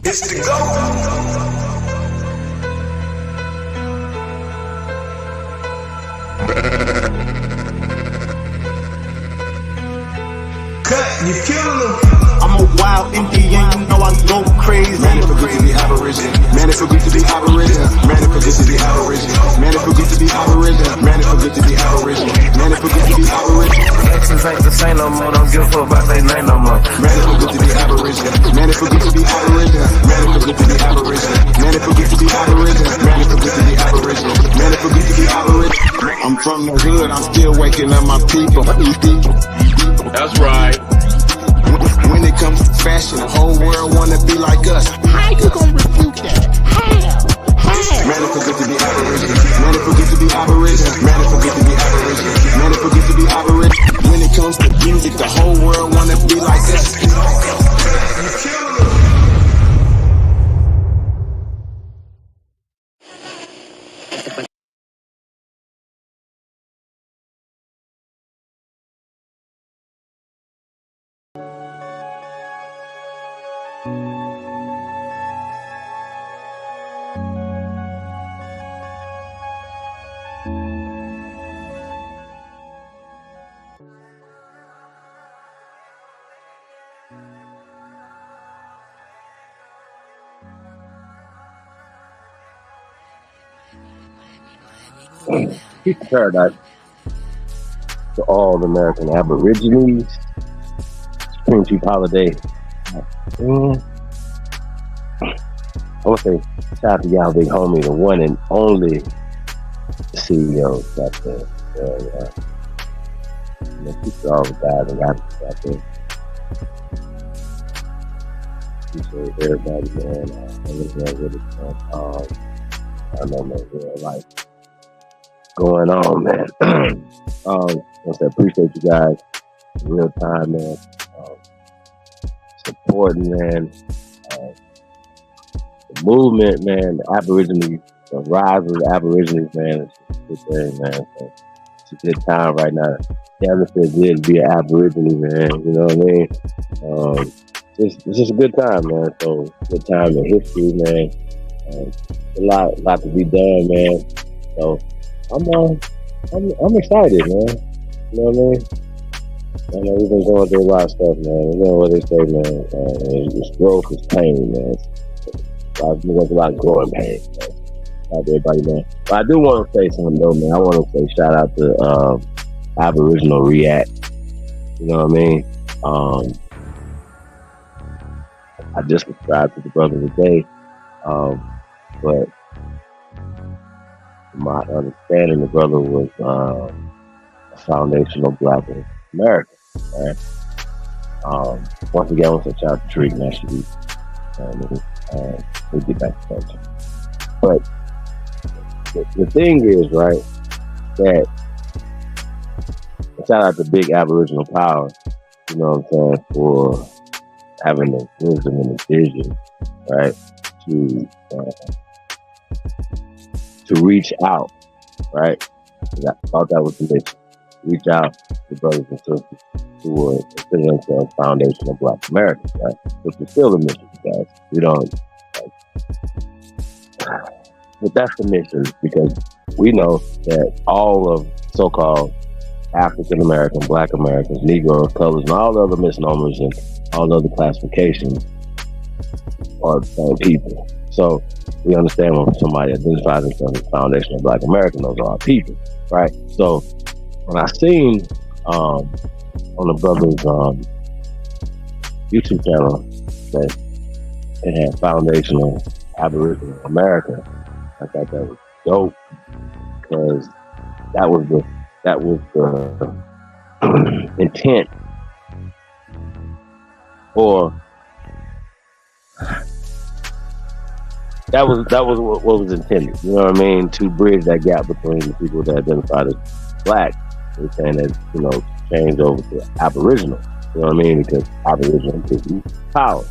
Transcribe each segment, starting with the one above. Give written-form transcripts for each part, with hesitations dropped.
It's the go. Cut, you killing them. I'm a wild Indian, you know I go crazy. Man, it feel good to be Aboriginal. Man, it feel good to be Aboriginal. Man, it feel good to be Aboriginal. Man, it feel good to be Aboriginal. Man, it feel good to be Aboriginal. Man, it feel good to be Aboriginal. Exes ain't the same no more, don't give a fuck about their name no more. Man, it feel good to be Aboriginal. Man, it feel good to be Aboriginal. Man, it feel good to be Aboriginal. Man, it feel good to be Aboriginal. Man, it feel good to be Aboriginal. Man, it feel good to be Aboriginal. I'm from the hood, I'm still waking up my people. That's right. When it comes to fashion, the whole world wanna be like us. How you gonna refute that? How? Man, it feel good to be Aboriginal. Man, it feel good to be Aboriginal. Man, it feel good to be Aboriginal. Man, it feel good to be Aboriginal. When it comes to music, the whole world wanna be like us. Peace and paradise to all American Aborigines. Spring Chief Holiday. I want to say shout out to y'all big homie, the one and only CEO out there. Peace to all the guys and guys out there. Appreciate everybody, man. I know, man, real life going on, man. I appreciate you guys in real time, man. Supporting, man. The movement, man. The Aborigines, the rise of the Aborigines, man. It's a good thing, man. So it's a good time right now. Kevin said good to be an Aborigine, man. You know what I mean? It's just a good time, man. So good time in history, man. A lot to be done, man. So I'm excited, man. You know what I mean? I know we've been going through a lot of stuff, man. You know what they say, man. It's growth is pain, man. There's a lot of growing pain, man. Shout out to everybody, man. But I do want to say something, though, man. I want to say shout out to Aboriginal React. You know what I mean? I just subscribed to the brother today, but my understanding, the brother was a foundational Black American, right? Once again, I want to shout out to Tariq Nasheed. We'll get back to that. But the thing is, right, that shout out to Big Aboriginal Power, you know what I'm saying, for having the wisdom and the vision, right, to reach out, right? I thought that was the mission. Reach out to brothers and sisters who are considering themselves foundational Black Americans, right? Which is still the mission, guys. We don't, but that's the mission, because we know that all of so-called African American, Black Americans, Negroes, colors, and all the other misnomers and all the other classifications are the same people. So we understand when somebody identifies themselves as foundational Black American, those are our people, right? So when I seen on the brother's YouTube channel that it had foundational Aboriginal America, I thought that was dope, because that was the intent, or that was what was intended. You know what I mean? To bridge that gap between the people that identified as Black and saying that, you know, change over to Aboriginal. You know what I mean? Because Aboriginal gives you power.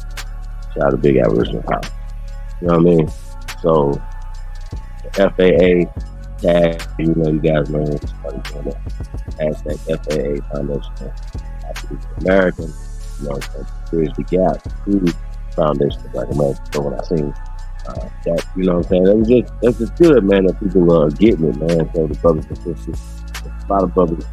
Shout out to Big Aboriginal Power. You know what I mean? So the FAA, tag, you know, you guys know when started doing that. Hashtag FAA Foundation African American, you know, to bridge the gap to Foundation of Black Americans. So when I seen that, you know what I'm saying, that's just good, man, that people are getting it, man. So the brothers and sisters, a lot of brothers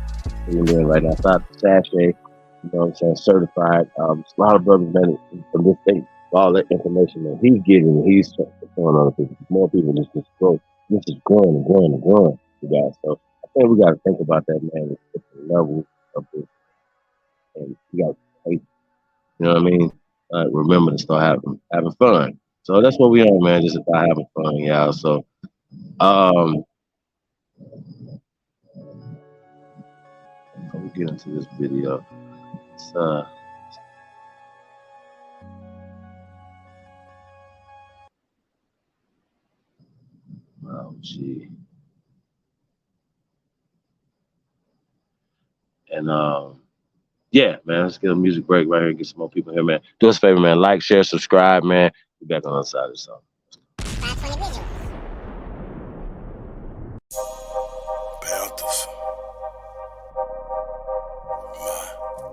in there right now. Shout out to Sashay, you know what I'm saying, certified. A lot of brothers, man, from this state, all that information that he's getting, he's showing other people. More people just grow. This is growing and growing and growing, you guys. So I think we got to think about that, man. It's the level of this, and you got to, you know what I mean. Remember to start having fun. So that's what we on, man. Just about having fun, y'all. So, before we get into this video, it's oh gee, and yeah, man, let's get a music break right here and get some more people here, man. Do us a favor, man. Like, share, subscribe, man. Be back on the other side of the song. Panthers. My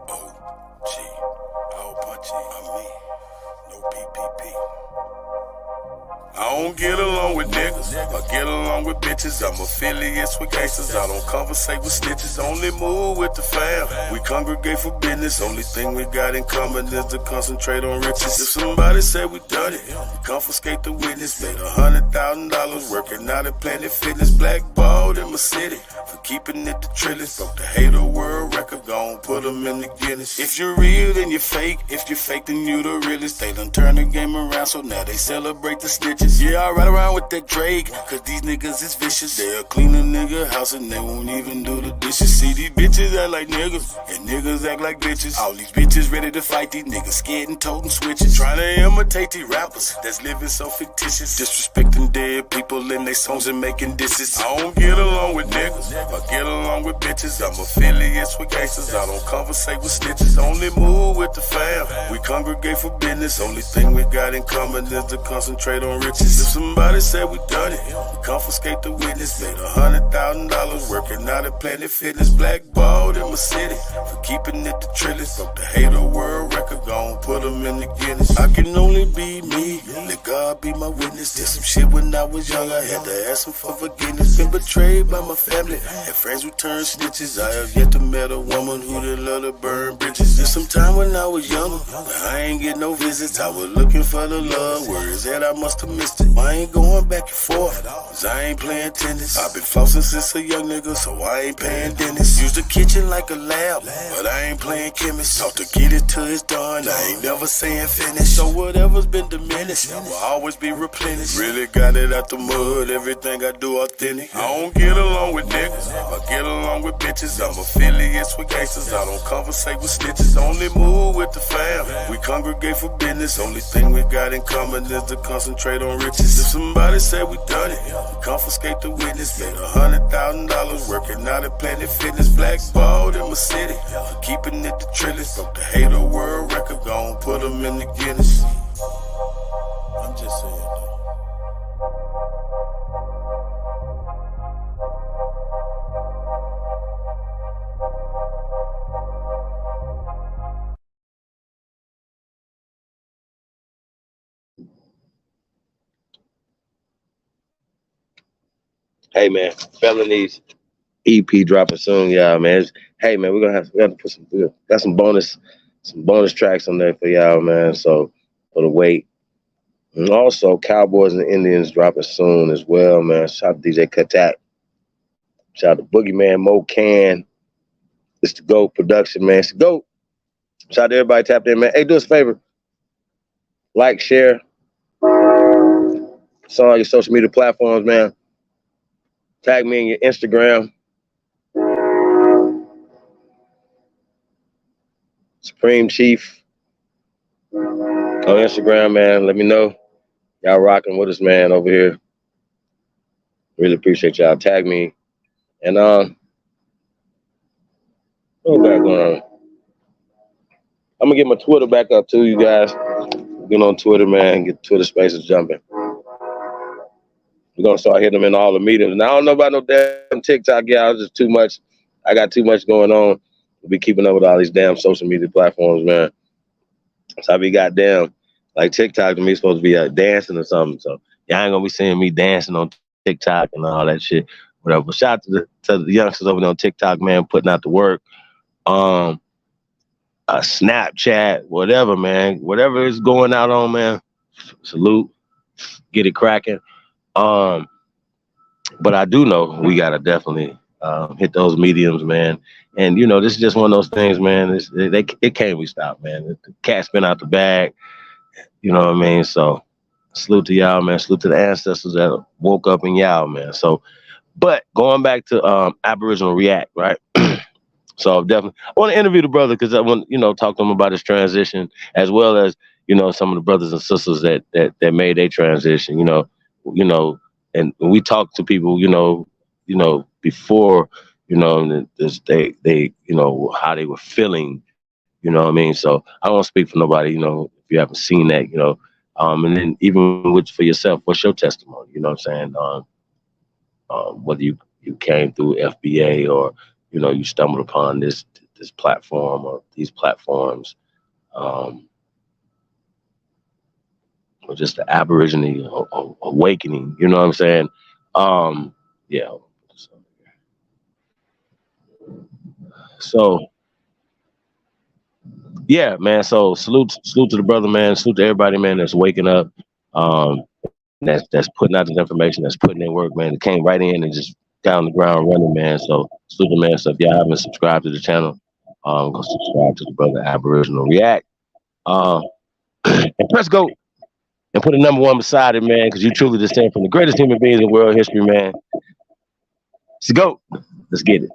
OG. All punchy on me. No PPP. I don't get along with niggas, I get along with bitches. I'm affiliates with gangsters, I don't conversate with snitches. Only move with the fam, we congregate for business. Only thing we got in common is to concentrate on riches. If somebody say we done it, we confiscate the witness. Made $100,000 working out at Planet Fitness. Blackballed in my city for keeping it the trillest. Broke the hater world record, gon' put them in the Guinness. If you're real, then you're fake. If you're fake, then you the realest. They done turn the game around, so now they celebrate the snitches. Yeah, I ride around with that Drake, cause these niggas is vicious. They'll clean a nigga house and they won't even do the dishes. See, these bitches act like niggas, and niggas act like bitches. All these bitches ready to fight, these niggas scared and toting switches. Trying to imitate these rappers that's living so fictitious. Disrespecting dead people in their songs and making disses. I don't get along with niggas, I get along with bitches. I'm affiliates with gangsters, I don't conversate with snitches. Only move with the fam, we congregate for business. Only thing we got in common is to concentrate on riches. If somebody said we done it, we confiscate the witness. Made $100,000 working out at Planet Fitness. Blackballed in my city for keeping it the trillest. Broke the hater world record, gon' put them in the Guinness. I can only be me, let God be my witness. Did some shit when I was young, I had to ask him for forgiveness. Been betrayed by my family, had friends who turned snitches. I have yet to meet a woman who did love to burn bridges. There's some time when I was younger, but I ain't get no visits. I was looking for the love, where is that? I must have missed it. I ain't going back and forth, cause I ain't playing tennis. I've been flossing since a young nigga, so I ain't paying dentist. Use the kitchen like a lab, but I ain't playing chemist. Talk to get it till it's done, I ain't never saying finish. So whatever's been diminished will always be replenished. Really got it out the mud, everything I do authentic. I don't get along with niggas, I get along with bitches. I'm affiliates with gangsters, I don't conversate with snitches. Only move with the fam, we congregate for business. Only thing we got in common is to concentrate on riches. If somebody said we done it, we confiscate the witness. Made $100,000 working out at Planet Fitness. Blackballed in my city for keeping it the trillest. Broke the hater world record, gon' put them in the Guinness. I'm just saying though. Hey, man, Felonies EP dropping soon, y'all, man. Hey, man, we have to put some bonus tracks on there for y'all, man. So for the wait. And also, Cowboys and Indians dropping soon as well, man. Shout out to DJ Katak. Shout out to Boogeyman, Mo Can. It's the GOAT production, man. It's the GOAT. Shout out to everybody tapped in, man. Hey, do us a favor. Like, share. It's on all your social media platforms, man. Tag me in your Instagram. Supreme Chief on Instagram, man. Let me know. Y'all rocking with us, man, over here. Really appreciate y'all. Tag me. And what we got going on? I'm gonna get my Twitter back up too, you guys. Get on Twitter, man. Get Twitter spaces jumping. We're gonna start hitting them in all the meetings. And I don't know about no damn TikTok, y'all. It's just too much. I got too much going on. We'll be keeping up with all these damn social media platforms, man. So I be goddamn like TikTok to me supposed to be dancing or something. So y'all ain't gonna be seeing me dancing on TikTok and all that shit. Whatever. But shout out to the youngsters over there on TikTok, man, putting out the work. Snapchat, whatever, man. Whatever is going out on, man. Salute. Get it cracking. But I do know we gotta definitely hit those mediums, man. And you know, this is just one of those things, man. It can't be stopped, man. The cat's been out the bag. You know what I mean? So salute to y'all, man. Salute to the ancestors that woke up in y'all, man. So, but going back to Aboriginal React, right? So definitely, I want to interview the brother because I want, you know, talk to him about his transition, as well as, you know, some of the brothers and sisters that made their transition. You know, and we talk to people, you know, before, you know, and they, you know, how they were feeling. You know what I mean? So I don't want to speak for nobody. You know, if you haven't seen that, you know, and then even for yourself, what's your testimony? You know what I'm saying? Whether you came through FBA or, you know, you stumbled upon this platform or these platforms, or just the Aboriginal awakening. You know what I'm saying? Yeah. So yeah, man. So salute to the brother, man. Salute to everybody, man, that's waking up. That's putting out this information, that's putting in work, man. It came right in and just down the ground running, man. So salute to man. So if y'all haven't subscribed to the channel, go subscribe to the brother Aboriginal React. And press go and put a number one beside it, man, because you truly descend from the greatest human beings in world history, man. So go. Let's get it.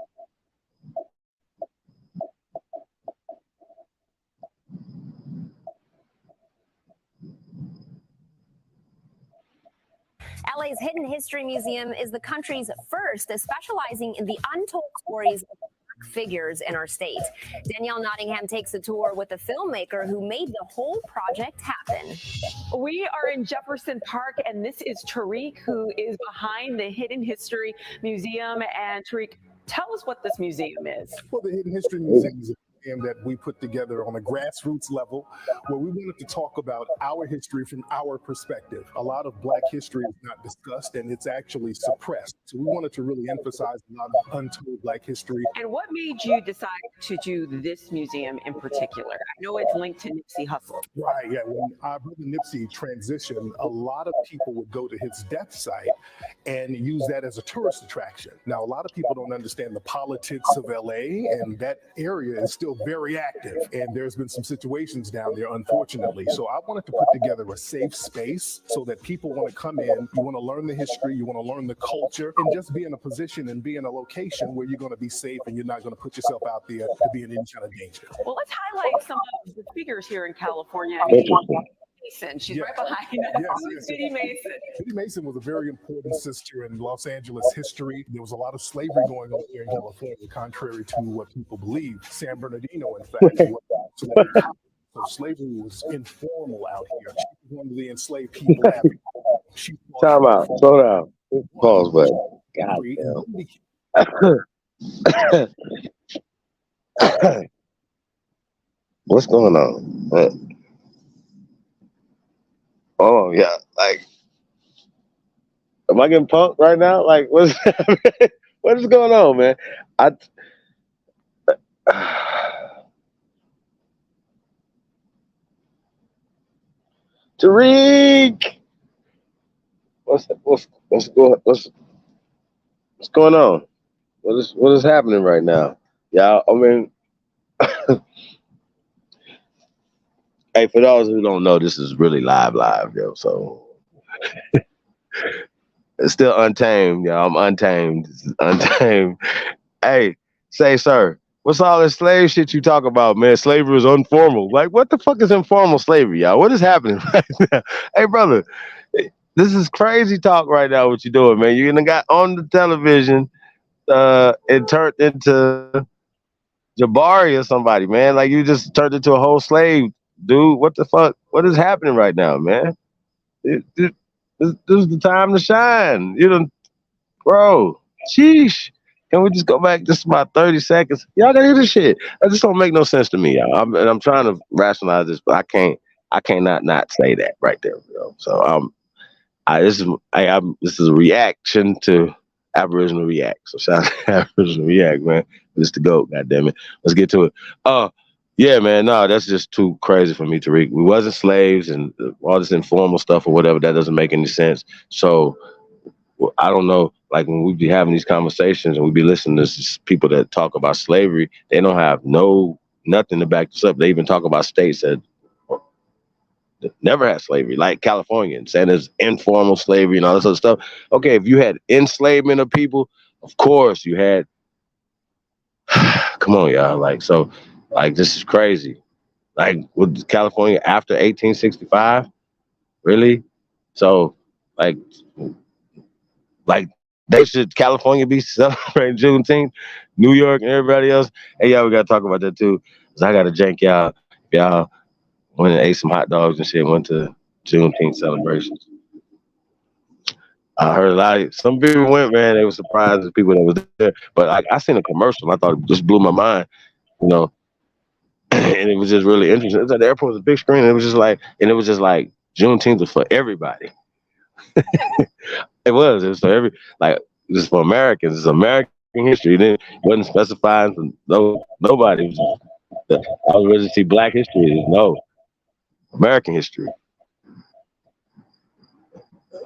LA's Hidden History Museum is the country's first, specializing in the untold stories of Black figures in our state. Danielle Nottingham takes a tour with the filmmaker who made the whole project happen. We are in Jefferson Park, and this is Tariq, who is behind the Hidden History Museum. And Tariq, tell us what this museum is. Well, the Hidden History Museum is that we put together on a grassroots level, where we wanted to talk about our history from our perspective. A lot of Black history is not discussed, and it's actually suppressed. So we wanted to really emphasize a lot of untold Black history. And what made you decide to do this museum in particular? I know it's linked to Nipsey Hussle. Right, yeah. When our brother Nipsey transitioned, a lot of people would go to his death site and use that as a tourist attraction. Now, a lot of people don't understand the politics of LA, and that area is still very active, and there's been some situations down there, unfortunately. So I wanted to put together a safe space so that people want to come in, you want to learn the history, you want to learn the culture, and just be in a position and be in a location where you're going to be safe and you're not going to put yourself out there to be in any kind of danger. Well, let's highlight some of the figures here in California. Mason, she's right behind us. Biddy Mason. Biddy Mason was a very important sister in Los Angeles history. There was a lot of slavery going on here in California, contrary to what people believe. San Bernardino, in fact, was so slavery was informal out here. She was one of the enslaved people. Time out. Slow down. Pause, but God. What's going on? Oh yeah, like, am I getting punked right now? Like, what is going on, man? Tariq, what's going on? What is happening right now? Yeah, I mean. Hey, for those who don't know, this is really live, yo. So it's still untamed, y'all. I'm untamed. This is untamed. Hey, say, sir, what's all this slave shit you talk about, man? Slavery is informal. Like, what the fuck is informal slavery, y'all? What is happening right now? Hey, brother, this is crazy talk right now. What you doing, man? You got on the television. It turned into Jabari or somebody, man. Like, you just turned into a whole slave. Dude, what the fuck? What is happening right now, man? This is the time to shine. You know, bro. Sheesh. Can we just go back just about 30 seconds? Y'all gotta hear this shit. That just don't make no sense to me, y'all. I'm trying to rationalize this, but I can't not say that right there, bro. So this is a reaction to Aboriginal React. So shout out to Aboriginal React, man. This the GOAT, goddammit. Let's get to it. Yeah, man, no, that's just too crazy for me, Tariq. We wasn't slaves and all this informal stuff or whatever, that doesn't make any sense. So I don't know, like when we be having these conversations and we be listening to people that talk about slavery, they don't have nothing to back this up. They even talk about states that never had slavery, like California, and saying there's informal slavery and all this other stuff. Okay, if you had enslavement of people, of course you had. Come on, y'all. Like this is crazy. Like with California after 1865, really? So, like they should California be celebrating Juneteenth, New York and everybody else. Hey, y'all, we gotta talk about that too, cause I gotta jank y'all. Y'all went and ate some hot dogs and shit. Went to Juneteenth celebrations. I heard a lot of some people went, man. They were surprised at people that was there. But I seen a commercial. I thought it just blew my mind, you know. And it was just really interesting. It was at the airport, it was a big screen. And it was just like Juneteenth was for everybody. It was for it was for Americans. It's American history. It wasn't specified for nobody. I was ready to see Black history. No, American history.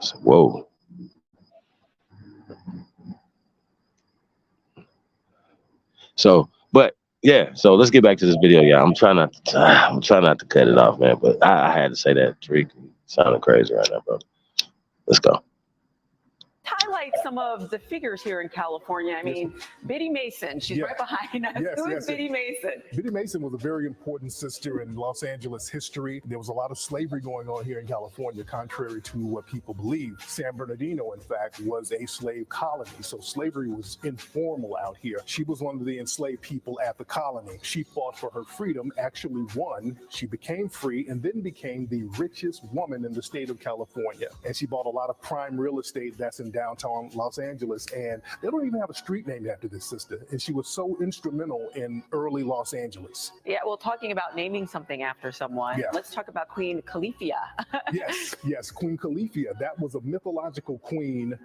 So, whoa. So, but yeah. So let's get back to this video. Yeah, I'm trying not to cut it off, man. But I had to say that. Tariq sounding crazy right now, bro. Let's go. Highlight some of the figures here in California. I mean, Biddy Mason, she's right behind us. Who is Biddy Mason? Biddy Mason was a very important sister in Los Angeles history. There was a lot of slavery going on here in California, contrary to what people believe. San Bernardino, in fact, was a slave colony, so slavery was informal out here. She was one of the enslaved people at the colony. She fought for her freedom, actually won. She became free and then became the richest woman in the state of California. And she bought a lot of prime real estate that's in downtown Los Angeles, and they don't even have a street named after this sister. And she was so instrumental in early Los Angeles. Yeah, well, talking about naming something after someone, let's talk about Queen Califia. Yes, Queen Califia. That was a mythological queen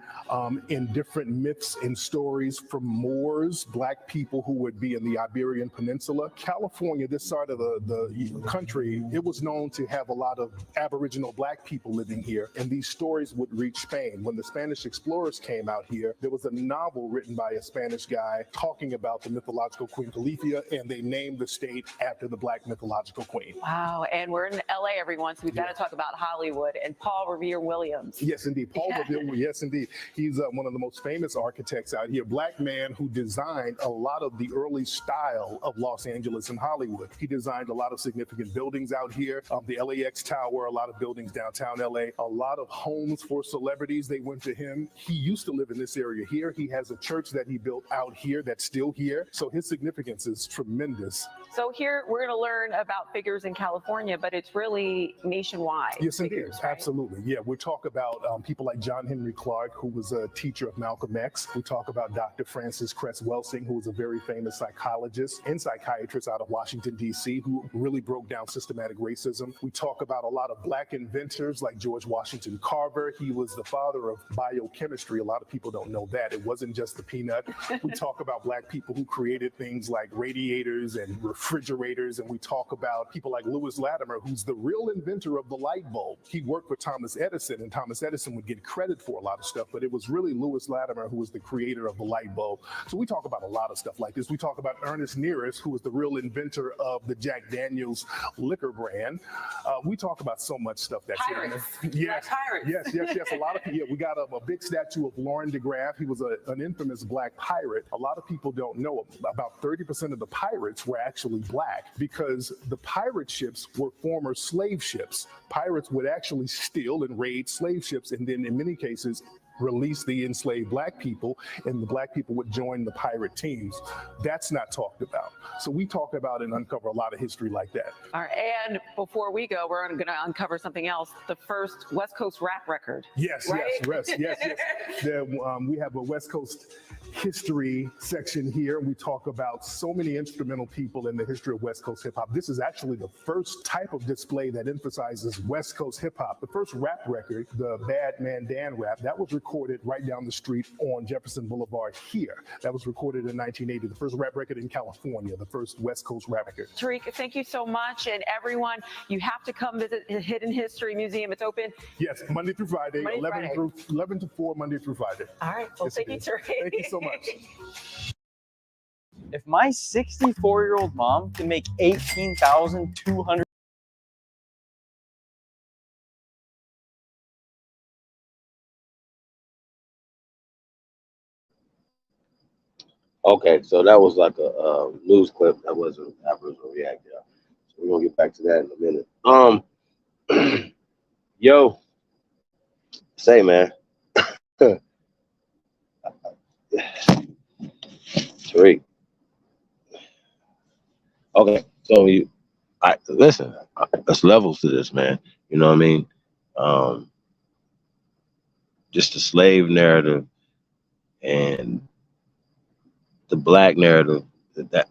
in different myths and stories from Moors, Black people who would be in the Iberian Peninsula. California, this side of the country, it was known to have a lot of Aboriginal Black people living here, and these stories would reach Spain. When the Spanish explorers came out here, there was a novel written by a Spanish guy talking about the mythological Queen Califia, and they named the state after the Black mythological queen. Wow, and we're in LA, everyone, so we've got to talk about Hollywood and Paul Revere Williams. Yes, indeed. Paul Revere, yes, indeed. He's one of the most famous architects out here, Black man who designed a lot of the early style of Los Angeles and Hollywood. He designed a lot of significant buildings out here, the LAX Tower, a lot of buildings downtown LA, a lot of homes for celebrities. They went to him. He used to live in this area here. He has a church that he built out here that's still here. So his significance is tremendous. So here we're going to learn about figures in California, but it's really nationwide. Yes, figures, indeed. Right? Absolutely. Yeah, we talk about people like John Henry Clark, who was a teacher of Malcolm X. We talk about Dr. Francis Cress Welsing, who was a very famous psychologist and psychiatrist out of Washington, D.C., who really broke down systematic racism. We talk about a lot of Black inventors like George Washington Carver. He was the father of biochemistry. A lot of people don't know that. It wasn't just the peanut. We talk about Black people who created things like radiators and refrigerators, and we talk about people like Lewis Latimer, who's the real inventor of the light bulb. He worked for Thomas Edison, and Thomas Edison would get credit for a lot of stuff, but it was really Lewis Latimer who was the creator of the light bulb. So we talk about a lot of stuff like this. We talk about Ernest Nearest, who was the real inventor of the Jack Daniels liquor brand. We talk about so much stuff that's Pirates. Yes, Pirates. yes. A lot of people. Yeah, we got a big statue of Lauren DeGraff. He was an infamous Black pirate. A lot of people don't know about 30% of the pirates were actually Black, because the pirate ships were former slave ships. Pirates would actually steal and raid slave ships, and then in many cases release the enslaved black people, and the black people would join the pirate teams. That's not talked about. So we talk about and uncover a lot of history like that. All right, and before we go, we're going to uncover something else. The first West Coast rap record. Yes, right? yes. We have a West Coast history section here. We talk about so many instrumental people in the history of West Coast hip hop. This is actually the first type of display that emphasizes West Coast hip hop. The first rap record, the Bad Man Dan rap, that was recorded right down the street on Jefferson Boulevard here. That was recorded in 1980. The first rap record in California, the first West Coast rap record. Tariq, thank you so much. And everyone, you have to come visit the Hidden History Museum. It's open. Yes, Monday through Friday, 11 to 4, Monday through Friday. All right, well, Yes, thank you, Tariq. Thank you so much. If my 64-year-old mom can make $18,200. Okay, so that was like a news clip. That wasn't Aboriginal React. Yeah. So we're gonna get back to that in a minute. Yo, say man, Tariq. Okay, so listen. There's levels to this, man. You know what I mean? Just the slave narrative and the black narrative,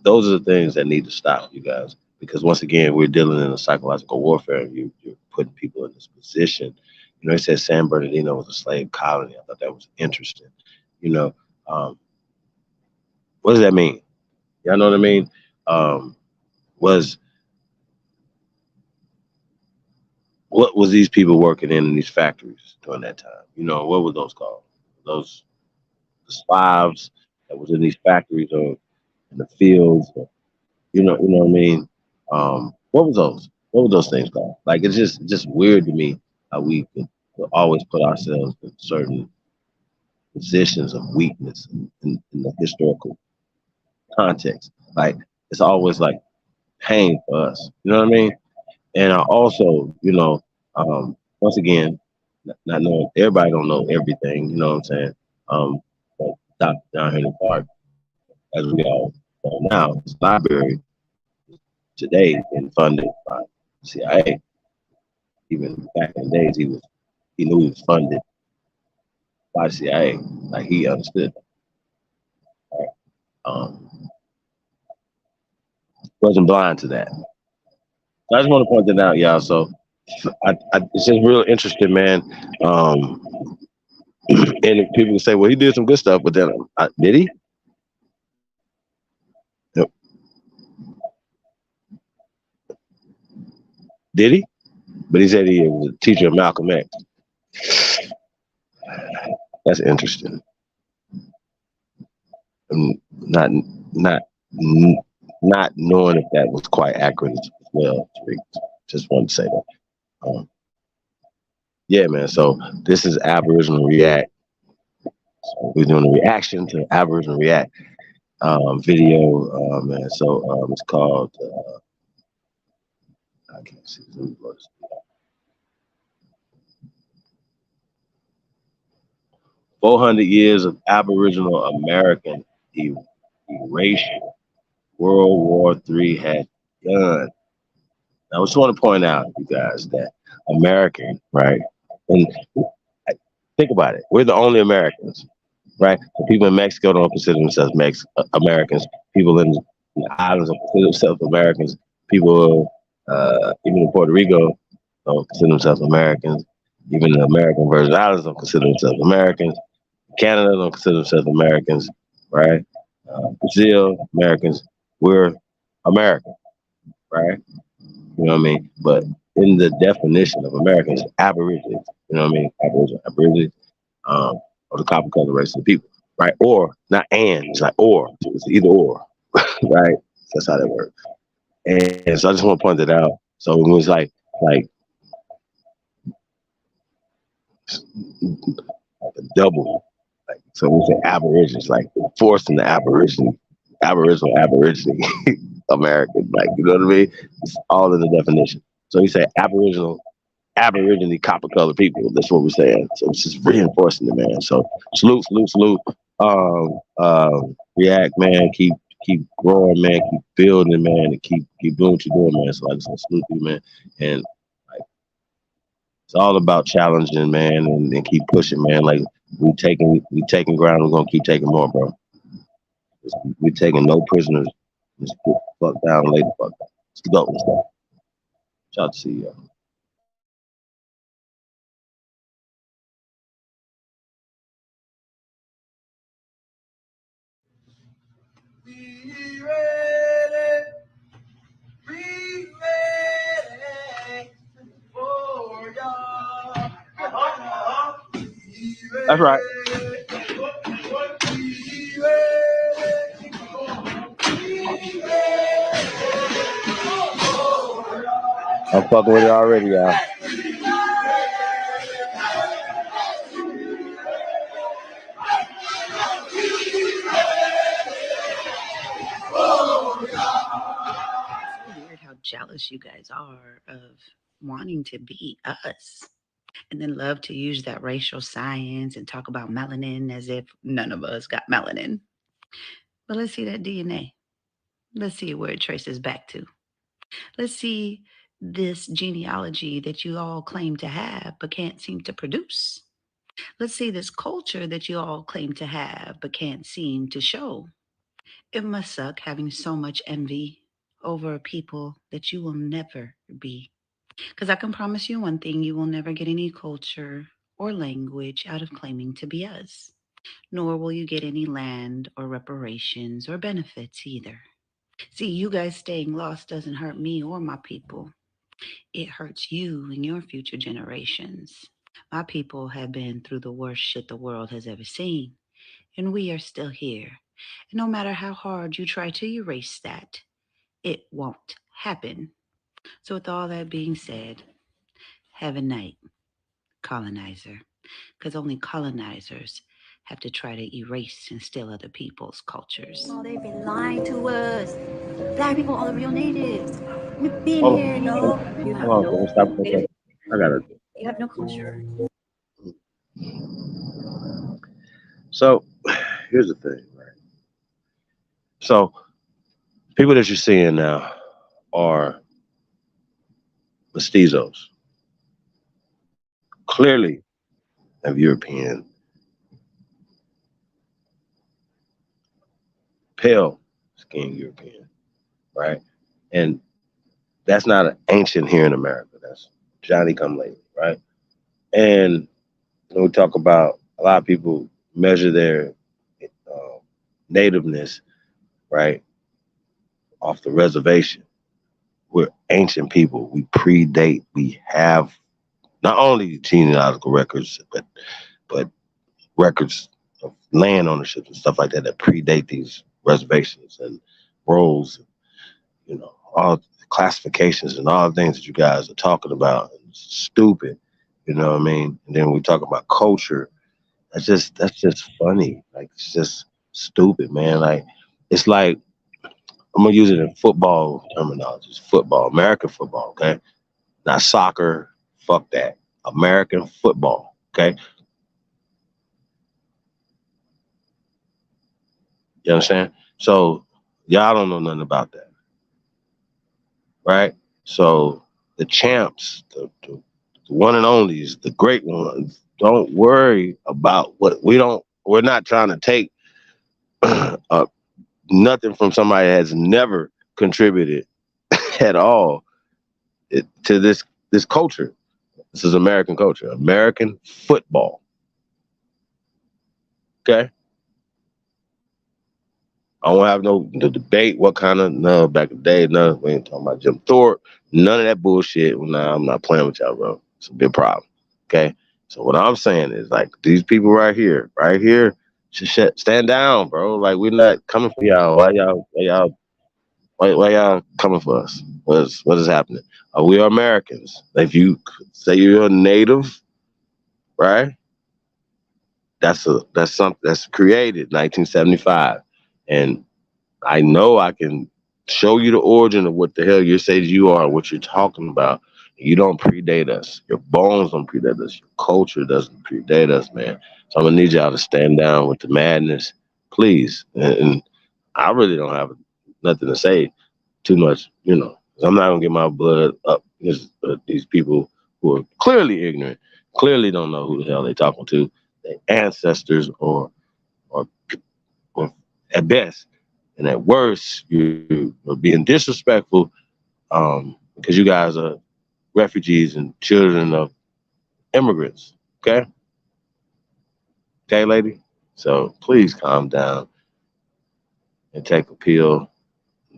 those are the things that need to stop, you guys, because once again, we're dealing in a psychological warfare, and you're putting people in this position. You know, it said San Bernardino was a slave colony. I thought that was interesting. You know, what does that mean? Y'all know what I mean? What was these people working in these factories during that time? You know, what were those called? Those the slaves that was in these factories or in the fields, or, you know what I mean? What was those? What were those things called? Like, it's just weird to me how we could always put ourselves in certain positions of weakness in the historical context. Like, it's always like pain for us. You know what I mean? And I also, you know, once again, not knowing, everybody don't know everything. You know what I'm saying? But down here in the park, as we all know now, this library today been funded by CIA. Even back in the days, he knew he was funded by CIA. Like, he understood. Wasn't blind to that. So I just want to point that out, y'all. So it's just real interesting, man. And if people say, well, he did some good stuff, but then did he? Yep. Did he? But he said he was a teacher of Malcolm X. That's interesting. Not knowing if that was quite accurate as well. Just wanted to say that. Yeah, man. So this is Aboriginal React. So we're doing a reaction to Aboriginal React video, man. So it's called. I can't see. Let me blow this. 400 years of Aboriginal American erasure. World War III had done. Now, I just want to point out, you guys, that American, right? And think about it. We're the only Americans, right? The people in Mexico don't consider themselves Americans. People in the islands don't consider themselves Americans. People, even in Puerto Rico, don't consider themselves Americans. Even the American Virgin Islands don't consider themselves Americans. Canada don't consider themselves Americans, right? Brazil, Americans. We're American, right? You know what I mean? But in the definition of Americans, Aborigines, you know what I mean? Aborigines, or the copper color race of the people, right? Or, not and, it's like or. It's either or, right? That's how that works. And so I just want to point that out. So it was like a double. Like, so we say Aborigines, like forcing the Aboriginal American, like, you know what I mean? It's all in the definition. So you say Aboriginal Aboriginal copper colored people. That's what we're saying. So it's just reinforcing it, man. So salute, salute, salute. React, man. Keep growing, man. Keep building, man. And keep doing what you're doing, man. So like I said, salute you, man. And like it's all about challenging, man, and keep pushing, man. Like we taking ground. We're gonna keep taking more, bro. We taking no prisoners. Just get the fuck down, lay the fuck down. Let's go. Let's go. Shout out to see you. That's right. I'm fucking with it already, y'all. Weird how jealous you guys are of wanting to be us. And then love to use that racial science and talk about melanin as if none of us got melanin. But let's see that DNA. Let's see where it traces back to. Let's see this genealogy that you all claim to have but can't seem to produce. Let's see this culture that you all claim to have but can't seem to show. It must suck having so much envy over a people that you will never be. Because I can promise you one thing, you will never get any culture or language out of claiming to be us. Nor will you get any land or reparations or benefits either. See, you guys staying lost doesn't hurt me or my people. It hurts you and your future generations. My people have been through the worst shit the world has ever seen, and we are still here. And no matter how hard you try to erase that, it won't happen. So with all that being said, have a night, colonizer, because only colonizers have to try to erase and steal other people's cultures. Oh, they've been lying to us. Black people are the real natives. We've been here, you know. You have no. Stop. I got it. You have no culture. So here's the thing, right? So people that you're seeing now are mestizos, clearly of European, pale skin European, right? And that's not an ancient here in America. That's Johnny come lately, right? And when we talk about a lot of people measure their nativeness, right, off the reservation. We're ancient people. We predate. We have not only genealogical records, but records of land ownership and stuff like that predate these reservations and roles, you know, all classifications and all the things that you guys are talking about. It's stupid, you know what I mean? And then we talk about culture. That's just funny. Like, it's just stupid, man. Like, it's like, I'm gonna use it in football terminology. It's football, American football, okay? Not soccer. Fuck that. American football, okay? You understand? So y'all don't know nothing about that, right? So the champs, the one and onlys, the great ones, don't worry about what we're not trying to take nothing from somebody that has never contributed at all to this culture. This is American culture, American football. Okay? I don't have no debate what kind of, no, back in the day, no, we ain't talking about Jim Thorpe, none of that bullshit. Nah, I'm not playing with y'all, bro. It's a big problem. Okay? So what I'm saying is, like, these people right here should stand down, bro. Like, we're not coming for y'all. Why y'all coming for us? What is happening? We are Americans. If you say you're a native, right? That's something that's created 1975, and I know I can show you the origin of what the hell you say you are, what you're talking about. You don't predate us. Your bones don't predate us. Your culture doesn't predate us, man. So I'm gonna need y'all to stand down with the madness, please. And I really don't have nothing to say too much, 'cause I'm not gonna get my blood up against these people who are clearly ignorant, clearly don't know who the hell they talking to, their ancestors or, or at best, and at worst, you're being disrespectful because you guys are refugees and children of immigrants. Okay, okay, lady. So please calm down and take a pill.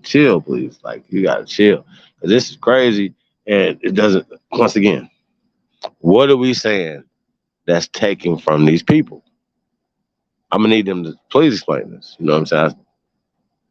Chill, please. Like you gotta chill, because this is crazy, and it doesn't. Once again, what are we saying that's taking from these people? I'm gonna need them to please explain this. You know what I'm saying?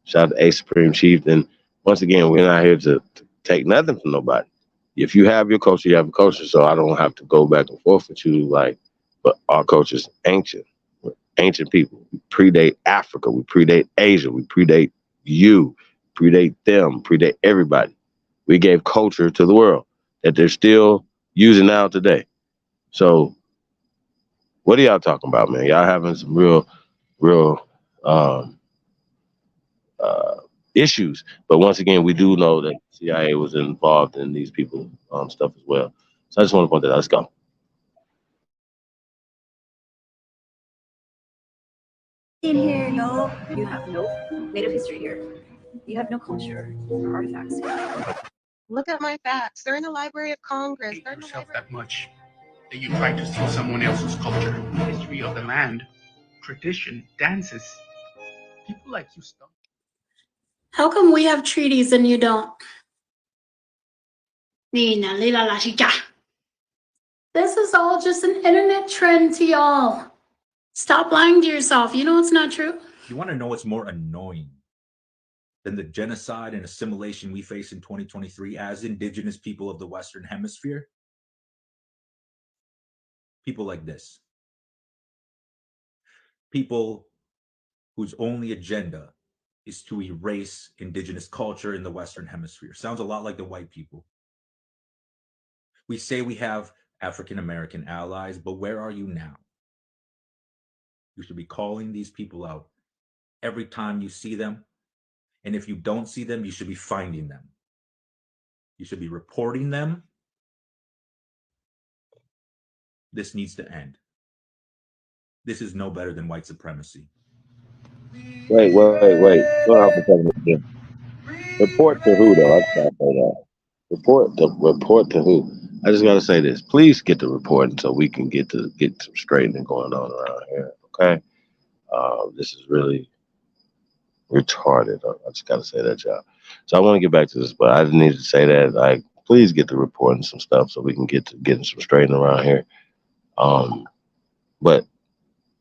Shout out to A Supreme Chief. And once again, we're not here to take nothing from nobody. If you have your culture, you have a culture. So I don't have to go back and forth with you. Like, but our culture is ancient. We're ancient people. We predate Africa. We predate Asia. We predate you. Predate them. Predate everybody. We gave culture to the world that they're still using now today. So what are y'all talking about, man? Y'all having some real um, uh, issues. But once again, we do know that CIA was involved in these people stuff as well. So I just want to point that out. Let's go. In here, yo. You have no native history here. You have no culture or artifacts. Look at my facts. They're in the Library of Congress. Hate yourself that much that you try to steal someone else's culture, history of the land, tradition, dances. People like you stuff. How come we have treaties and you don't? Nina, lila la chica. This is all just an internet trend to y'all. Stop lying to yourself. You know it's not true. You want to know what's more annoying than the genocide and assimilation we face in 2023 as indigenous people of the Western Hemisphere? People like this. People whose only agenda is to erase indigenous culture in the Western Hemisphere. Sounds a lot like the white people. We say we have African American allies, but where are you now? You should be calling these people out every time you see them. And if you don't see them, you should be finding them. You should be reporting them. This needs to end. This is no better than white supremacy. Wait. Hold on for a second again. Report to who, though? I just gotta say that. Report to who? I just gotta say this. Please get the report so we can get some straightening going on around here. Okay. This is really retarded. I just gotta say that, y'all. So I want to get back to this, but I just need to say that, like, please get the report and some stuff so we can get to getting some straightening around here. But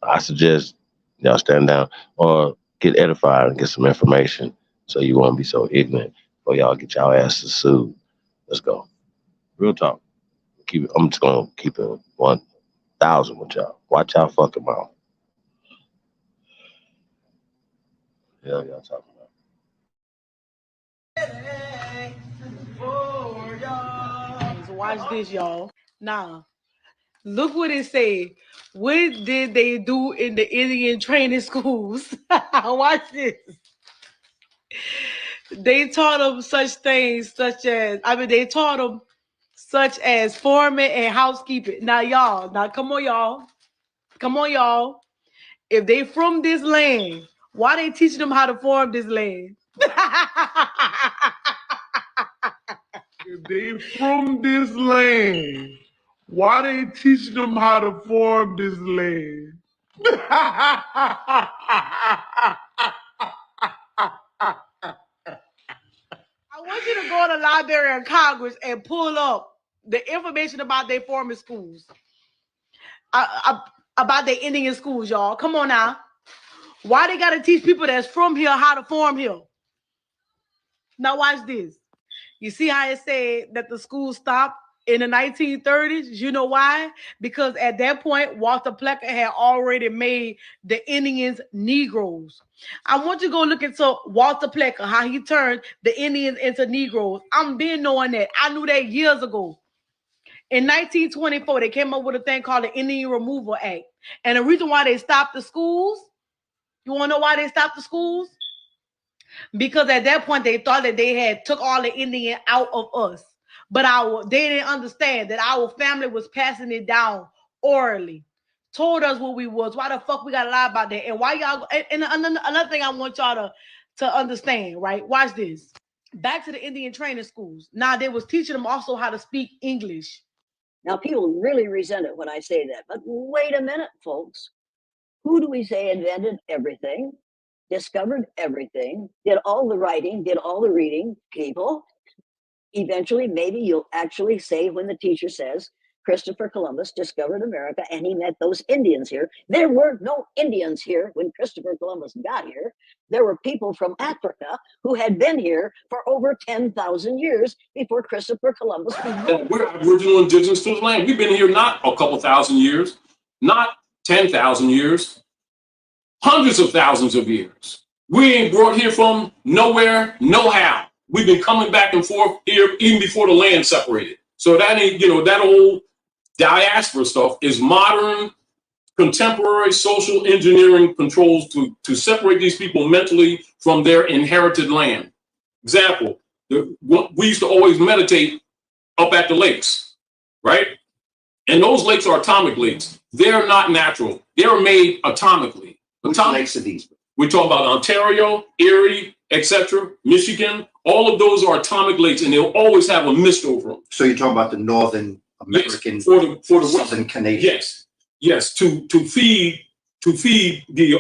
I suggest y'all stand down or get edified and get some information so you won't be so ignorant or y'all get y'all asses sued. Let's go. Real talk. I'm just gonna keep it 1,000 with y'all. Watch y'all fucking mouth. Yeah, y'all talking about. So watch this, y'all. Now, look what it say. What did they do in the Indian training schools? Watch this. They taught them such things they taught them such as farming and housekeeping. Now, come on, y'all. If they from this land, why they teaching them how to farm this land? If they from this land, why they teaching them how to farm this land? I want you to go to the Library of Congress and pull up the information about their farming schools. About their Indian schools, y'all. Come on now. Why they got to teach people that's from here how to farm here? Now watch this. You see how it said that the school stopped in the 1930s? You know why? Because at that point, Walter Plecker had already made the Indians Negroes. I want you to go look into Walter Plecker, how he turned the Indians into Negroes. I'm been knowing that. I knew that years ago. In 1924, they came up with a thing called the Indian Removal Act. And the reason why they stopped the schools, you want to know why they stopped the schools? Because at that point, they thought that they had took all the Indian out of us. But they didn't understand that our family was passing it down orally. Told us what we was. Why the fuck we gotta lie about that? And why y'all, and another thing I want y'all to understand, right? Watch this. Back to the Indian training schools. Now they was teaching them also how to speak English. Now, people really resent it when I say that. But wait a minute, folks. Who do we say invented everything, discovered everything, did all the writing, did all the reading? People. Eventually, maybe you'll actually say when the teacher says, Christopher Columbus discovered America and he met those Indians here. There were no Indians here when Christopher Columbus got here. There were people from Africa who had been here for over 10,000 years before Christopher Columbus was born. We're Aboriginal indigenous to the land. We've been here not a couple thousand years, not 10,000 years, hundreds of thousands of years. We ain't brought here from nowhere, no how. We've been coming back and forth here even before the land separated. So that ain't, that old diaspora stuff is modern, contemporary social engineering controls to separate these people mentally from their inherited land. Example, we used to always meditate up at the lakes, right? And those lakes are atomic lakes. They're not natural. They're made atomically. Which lakes are these? We talk about Ontario, Erie, etc., Michigan. All of those are atomic lakes, and they'll always have a mist over them. So you're talking about the Northern American, yes, for the Southern Canadian. Yes, to feed the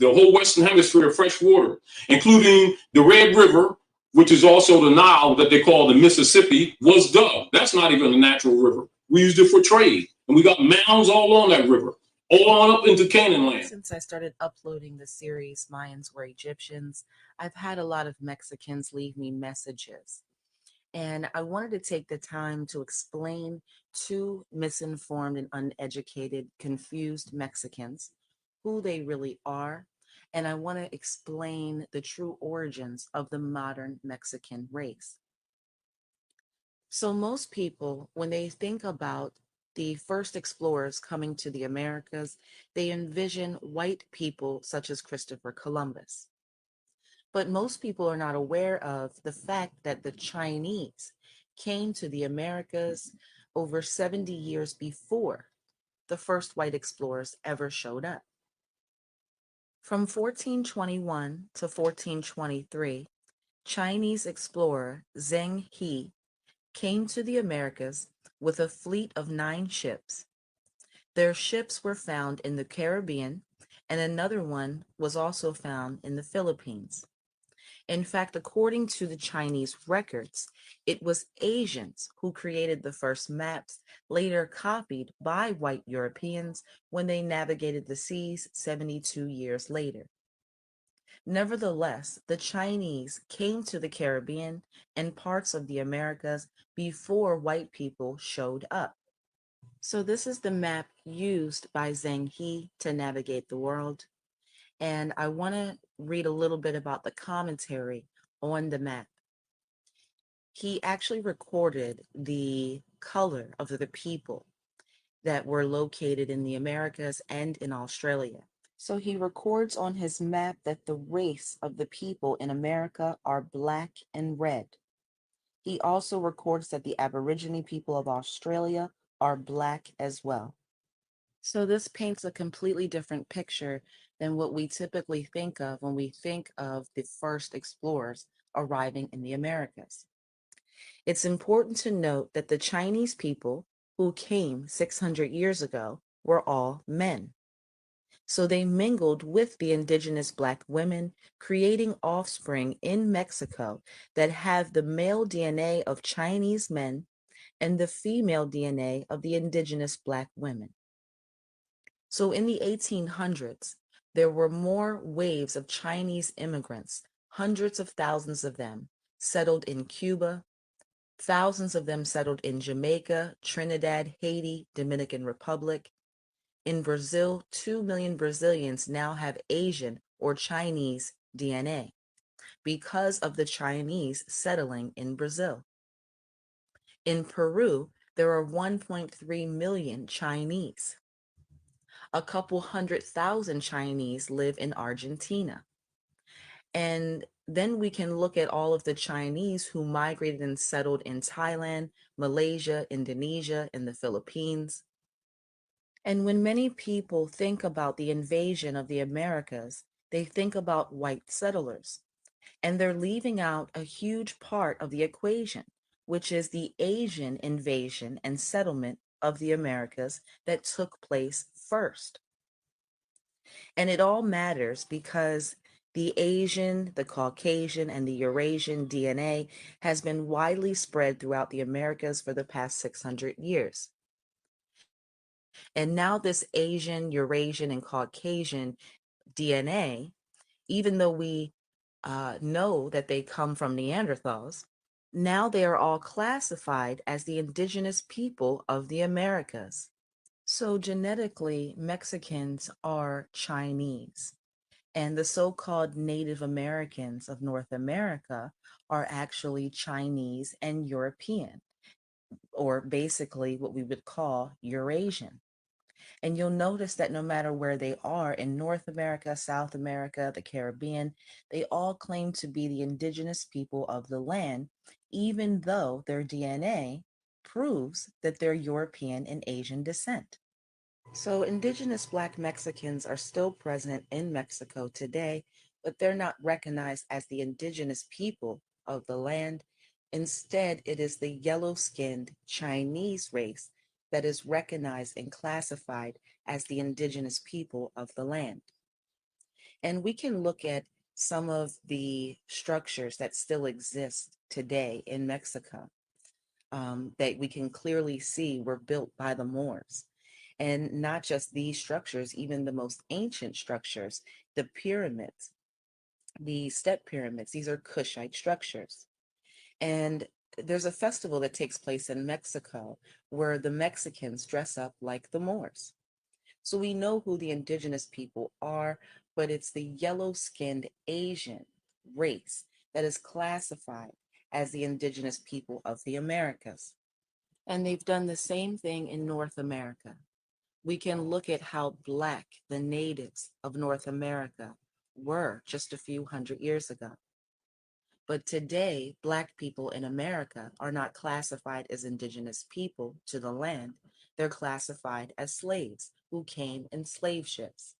whole Western Hemisphere fresh water, including the Red River, which is also the Nile that they call the Mississippi, was dug. That's not even a natural river. We used it for trade, and we got mounds all on that river, all on up into Canaan land. Since I started uploading the series Mayans Were Egyptians, I've had a lot of Mexicans leave me messages. And I wanted to take the time to explain to misinformed and uneducated, confused Mexicans who they really are. And I want to explain the true origins of the modern Mexican race. So most people, when they think about the first explorers coming to the Americas, they envision white people such as Christopher Columbus. But most people are not aware of the fact that the Chinese came to the Americas over 70 years before the first white explorers ever showed up. From 1421 to 1423, Chinese explorer Zheng He came to the Americas with a fleet of 9 ships. Their ships were found in the Caribbean, and another one was also found in the Philippines. In fact, according to the Chinese records, it was Asians who created the first maps, later copied by white Europeans when they navigated the seas 72 years later. Nevertheless, the Chinese came to the Caribbean and parts of the Americas before white people showed up. So this is the map used by Zheng He to navigate the world. And I want to read a little bit about the commentary on the map. He actually recorded the color of the people that were located in the Americas and in Australia. So he records on his map that the race of the people in America are black and red. He also records that the Aboriginal people of Australia are black as well. So this paints a completely different picture than what we typically think of when we think of the first explorers arriving in the Americas. It's important to note that the Chinese people who came 600 years ago were all men. So they mingled with the indigenous Black women, creating offspring in Mexico that have the male DNA of Chinese men and the female DNA of the indigenous Black women. So in the 1800s, there were more waves of Chinese immigrants, hundreds of thousands of them settled in Cuba, thousands of them settled in Jamaica, Trinidad, Haiti, Dominican Republic. In Brazil, 2 million Brazilians now have Asian or Chinese DNA because of the Chinese settling in Brazil. In Peru, there are 1.3 million Chinese. A couple 100,000 Chinese live in Argentina. And then we can look at all of the Chinese who migrated and settled in Thailand, Malaysia, Indonesia, and the Philippines. And when many people think about the invasion of the Americas, they think about white settlers. And they're leaving out a huge part of the equation, which is the Asian invasion and settlement of the Americas that took place first. And it all matters because the Asian, the Caucasian, and the Eurasian DNA has been widely spread throughout the Americas for the past 600 years. And now this Asian, Eurasian, and Caucasian DNA, even though we know that they come from Neanderthals, now they are all classified as the indigenous people of the Americas. So genetically, Mexicans are Chinese, and the so-called Native Americans of North America are actually Chinese and European, or basically what we would call Eurasian. And you'll notice that no matter where they are in North America, South America, the Caribbean, they all claim to be the indigenous people of the land, even though their DNA proves that they're European and Asian descent. So indigenous Black Mexicans are still present in Mexico today, but they're not recognized as the indigenous people of the land. Instead, it is the yellow-skinned Chinese race that is recognized and classified as the indigenous people of the land. And we can look at some of the structures that still exist today in Mexico that we can clearly see were built by the Moors. And not just these structures, even the most ancient structures, the pyramids, the step pyramids, these are Kushite structures. And there's a festival that takes place in Mexico where the Mexicans dress up like the Moors. So we know who the indigenous people are, but it's the yellow-skinned Asian race that is classified as the indigenous people of the Americas. And they've done the same thing in North America. We can look at how Black the natives of North America were just a few hundred years ago. But today, Black people in America are not classified as indigenous people to the land. They're classified as slaves who came in slave ships.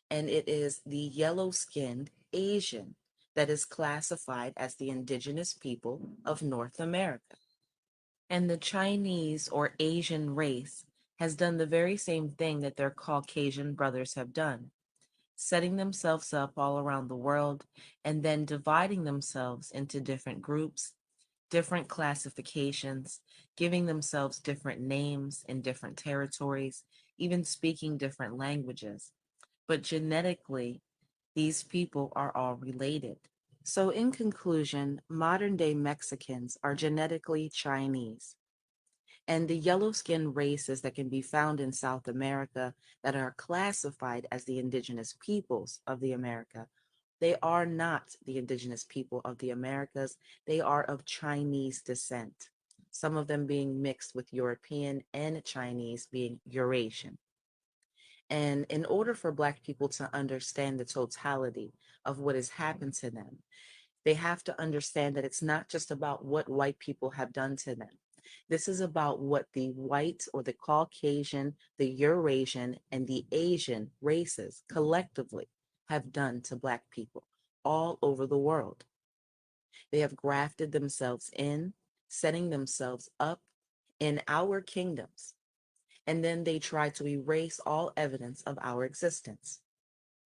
And it is the yellow-skinned Asian that is classified as the indigenous people of North America. And the Chinese or Asian race has done the very same thing that their Caucasian brothers have done, setting themselves up all around the world and then dividing themselves into different groups, different classifications, giving themselves different names in different territories, even speaking different languages. But genetically, these people are all related. So in conclusion, modern-day Mexicans are genetically Chinese. And the yellow-skinned races that can be found in South America that are classified as the indigenous peoples of the America, they are not the indigenous people of the Americas. They are of Chinese descent, some of them being mixed with European and Chinese being Eurasian. And in order for Black people to understand the totality of what has happened to them, they have to understand that it's not just about what white people have done to them. This is about what the white or the Caucasian, the Eurasian, and the Asian races collectively have done to Black people all over the world. They have grafted themselves in, setting themselves up in our kingdoms, and then they try to erase all evidence of our existence.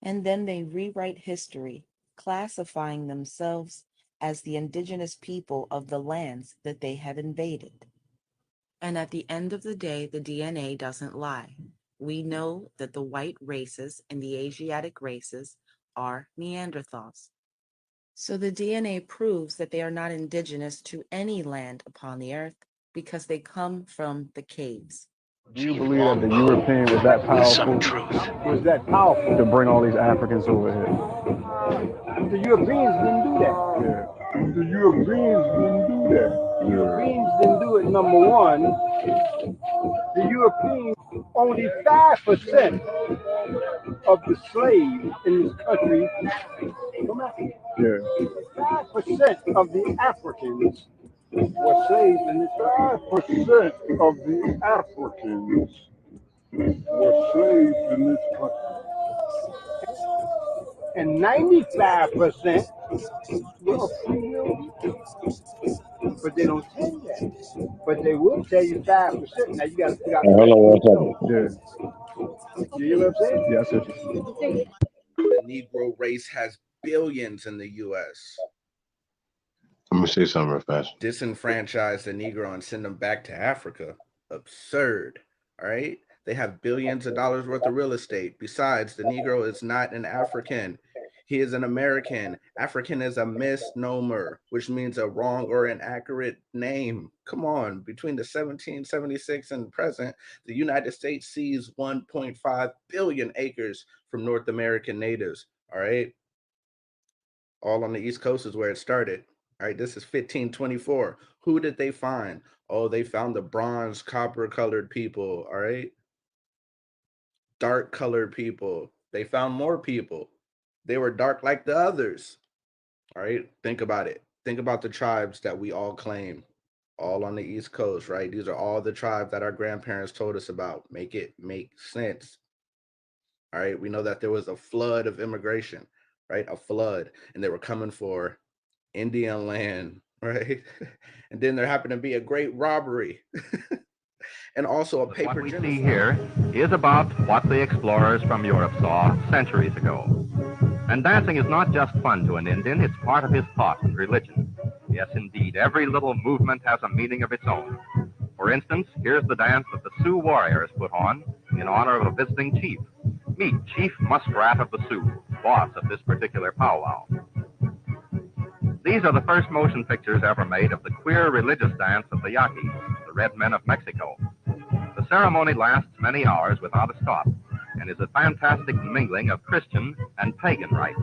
And then they rewrite history, classifying themselves as the indigenous people of the lands that they have invaded. And at the end of the day, the DNA doesn't lie. We know that the white races and the Asiatic races are Neanderthals. So the DNA proves that they are not indigenous to any land upon the earth because they come from the caves. Do you believe that the European was that powerful? Was that powerful to bring all these Africans over here? The Europeans didn't do that. Yeah. The Europeans didn't do that. The Europeans didn't do it, number one. The Europeans, only 5% of the slaves in this country, 5% of the Africans were slaves in this country. 5% of the Africans were slaves in this country. And 95% were free will people. But they don't tell you that. But they will tell you 5%. Now you got to figure out Hold on one second. yeah. You hear what I'm saying? Yes, sir. The Negro race has billions in the U.S. Let me say something real fast. Disenfranchise the Negro and send them back to Africa. Absurd. All right? They have billions of dollars worth of real estate. Besides, the Negro is not an African. He is an American. African is a misnomer, which means a wrong or inaccurate name. Come on. Between the 1776 and present, the United States seized 1.5 billion acres from North American natives. All right? All on the East Coast is where it started. All right, this is 1524. Who did they find? Oh, they found the bronze, copper-colored people, all right? Dark-colored people. They found more people. They were dark like the others, all right? Think about it. Think about the tribes that we all claim, all on the East Coast, right? These are all the tribes that our grandparents told us about. Make it make sense, all right? We know that there was a flood of immigration, right? A flood, and they were coming for Indian land, right? And then there happened to be a great robbery and also a paper What we genocide. see here is about what the explorers from Europe saw centuries ago. And dancing is not just fun to an Indian, it's part of his thought and religion. Yes, indeed, every little movement has a meaning of its own. For instance, here's the dance that the Sioux warriors put on in honor of a visiting chief. Meet Chief Muskrat of the Sioux, boss of this particular powwow. These are the first motion pictures ever made of the queer religious dance of the Yaquis, the red men of Mexico. The ceremony lasts many hours without a stop and is a fantastic mingling of Christian and pagan rites.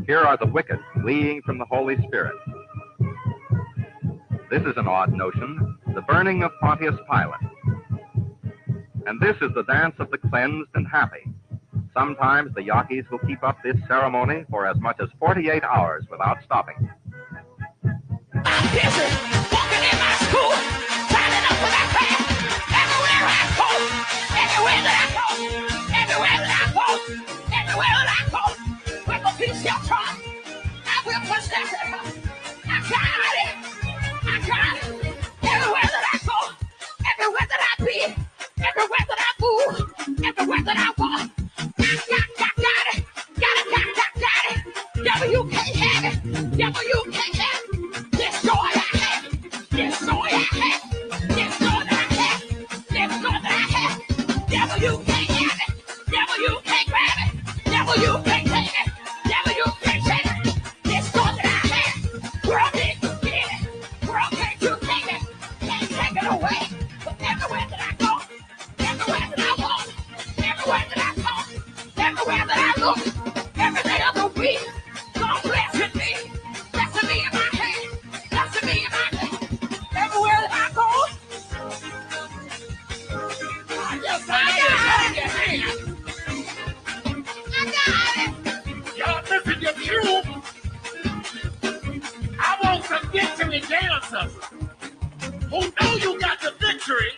Here are the wicked fleeing from the Holy Spirit. This is an odd notion, the burning of Pontius Pilate. And this is the dance of the cleansed and happy. Sometimes the Yaquis will keep up this ceremony for as much as 48 hours without stopping. Everywhere that I move, everywhere that I walk, got it. Devil, you can't have it. Devil, you can't have it. This joy I have. This joy I have. This joy that I have. This joy that I have. Devil, you can't have it. Devil, you can't grab it. Devil, you can't take it. Devil, you can't shake it. This joy that I have. World can't you get it. World can't you take it. Can't take it away. But everywhere that I go, everywhere that I walk, everywhere that I talk, everywhere that I look, every day of the week, God blessing me in my hand, blessing me in my hand. Everywhere that I go, I just got it. I got it. Y'all listen to you. I want some victory dancers who know you got the victory.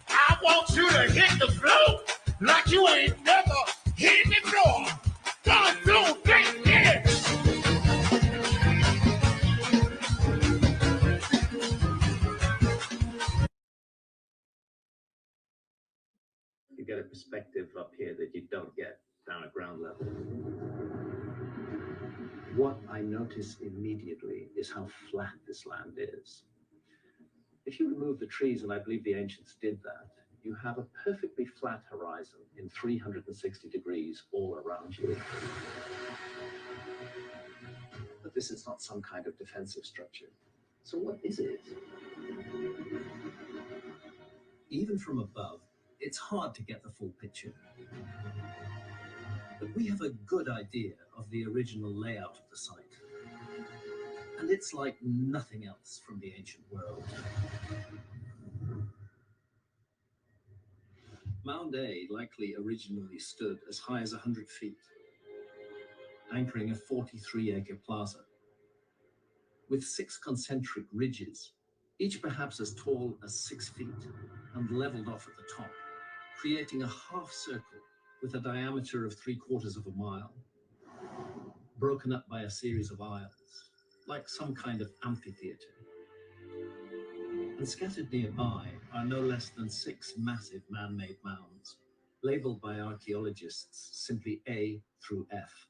I want you to hit the floor like you ain't never hit the floor. Gonna do great dance. You get a perspective up here that you don't get down at ground level. What I notice immediately is how flat this land is. If you remove the trees, and I believe the ancients did that, you have a perfectly flat horizon in 360 degrees all around you. But this is not some kind of defensive structure. So what is it? Even from above, it's hard to get the full picture. But we have a good idea of the original layout of the site. and it's like nothing else from the ancient world. Mound A likely originally stood as high as 100 feet, anchoring a 43-acre plaza, with 6 concentric ridges, each perhaps as tall as 6 feet, and leveled off at the top, creating a half circle with a diameter of 3/4 of a mile, broken up by a series of aisles, like some kind of amphitheater. And scattered nearby are no less than 6 massive man-made mounds, labeled by archaeologists simply A through F.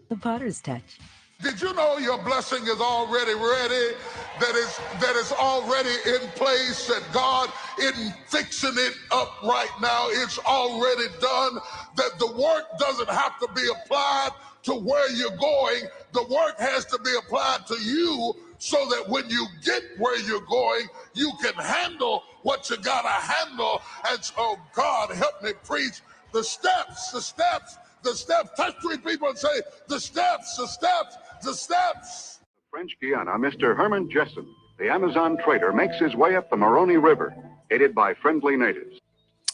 The Potter's Touch. Did you know your blessing is already ready? That is already in place, that God isn't fixing it up right now. It's already done, that the work doesn't have to be applied to where you're going. The work has to be applied to you so that when you get where you're going, you can handle what you gotta handle. And so God help me preach the steps, the steps, the steps. Touch 3 people and say, the steps, the steps, the steps. French Guiana, Mr. Herman Jessen, the Amazon trader, makes his way up the Moroni River, aided by friendly natives.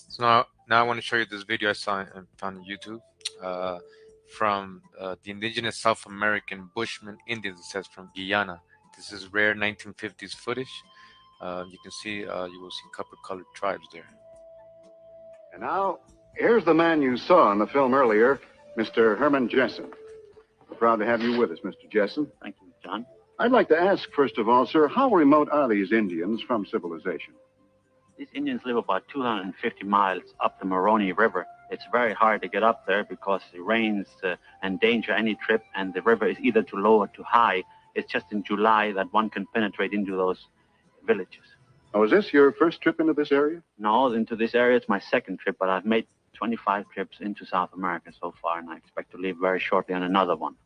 So now I want to show you this video I saw and found on YouTube from the indigenous South American Bushman Indians, it says, from Guyana. This is rare 1950s footage. You can see, you will see copper-colored tribes there. And now, here's the man you saw in the film earlier, Mr. Herman Jessen. We're proud to have you with us, Mr. Jessen. Thank you, John. I'd like to ask, first of all, sir, how remote are these Indians from civilization? These Indians live about 250 miles up the Moroni River. It's very hard to get up there because the rains endanger any trip, and the river is either too low or too high. It's just in July that one can penetrate into those villages. Oh, is this your first trip into this area? No, into this area it's my second trip, but I've made 25 trips into South America so far, and I expect to leave very shortly on another one.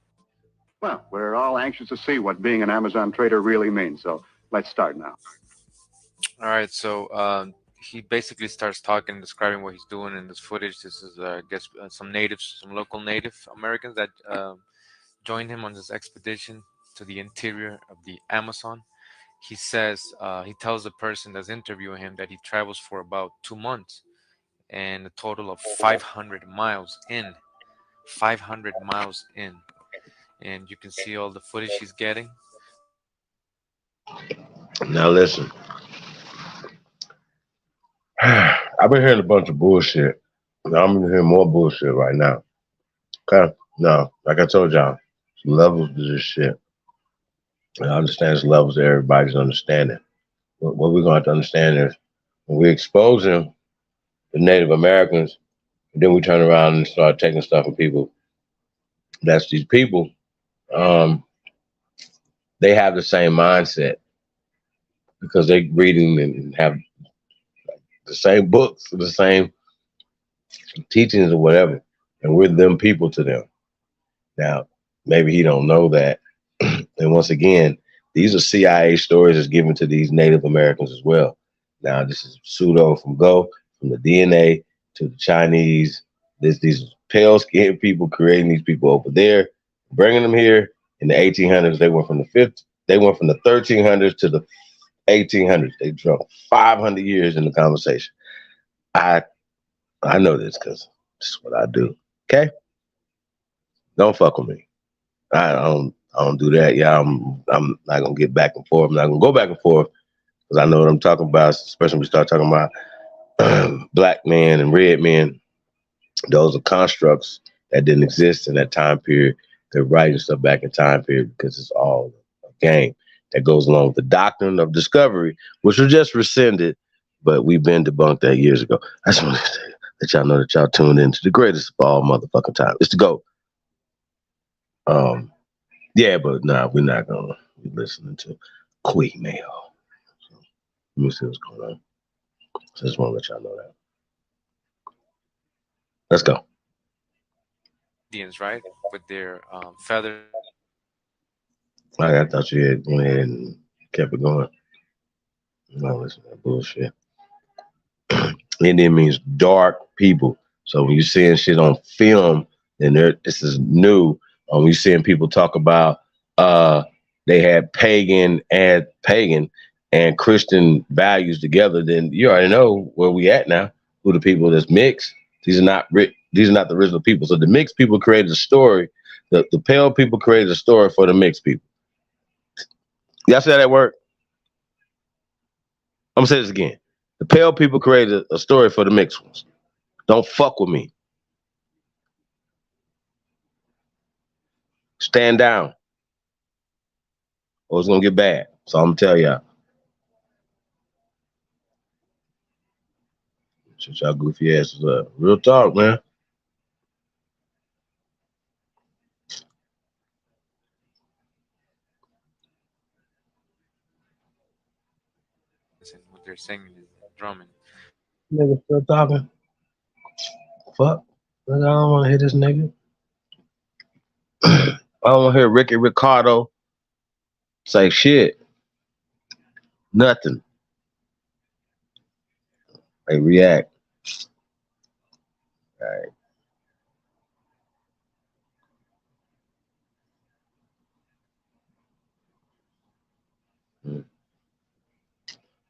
Well, we're all anxious to see what being an Amazon trader really means, so let's start now. All right, so he basically starts talking, describing what he's doing in this footage. This is, I guess, some natives, some local Native Americans that joined him on this expedition to the interior of the Amazon. He says, he tells the person that's interviewing him that he travels for about 2 months and a total of 500 miles in. 500 miles in. And you can see all the footage he's getting. Now listen. I've been hearing a bunch of bullshit. I'm hearing more bullshit right now. Okay? No, like I told y'all, levels to this shit. I understand there's levels to everybody's understanding. What we're going to have to understand is when we're exposing the Native Americans, and then we turn around and start taking stuff from people, that's these people, they have the same mindset because they're reading and have the same books, the same teachings or whatever, and we're them people to them. Now, maybe he don't know that. And once again, these are CIA stories that's given to these Native Americans as well. Now, this is pseudo from the DNA to the Chinese. These pale-skinned people creating these people over there, bringing them here. In the 1800s, they went from the 1300s to the 1800s. They jumped 500 years in the conversation. I know this because this is what I do. Okay, don't fuck with me. I don't do that. Yeah, I'm not gonna get back and forth. I'm not gonna go back and forth because I know what I'm talking about. Especially when we start talking about black men and red men. Those are constructs that didn't exist in that time period. They're writing stuff back in time period because it's all a game that goes along with the doctrine of discovery, which was just rescinded, but we've been debunked that years ago. I just want to let y'all know that y'all tuned into the greatest of all motherfucking time. It's the GOAT. Yeah, but nah, we're not gonna be listening to Queen Mayo. So, let me see what's going on. So I just want to let y'all know that. Let's go. Indians, right? With their feathers. I thought you had went ahead and kept it going. No, listen to that bullshit. Indian means dark people. So when you're seeing shit on film, and this is new, We seeing people talk about they had pagan and Christian values together. Then you already know where we at now. Who the people that's mixed? These are not the original people. So the mixed people created a story. The pale people created a story for the mixed people. Y'all see how that work? I'm gonna say this again. The pale people created a story for the mixed ones. Don't fuck with me. Stand down, or it's gonna get bad. So I'm gonna tell y'all. Shut y'all goofy asses up. Real talk, man. What they're singing is drumming. Nigga still talking. Fuck. I don't want to hear this nigga. I don't want to hear Ricky Ricardo say shit. Nothing. They react. All right.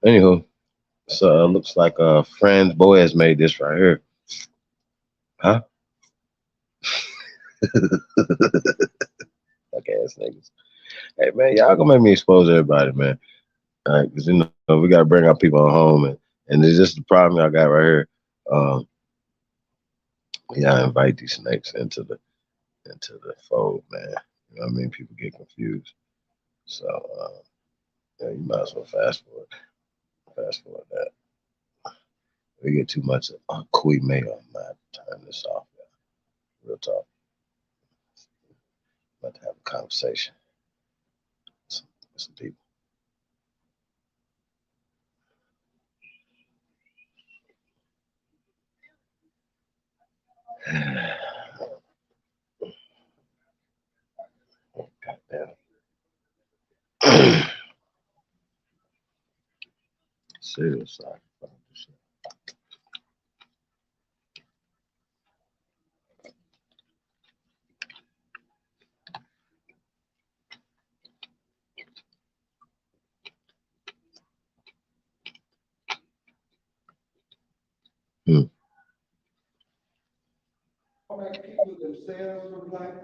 Anywho, so it looks like Franz Boas made this right here. Huh? Fuck ass niggas. Hey man, y'all gonna make me expose everybody, man. All right, because you know we gotta bring our people home, and it's just the problem y'all got right here. Y'all invite these snakes into the fold, man. You know what I mean? People get confused. So yeah, you might as well fast forward that. We get too much Kui mail. I'm not turn this off. Yeah. Real talk. About to have a conversation with some people. Goddamn. Serious. People themselves were black?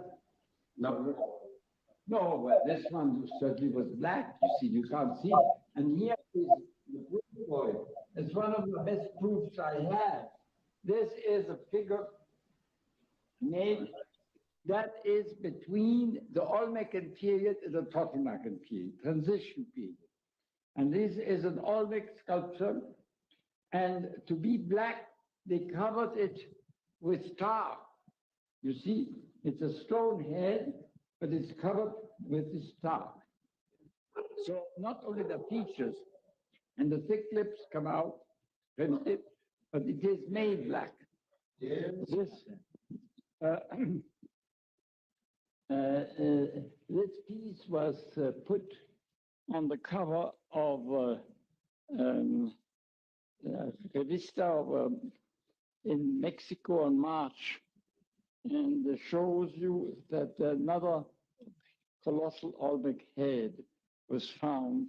No. No, well, this one certainly was black. You see, you can't see. And here is the proof for it. It's one of the best proofs I have. This is a figure made that is between the Olmec period and the Totonacan period, transition period. And this is an Olmec sculpture. And to be black, they covered it with tar. You see, it's a stone head, but it's covered with this tar. So not only the features and the thick lips come out, primitive, but it is made black. This this piece was put on the cover of Revista in Mexico in March, and it shows you that another colossal Olmec head was found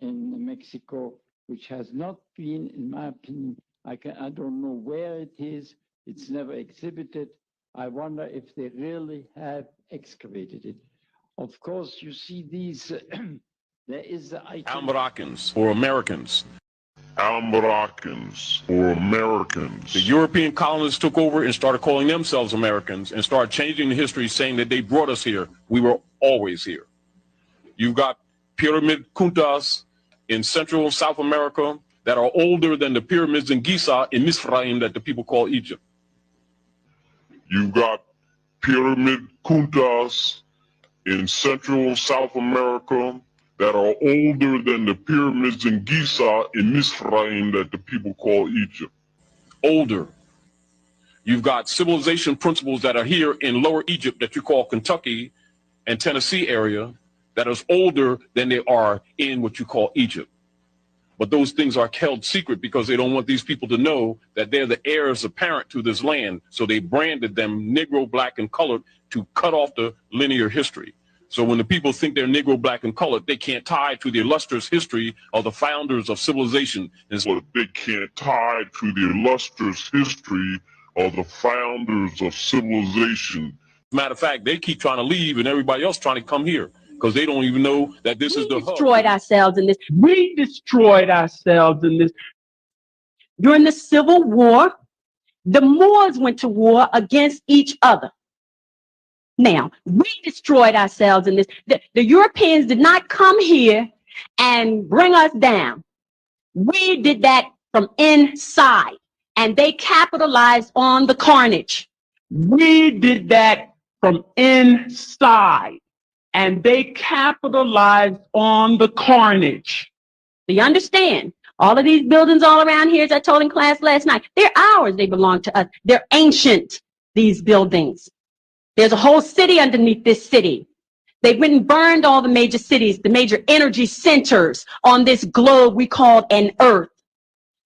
in Mexico, which has not been, in my opinion, I don't know where it is. It's never exhibited. I wonder if they really have excavated it. Of course, you see these, there is the icon. Almoroccans or Americans. Americans or Americans. The European colonists took over and started calling themselves Americans and started changing the history, saying that they brought us here. We were always here. You've got pyramid kuntas in Central South America that are older than the pyramids in Giza in Misraim that the people call Egypt. You've got pyramid kuntas in Central South America that are older than the pyramids in Giza in Misraim that the people call Egypt. Older. You've got civilization principles that are here in Lower Egypt that you call Kentucky and Tennessee area that is older than they are in what you call Egypt. But those things are held secret because they don't want these people to know that they're the heirs apparent to this land. So they branded them Negro, black, and colored to cut off the linear history. So when the people think they're Negro, black, and colored, they can't tie to the illustrious history of the founders of civilization. But they can't tie to the illustrious history of the founders of civilization. Matter of fact, they keep trying to leave and everybody else trying to come here because they don't even know that this is the hub. Destroyed ourselves in this. We destroyed ourselves in this. During the Civil War, the Moors went to war against each other. Now, we destroyed ourselves in this. The Europeans did not come here and bring us down. We did that from inside, and they capitalized on the carnage. We did that from inside, and they capitalized on the carnage. Do you understand? All of these buildings all around here, as I told in class last night, they're ours. They belong to us. They're ancient, these buildings. There's a whole city underneath this city. They went and burned all the major cities, the major energy centers on this globe we call an earth.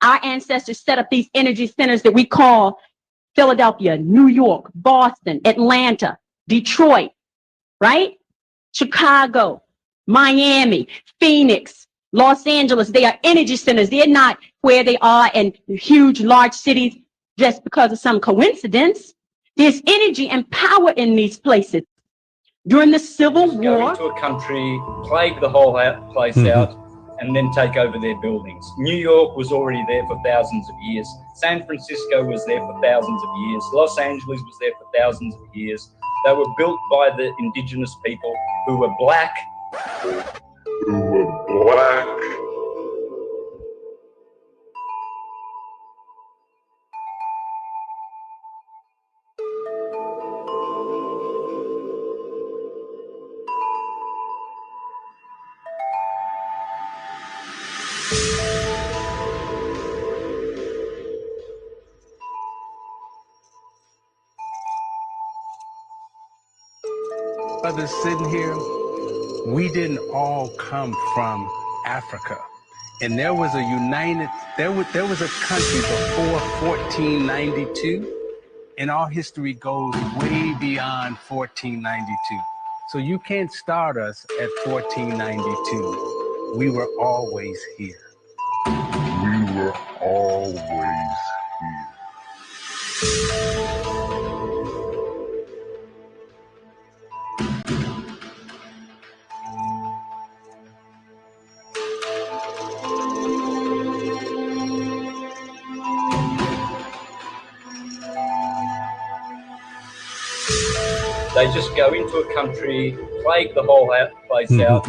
Our ancestors set up these energy centers that we call Philadelphia, New York, Boston, Atlanta, Detroit, right? Chicago, Miami, Phoenix, Los Angeles. They are energy centers. They're not where they are in huge, large cities just because of some coincidence. There's energy and power in these places. During the Civil War, go into a country, plague the whole place out, and then take over their buildings. New York was already there for thousands of years. San Francisco was there for thousands of years. Los Angeles was there for thousands of years. They were built by the indigenous people who were black. Others sitting here, we didn't all come from Africa. And there was a there was a country before 1492, and our history goes way beyond 1492. So you can't start us at 1492. We were always here. We were always here. They just go into a country, plague the whole place out,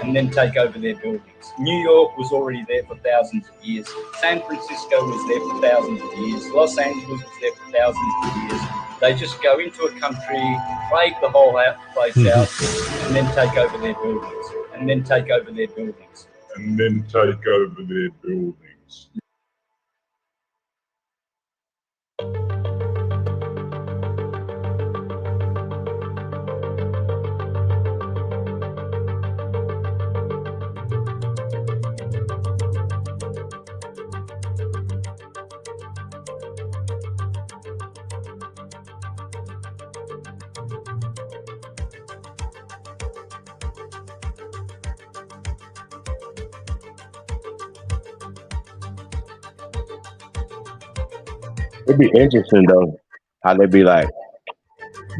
and then take over their buildings. New York was already there for thousands of years. San Francisco was there for thousands of years. Los Angeles was there for thousands of years. They just go into a country, plague the whole place out, and then take over their buildings. And then take over their buildings. And then take over their buildings. It'd be interesting though, how they be like,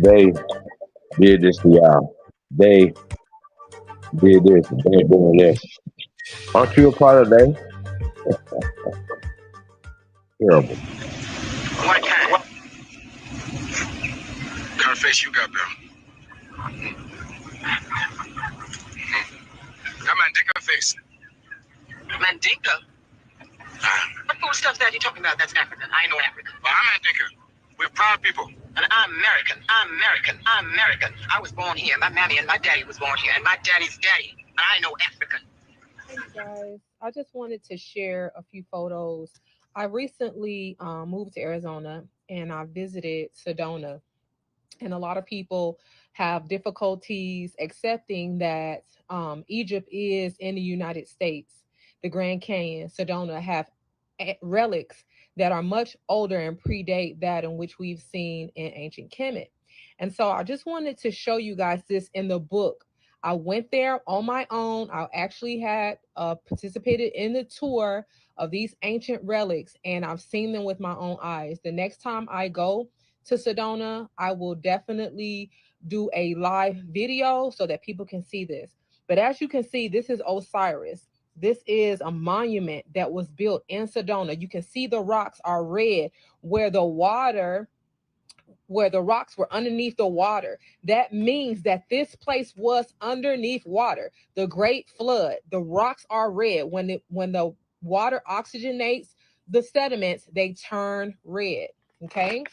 they did this to y'all. They did this. They're doing this. Aren't you a part of they? Terrible. What kind of face you got, bro? Got Mandinka face. Mandinka? What fool stuff that you talking about that's African? I ain't no African. Well, I'm Mandinka. We're proud people. And I'm American. I'm American. I'm American. I was born here. My mammy and my daddy was born here. And my daddy's daddy. But I ain't no African. Hey guys, I just wanted to share a few photos. I recently moved to Arizona and I visited Sedona. And a lot of people have difficulties accepting that Egypt is in the United States. the Grand Canyon, Sedona, have relics that are much older and predate that in which we've seen in ancient Kemet. And so I just wanted to show you guys this in the book. I went there on my own. I actually had participated in the tour of these ancient relics, and I've seen them with my own eyes. The next time I go to Sedona, I will definitely do a live video so that people can see this. But as you can see, this is Osiris. This is a monument that was built in Sedona. You can see the rocks are red where the rocks were underneath the water. That means that this place was underneath water. The Great Flood. The rocks are red. When the water oxygenates the sediments, they turn red. Okay.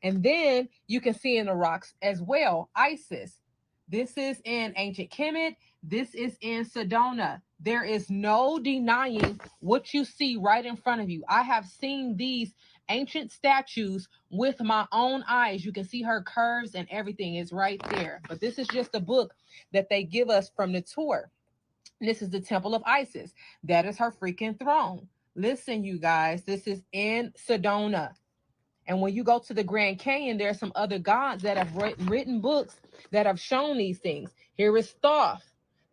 And then you can see in the rocks as well, Isis. This is in ancient Kemet. This is in Sedona. There is no denying what you see right in front of you. I have seen these ancient statues with my own eyes. You can see her curves and everything is right there. But this is just a book that they give us from the tour. This is the Temple of Isis. That is her freaking throne. Listen, you guys, this is in Sedona. And when you go to the Grand Canyon, there are some other gods that have written books that have shown these things. Here is Thoth.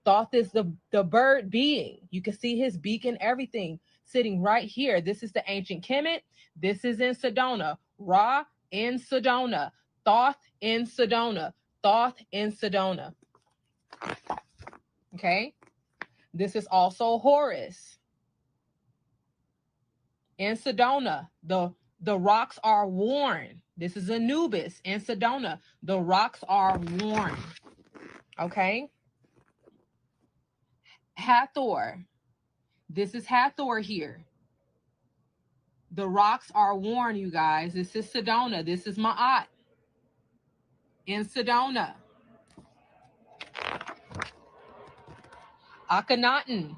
Thoth is the bird being. You can see his beak and everything sitting right here. This is the ancient Kemet. This is in Sedona. Ra in Sedona. Thoth in Sedona. Thoth in Sedona. Okay. This is also Horus in Sedona. The rocks are worn. This is Anubis in Sedona. The rocks are worn. Okay. Hathor. This is Hathor here. The rocks are worn, you guys. This is Sedona. This is Ma'at in Sedona. Akhenaten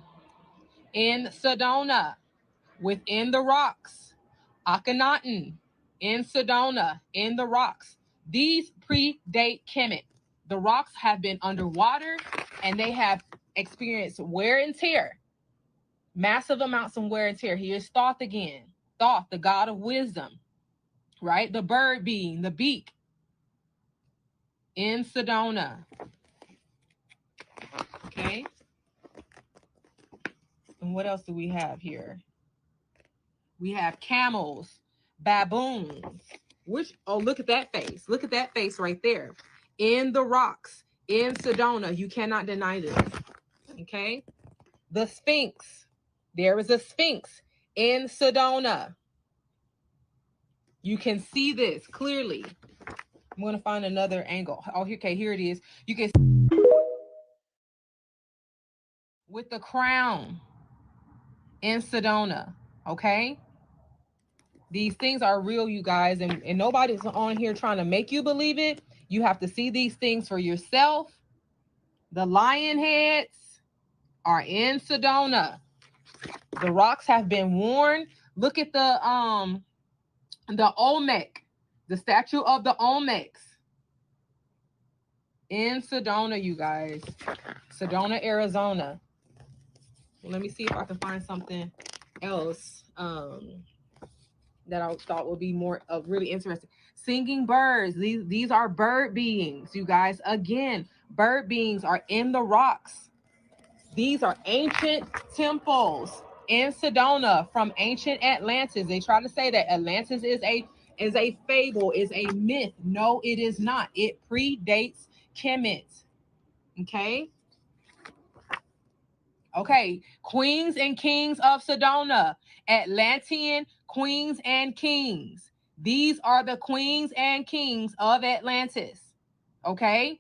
in Sedona, within the rocks. Akhenaten in Sedona, in the rocks. These predate Kemet. The rocks have been underwater and they have experienced wear and tear, massive amounts of wear and tear. Here's Thoth again. Thoth, the god of wisdom, right? The bird being, the beak in Sedona. Okay. And what else do we have here? We have camels, baboons, look at that face. Look at that face right there. In the rocks, in Sedona. You cannot deny this. Okay. The Sphinx. There is a Sphinx in Sedona. You can see this clearly. I'm going to find another angle. Oh, okay, here it is. You can see with the crown in Sedona. Okay. These things are real, you guys, and nobody's on here trying to make you believe it. You have to see these things for yourself. The lion heads are in Sedona. The rocks have been worn. Look at the Olmec, the statue of the Olmecs in Sedona, you guys. Sedona, Arizona. Well, let me see if I can find something else that I thought would be more really interesting. Singing birds. These are bird beings, you guys. Again, bird beings are in the rocks. These are ancient temples in Sedona from ancient Atlantis. They try to say that Atlantis is a fable, is a myth. No, it is not. It predates Kemet. Okay. Okay, queens and kings of Sedona, Atlantean queens and kings. These are the queens and kings of Atlantis. Okay,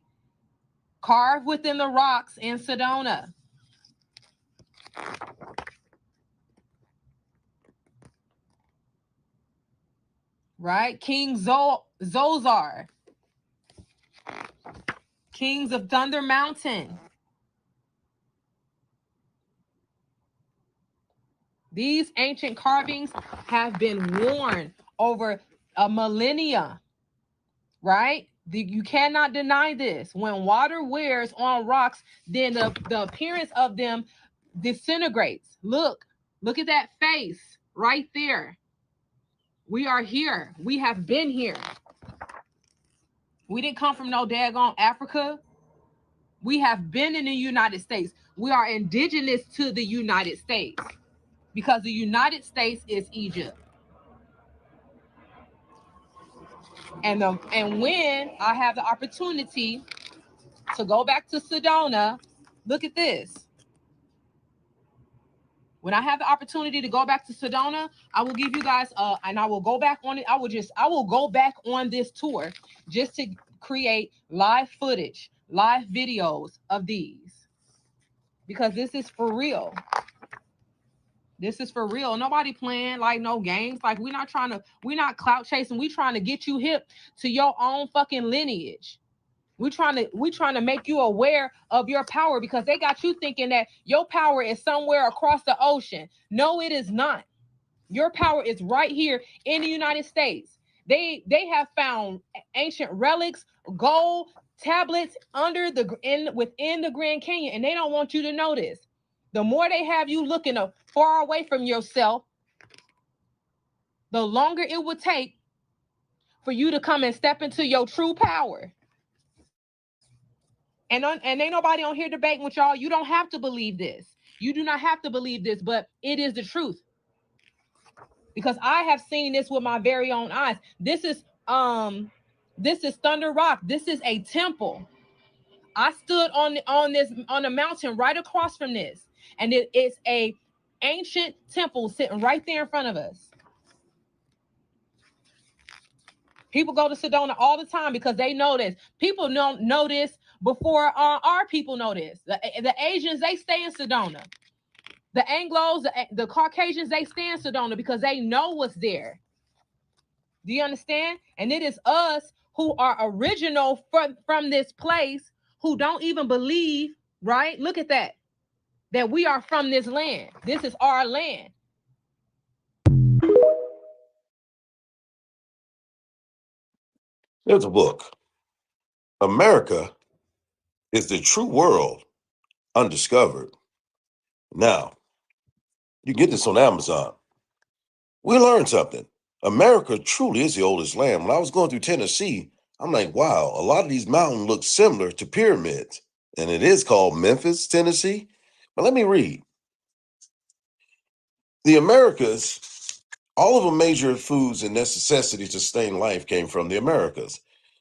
carved within the rocks in Sedona. Right, King Zozar, kings of Thunder Mountain. These ancient carvings have been worn over a millennia, right? You cannot deny this. When water wears on rocks, then the appearance of them disintegrates. Look at that face right there. We are here. We have been here. We didn't come from no daggone Africa. We have been in the United States. We are indigenous to the United States because the United States is Egypt. And when I have the opportunity to go back to Sedona, look at this. When I have the opportunity to go back to Sedona, I will give you guys and I will go back on it. I will go back on this tour just to create live footage, live videos of these. Because this is for real. This is for real. Nobody playing like no games. Like we're not clout chasing. We trying to get you hip to your own fucking lineage. We trying to make you aware of your power because they got you thinking that your power is somewhere across the ocean. No, it is not. Your power is right here in the United States. They have found ancient relics, gold tablets within the Grand Canyon, and they don't want you to know this. The more they have you looking far away from yourself, the longer it will take for you to come and step into your true power. And ain't nobody on here debating with y'all. You don't have to believe this. You do not have to believe this, but it is the truth. Because I have seen this with my very own eyes. This is Thunder Rock. This is a temple. I stood on a mountain right across from this, and it's a ancient temple sitting right there in front of us. People go to Sedona all the time because they know this. People don't know this before our people know this. The Asians, they stay in Sedona. The Anglos, the Caucasians, they stay in Sedona because they know what's there. Do you understand? And it is us who are original from this place who don't even believe, right? Look at that we are from this land. This is our land. There's a book. America is the true world undiscovered. Now, you get this on Amazon. We learned something. America truly is the oldest land. When I was going through Tennessee, I'm like, wow, a lot of these mountains look similar to pyramids. And it is called Memphis, Tennessee. But let me read. The Americas, all of the major foods and necessities to sustain life came from the Americas.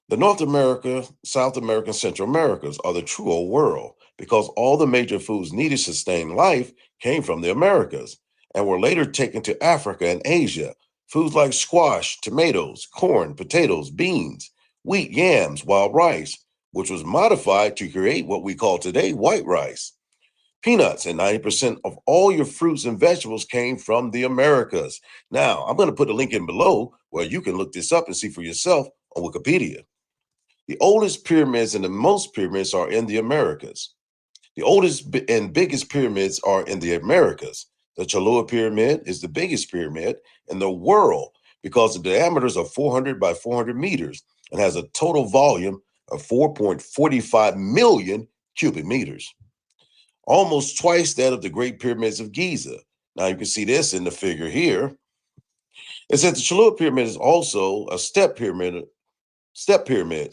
The North America, South America, and Central Americas are the true old world because all the major foods needed to sustain life came from the Americas and were later taken to Africa and Asia. Foods like squash, tomatoes, corn, potatoes, beans, wheat, yams, wild rice, which was modified to create what we call today white rice. Peanuts and 90% of all your fruits and vegetables came from the Americas. Now, I'm going to put a link in below where you can look this up and see for yourself on Wikipedia. The oldest pyramids and the most pyramids are in the Americas. The oldest and biggest pyramids are in the Americas. The Chalua Pyramid is the biggest pyramid in the world because the diameters are 400 by 400 meters and has a total volume of 4.45 million cubic meters. Almost twice that of the Great Pyramids of Giza. Now you can see this in the figure here. It says the Chalua Pyramid is also a step pyramid.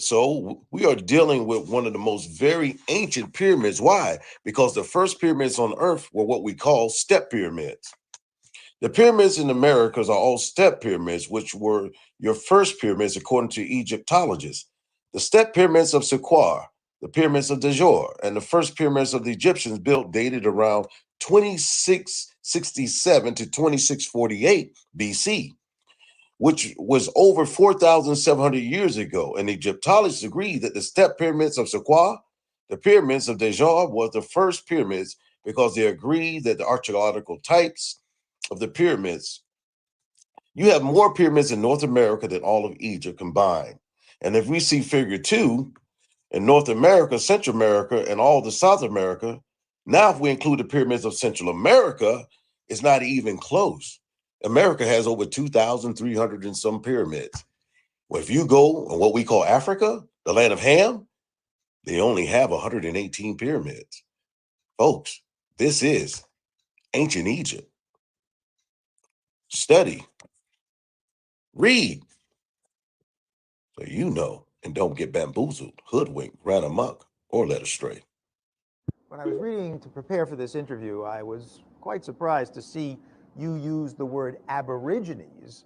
So we are dealing with one of the most very ancient pyramids. Why? Because the first pyramids on Earth were what we call step pyramids. The pyramids in the Americas are all step pyramids, which were your first pyramids according to Egyptologists. The step pyramids of Saqqara, the pyramids of Dajor, and the first pyramids of the Egyptians built dated around 2667 to 2648 BC, which was over 4,700 years ago. And Egyptologists agree that the step pyramids of Saqqara, the pyramids of Dajor, was the first pyramids because they agree that the archaeological types of the pyramids, you have more pyramids in North America than all of Egypt combined. And if we see figure 2, in North America, Central America, and all the South America, now if we include the pyramids of Central America, it's not even close. America has over 2,300 and some pyramids. Well, if you go in what we call Africa, the land of Ham, they only have 118 pyramids. Folks, this is ancient Egypt. Study, read, so you know and don't get bamboozled, hoodwinked, ran amok, or led astray. When I was reading to prepare for this interview, I was quite surprised to see you use the word Aborigines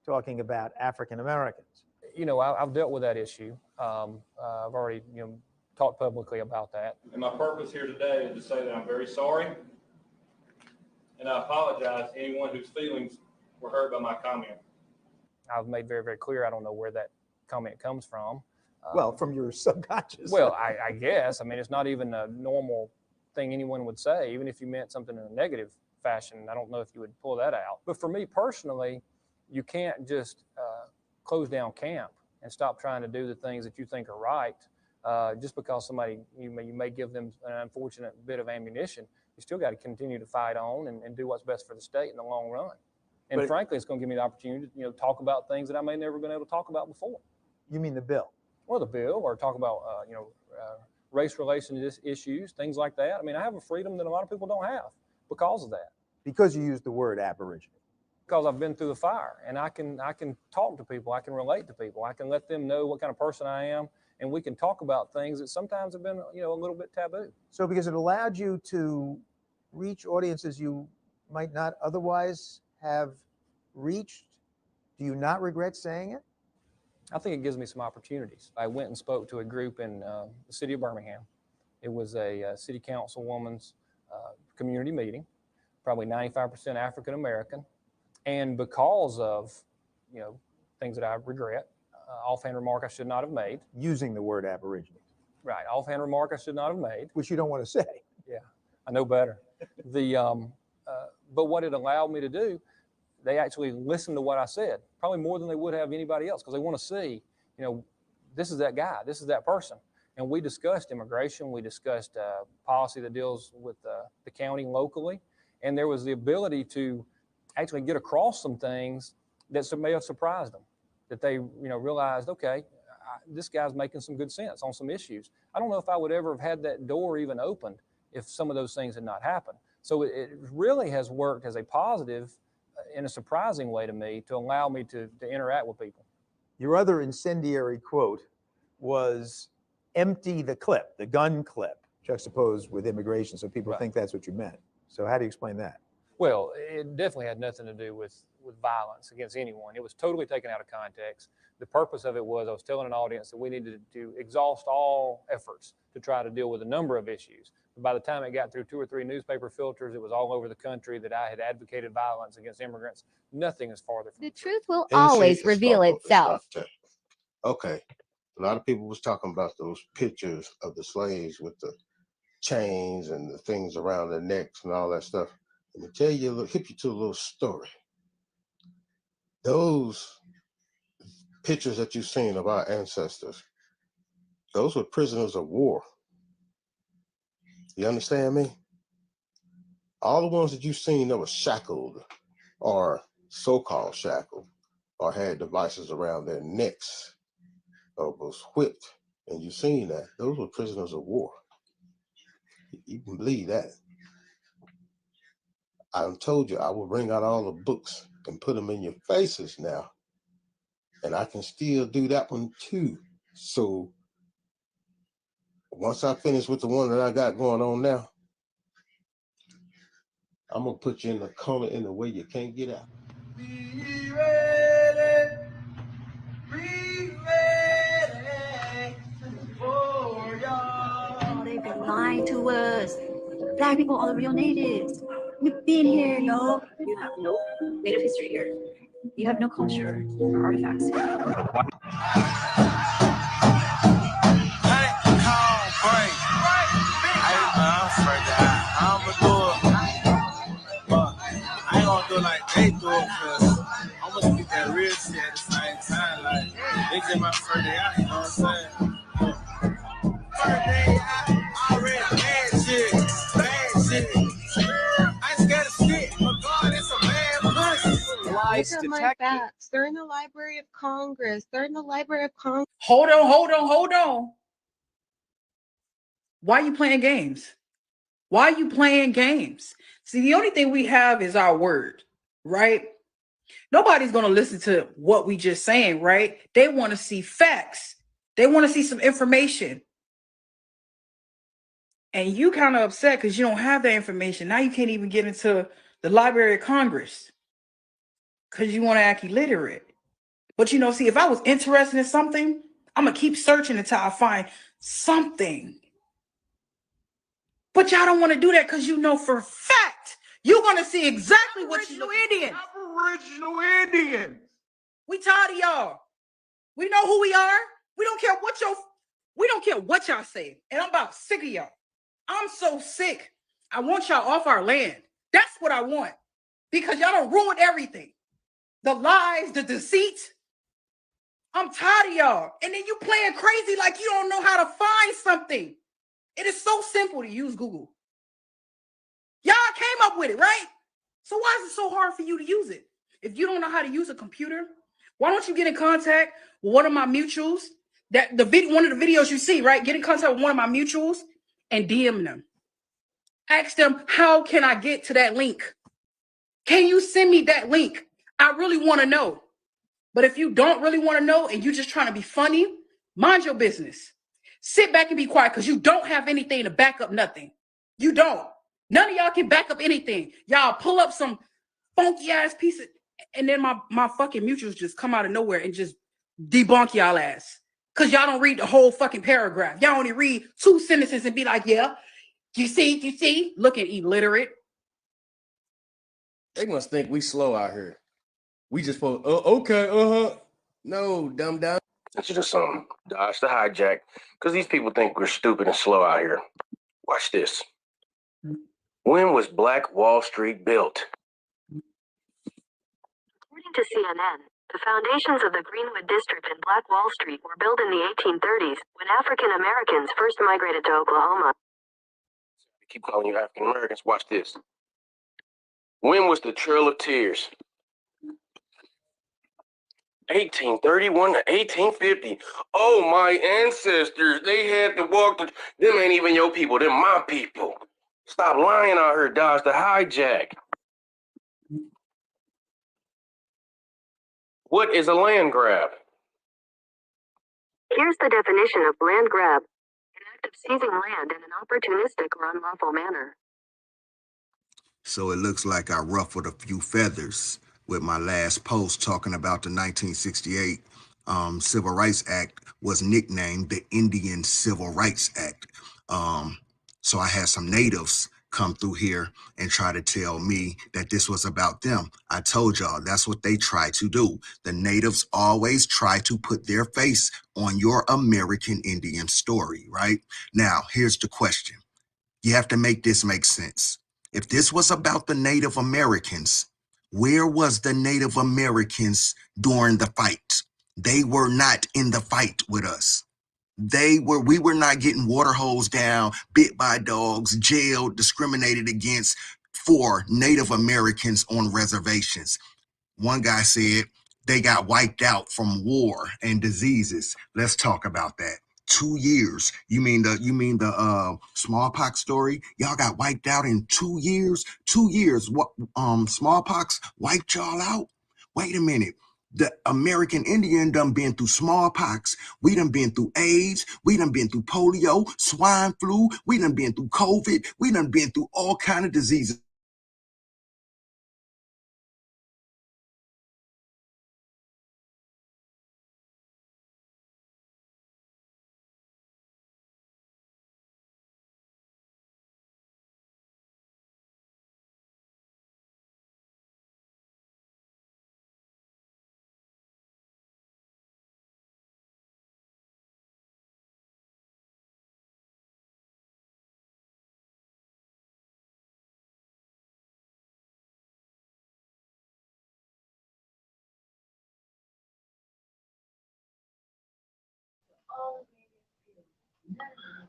talking about African Americans. You know, I've dealt with that issue. I've already, talked publicly about that. And my purpose here today is to say that I'm very sorry, and I apologize to anyone whose feelings were hurt by my comment. I've made very, very clear I don't know where that comment comes from. Well, from your subconscious. Well, I guess. I mean, it's not even a normal thing anyone would say, even if you meant something in a negative fashion. I don't know if you would pull that out. But for me personally, you can't just close down camp and stop trying to do the things that you think are right. Just because somebody, you may give them an unfortunate bit of ammunition, you still got to continue to fight on and do what's best for the state in the long run. And frankly, it's going to give me the opportunity to talk about things that I may never been able to talk about before. You mean the bill? Well, the bill, or talk about race relations issues, things like that. I mean, I have a freedom that a lot of people don't have because of that. Because you use the word Aborigine. Because I've been through the fire, and I can talk to people, I can relate to people, I can let them know what kind of person I am, and we can talk about things that sometimes have been a little bit taboo. So because it allowed you to reach audiences you might not otherwise have reached, do you not regret saying it? I think it gives me some opportunities. I went and spoke to a group in the city of Birmingham. It was a city councilwoman's community meeting, probably 95% African American. And because of, things that I regret, offhand remark I should not have made. Using the word Aborigine. Right, offhand remark I should not have made. Which you don't want to say. Yeah, I know better. But what it allowed me to do, they actually listened to what I said, probably more than they would have anybody else, because they want to see, this is that guy, this is that person. And we discussed immigration, we discussed policy that deals with the county locally, and there was the ability to actually get across some things that may have surprised them, that they realized, okay, this guy's making some good sense on some issues. I don't know if I would ever have had that door even opened if some of those things had not happened. So it really has worked as a positive in a surprising way to me to allow me to interact with people. Your other incendiary quote was empty the clip, the gun clip, juxtaposed with immigration, so people think that's what you meant. So how do you explain that? Well, it definitely had nothing to do with violence against anyone. It was totally taken out of context. The purpose of it was I was telling an audience that we needed to exhaust all efforts to try to deal with a number of issues. But by the time it got through 2 or 3 newspaper filters, it was all over the country that I had advocated violence against immigrants. Nothing is farther from the truth will And you see, always it's reveal not- it's itself. not that. Okay, a lot of people was talking about those pictures of the slaves with the chains and the things around their necks and all that stuff. Let me tell you, hip you to a little story. Those pictures that you've seen of our ancestors, those were prisoners of war. You understand me? All the ones that you've seen that were shackled or so-called shackled or had devices around their necks or was whipped, and you've seen that, those were prisoners of war. You can believe that. I told you I will bring out all the books and put them in your faces now. And I can still do that one too. So once I finish with the one that I got going on now, I'm gonna put you in the corner in the way you can't get out. Be ready. Be ready for y'all. They've been lying to us. Black people are the real natives. We've been here, yo. You have no native history here. You have no culture or artifacts here. I ain't gonna do it like they do it, cause I'm gonna speak that real shit at the same time. Like, they get my first day out, you know what I'm saying? First day out, already bad shit. I ain't scared of shit, but God, it's a bad pussy. Look at my bats. They're in the Library of Congress. They're in the Library of Congress. Hold on. Why are you playing games? Why are you playing games? See, the only thing we have is our word, right? Nobody's going to listen to what we just saying, right? They want to see facts. They want to see some information. And you kind of upset because you don't have that information. Now you can't even get into the Library of Congress because you want to act illiterate. But you know, see, if I was interested in something, I'm going to keep searching until I find something. But y'all don't want to do that because you know for a fact you're going to see exactly what you know. Aboriginal Indians. We tired of y'all. We know who we are. We don't care what y'all say. And I'm about sick of y'all. I'm so sick. I want y'all off our land. That's what I want. Because y'all don't ruin everything. The lies, the deceit. I'm tired of y'all. And then you playing crazy like you don't know how to find something. It is so simple to use Google. Y'all came up with it, right? So why is it so hard for you to use it? If you don't know how to use a computer, why don't you get in contact with one of my mutuals? One of the videos you see, right? Get in contact with one of my mutuals and DM them. Ask them, how can I get to that link? Can you send me that link? I really want to know. But if you don't really want to know and you're just trying to be funny, mind your business. Sit back and be quiet because you don't have anything to back up nothing. You don't. None of y'all can back up anything. Y'all pull up some funky ass piece of, and then my fucking mutuals just come out of nowhere and just debunk y'all ass. Because y'all don't read the whole fucking paragraph. Y'all only read 2 sentences and be like, yeah, you see, looking illiterate. They must think we slow out here. We just supposed, okay, no, dumb. It's just dodge the hijack, because these people think we're stupid and slow out here. Watch this. When was Black Wall Street built? According to CNN, the foundations of the Greenwood District and Black Wall Street were built in the 1830s when African Americans first migrated to Oklahoma. I keep calling you African Americans. Watch this. When was the Trail of Tears? 1831 to 1850. Oh, my ancestors, they had to walk the... Them ain't even your people, them my people. Stop lying out here, dodge the hijack. What is a land grab? Here's the definition of land grab: an act of seizing land in an opportunistic or unlawful manner. So it looks like I ruffled a few feathers with my last post talking about the 1968 Civil Rights Act was nicknamed the Indian Civil Rights Act. So I had some natives come through here and try to tell me that this was about them. I told y'all that's what they try to do. The natives always try to put their face on your American Indian story, right? Now, here's the question. You have to make this make sense. If this was about the Native Americans, where was the Native Americans during the fight? They were not in the fight with us. We were not getting water hosed down, bit by dogs, jailed, discriminated against for Native Americans on reservations. One guy said they got wiped out from war and diseases. Let's talk about that. 2 years. You mean the smallpox story? Y'all got wiped out in 2 years? 2 years. What smallpox wiped y'all out? Wait a minute. The American Indian done been through smallpox. We done been through AIDS. We done been through polio, swine flu. We done been through COVID. We done been through all kind of diseases.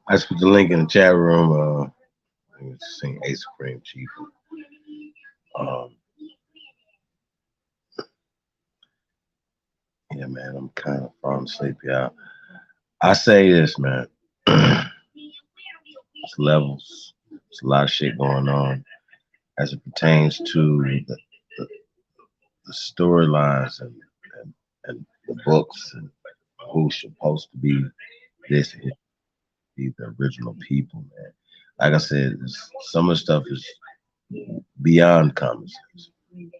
I just put the link in the chat room. I was saying Ace Cream Chief. Yeah, man, I'm kind of falling asleep, y'all. I say this, man. It's levels. There's a lot of shit going on as it pertains to the storylines and the books and who's supposed to be this and be the original people, man. Like I said, some of the stuff is beyond common sense. You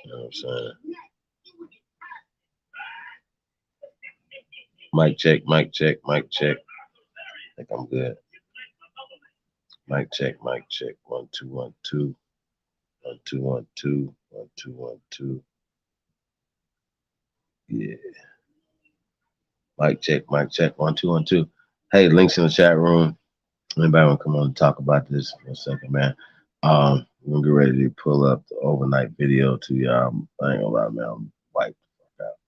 know what I'm saying? Mic check, mic check, mic check. I think I'm good. Mic check, mic check. 1 2 1 2. 1 2 1 2. 1 2 1 2. Yeah. Mic check, mic check. 1 2 1 2. Hey, links in the chat room. Anybody want to come on and talk about this for a second, man? We're gonna get ready to pull up the overnight video to y'all. I ain't gonna lie, man. I'm wiped the fuck out.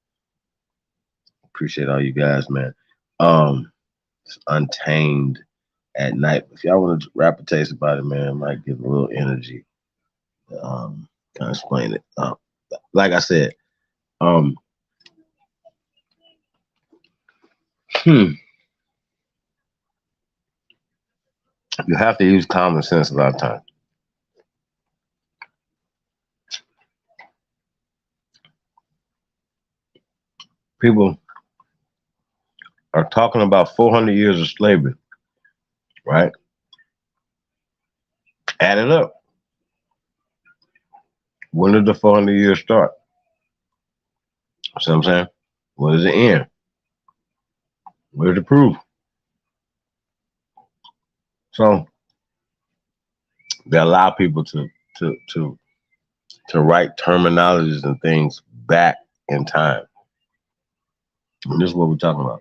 Appreciate all you guys, man. It's Untamed at night. If y'all want to rap a taste about it, man, it might give a little energy. Kind of explain it. Like I said, you have to use common sense a lot of times. People are talking about 400 years of slavery, right? Add it up. When did the 400 years start? See what I'm saying? When does it end? Where's the proof? So they allow people to write terminologies and things back in time. And this is what we're talking about.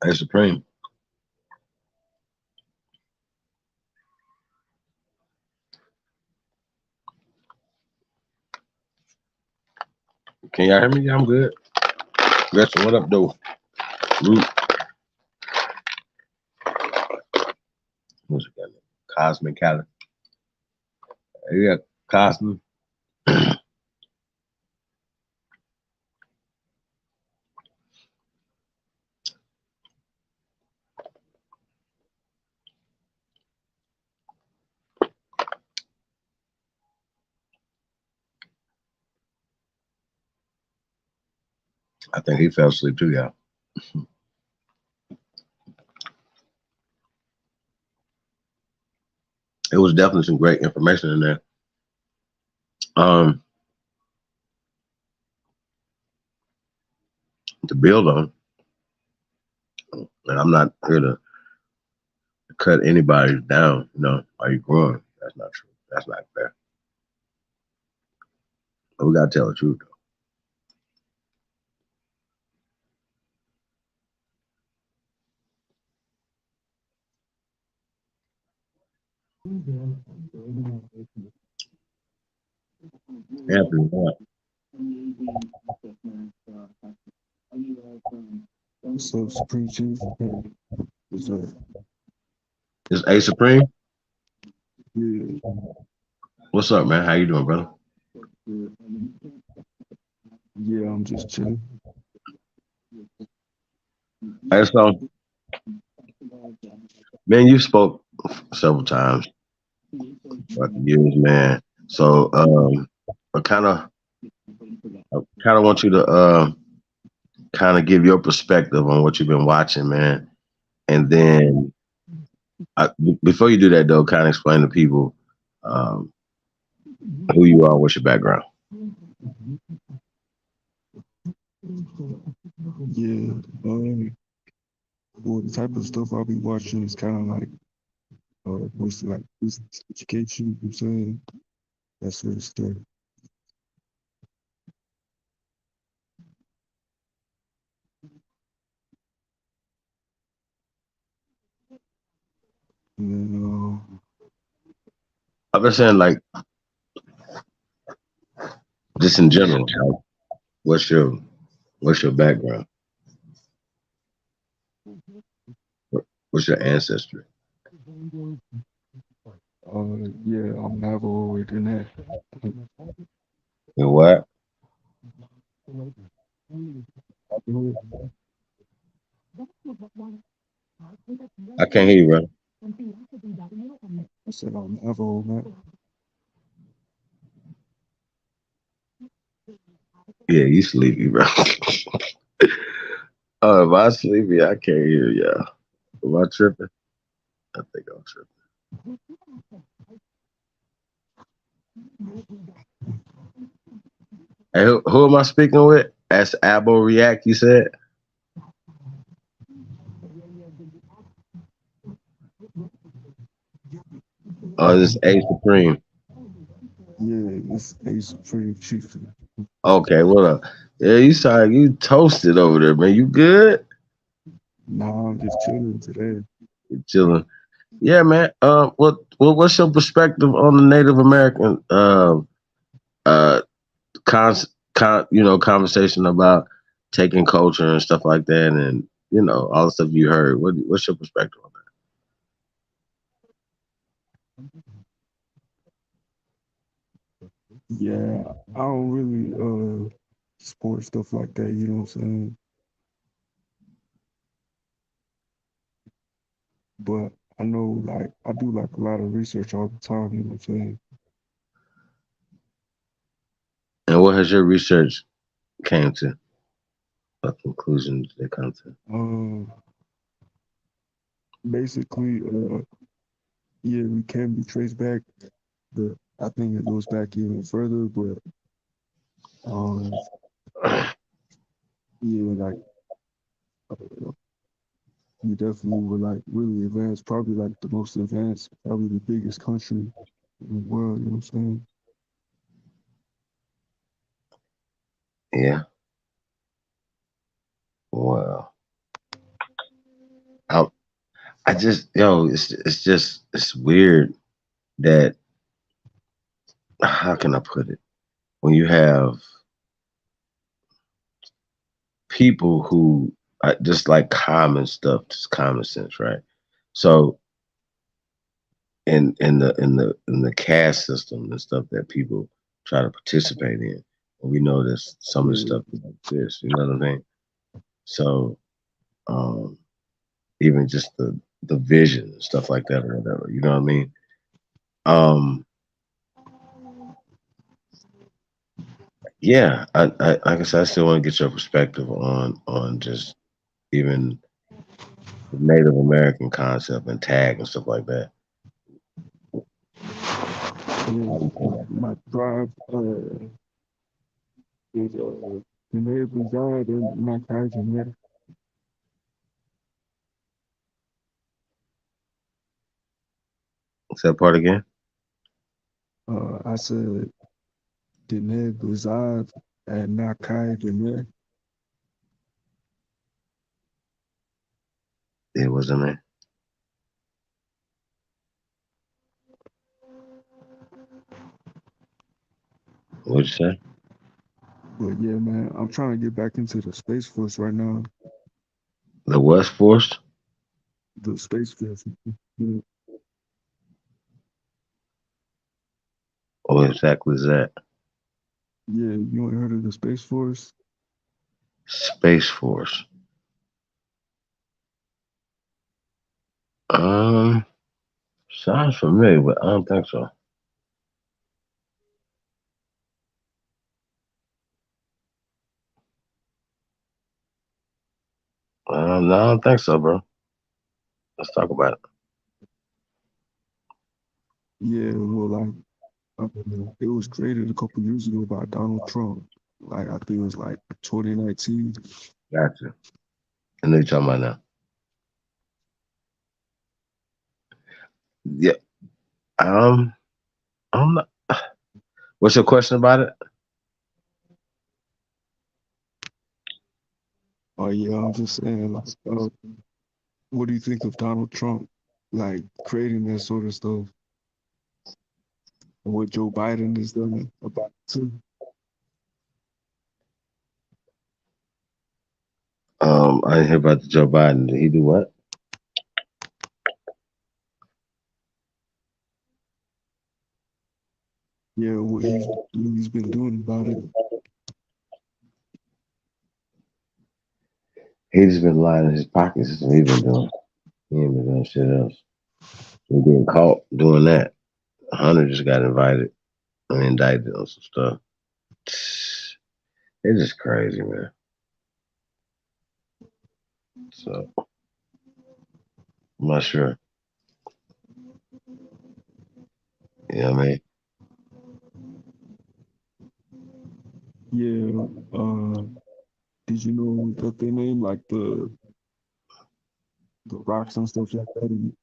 Hey, Supreme. Can y'all hear me? Yeah, I'm good. Gretchen, what up, though? Root. What's it got? Cosmic Calendar. Yeah, Cosmic. I think he fell asleep too, y'all. It was definitely some great information in there. To build on. And I'm not here to cut anybody down, you know, are you growing? That's not true. That's not fair. But we gotta tell the truth, though. Anthony, what? What's up, Supreme Chief? What's up? Is A Supreme? Yeah. What's up, man? How you doing, brother? Yeah, I'm just chilling. Hey, so, man, you spoke several times throughout the years, man. So, I kind of want you to kind of give your perspective on what you've been watching, man. And then, before you do that, though, kind of explain to people who you are, what's your background. Yeah. Well, the type of stuff I'll be watching is kind of like mostly like business education, you know what I'm saying? That sort of stuff. And then, I've been saying, like, just in general, like, what's your background? What's your ancestry? Yeah, I'm Navajo in that. You what? I can't hear you, bro. I said I'm Navajo, man. Yeah, you sleepy, bro. Oh, if I sleepy, I can't hear y'all. Am I tripping? I think I'm tripping. Hey, who am I speaking with? That's Abo React, you said? Oh, this is A Supreme. Yeah, it's a Supreme Chief. Okay, what up? Yeah, you toasted over there, man. You good? Nah, I'm just chilling today. You chilling. Yeah, man. What's your perspective on the Native American uh conversation about taking culture and stuff like that, and all the stuff you heard. What's your perspective on Yeah, I don't really support stuff like that, you know what I'm saying? But I know like I do like a lot of research all the time, you know what I'm saying? that? And what has your research came to? What conclusions they come to? Um basically yeah, we can be traced back, but I think it goes back even further, but um yeah, like uh, we definitely were like really advanced, probably like the most advanced, probably the biggest country in the world, you know what I'm saying? Yeah. Well, I I just it's weird that how can I put it? When you have people who just like common stuff, just common sense, right? So in the caste system and stuff that people try to participate in, we know that some of the Yeah, stuff is like this, you know what I mean? So um, even just the vision and stuff like that or whatever, you know what I mean? Um, yeah, I like I said, I still want to get your perspective on just even the Native American concept and tag and stuff like that. yeah. My tribe is the neighbor God and my cousin, yeah. What's that part again? I said the neighbor God and Nakai the It wasn't there. What'd you say? But yeah, man, I'm trying to get back into the Space Force right now. The West Force? The Space Force. Yeah, What exactly is that? yeah, you ain't heard of the Space Force? Space Force. Um, Sounds familiar, but I don't think so. No, I don't think so, bro. Let's talk about it. Yeah, well, like, it was created a couple years ago by Donald Trump. Like, I think it was like 2019. Gotcha. I know you're talking about now. Yeah. Um, I'm not. What's your question about it? Oh, yeah, I'm just saying, like, what do you think of Donald Trump, like, creating that sort of stuff? And what Joe Biden has done about it, too? I didn't hear about the Joe Biden. Did he do what? Yeah, what he's been doing about it. He's just been lying in his pockets. That's what he's been doing. He ain't been doing shit else. He's getting caught doing that. Hunter just got invited and indicted on some stuff. It's just crazy, man. So I'm not sure. You know what I mean? Yeah. Did you know that they name like the rocks and stuff like that in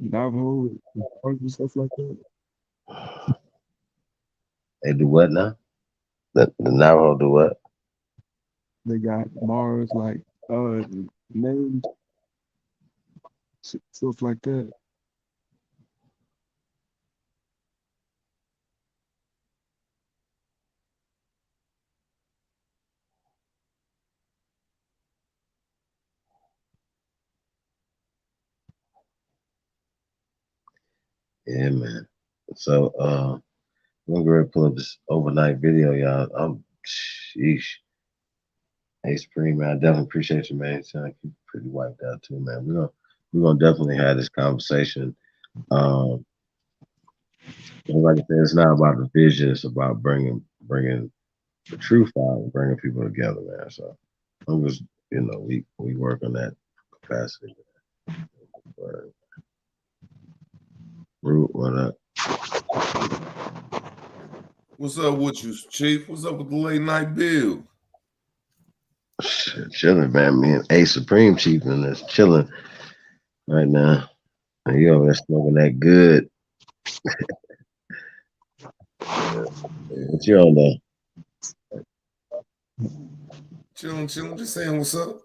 Navajo and stuff like that? They do what now? The Navajo do what? They got Mars like names, stuff like that. Yeah, man. So I'm gonna go ahead and pull up this overnight video, y'all. Sheesh. Hey Supreme, man, I definitely appreciate you, man. You sound like you're pretty wiped out too, man. We're gonna definitely have this conversation. And like I said, it's not about the vision, it's about bringing the truth out and bringing people together, man. So I'm just, we work on that capacity. Root, what up? What's up with you, Chief? What's up with the late night bill? Chilling, man. Me and A Supreme Chief in this chilling right now. And you over there smoking that good. What you on there? Chilling, just saying what's up.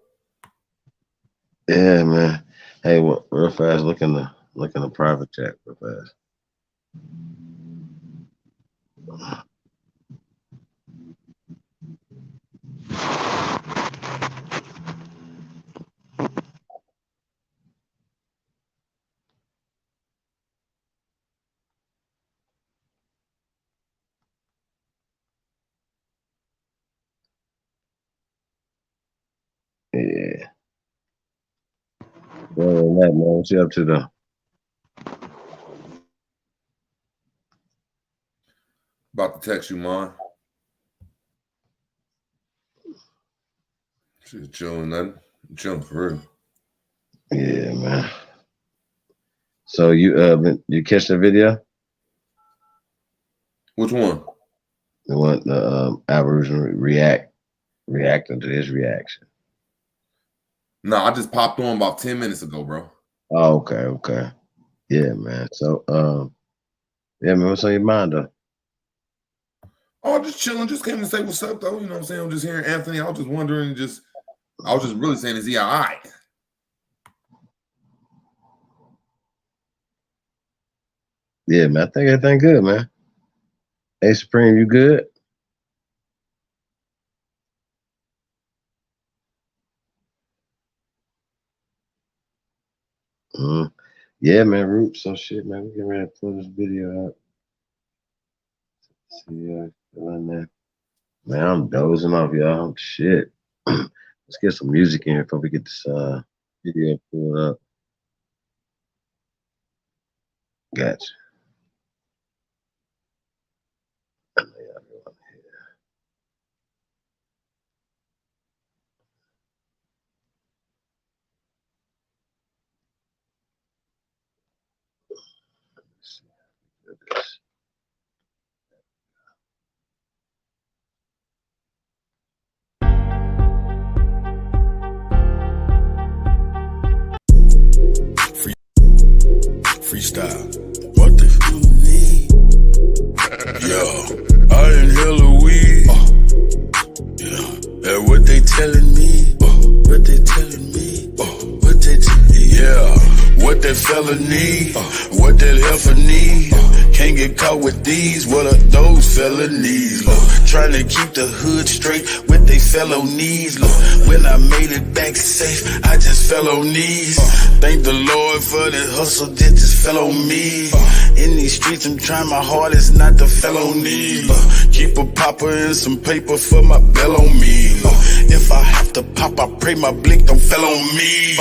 Yeah, man. Hey, real fast, look in the private chat real fast. Yeah. Well, that, man, what you up to though? About to text you, man. Shit, chilling, nothing. I'm chilling for real. Yeah, man. So you catch the video? Which one? The one the Aboriginal reacting to his reaction. No, I just popped on about 10 minutes ago, bro. Oh, okay. Yeah, man. So yeah, man, what's on your mind though? Oh, just chilling, just came to say what's up though. You know what I'm saying? I'm just hearing Anthony. I was just wondering, I was just really saying, is he all right? Yeah, man. I think everything good, man. Hey Supreme, you good? Yeah, man, Root. So shit, man. We get ready to pull this video out. See still in there. Man, I'm dozing off, y'all. Shit. Let's get some music in here before we get this video pulled up. Gotcha. Freestyle. What the fuck you need? Yo, I inhale a weed. Yeah, and what they telling me? What they telling me? What they what that fella need? What that heifer need? Can't get get caught with these, what are those felonies? Look, trying to keep the hood straight with they felonies. Look, when I made it back safe, I just fell on knees. Thank the Lord for the hustle that just fell on me. In these streets, I'm trying my hardest not to felony. Keep a popper and some paper for my bell on me. If I have to pop, I pray my blick don't fell on me.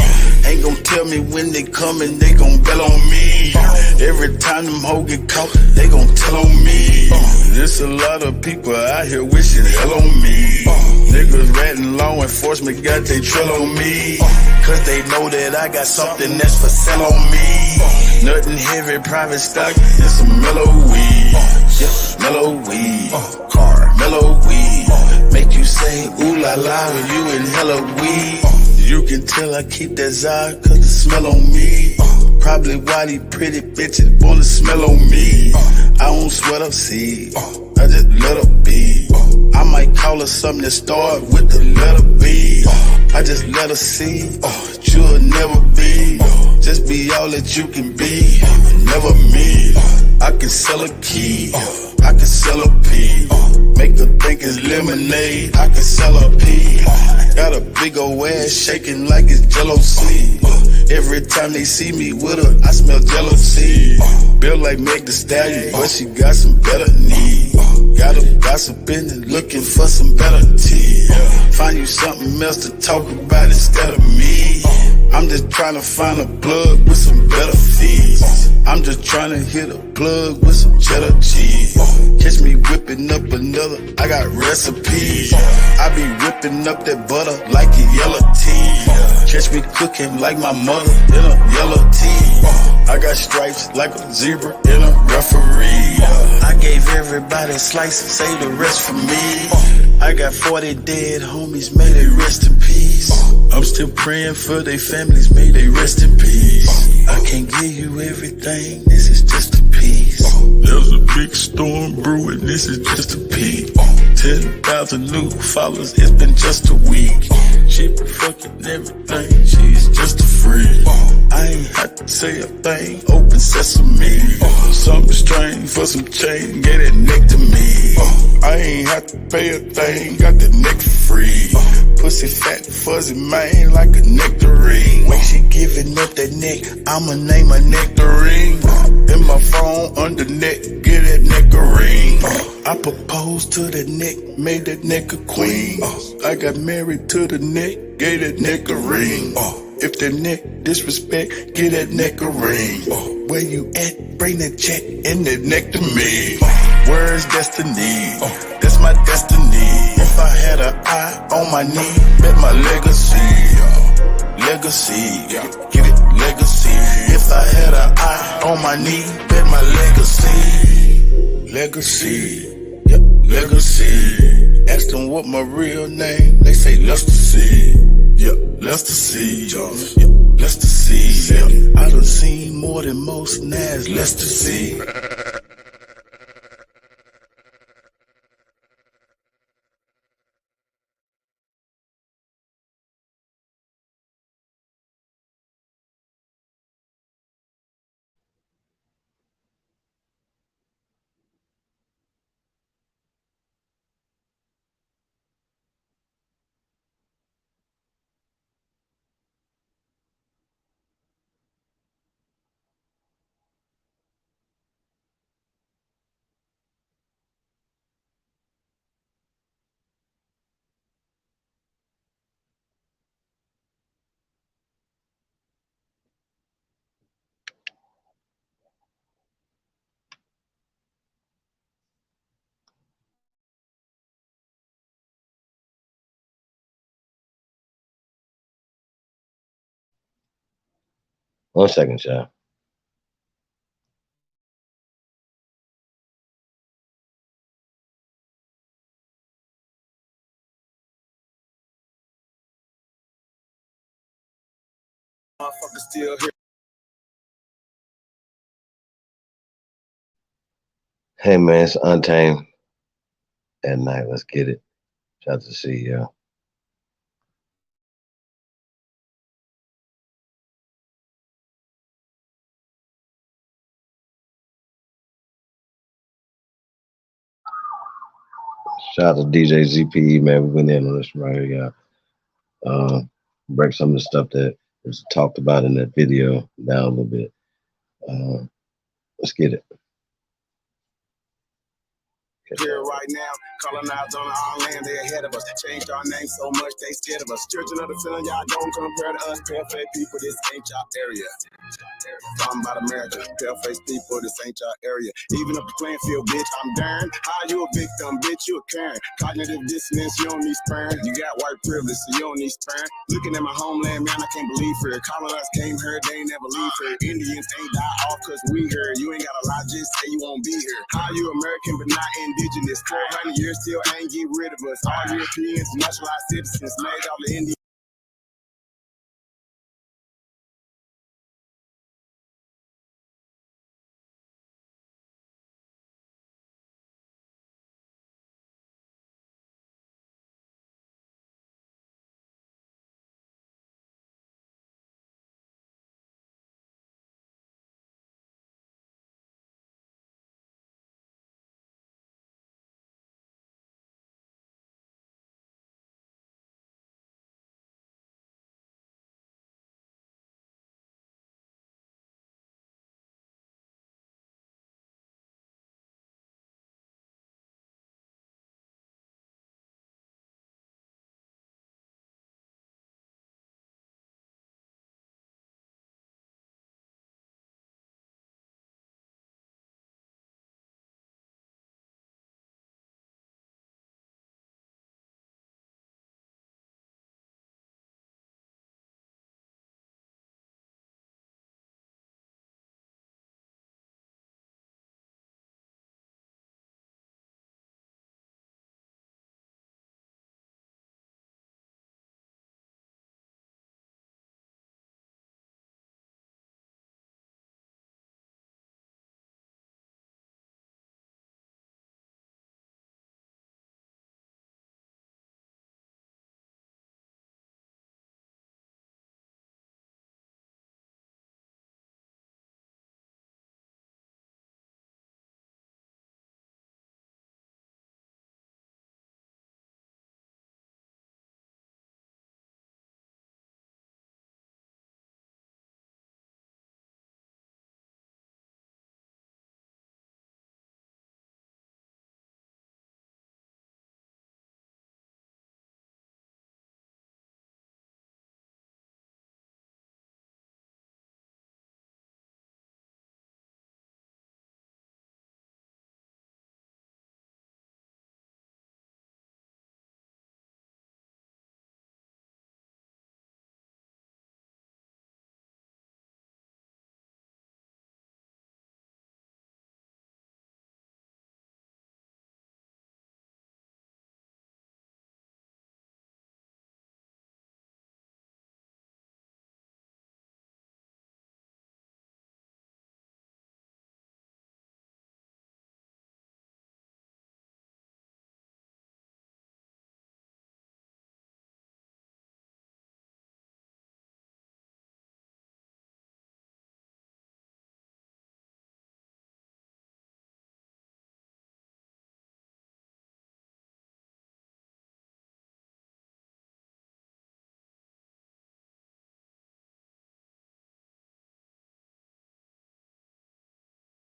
Ain't gon' tell me when they coming, they gon' bell on me. Every time them hoes get caught, they gon' tell on me. There's a lot of people out here wishing hell on me. Niggas ratting law enforcement got they trail on me. Cause they know that I got something that's for sale on me. Nothing heavy, private stock, and some mellow weed. Yeah, mellow weed. Car, mellow weed. Make you say ooh la la when you in hella weed. You can tell I keep that Zod cause the smell on me. Probably why these pretty bitches wanna smell on me. I don't sweat up seeds, I just let her be. I might call her something that start with the letter B. I just let her see what you'll never be. Just be all that you can be, never me. I can sell a key, I can sell a pea. Make her think it's lemonade, I can sell a pea. Got a big old ass shaking like it's Jello sleeve. Every time they see me with her, I smell jealousy. Built like Meg Thee Stallion, but she got some better knees. Got her gossiping and looking for some better tea. Find you something else to talk about instead of me. I'm just trying to find a plug with some better fees. I'm just trying to hit a plug with some cheddar cheese. Catch me whipping up another, I got recipes. I be whipping up that butter like a yellow tea. Catch me cooking like my mother in a yellow tea. I got stripes like a zebra in a referee. I gave everybody a slice, save the rest for me. I got 40 dead homies, may they rest in peace. I'm still praying for their families, may they rest in peace. I can't give you everything, this is just a piece. There's a big storm brewing, this is just a peek. 10,000 new followers, it's been just a week. She been fucking everything, she's just a freak. I ain't had to say a thing, open sesame. Something strange for some change, get that neck to me. I ain't had to pay a thing, got the neck for free. Pussy fat, fuzzy mane like a nectarine. When she giving up that neck, I'ma name her nectarine. In my phone under neck, get that neck a ring. I proposed to the neck, made that neck a queen. I got married to the neck, gave that neck a ring. If that neck disrespect, get that neck a ring. Where you at? Bring that check and that neck to me. Where's destiny? That's my destiny. If I had an eye on my knee, bet my legacy. Legacy, get it, legacy. If I had an eye on my knee, bet my legacy. Legacy, yeah, legacy. Ask them what my real name, they say Lester C. Yeah, Lester C. Yeah, Lester C. Yeah, I done seen more than most, now it's Lester C. One second, y'all. Still here. Hey man, it's Untamed at night. Let's get it. Shout out to CEO. Shout out to DJ ZPE, man. We went in on this right here, y'all. Break some of the stuff that was talked about in that video down a little bit. Let's get it. Here right now, colonized on our land, they ahead of us. Changed our name so much, they scared of us. Children of the feeling, y'all don't compare to us. Pale-faced people, this ain't y'all area. Talking about America, pale-faced people, this ain't y'all area. Even up the playing field, bitch, I'm darn. How you a victim, bitch, you a Karen. Cognitive dissonance, you don't need sparing. You got white privilege, so you don't need sparing. Looking at my homeland, man, I can't believe her. Colonized came here, they ain't never leave her. Indians ain't die off cause we here. You ain't got a lot, just say you won't be here. How you American but not indigenous? 400 years still ain't get rid of us. All Europeans, naturalized citizens, made all the Indians.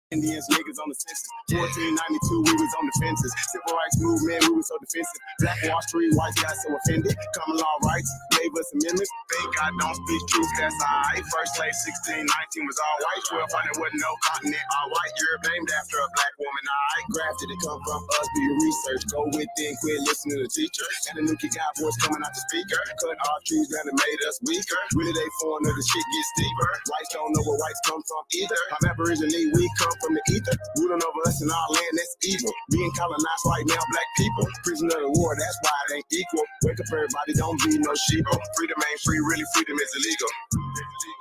Indians, niggas on the census. 1492, we was on the fences. Civil rights movement, we was so defensive. Black Wall Street, whites got so offended. Common law rights, gave us amendments. Thank God don't speak truth, that's alright. First slave 1619 was all white. 1200 wasn't no continent, all white. Europe named after a black woman, alright. Grafted it come from us, do your research. Go within, quit listening to the teacher. And the new kid got voice coming out the speaker. Cut our trees down and made us weaker. Really they foreigner, the shit gets deeper. Whites don't know where whites come from either. I'm Aboriginal, we come from the ether. Ruling over us in our land, that's evil. Being colonized right now, black people. Prisoner of the war, that's why it ain't equal. Wake up everybody, don't be no sheep. Freedom ain't free, really freedom is illegal.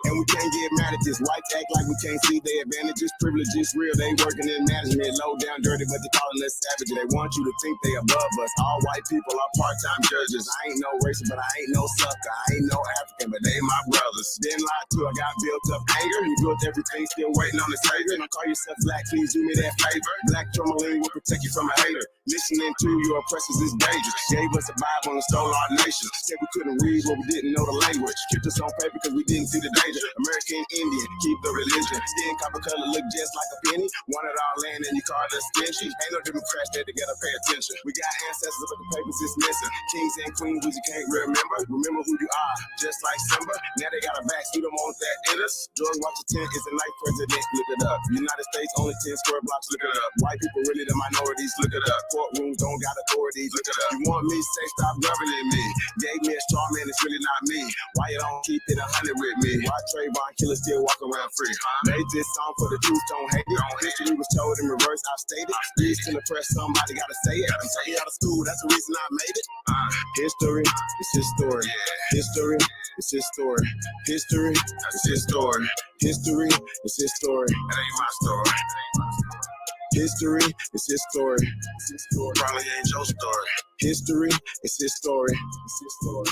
and we can't get mad at this. Whites act like we can't see their advantages. Privileges real, they working in management. Low down dirty, but they calling us savage. They want you to think they above us. All white people are part-time judges. I ain't no racist, but I ain't no sucker. I ain't no African, but they my brothers. Been lied to, I got built up anger. We built everything, still waiting on the savior. Don't call yourself black, please do me that favor. Black tourmaline will protect you from a hater. Listening to your oppressors is dangerous. Gave us a Bible and stole our nation. Said we couldn't read, but we didn't know the language. Kept us on paper because we didn't see the danger. American Indian, keep the religion. Skin copper color look just like a penny. Wanted our land and you called us stingy. Ain't no Democrats there together, pay attention. We got ancestors, but the papers is missing. Kings and queens, we you can't remember. Remember who you are, just like Simba. Now they got a back, you don't want that in us. George Washington is the ninth president, look it up. United States, only 10 square blocks, look it up. White people really the minorities, look it up. Courtrooms don't got authorities, look it up. You want me, say stop governing me. Gave me a straw man, it's really not me. Why you don't keep it 100 with me? Why Trayvon killers still walk around free? Made this song for the truth, don't hate it. History was told in reverse, I've stated. Reads to the press, somebody gotta say it. I'm taking out of school, that's the reason I made it. History, it's his story. History, it's his story. History, it's his story. History, it's his story. That ain't my story. History, it's his story. Probably ain't your story. History, it's his story. It's his story.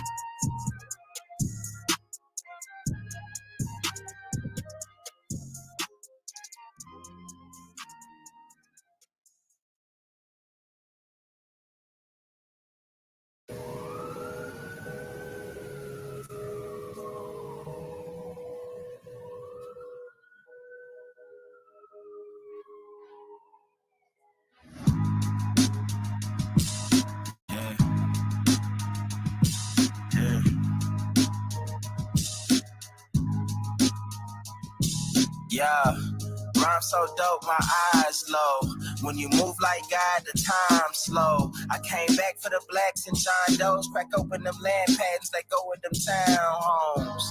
Yeah, rhyme so dope, my eyes low. When you move like God, the time slow. I came back for the blacks and John Doe's. Crack open them land patents, they go with them townhomes.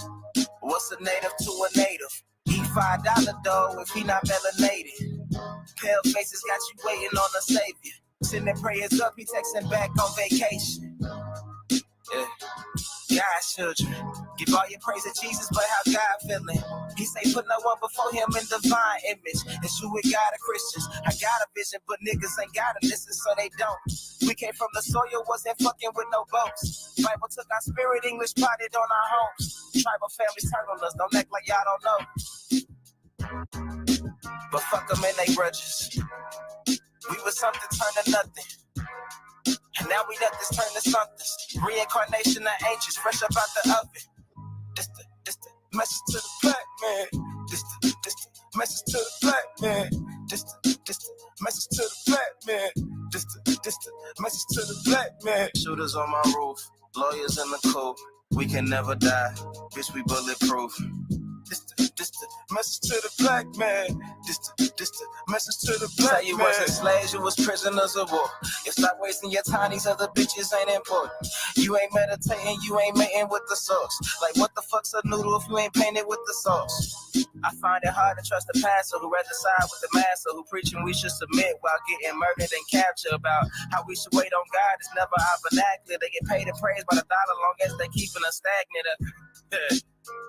What's a native to a native? He $5 dough if he not melanated. Pale faces got you waiting on a savior. Sending prayers up, he texting back on vacation. Yeah. God's children, give all your praise to Jesus, but how God feeling? He say put no one before him in divine image. It's you with God of Christians. I got a vision, but niggas ain't gotta listen, so they don't. We came from the soil, wasn't fucking with no boats. Bible took our spirit, English potted on our homes. Tribal families turn on us, don't act like y'all don't know. But fuck them and they grudges. We was something turned to nothing. And now we let this turn to something. Reincarnation of ancients, fresh up out the oven. This the message to the black man. This the message to the black man. This the message to the black man. This the message to the black man. Shooters on my roof, lawyers in the coop. We can never die, bitch, we bulletproof. This the message to the black man. This the message to the black man. Say you wasn't slaves, you was prisoners of war. You stop wasting your time, these other bitches ain't important. You ain't meditating, you ain't mating with the sauce. Like what the fuck's a noodle if you ain't painted with the sauce? I find it hard to trust the pastor who rather side with the master who preaching we should submit while getting murdered and captured. About how we should wait on God, it's never our vernacular. They get paid and praised by the dollar long as they keeping us stagnant.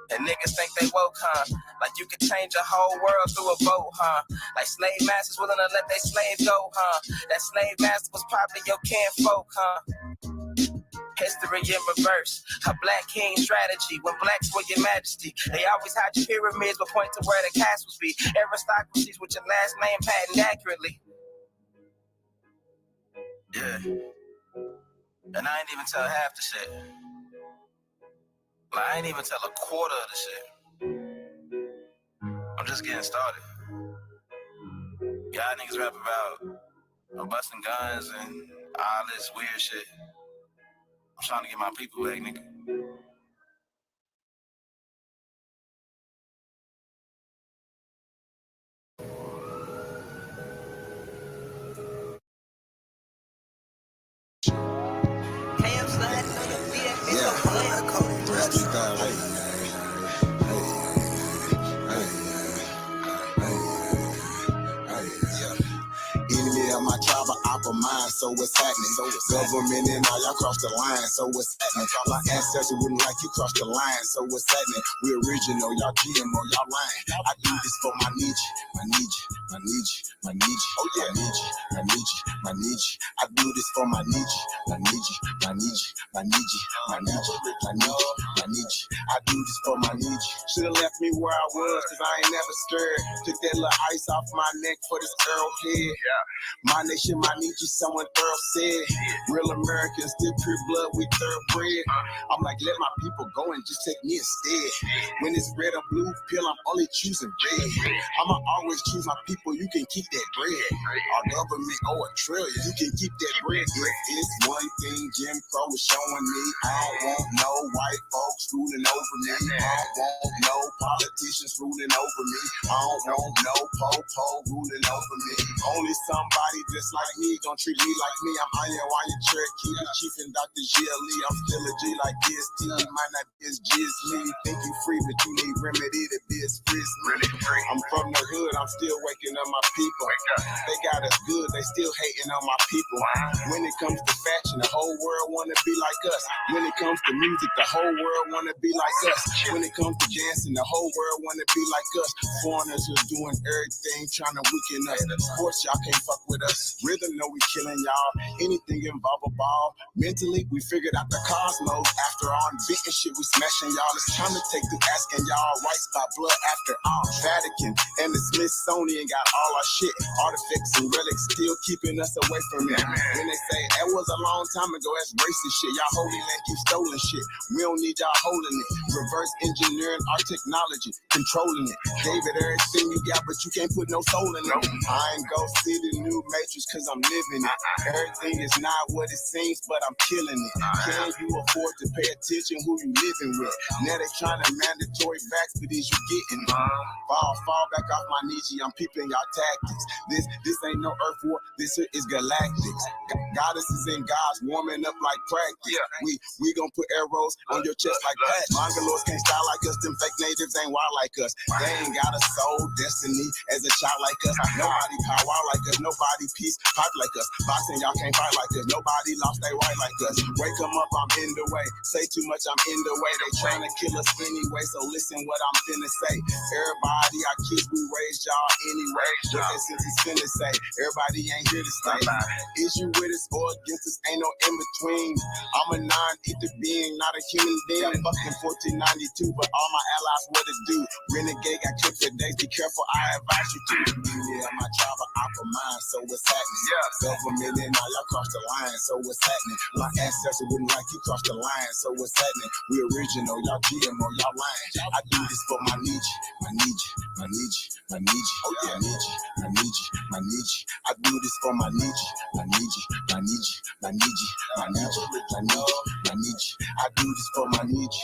And niggas think they woke, huh? Like you could change a whole world through a boat, huh? Like slave masters willing to let their slave go, huh? That slave master was probably your kinfolk, huh? History in reverse, a black king strategy. When blacks were your majesty, they always had your pyramids but point to where the castles be. Aristocracies with your last name patent accurately. Yeah. And I ain't even tell half the shit. Like, I ain't even tell a quarter of the shit. I'm just getting started. Y'all niggas rap about busting guns and all this weird shit. I'm trying to get my people back, nigga. Enemy of my tribe, I mind, so what's happening? Government and all y'all cross the line, so what's happening? My ancestors wouldn't like you cross the line, so what's happening? We original, y'all GMO, y'all lying. I do this for my niche, my niche, my niche, my niche. Oh yeah, niche, my niche, my niche. I do this for my niche, my niche, my niche, my niche, my niche, my niche, my niche. I do this for my niche. Should've left me where I was, cause I ain't never scared. Took that little ice off my neck for this girl head. My nation, my niche, someone thorough said. Real Americans, still pure blood, we thoroughbred. I'm like, let my people go and just take me instead. When it's red or blue pill, I'm only choosing red. I'ma always choose my people, you can keep that bread. Our government owe $1 trillion, you can keep that bread. If it's one thing Jim Crow is showing me, I don't want no white folks ruling over me. I don't want no politicians ruling over me. I don't want no po-po ruling over me. Only somebody just like me gon' treat me like me. I'm Iron Cherokee, the chief and Dr. G.L.E. I'm still a G like DST. Might not be as G as me. Think you free, but you need remedy to be as free as me. I'm from the hood, I'm still waking up my people. They got us good, they still hating on my people. When it comes to fashion, the whole world wanna be like us. When it comes to music, the whole world wanna be like us. When it comes to dancing, the whole world wanna be like us. Foreigners are doing everything, trying to weaken us. Sports, y'all can't fuck with us. Rhythm, know we killing y'all. Anything involve a ball. Mentally, we figured out the cosmos. After all inventing shit, we smashing y'all. It's time to take through asking y'all rights by blood after all. Vatican and the Smithsonian got all our shit. Artifacts and relics still keeping us away from it. When they say that was a long time ago, that's racist shit. Y'all holy land keep stolen shit. We don't need y'all holding it. Reverse engineering our technology, controlling it. Gave it everything you got, but you can't put no soul in it. I ain't go see the new Matrix cause I'm living it. Everything is not what it seems, but I'm killing it. Can you afford to pay attention who you living with? Now they trying to mandatory vax, but is you getting it? Fall back off my Nietzsche, I'm peeping y'all tactics. This ain't no earth war, this shit is galactics. Goddesses and gods warming up like practice. We gon' put arrows on your chest like patches. Mongoloids can't style like us, them fake natives ain't wild like us. They ain't got a soul, destiny as a child like us. Nobody power like us, nobody peace pipe like us. Boxing, y'all can't fight like us. Nobody lost they right like us. Wake them up, I'm in the way. Say too much, I'm in the way. They trying to kill us anyway, so listen what I'm finna say. Everybody, our kids, we raised y'all anyway. What that sentence finna say. Everybody ain't here to stay. Is you with us or against us? Ain't no in between. I'm a non-ether being, not a human being. Fucking 1492, but all my allies what it do. Renegade got clipped for days. Be careful, I advise you to. Yeah, my tribe of opera mind, so what's happening? Government and all y'all cross the line, so what's happening? My ancestors wouldn't like you cross the line, so what's happening? We original, y'all GMO, y'all lying. I do this for my niche, my niche, my niche, my niche. Oh yeah, niche, my niche, my niche. I do this for my niche, my niche, my niche, my niche, my niche, my niche, my niche. I do this for my niche.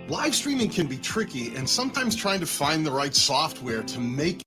Live streaming can be tricky, and sometimes trying to find the right software to make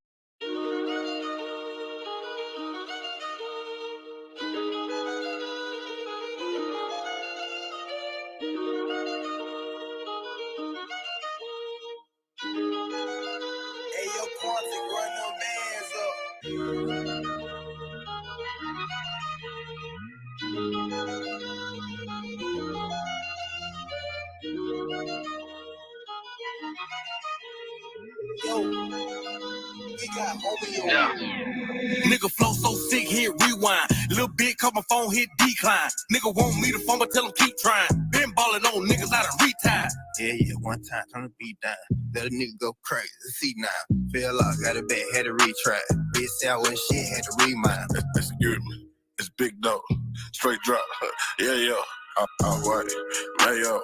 Nigga flow so sick, hit rewind. Little bit, cause my phone hit decline. Nigga want me to phone, but tell him keep trying. Been ballin' on niggas out of retire. Yeah, one time, turn the beat down. Let a nigga go crazy, see now. Feel like got a bet, had to retry. Bitch sound when shit, had to remind. Excuse me, it's big dope, straight drop. Yeah, I'm white, mayo.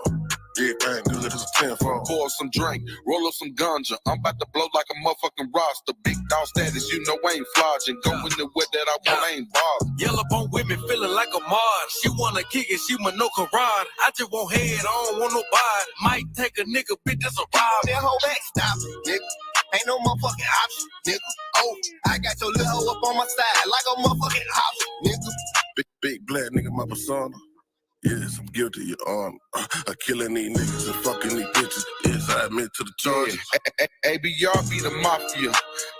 Everything good as a 10 for. Pour some drink, roll up some ganja. I'm about to blow like a motherfucking roster. Big dog status, you know I ain't flogging. Go in the way that I want, I ain't bothered. Yellow bone with me feeling like a mod. She wanna kick it, she want no karate. I just want head, I don't want nobody. Might take a nigga, bitch, that's a ride. That whole back stop, nigga. Ain't no motherfucking option, nigga. Oh, I got your little hoe up on my side like a motherfucking option, nigga. Big black nigga, my persona. Yes, I'm guilty, Your Honor. Of killing these niggas and fucking these bitches. Yes, I admit to the charges. ABR be the mafia.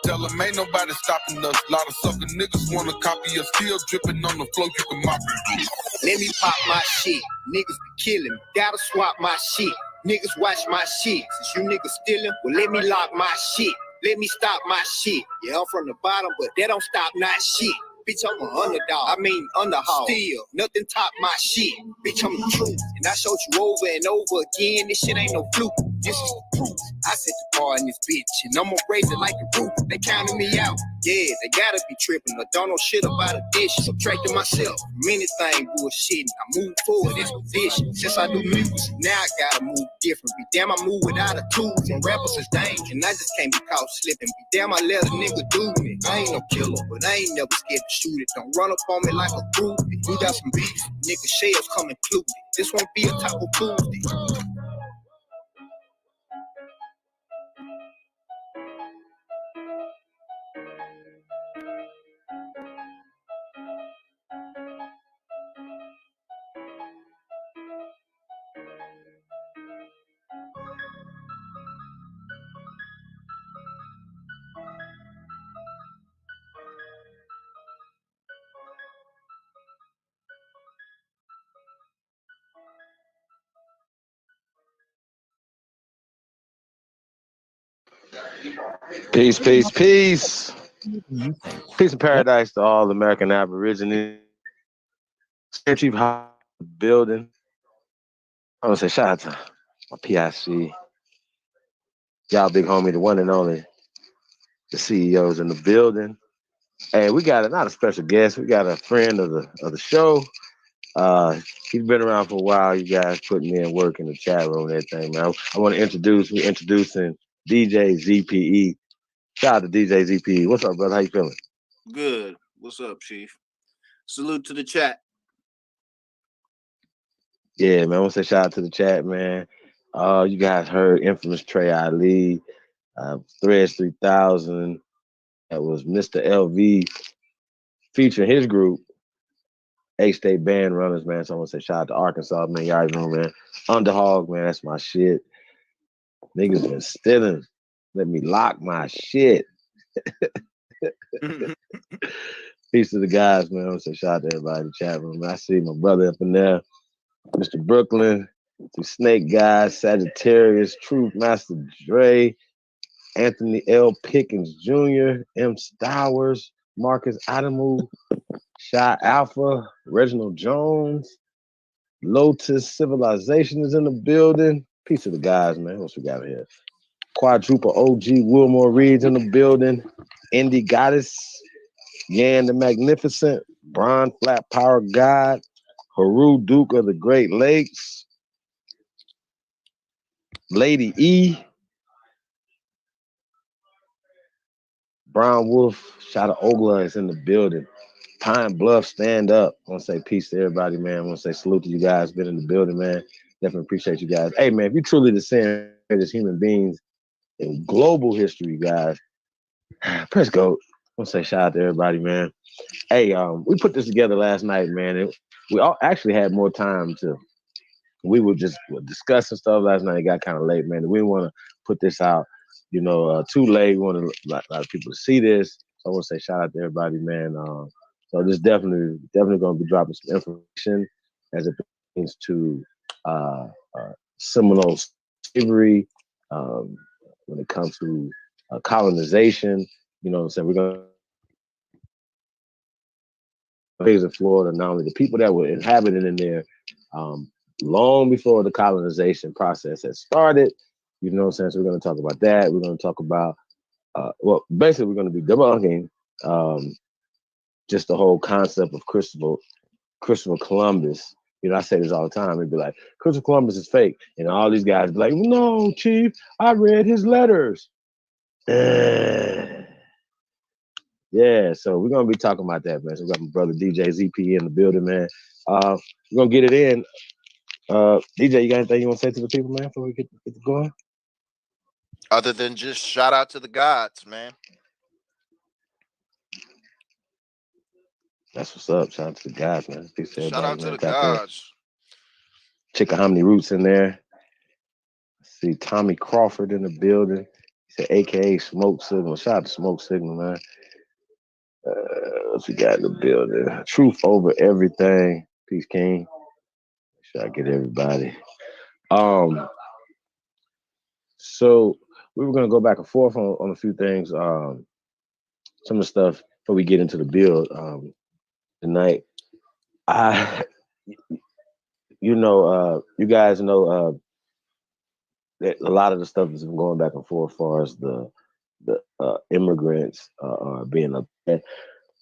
Tell them ain't nobody stopping us. Lot of sucker niggas wanna copy us. Still dripping on the floor, you can mop it. Let me pop my shit. Niggas be killing me. Gotta swap my shit. Niggas watch my shit. Since you niggas stealing, well, let me lock my shit. Let me stop my shit. Yeah, I'm from the bottom, but that don't stop not shit. Bitch, I'm an underdog. I mean, underhog. Still, nothing top my shit. Bitch, I'm the truth. And I showed you over and over again. This shit ain't no fluke. This is the proof. I set the bar in this bitch, and I'ma raise it like a roof. They counting me out. Yeah, they gotta be tripping. I don't know shit about a dish. Subtracting myself from anything bullshitting. I move forward, this position. Since I do music, now I gotta move different. Be damn, I move without a tools. And rappers is dangerous. And I just can't be caught slipping. Be damn, I let a nigga do me. I ain't no killer, but I ain't never scared to shoot it. Don't run up on me like a groupie. We got some beef. Nigga shells come included. This won't be a Taco Tuesday. Peace, peace, peace. Peace and paradise to all American Aborigines. Chief building. I want to say shout out to my PIC. Y'all big homie, the one and only. The CEOs in the building. And we got not a special guest. We got a friend of the show. He's been around for a while. You guys putting in work in the chat room and everything, man. I want to we're introducing DJ ZPE. Shout out to DJ ZPE. What's up, brother? How you feeling? Good. What's up, Chief? Salute to the chat. Yeah, man. I want to say shout out to the chat, man. You guys heard infamous Trey Ali, Threads 3000. That was Mr. LV featuring his group, A-State Band Runners, man. So I want to say shout out to Arkansas, man. Y'all know, man. Underhog, man. That's my shit. Niggas been stealing. Let me lock my shit. Peace to the guys, man. I want to say shout out to everybody in the chat room, man. I see my brother up in there, Mr. Brooklyn, the Snake Guys, Sagittarius, Truth, Master Dre, Anthony L. Pickens Jr., M. Stowers, Marcus Adamu, Shy Alpha, Reginald Jones, Lotus Civilization is in the building. Peace to the guys, man. What else we got here? Quadruple OG Wilmore Reed's in the building. Indie Goddess, Yan the Magnificent, Bron Flat Power God, Haru Duke of the Great Lakes, Lady E, Brown Wolf, shout out Ogla is in the building. Pine Bluff, stand up. I want to say peace to everybody, man. I want to say salute to you guys. Been in the building, man. Definitely appreciate you guys. Hey, man, if you're truly the same as human beings in global history, guys, press go. I want to say shout out to everybody, man. Hey, we put this together last night, man. We all actually had more time to. We were just discussing stuff last night. It got kind of late, man. We didn't want to put this out, too late. We want a lot of people to see this. So I want to say shout out to everybody, man. So this definitely going to be dropping some information as it pertains to Seminole slavery, when it comes to colonization. You know what I'm saying? We're going to in Florida, not only the people that were inhabiting in there long before the colonization process had started. You know what I'm saying? So we're going to talk about that. We're going to talk about, basically we're going to be debunking just the whole concept of Christopher Columbus, You know, I say this all the time. It'd be like, Christopher Columbus is fake. And all these guys be like, no, Chief, I read his letters. Yeah, so we're gonna be talking about that, man. So we got my brother DJ ZP in the building, man. We're gonna get it in. DJ, you got anything you want to say to the people, man, before we get going? Other than just shout out to the gods, man. That's what's up. Shout out to the guys, man. Peace to Shout everybody, out to man. the Tap in. gods. Check out how many roots in there. See Tommy Crawford in the building. He said, AKA Smoke Signal. Shout out to Smoke Signal, man. What we got in the building? Truth over everything. Peace, King. Make sure I get everybody. So we were gonna go back and forth on a few things. Some of the stuff before we get into the build tonight. You guys know that a lot of the stuff has been going back and forth as far as the immigrants being upset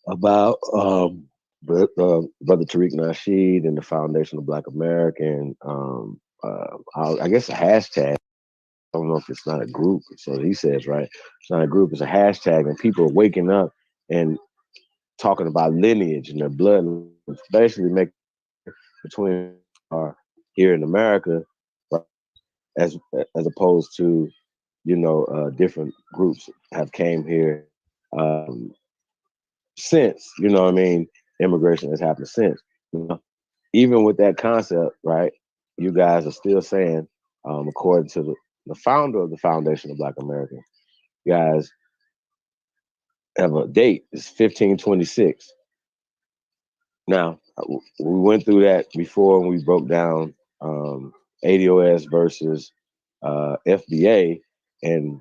about Brother Tariq Nasheed and the Foundation of Black American. I guess a hashtag. I don't know if it's not a group. So he says, right? It's not a group. It's a hashtag, and people are waking up and talking about lineage and their blood, especially make between here in America, as opposed to different groups have came here since, you know what I mean, immigration has happened since. Even with that concept, right, you guys are still saying, according to the founder of the Foundation of Black Americans, you guys have a date, it's 1526. Now, we went through that before and we broke down ADOS versus FBA and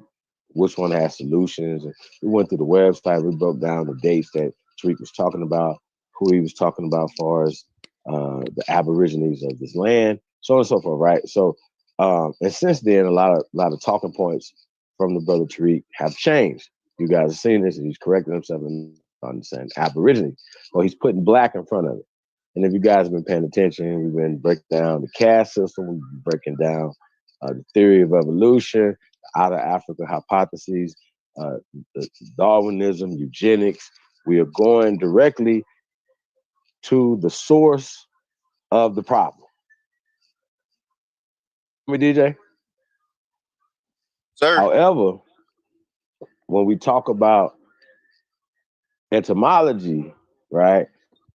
which one has solutions. And we went through the website, we broke down the dates that Tariq was talking about, who he was talking about as far as the Aborigines of this land, so on and so forth, right? So, and since then, a lot of talking points from the brother Tariq have changed. You guys have seen this, and he's correcting himself and understanding Aborigine. Well, he's putting black in front of it. And if you guys have been paying attention, we've been breaking down the caste system, we've been breaking down the theory of evolution, the Outer Africa hypotheses, the Darwinism, eugenics. We are going directly to the source of the problem. Me, DJ? Sir. However, when we talk about etymology, right,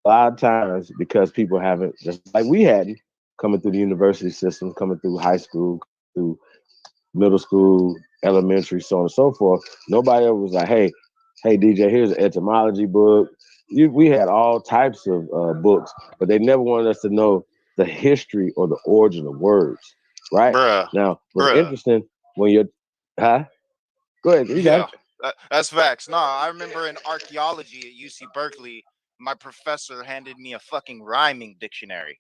a lot of times because people haven't, just like we hadn't, coming through the university system, coming through high school, through middle school, elementary, so on and so forth, nobody ever was like, hey DJ, here's an etymology book. We had all types of books, but they never wanted us to know the history or the origin of words, right? Now, what's interesting when you're, Go ahead, you got it. That's facts. No, I remember in archaeology at UC Berkeley, my professor handed me a fucking rhyming dictionary.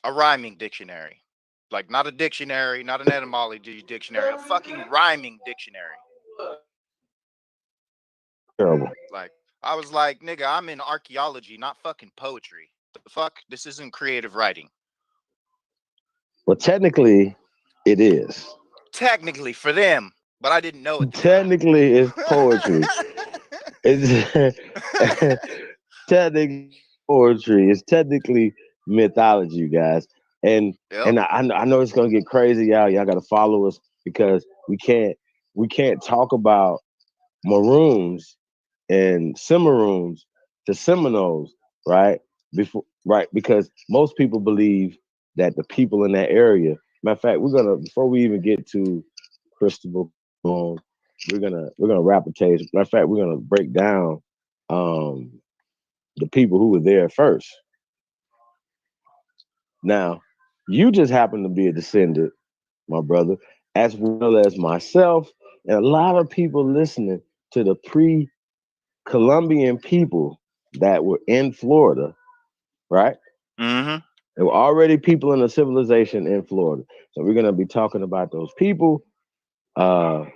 A rhyming dictionary. Like, not a dictionary, not an etymology dictionary, a fucking rhyming dictionary. Terrible. Like, I was like, nigga, I'm in archaeology, not fucking poetry. The fuck? This isn't creative writing. Well, technically, it is. Technically, for them, but I didn't know it. Technically, it's poetry. It's technically poetry. It's technically mythology, you guys. And I know it's gonna get crazy, y'all. Y'all gotta follow us because we can't talk about Maroons and Cimarroons to Seminoles, right? Because most people believe that the people in that area. Matter of fact, before we even get to Cristobal, we're gonna wrap a taste. Matter of fact, we're gonna break down the people who were there first. Now, you just happen to be a descendant, my brother, as well as myself, and a lot of people listening to the pre-Columbian people that were in Florida, right? Mm-hmm. There were already people in the civilization in Florida. So we're gonna be talking about those people. We're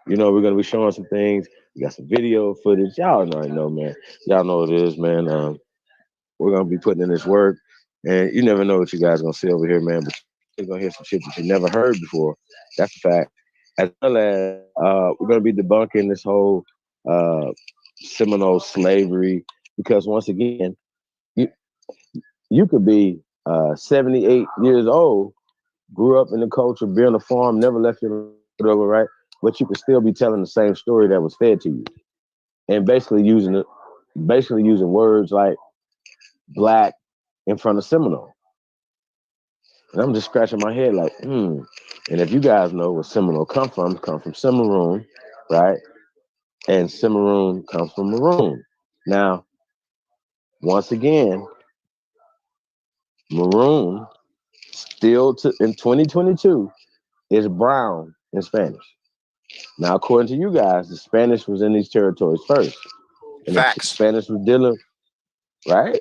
gonna be showing some things. We got some video footage. Y'all already know, man. Y'all know what it is, man. We're gonna be putting in this work, and you never know what you guys are gonna see over here, man. But you're gonna hear some shit that you never heard before. That's a fact. As well as we're gonna be debunking this whole uh, Seminole slavery, because once again, you you could be 78 years old, grew up in the culture, be on a farm, never left your whatever, right? But you could still be telling the same story that was fed to you, and basically using words like black in front of Seminole. And I'm just scratching my head like, hmm. And if you guys know where Seminole come from Cimarron, right? And Cimarron comes from maroon. Now, once again, maroon still in 2022 is brown in Spanish. Now, according to you guys, the Spanish was in these territories first. And the Facts. Spanish was dealing. Right.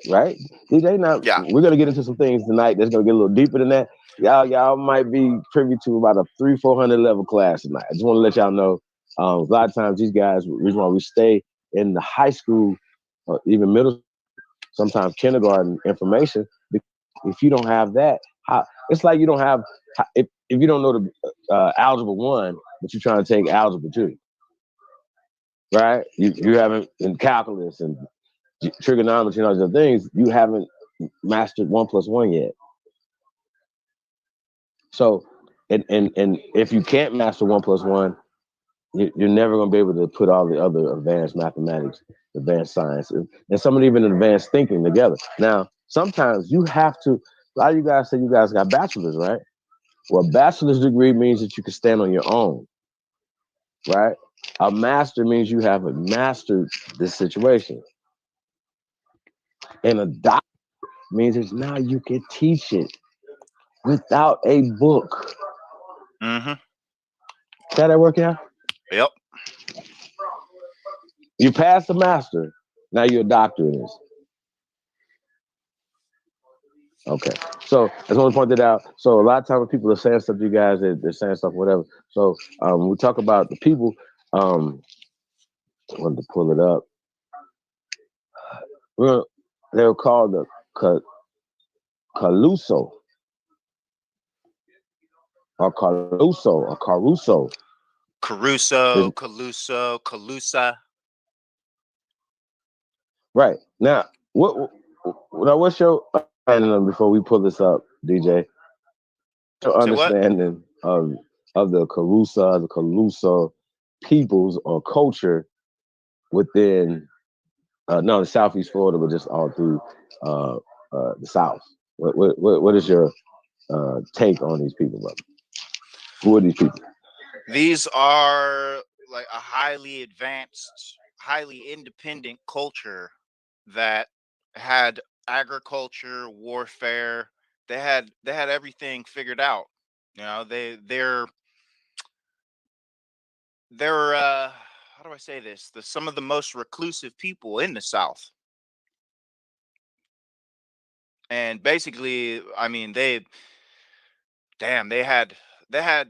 DJ, now Yeah. we're gonna get into some things tonight that's gonna get a little deeper than that. Y'all might be privy to about a 300-400 level class tonight. I just want to let y'all know. A lot of times these guys, the reason why we stay in the high school or even middle, sometimes kindergarten information, because if you don't have that, it's like you don't have if you don't know the algebra 1, but you're trying to take algebra 2, right? You haven't in calculus and trigonometry and all these other things, you haven't mastered 1+1 yet. So, and if you can't master 1+1, you're never going to be able to put all the other advanced mathematics, advanced science, and some of even advanced thinking together. Now, sometimes you have to. A lot of you guys say you guys got bachelors, right? Well, a bachelor's degree means that you can stand on your own, right? A master means you haven't mastered this situation, and a doctor means it's now you can teach it without a book. Mm-hmm. How that work out? Yep. You passed the master. Now you're a doctor in this. Okay. So I just want to point that out. So a lot of times when people are saying stuff to you guys, they're saying stuff, whatever. So we talk about the people. I wanted to pull it up. They were called the Caluso or Caruso or Caruso. Caruso, Caluso, Calusa. Right. Now, what's your understanding before we pull this up, DJ? Your Say what? understanding of the Calusa peoples or culture within not only Southeast Florida, but just all through the South. What is your take on these people, brother? Who are these people? These are like a highly advanced, highly independent culture that had agriculture, warfare. They had everything figured out. You know, they're how do I say this? Some of the most reclusive people in the South. And basically, I mean, they had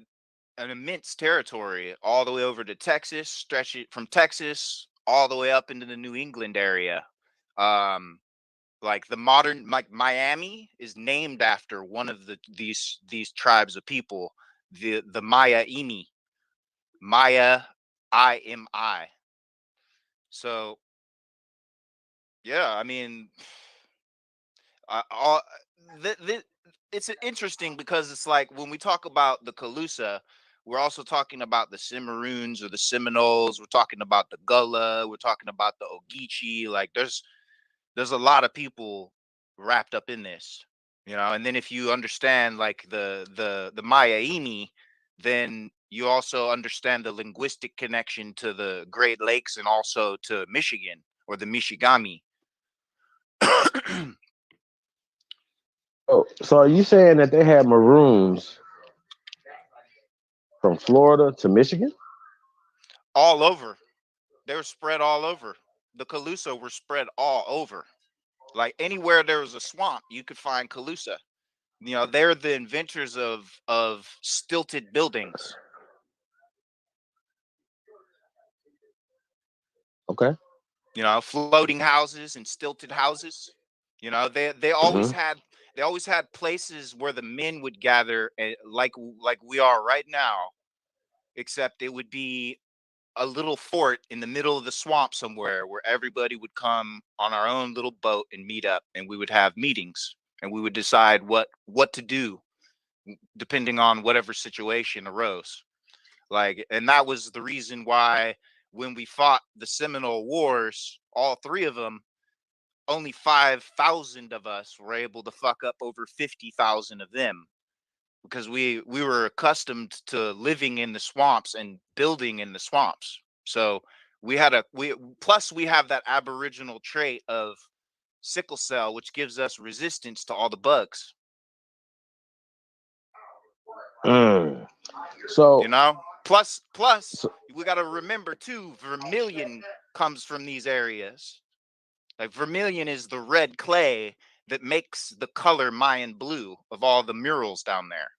an immense territory all the way over to Texas, stretch it from Texas all the way up into the New England area. Um, like the modern, like Miami is named after one of these tribes of people, the Maya Imi, Maya IMI. So yeah, I mean, all it's interesting because it's like when we talk about the Calusa, we're also talking about the Cimarroons or the Seminoles. We're talking about the Gullah. We're talking about the Ogeechee. Like there's a lot of people wrapped up in this, you know. And then if you understand like the Maya Imi, then you also understand the linguistic connection to the Great Lakes and also to Michigan or the Michigami. Oh, so are you saying that they had maroons from Florida to Michigan? All over. They were spread all over. The Calusa were spread all over. Like anywhere there was a swamp, you could find Calusa. You know, they're the inventors of stilted buildings. Okay. You know, floating houses and stilted houses. You know, they always had places where the men would gather, like we are right now, except it would be a little fort in the middle of the swamp somewhere where everybody would come on our own little boat and meet up, and we would have meetings, and we would decide what to do depending on whatever situation arose. Like, and that was the reason why when we fought the Seminole Wars, all three of them, only 5,000 of us were able to fuck up over 50,000 of them, because we were accustomed to living in the swamps and building in the swamps. So we have that Aboriginal trait of sickle cell, which gives us resistance to all the bugs. So you know, plus we got to remember too, vermilion comes from these areas. Like, vermilion is the red clay that makes the color Mayan blue of all the murals down there.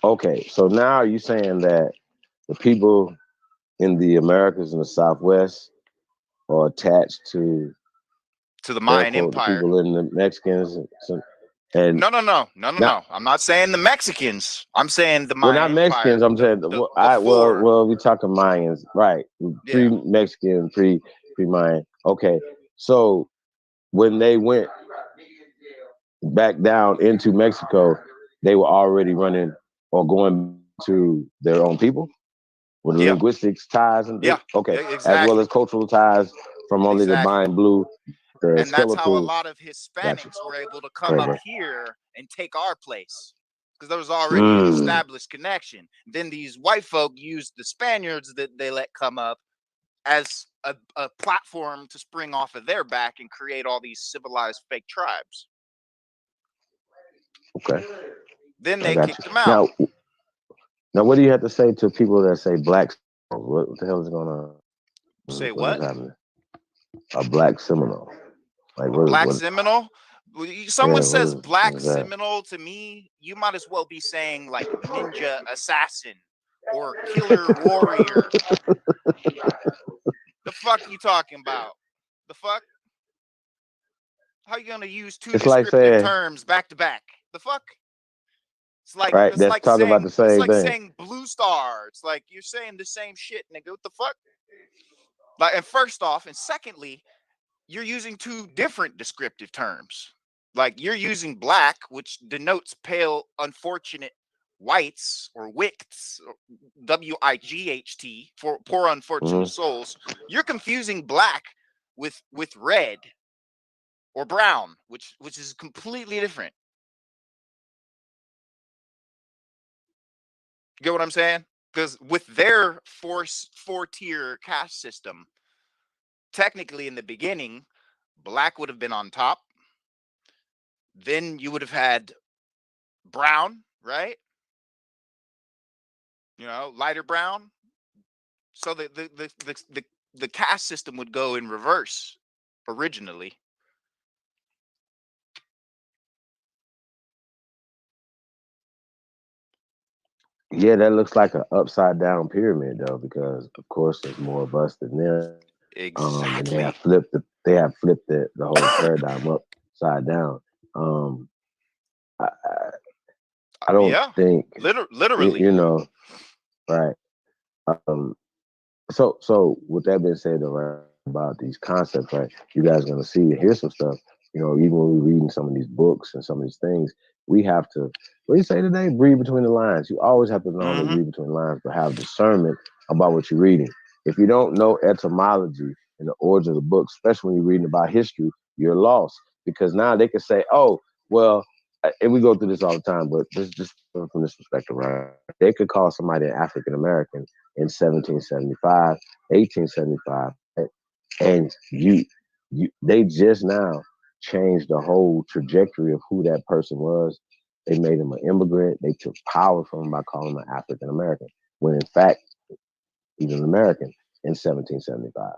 okay, so now you're saying that the people in the Americas and the Southwest are attached to the air Mayan quote, the Empire. people in the Mexicans and No. I'm not saying the Mexicans. I'm saying the well, Mayan not Empire. Mexicans. I'm saying we talking Mayans, right? Pre-Mexican, pre-Mayan. Okay, so when they went back down into Mexico, they were already running or going to their own people with linguistics ties and okay, exactly. as well as cultural ties from only the Mayan blue, the and that's how a skeletal. lot of Hispanics were able to come up here and take our place, because there was already an established connection. Then these white folk used the Spaniards that they let come up as a platform to spring off of their back and create all these civilized fake tribes. Okay. Then they kicked them out. Now, what do you have to say to people that say black? What the hell is going on? Say what is happening? A black Seminole. Like Black Seminole? Someone says Black Seminole to me, you might as well be saying like ninja assassin or killer warrior. The fuck you talking about? The fuck? How you gonna use two descriptive terms back to back? The fuck? It's like talking about the same thing. Saying blue star. It's like you're saying the same shit, nigga. What the fuck? Like, and first off, and secondly, you're using two different descriptive terms. Like, you're using black, which denotes pale, unfortunate whites or wicts, WIGHT, for poor unfortunate souls. You're confusing black with red or brown, which is completely different. You get what I'm saying? Because with their four-tier caste system, technically in the beginning, black would have been on top. Then you would have had brown, right? You know, lighter brown. So the caste system would go in reverse originally. Yeah, that looks like an upside down pyramid though, because of course there's more of us than them. Exactly. And they have flipped the whole paradigm upside down. I don't think literally. You know, right. So with that being said, though, right, about these concepts, right? You guys are gonna see and hear some stuff. You know, even when we're reading some of these books and some of these things, we have to. What do you say today? Read between the lines. You always have to not only read between the lines, but have discernment about what you're reading. If you don't know etymology and the origin of the book, especially when you're reading about history, you're lost, because now they can say, "Oh, well," and we go through this all the time, but this just from this perspective, right? They could call somebody an African American in 1775, 1875, and they just now changed the whole trajectory of who that person was. They made him an immigrant. They took power from him by calling him an African American, when in fact he's an American in 1775.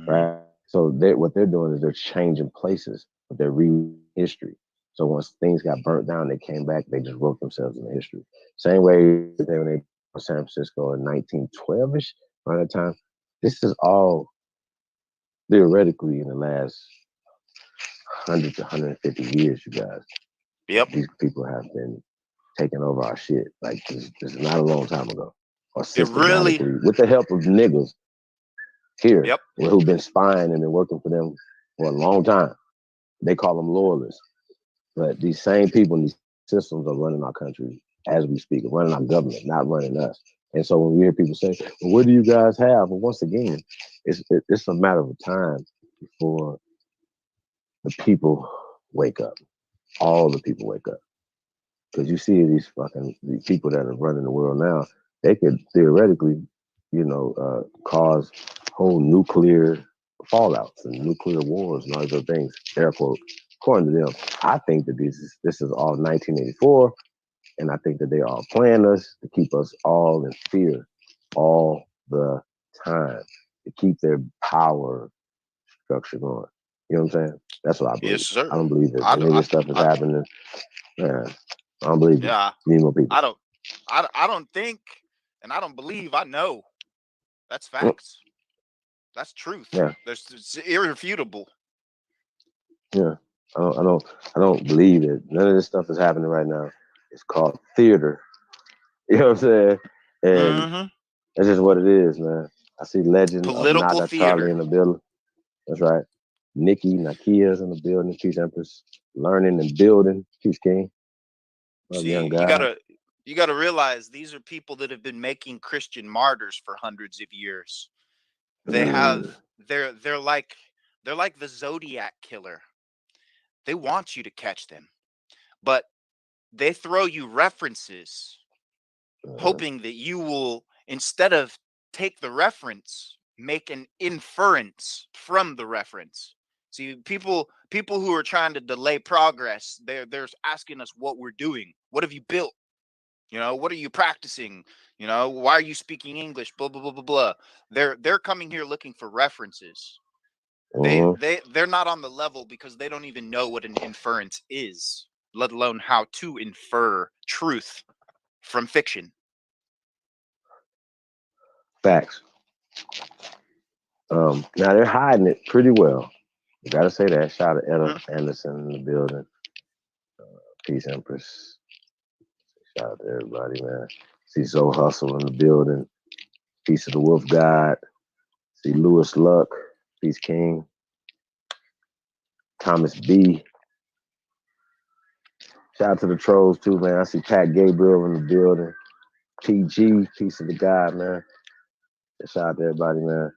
Right. So what they're doing is they're changing places, but they're reading history. So once things got burnt down, they came back. They just wrote themselves in the history. Same way when they San Francisco in 1912ish. By that time, this is all theoretically in the last 100 to 150 years, you guys. Yep. These people have been taking over our shit. Like this is not a long time ago. Or It really. systematically, with the help of niggas here Yep. who've been spying and been working for them for a long time. They call them loyalists. But these same people and these systems are running our country as we speak, running our government, not running us. And so when we hear people say, well, what do you guys have? Well, once again, it's a matter of time before the people wake up. All the people wake up. Because you see these people that are running the world now, they could theoretically, cause whole nuclear fallouts and nuclear wars and all those other things. Therefore, according to them, I think that this is all 1984, and I think that they are playing us to keep us all in fear all the time, to keep their power structure going. You know what I'm saying? That's what I believe. Yes, sir. I don't believe that any of this stuff is happening. Yeah, I don't believe it. Yeah. We need more people. I don't think, and I don't believe. I know. That's facts. That's truth. Yeah. It's irrefutable. Yeah. I don't believe it. None of this stuff is happening right now. It's called theater. You know what I'm saying? And that's just what it is, man. I see Legend of Political Nada theater. Charlie in the building. That's right. Nikki, Nakia's in the building. Peace Empress. Learning and building. Peace King. See, young guy. you gotta realize these are people that have been making Christian martyrs for hundreds of years. They have they're like the Zodiac killer. They want you to catch them, but they throw you references, hoping that you will, instead of take the reference, make an inference from the reference. See, people who are trying to delay progress, they're asking us what we're doing. What have you built? What are you practicing? Why are you speaking English? Blah blah blah blah blah. They're coming here looking for references. They're not on the level because they don't even know what an inference is, let alone how to infer truth from fiction. Facts. Now they're hiding it pretty well. You gotta say that. Shout out to Etta Anderson in the building. Peace Empress. Shout out to everybody, man. See Zoe Hustle in the building. Peace of the Wolf God. See Lewis Luck. Peace King. Thomas B. Shout out to the trolls too, man. I see Pat Gabriel in the building. PG, Peace of the God, man. Shout out to everybody, man.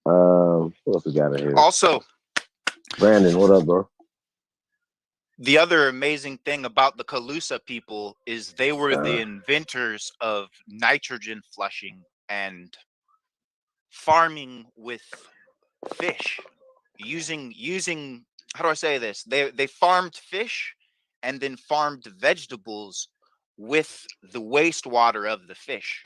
What else we got in here? Also, Brandon, what up, bro? The other amazing thing about the Calusa people is they were the inventors of nitrogen flushing and farming with fish, using how do I say this? They farmed fish and then farmed vegetables with the wastewater of the fish.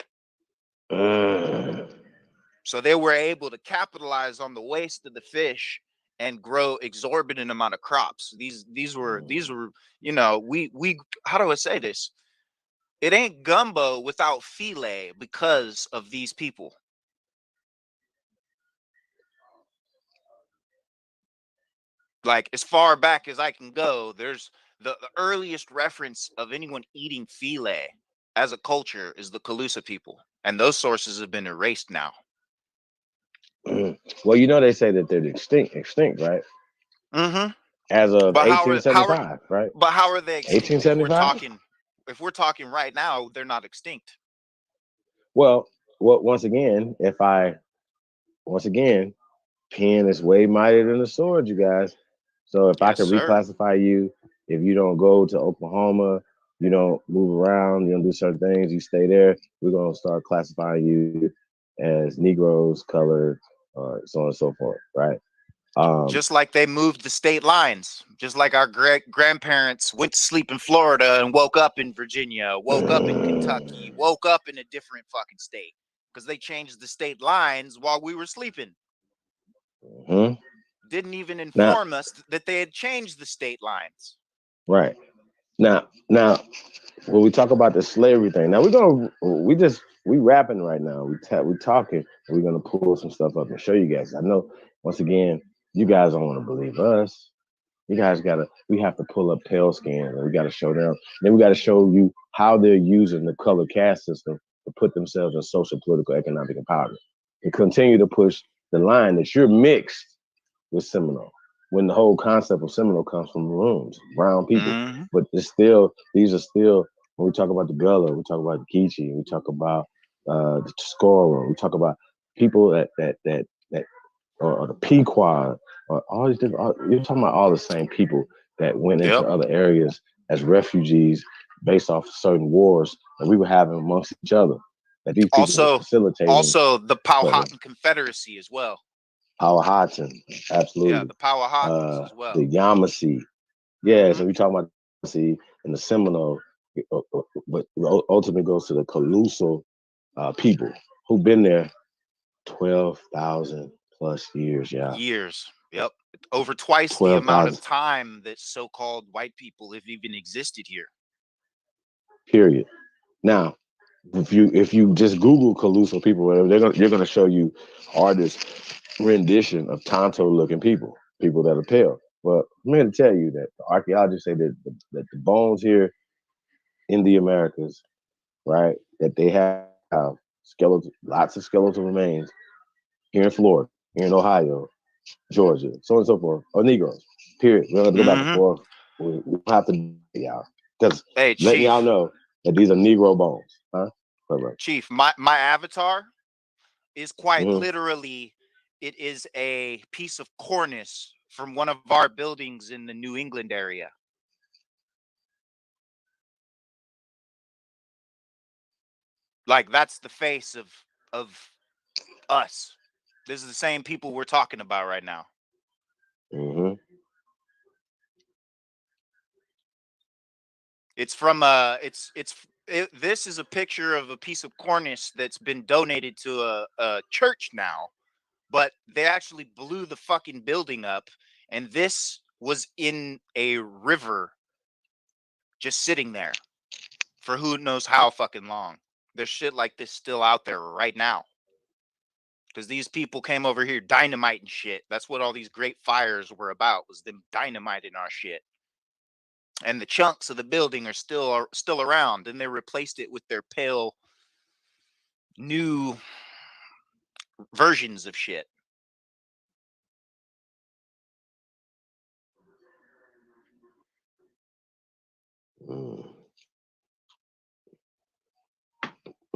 So they were able to capitalize on the waste of the fish and grow exorbitant amount of crops. These were we how do I say this? It ain't gumbo without filet because of these people. Like as far back as I can go, there's the earliest reference of anyone eating filet as a culture is the Calusa people, and those sources have been erased now. Well, they say that they're extinct, right? Mm-hmm. As of 1875, right? But how are they extinct? 1875? If we're talking right now, they're not extinct. Well, once again, pen is way mightier than the sword, you guys. So if I could reclassify you, if you don't go to Oklahoma, you don't move around, you don't do certain things, you stay there, we're going to start classifying you as Negroes, colored, so on and so forth, right? Just like they moved the state lines, just like our grandparents went to sleep in Florida and woke up in Virginia, woke up in Kentucky, woke up in a different fucking state because they changed the state lines while we were sleeping. Didn't even inform us that they had changed the state lines. Right. Now, when we talk about the slavery thing, now we rapping right now. We talking. And we're gonna pull some stuff up and show you guys. I know once again, you guys don't want to believe us. You guys we have to pull up pale skin and we gotta show them. Then we gotta show you how they're using the color caste system to put themselves in social, political, economic empowerment. And continue to push the line that you're mixed with Seminole. When the whole concept of Seminole comes from maroons, brown people. Mm-hmm. But these are still, when we talk about the Gullah, we talk about the Geechee, we talk about the Tuscarora, we talk about people that or the Pequod, or all these different. You're talking about all the same people that went into Yep. other areas as refugees based off certain wars that we were having amongst each other. That these people were facilitating. Also the Powhatan Confederacy as well. Powhatan, absolutely. Yeah, the Powhatans as well. The Yamasee. Yeah, so we talking about the Yamasee and the Seminole, but ultimately goes to the Caluso people who've been there 12,000 plus years. Yeah. Years. Yep. Over twice the amount of 12,000. time that so-called white people have even existed here. Period. Now, if you just Google Caluso people, whatever, they're gonna show you artists' rendition of Tonto-looking people that are pale. Well, I'm here to tell you that the archaeologists say that the bones here in the Americas, right, that they have lots of skeletal remains here in Florida, here in Ohio, Georgia, so on and so forth, or Negroes. Period. We don't have to go back and forth. We don't have to, y'all, because letting y'all know that these are Negro bones, huh? Right. Chief, my avatar is quite literally, it is a piece of cornice from one of our buildings in the New England area. Like that's the face of us. This is the same people we're talking about right now. It's from this is a picture of a piece of cornice that's been donated to a church now, but they actually blew the fucking building up, and this was in a river just sitting there for who knows how fucking long. There's shit like this still out there right now. Because these people came over here dynamiting shit. That's what all these great fires were about, was them dynamiting our shit. And the chunks of the building are still around, and they replaced it with their pale new versions of shit.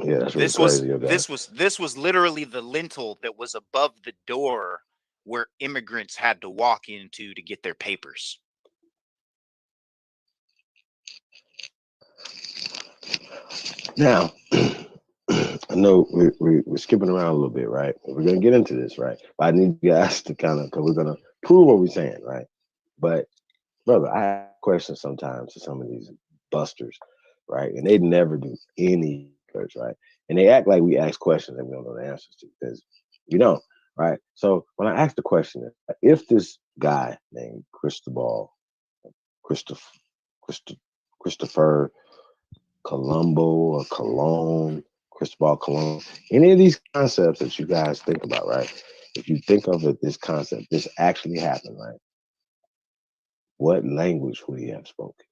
Yeah, that's really crazy. This was literally the lintel that was above the door where immigrants had to walk into to get their papers. Now, I know we're skipping around a little bit, right? We're gonna get into this, right? But I need you guys to because we're gonna prove what we're saying, right? But brother, I have questions sometimes to some of these busters, right? And they never do any research, right? And they act like we ask questions that we don't know the answers to, because we don't, right? So when I ask the question, if this guy named Christopher Colombo or Cologne, Cristobal Colon, any of these concepts that you guys think about, right? If you think of it, this concept, this actually happened, right? What language would he have spoken?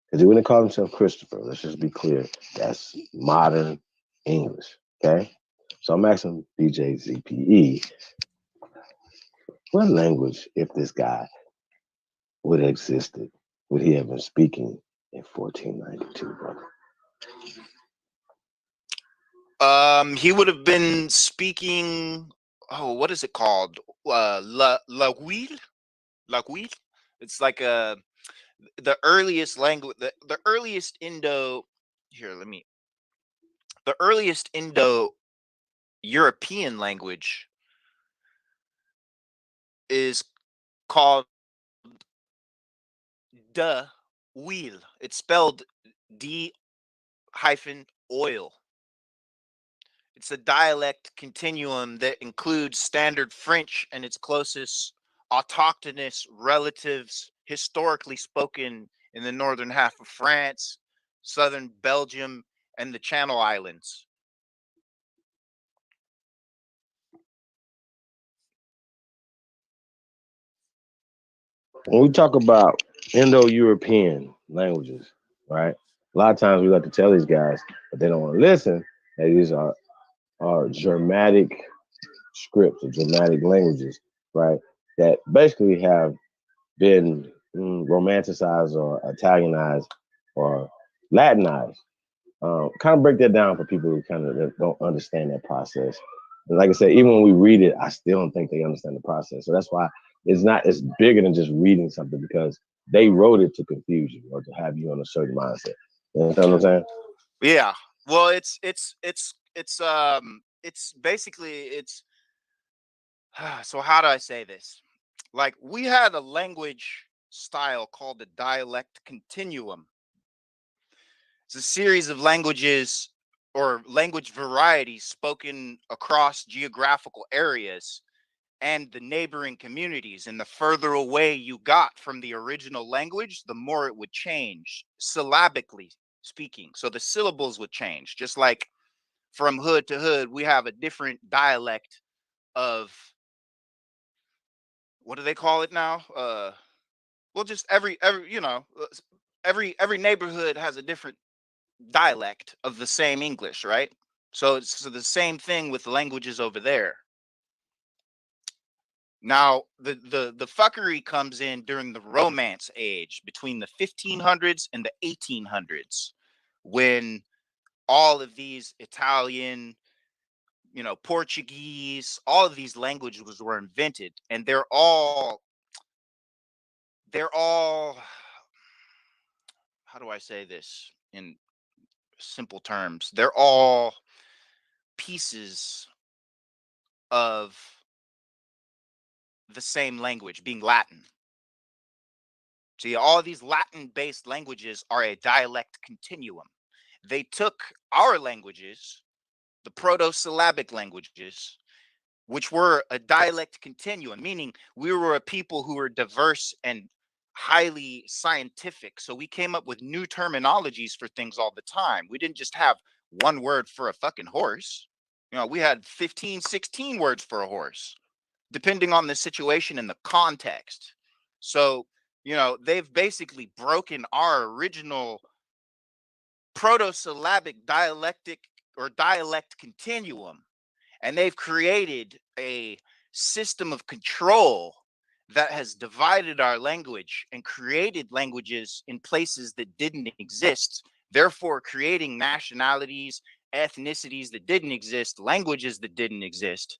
Because he wouldn't call himself Christopher. Let's just be clear. That's modern English, okay? So I'm asking DJ ZPE, what language, if this guy would have existed, would he have been speaking in 1492, brother? He would have been speaking. Oh, what is it called? La Huil. It's like the earliest language. The earliest Indo. Here, the earliest Indo-European language is called de Huil. It's spelled D-oil. It's a dialect continuum that includes Standard French and its closest autochthonous relatives historically spoken in the northern half of France, southern Belgium, and the Channel Islands. When we talk about Indo-European languages, right? A lot of times we like to tell these guys, but they don't want to listen, that these are Germanic scripts or Germanic languages, right? That basically have been romanticized or Italianized or Latinized. Kind of break that down for people who kind of don't understand that process. And like I said, even when we read it, I still don't think they understand the process. So that's why it's bigger than just reading something, because they wrote it to confuse you or to have you on a certain mindset. You understand what I'm saying? Yeah. Well, it's basically so how do I say this? Like, we had a language style called the dialect continuum. It's a series of languages or language varieties spoken across geographical areas and the neighboring communities. And the further away you got from the original language, the more it would change, syllabically speaking. So the syllables would change, just like from hood to hood, we have a different dialect of, what do they call it now? Well, just every every neighborhood has a different dialect of the same English, right? So it's the same thing with languages over there. Now, the fuckery comes in during the Romance age between the 1500s and the 1800s, when all of these Italian, Portuguese, all of these languages were invented, and they're all how do I say this in simple terms? They're all pieces of the same language, being Latin. See, all of these Latin-based languages are a dialect continuum. They took our languages, the proto-syllabic languages, which were a dialect continuum, meaning we were a people who were diverse and highly scientific. So we came up with new terminologies for things all the time. We didn't just have one word for a fucking horse. We had 15, 16 words for a horse, depending on the situation and the context. So, they've basically broken our original proto-syllabic dialectic or dialect continuum, and they've created a system of control that has divided our language and created languages in places that didn't exist, therefore creating nationalities, ethnicities that didn't exist, languages that didn't exist.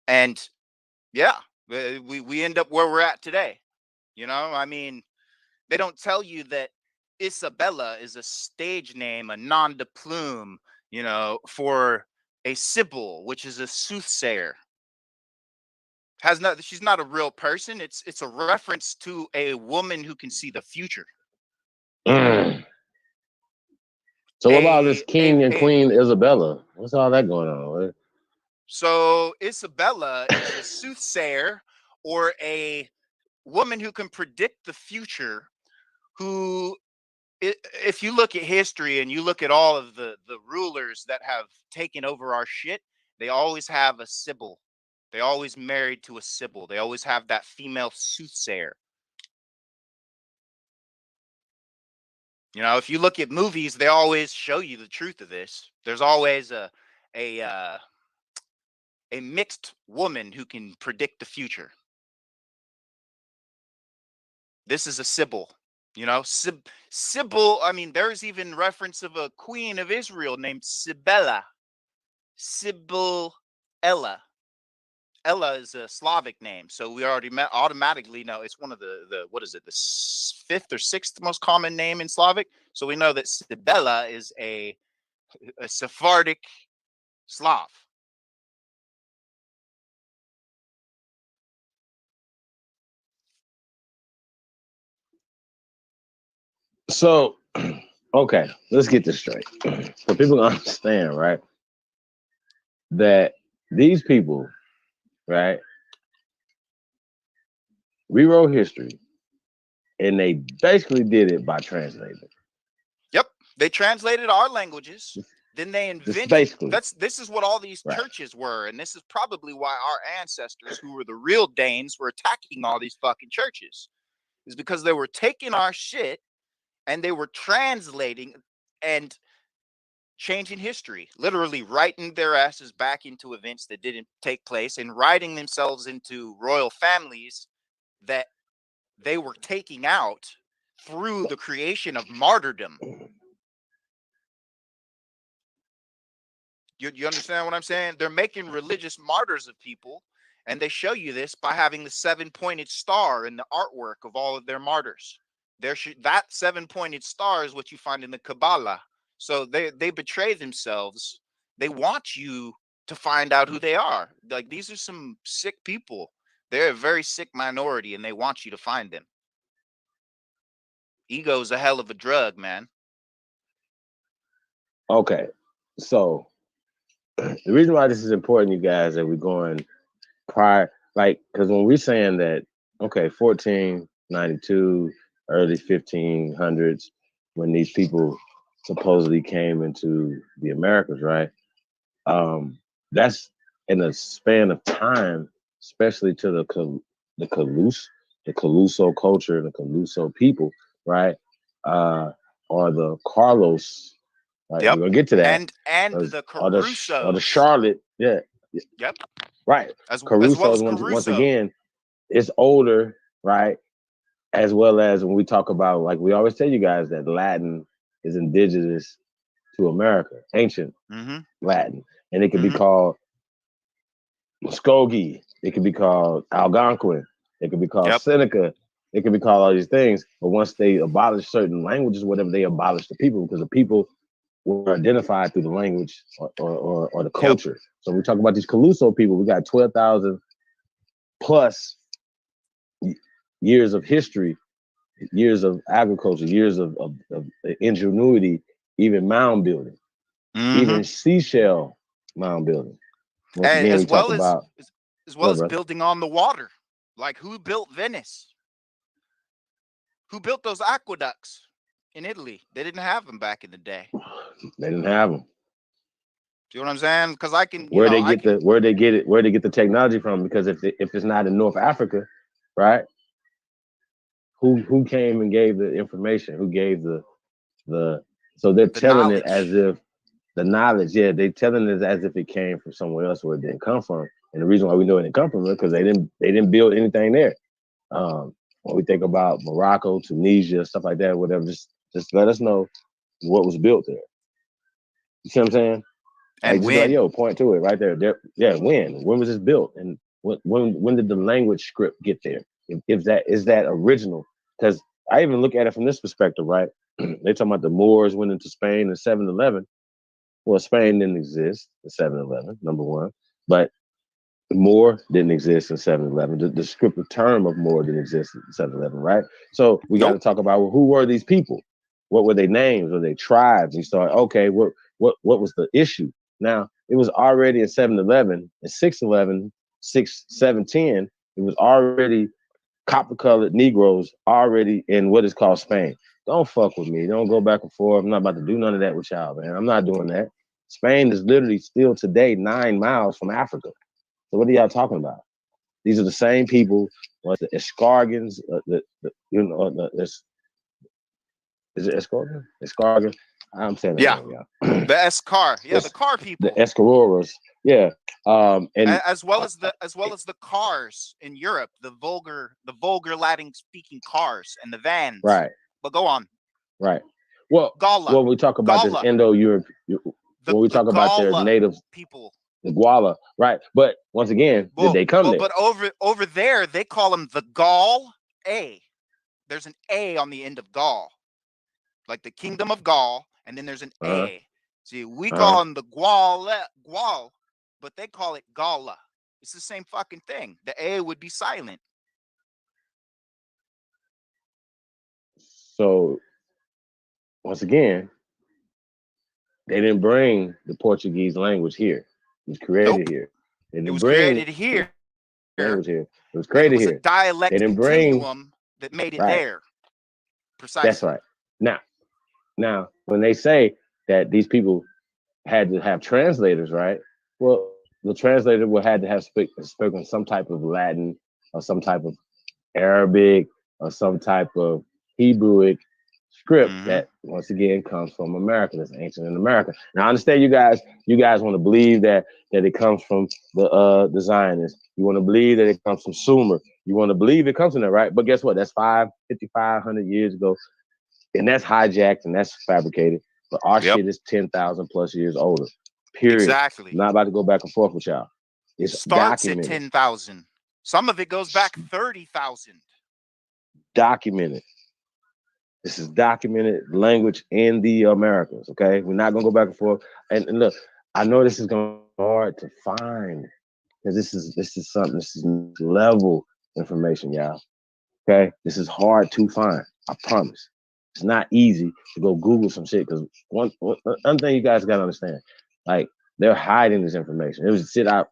And yeah, we end up where we're at today. I mean, they don't tell you that Isabella is a stage name, a nom de plume, for a Sibyl, which is a soothsayer. She's not a real person. It's a reference to a woman who can see the future. So what about this King and Queen Isabella? What's all that going on? Right? So Isabella is a soothsayer, or a woman who can predict the future, who, if you look at history and you look at all of the rulers that have taken over our shit, they always have a Sibyl. They always married to a Sibyl. They always have that female soothsayer. If you look at movies, they always show you the truth of this. There's always a mixed woman who can predict the future. This is a Sibyl. Sibyl, I mean, there's even reference of a queen of Israel named Sibella. Sibyl Ella. Ella is a Slavic name, so we already automatically know it's one of the what is it, the fifth or sixth most common name in Slavic. So we know that Sibella is a Sephardic Slav. So, okay, let's get this straight. So people understand, right, that these people, right, rewrote history and they basically did it by translating. Yep, they translated our languages. Then they invented. Basically. This is what all these churches were, and this is probably why our ancestors, who were the real Danes, were attacking all these fucking churches. Is because they were taking our shit and they were translating and changing history, literally writing their asses back into events that didn't take place and writing themselves into royal families that they were taking out through the creation of martyrdom. You understand what I'm saying? They're making religious martyrs of people, and they show you this by having the 7-pointed star in the artwork of all of their martyrs. That 7-pointed star is what you find in the Kabbalah. So they betray themselves. They want you to find out who they are. Like, these are some sick people. They're a very sick minority, and they want you to find them. Ego is a hell of a drug, man. Okay, so the reason why this is important, you guys, that we're going prior, like, because when we're saying that, okay, 1492, early 1500s, when these people supposedly came into the Americas, right? That's in a span of time, especially to the Caluso culture, the Caluso people, right? Or the Carlos. Right, yep. We're gonna get to that. And the Carusos. Or the Charlotte, yeah. Yep. Right. As well as once again, it's older, right? As well as when we talk about, like we always tell you guys, that Latin is indigenous to America, ancient Latin. And it could be called Muskogee, it could be called Algonquin, it could be called Seneca, it could be called all these things. But once they abolish certain languages, whatever, they abolish the people, because the people were identified through the language or the culture. So we talk about these Caluso people, we got 12,000 plus years of history, years of agriculture, years of ingenuity, even mound building, even seashell mound building. Once and again, as we well talk about as building on the water. Like, who built Venice? Who built those aqueducts in Italy? They didn't have them back in the day. They didn't have them. Do you know what I'm saying? Because I can. Where they get the technology from? Because if it's not in North Africa, right? Who came and gave the information? Who gave the so they're telling it as if the knowledge, yeah, they telling it as if it came from somewhere else where it didn't come from. And the reason why we know it didn't come from it because they didn't build anything there. When we think about Morocco, Tunisia, stuff like that, whatever, just let us know what was built there. You see what I'm saying? And like, when? Like, yo, point to it right there. Yeah, when was this built, and when did the language script get there? If that is that original? Because I even look at it from this perspective, right? They're talking about the Moors went into Spain in 711. Well, Spain didn't exist in 711, number one, but Moor didn't exist in 711. The descriptive term of Moor didn't exist in 711, right? So we got to talk about, well, who were these people? What were their names? Were they tribes? And you start, okay, what was the issue? Now, it was already in 711, in 611, 710, it was already copper-colored Negroes already in what is called Spain. Don't fuck with me. Don't go back and forth. I'm not about to do none of that with y'all, man. I'm not doing that. Spain is literally still today 9 miles from Africa. So what are y'all talking about? These are the same people. What the escargans? Is it escargans? Escargans. I'm saying that wrong, y'all. The Escar, the car people. The Escaroras, yeah. And as well as the cars in Europe, the vulgar Latin speaking cars and the vans. Right. But go on. Right. Well, Gala. when we talk about this Indo-Europe, when we talk about their native people, the Guala, right? But once again, did they come there? But over there, they call them the Gaul A. There's an A on the end of Gaul, like the Kingdom of Gaul, and then there's an A. See, we call them the Gual, but they call it Gala. It's the same fucking thing. The A would be silent. So, once again, they didn't bring the Portuguese language here. It was created here. It was created here. Language here. It was created here. It was a dialect continuum that made it there. Precisely. That's right. Now, when they say that these people had to have translators, right? Well, the translator would had to have spoken some type of Latin or some type of Arabic or some type of Hebrewic script that once again comes from America. That's ancient in America. Now I understand you guys want to believe that it comes from the Zionists. You want to believe that it comes from Sumer. You want to believe it comes from there, right? But guess what? That's 5,500 years ago. And that's hijacked and that's fabricated. But our shit is 10,000 plus years older. Period. Exactly. I'm not about to go back and forth with y'all. It starts at 10,000. Some of it goes back 30,000. Documented. This is documented language in the Americas. Okay, we're not gonna go back and forth. And look, I know this is gonna be hard to find because this is level information, y'all. Okay, this is hard to find. I promise. It's not easy to go Google some shit because one thing you guys gotta understand, like they're hiding this information. It was shit I've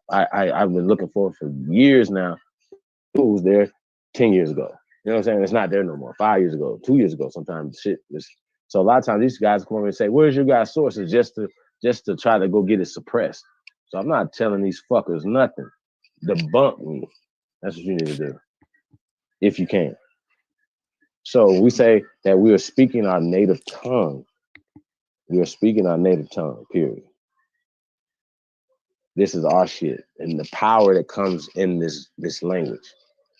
been looking for years now. It was there 10 years ago. You know what I'm saying? It's not there no more. 5 years ago, 2 years ago, sometimes shit is. So a lot of times these guys come over and say, "Where's your guys' sources?" just to try to go get it suppressed. So I'm not telling these fuckers nothing. Debunk me. That's what you need to do, if you can. So we say that we are speaking our native tongue. We are speaking our native tongue, period. This is our shit and the power that comes in this language.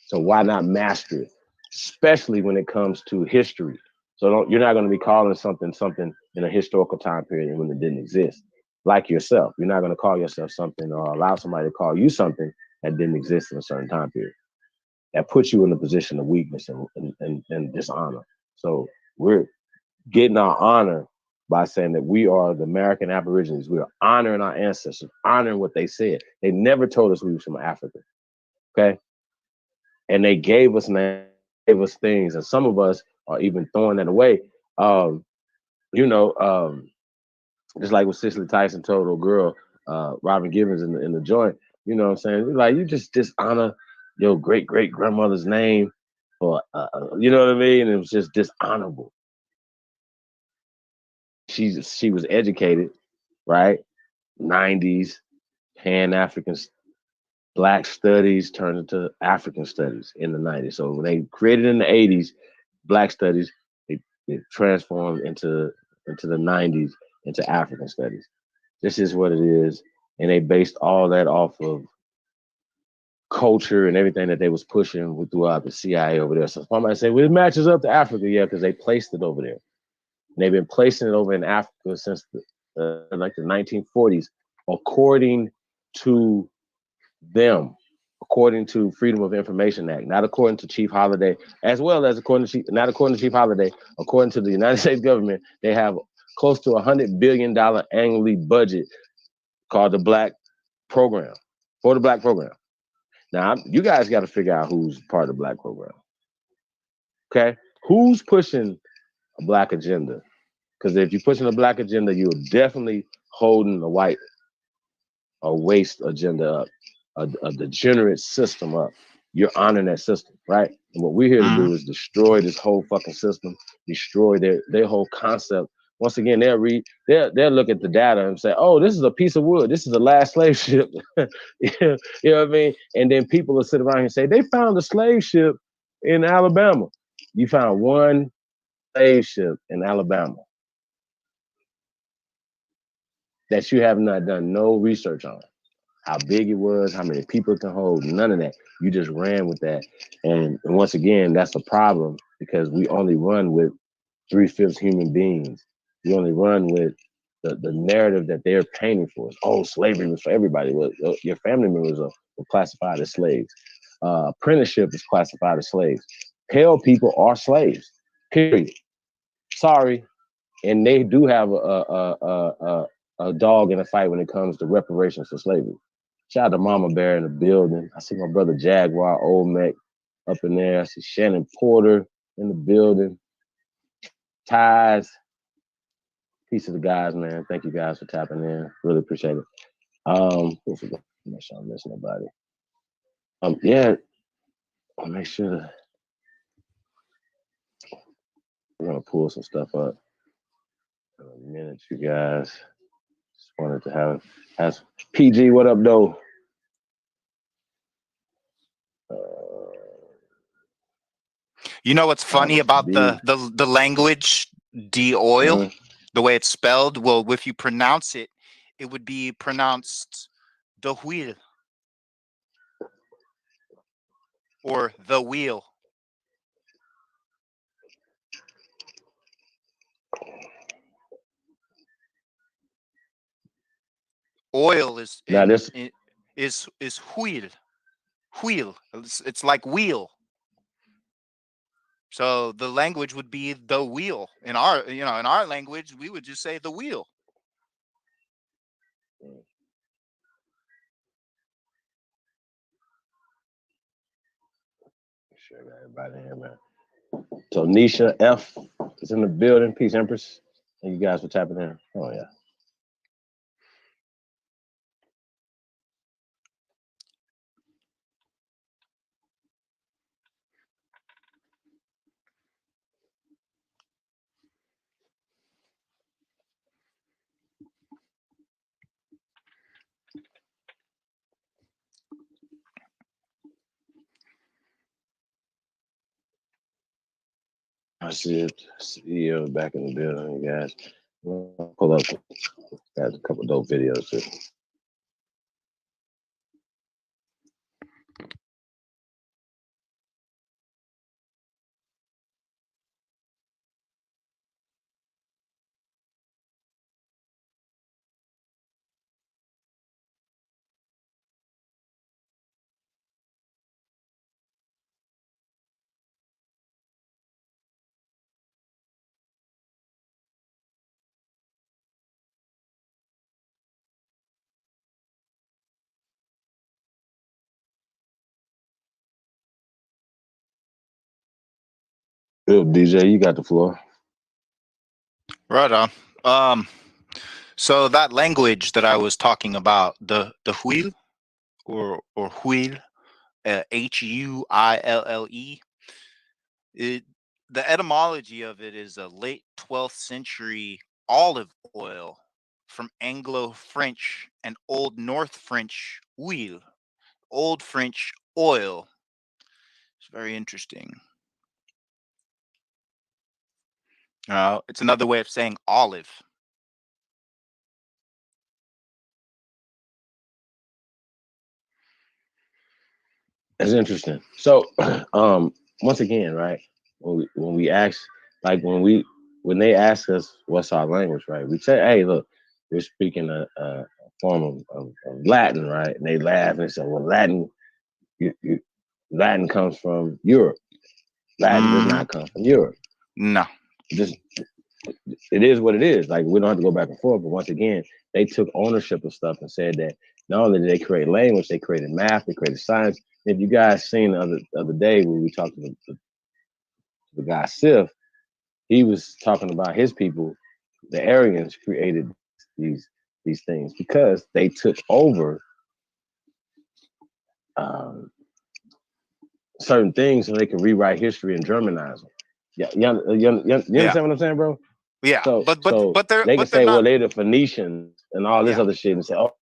So why not master it? Especially when it comes to history. So you're not going to be calling something in a historical time period when it didn't exist. Like yourself, you're not going to call yourself something or allow somebody to call you something that didn't exist in a certain time period. That puts you in a position of weakness and dishonor. So we're getting our honor by saying that we are the American Aborigines. We are honoring our ancestors, honoring what they said. They never told us we were from Africa. Okay. And they gave us names, gave us things, and some of us are even throwing that away. Just like what Cicely Tyson told a girl, Robin Givens in the joint. You know what I'm saying? Like you just dishonor your great grandmother's name, or you know what I mean? And it was just dishonorable. She was educated, right? 90s, Pan-African Black studies turned into African studies in the 90s. So when they created in the 80s, Black studies, it transformed into the 90s into African studies. This is what it is. And they based all that off of culture and everything that they was pushing throughout the CIA over there. So somebody say, well, it matches up to Africa. Yeah, because they placed it over there. And they've been placing it over in Africa since like the 1940s, according to them, according to Freedom of Information Act, not according to Chief Holiday, as well as according to Chief Holiday, according to the United States government, they have close to $100 billion annually budget called the Black Program, for the Black Program. Now, you guys got to figure out who's part of the Black Program. Okay? Who's pushing a Black agenda? Because if you're pushing a Black agenda, you're definitely holding a white or waste agenda up, a degenerate system up. You're honoring that system, right? And what we're here to do is destroy this whole fucking system, destroy their whole concept. Once again, they'll look at the data and say, "Oh, this is a piece of wood. This is the last slave ship." You know what I mean? And then people will sit around and say, "They found a slave ship in Alabama." You found one slave ship in Alabama that you have not done no research on. How big it was, how many people it can hold, none of that. You just ran with that. And once again, that's a problem because we only run with 3/5 human beings. We only run with the narrative that they're painting for us. Oh, slavery was for everybody. Well, your family members were classified as slaves. Apprenticeship is classified as slaves. Pale people are slaves, period. Sorry. And they do have a dog in a fight when it comes to reparations for slavery. Shout out to Mama Bear in the building. I see my brother Jaguar Olmec up in there. I see Shannon Porter in the building. Ties. Peace to the guys, man. Thank you guys for tapping in. Really appreciate it. Make sure I don't miss nobody. Yeah. I'll make sure to gonna pull some stuff up in a minute, you guys. Just wanted to have PG. What up, though? You know what's funny about the language de-oil, the way it's spelled? Well, if you pronounce it, it would be pronounced the wheel or the wheel. Oil is Now this is wheel. Wheel. It's like wheel. So the language would be the wheel. In our language, we would just say the wheel. Sure, got everybody here, man. So Nisha F is in the building. Peace, Empress. Thank you guys for tapping in. Oh yeah. I see it. CEO back in the building, you guys. Pull up. Got a couple dope videos too. Good, DJ, you got the floor. Right on. So that language that I was talking about, the wheel or wheel, Huille. The etymology of it is a late 12th century olive oil from Anglo-French and Old North French huile, Old French oil. It's very interesting. It's another way of saying olive. That's interesting. So, once again, right? When we ask, like when they ask us what's our language, right? We say, "Hey, look, we're speaking a form of Latin, right?" And they laugh and say, "Well, Latin, Latin comes from Europe. Latin does not come from Europe. No, just it is what it is. Like we don't have to go back and forth. But once again, they took ownership of stuff and said that not only did they create language, they created math, they created science. If you guys seen the other day when we talked to the guy Sif, he was talking about his people, the Aryans created these things because they took over certain things so they could rewrite history and Germanize them. Yeah, you understand what I'm saying, bro? Yeah, so but they can say, not, well, they're the Phoenicians and all this other shit, and say, oh,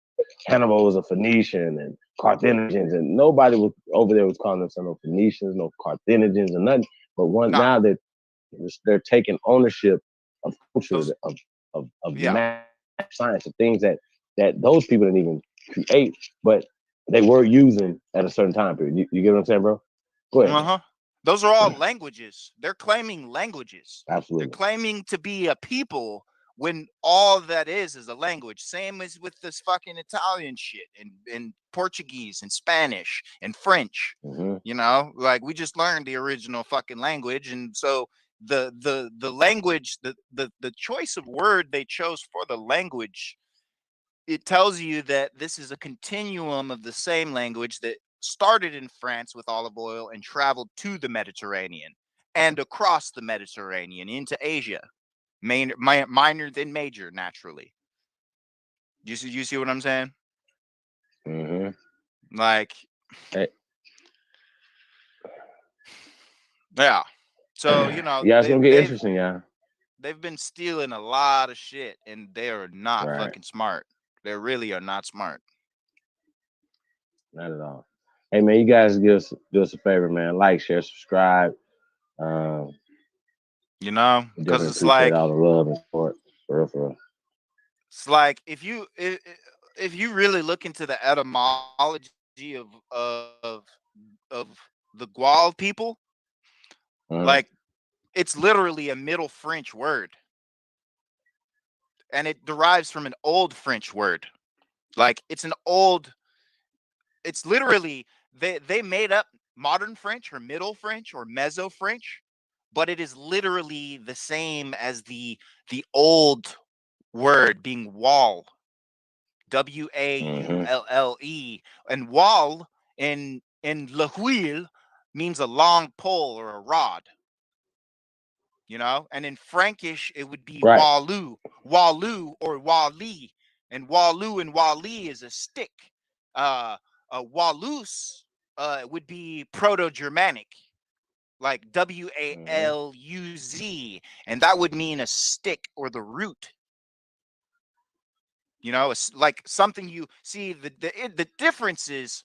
Hannibal was a Phoenician and Carthaginians, and nobody was over there was calling themselves no Phoenicians, no Carthaginians, or nothing. But now that they're taking ownership of culture, of math, science, of things that those people didn't even create, but they were using at a certain time period. You get what I'm saying, bro? Go ahead. Those are all languages. They're claiming languages. Absolutely. They're claiming to be a people when all that is a language. Same as with this fucking Italian shit and Portuguese and Spanish and French. You know, like we just learned the original fucking language, and so the language, the choice of word they chose for the language, it tells you that this is a continuum of the same language that started in France with olive oil and traveled to the Mediterranean and across the Mediterranean into Asia. Minor than major, naturally. You see what I'm saying? Like, hey. Yeah. So you know Yeah, it's gonna get interesting, yeah. they've been stealing a lot of shit, and they are not Right. fucking smart. They really are not smart. Not at all. Hey man, you guys do us a favor, man. Like, share, subscribe. Um, You know, we because definitely it's appreciate like all the love and support. For real, for real. it's like if you really look into the etymology of the Gual people, Uh-huh. like it's literally a Middle French word, and it derives from an old French word. Like it's literally they made up modern French or Middle French or Meso French, but it is literally the same as the old word being wall, Mm-hmm. Waulle, and wall in Le Huil means a long pole or a rod, you know, and in Frankish it would be Right. Walu or Wali, and Wali is a stick. Walus would be Proto-Germanic, like Mm-hmm. Waluz, and that would mean a stick or the root. You know, it's like something you see. The difference is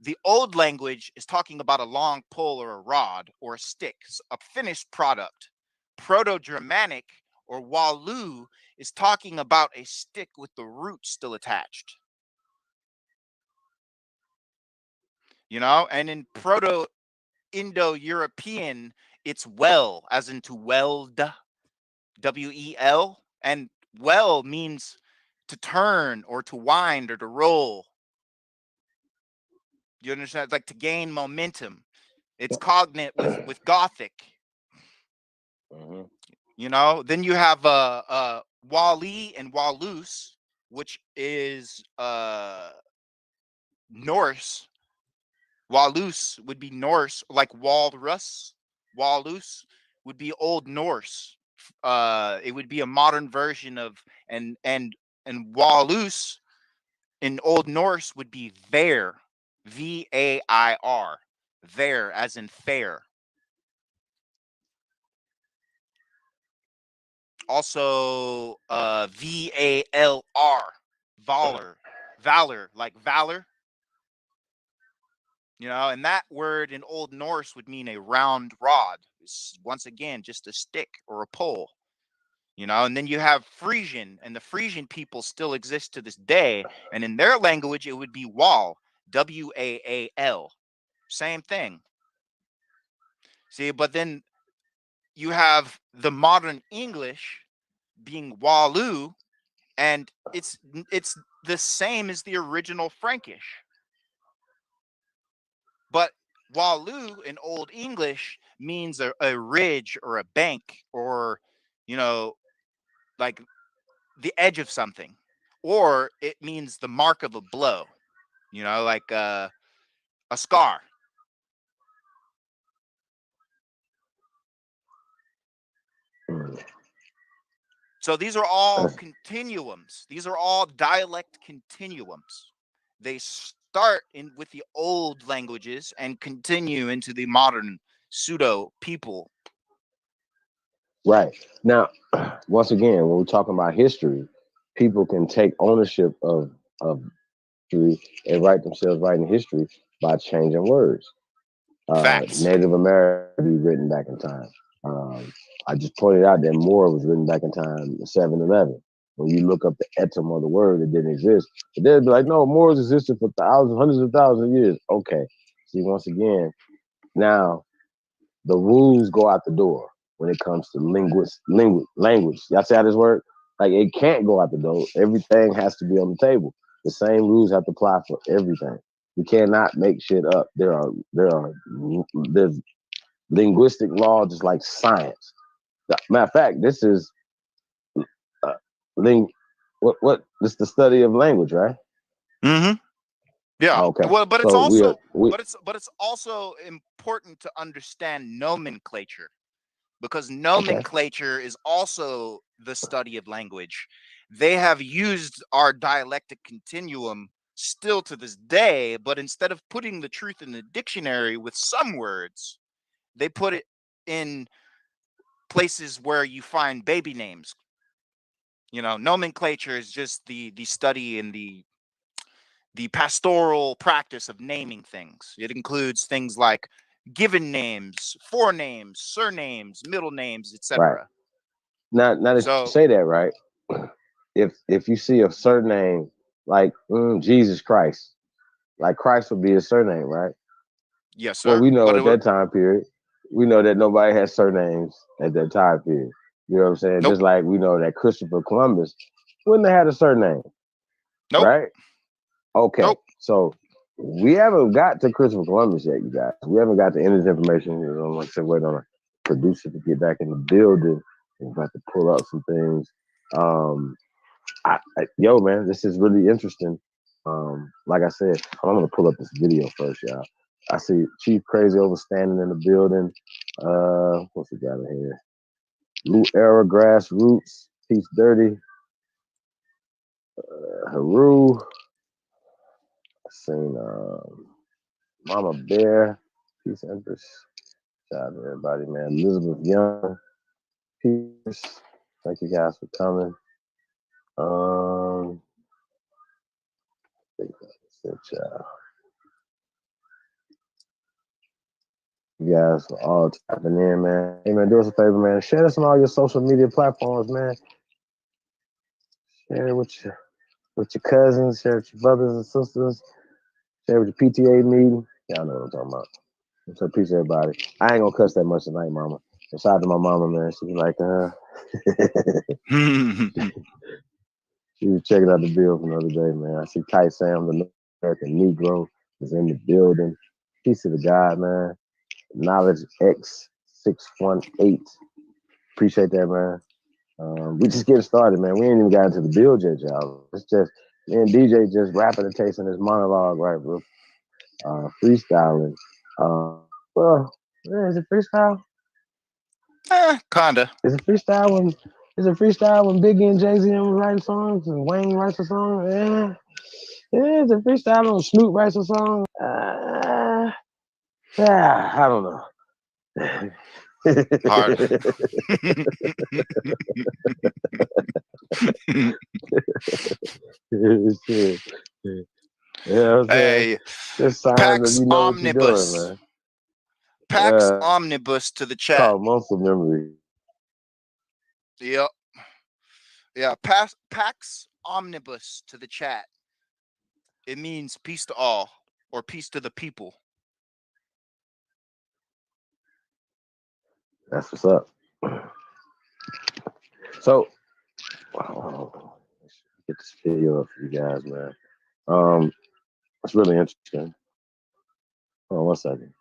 the old language is talking about a long pole or a rod or a stick, a finished product. Proto-Germanic or Walu is talking about a stick with the root still attached. You know, and in Proto-Indo-European, it's well, as in to weld, W-E-L, and well means to turn or to wind or to roll. You understand? It's like to gain momentum. It's cognate with Gothic. Mm-hmm. You know. Then you have Wali and Walus, which is Norse. Walus would be Norse, like Walrus. Walus would be Old Norse. It would be a modern version of and Walus in Old Norse would be Vair, Vair, Vair as in fair. Also, Valr, valor, like valor. You know, and that word in Old Norse would mean a round rod. It's once again just a stick or a pole. You know, and then you have Frisian, and the Frisian people still exist to this day. And in their language, it would be wall, Waal. Same thing. See, but then you have the modern English being Walu, and it's the same as the original Frankish. But Walu in Old English means a ridge or a bank or, you know, like the edge of something, or it means the mark of a blow, you know, like a scar. So these are all continuums. These are all dialect continuums. They start in with the old languages and continue into the modern pseudo people. Right. Now, once again, when we're talking about history, people can take ownership of history and write themselves right in history by changing words. Facts. Native American be written back in time. I just pointed out that Moore was written back in time, 711. When you look up the etym of the word, it didn't exist. But they'd be like, no, Moors existed for thousands, hundreds of thousands of years. Okay. See, once again, now the rules go out the door when it comes to language. Y'all see how this work? Like it can't go out the door. Everything has to be on the table. The same rules have to apply for everything. You cannot make shit up. There's linguistic law just like science. Matter of fact, this is uh, ling. What? This the study of language, right? Mm-hmm. Yeah. Okay. Well, but it's So also we but it's also important to understand nomenclature, because okay. nomenclature is also the study of language. They have used our dialectic continuum still to this day, but instead of putting the truth in the dictionary with some words, they put it in places where you find baby names. Nomenclature is just the study and the pastoral practice of naming things. It includes things like given names, forenames, surnames, middle names, Right. etc. Now that you So say that, right? If you see a surname like Jesus Christ, like Christ would be a surname, right? yes, Well, sir. we know But at that time period, we know that nobody had surnames at that time period. You know what I'm saying? Nope. Just like we know that Christopher Columbus wouldn't have had a surname, Nope. right? Okay, Nope. so we haven't got to Christopher Columbus yet, you guys. We haven't got to any of this information. Like I said, wait on a producer to get back in the building. We're about to pull up some things. Yo, man, this is really interesting. Like I said, I'm gonna pull up this video first, y'all. I see Chief Crazy over standing in the building. What's we got in here? New Era Grassroots, Peace Dirty, Haru. I seen Mama Bear, Peace Empress. Shout out to everybody, man. Elizabeth Young, Peace. Thank you guys for coming. I think that's it, y'all. You guys are all tapping in, man. Hey, man, do us a favor, man. Share this on all your social media platforms, man. Share it with your cousins, share it with your brothers and sisters, share it with your PTA meeting. Y'all know what I'm talking about. So peace, everybody. I ain't gonna cuss that much tonight, mama. And shout out to my mama, man. She was like, she was checking out the bill from the other day, man. I see Kai Sam, the American Negro, is in the building. Peace to the God, man. Knowledge X618. Appreciate that, man. We just getting started, man. We ain't even got into the build yet, y'all. It's just me and DJ just rapping and tasting this monologue, right, bro? Freestyling. Well, yeah, is it freestyle? Kinda. Is it freestyle when Biggie and Jay-Z were writing songs and Wayne writes a song? Yeah. Yeah, is it freestyle when Snoop writes a song? Yeah, I don't know. Hard. Shit. Yeah, I'm saying? Hey, Just signs Pax that you know what you're doing, Omnibus. man. Pax Omnibus to the It's chat. called muscle memory. Yep. Yeah, Pax Omnibus to the chat. It means peace to all or peace to the people. That's what's up. So, get this video up for you guys, man. It's really interesting. Hold on 1 second.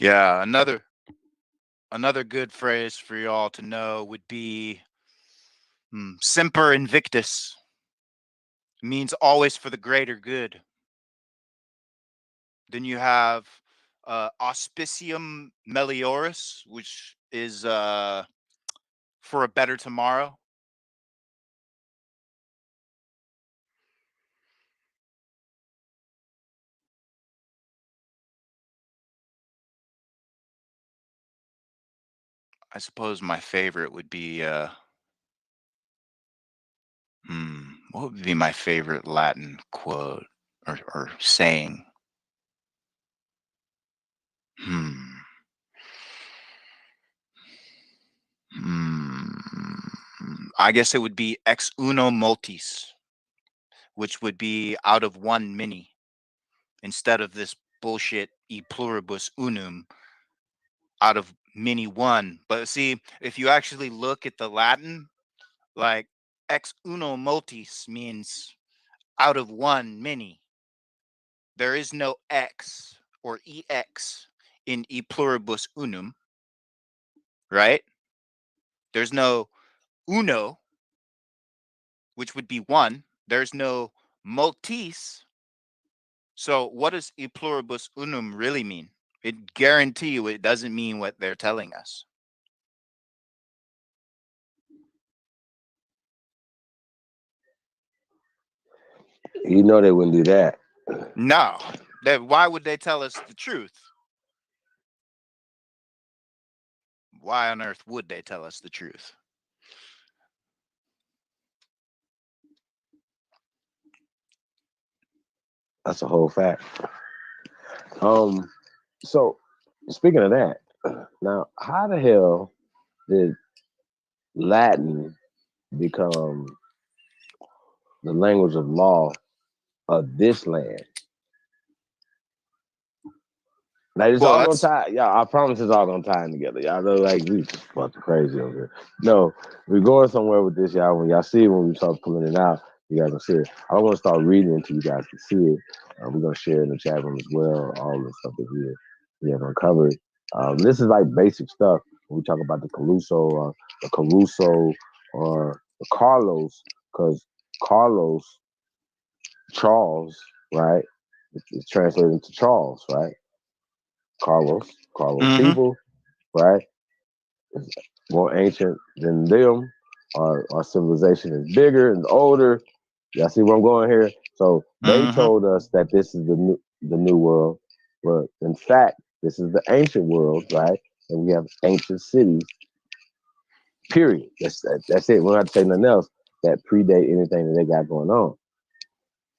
Yeah, another good phrase for y'all to know would be semper invictus. It means always for the greater good. Then you have auspicium melioris, which is for a better tomorrow. I suppose my favorite would be what would be my favorite Latin quote or saying? I guess it would be ex uno multis, which would be out of one many, instead of this bullshit e pluribus unum, out of many one. But see, if you actually look at the Latin, like ex uno multis means out of one many. There is no x or ex in e pluribus unum, right? There's no uno, which would be one. There's no multis. So what does e pluribus unum really mean? It guarantee you it doesn't mean what they're telling us. You know they wouldn't do that. No. Why would they tell us the truth? Why on earth would they tell us the truth? That's a whole fact. So speaking of that, now how the hell did Latin become the language of law of this land? Like it's Well, all gonna that's tie. Yeah, I promise it's all gonna tie in together. Y'all know, like we just fucking crazy over here. No, we're going somewhere with this, y'all. When y'all see it, when we start pulling it out, you guys can see it. I don't want to start reading until you guys can see it. We're gonna share it in the chat room as well. All the stuff that we have uncovered. This is like basic stuff. When we talk about the Caruso, or the Carlos, because Carlos, Charles, right? It's translated into Charles, right? Carlos mm-hmm. people, right? It's more ancient than them. Our civilization is bigger and older. Y'all see where I'm going here? So they Mm-hmm. told us that this is the new world, but in fact, this is the ancient world, right? And we have ancient cities. Period. That's it. We don't have to say nothing else that predate anything that they got going on.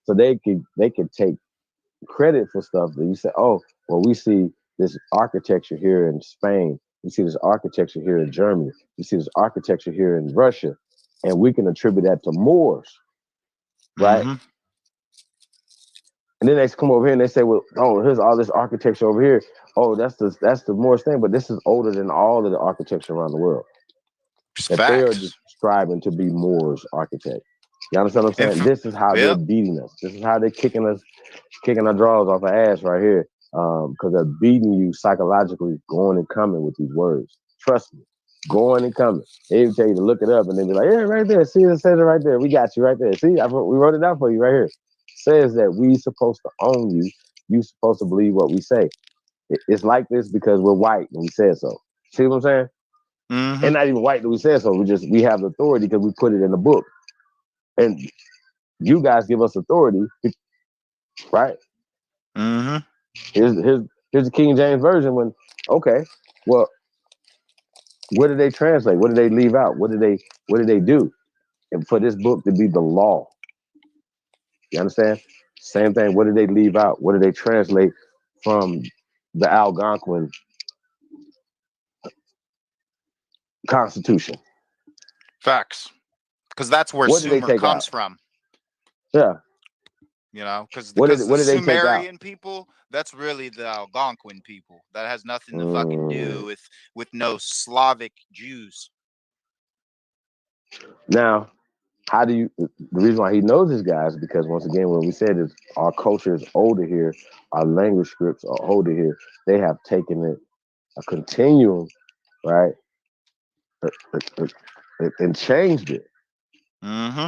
So they could take credit for stuff that you say, oh, well, we see this architecture here in Spain. We see this architecture here in Germany. We see this architecture here in Russia. And we can attribute that to Moors, right? Mm-hmm. And then they come over here and they say, well, oh, here's all this architecture over here. Oh, that's the Moors thing, but this is older than all of the architecture around the world. That they are Facts. just striving to be Moors architects. You understand what I'm saying? This is how they're Yep. beating us. This is how they're kicking our drawers off our ass right here. Because they're beating you psychologically, going and coming with these words. Trust me, going and coming. They even tell you to look it up, and then be like, "Yeah, right there. See, it says it right there. We got you right there. See, we wrote it down for you right here. It says that we supposed to own you. You supposed to believe what we say. It's like this because we're white and we said so. See what I'm saying? Mm-hmm. And not even white that we said so. We have the authority because we put it in the book, and you guys give us authority, right? Mm-hmm. Here's the King James version. When okay, well, what did they translate? What did they leave out? What did they do? And for this book to be the law, you understand? Same thing. What did they leave out? What did they translate from the Algonquin Constitution? Facts. Because that's where What did they Sumer take out? comes from. Yeah. You know, because What the did they take out? Sumerian people, that's really the Algonquin people. That has nothing to fucking do with no Slavic Jews. Now, how do you? The reason why he knows this guy is because once again, when we said is our culture is older here, our language scripts are older here. They have taken it a continuum, right, and changed it. Mm-hmm.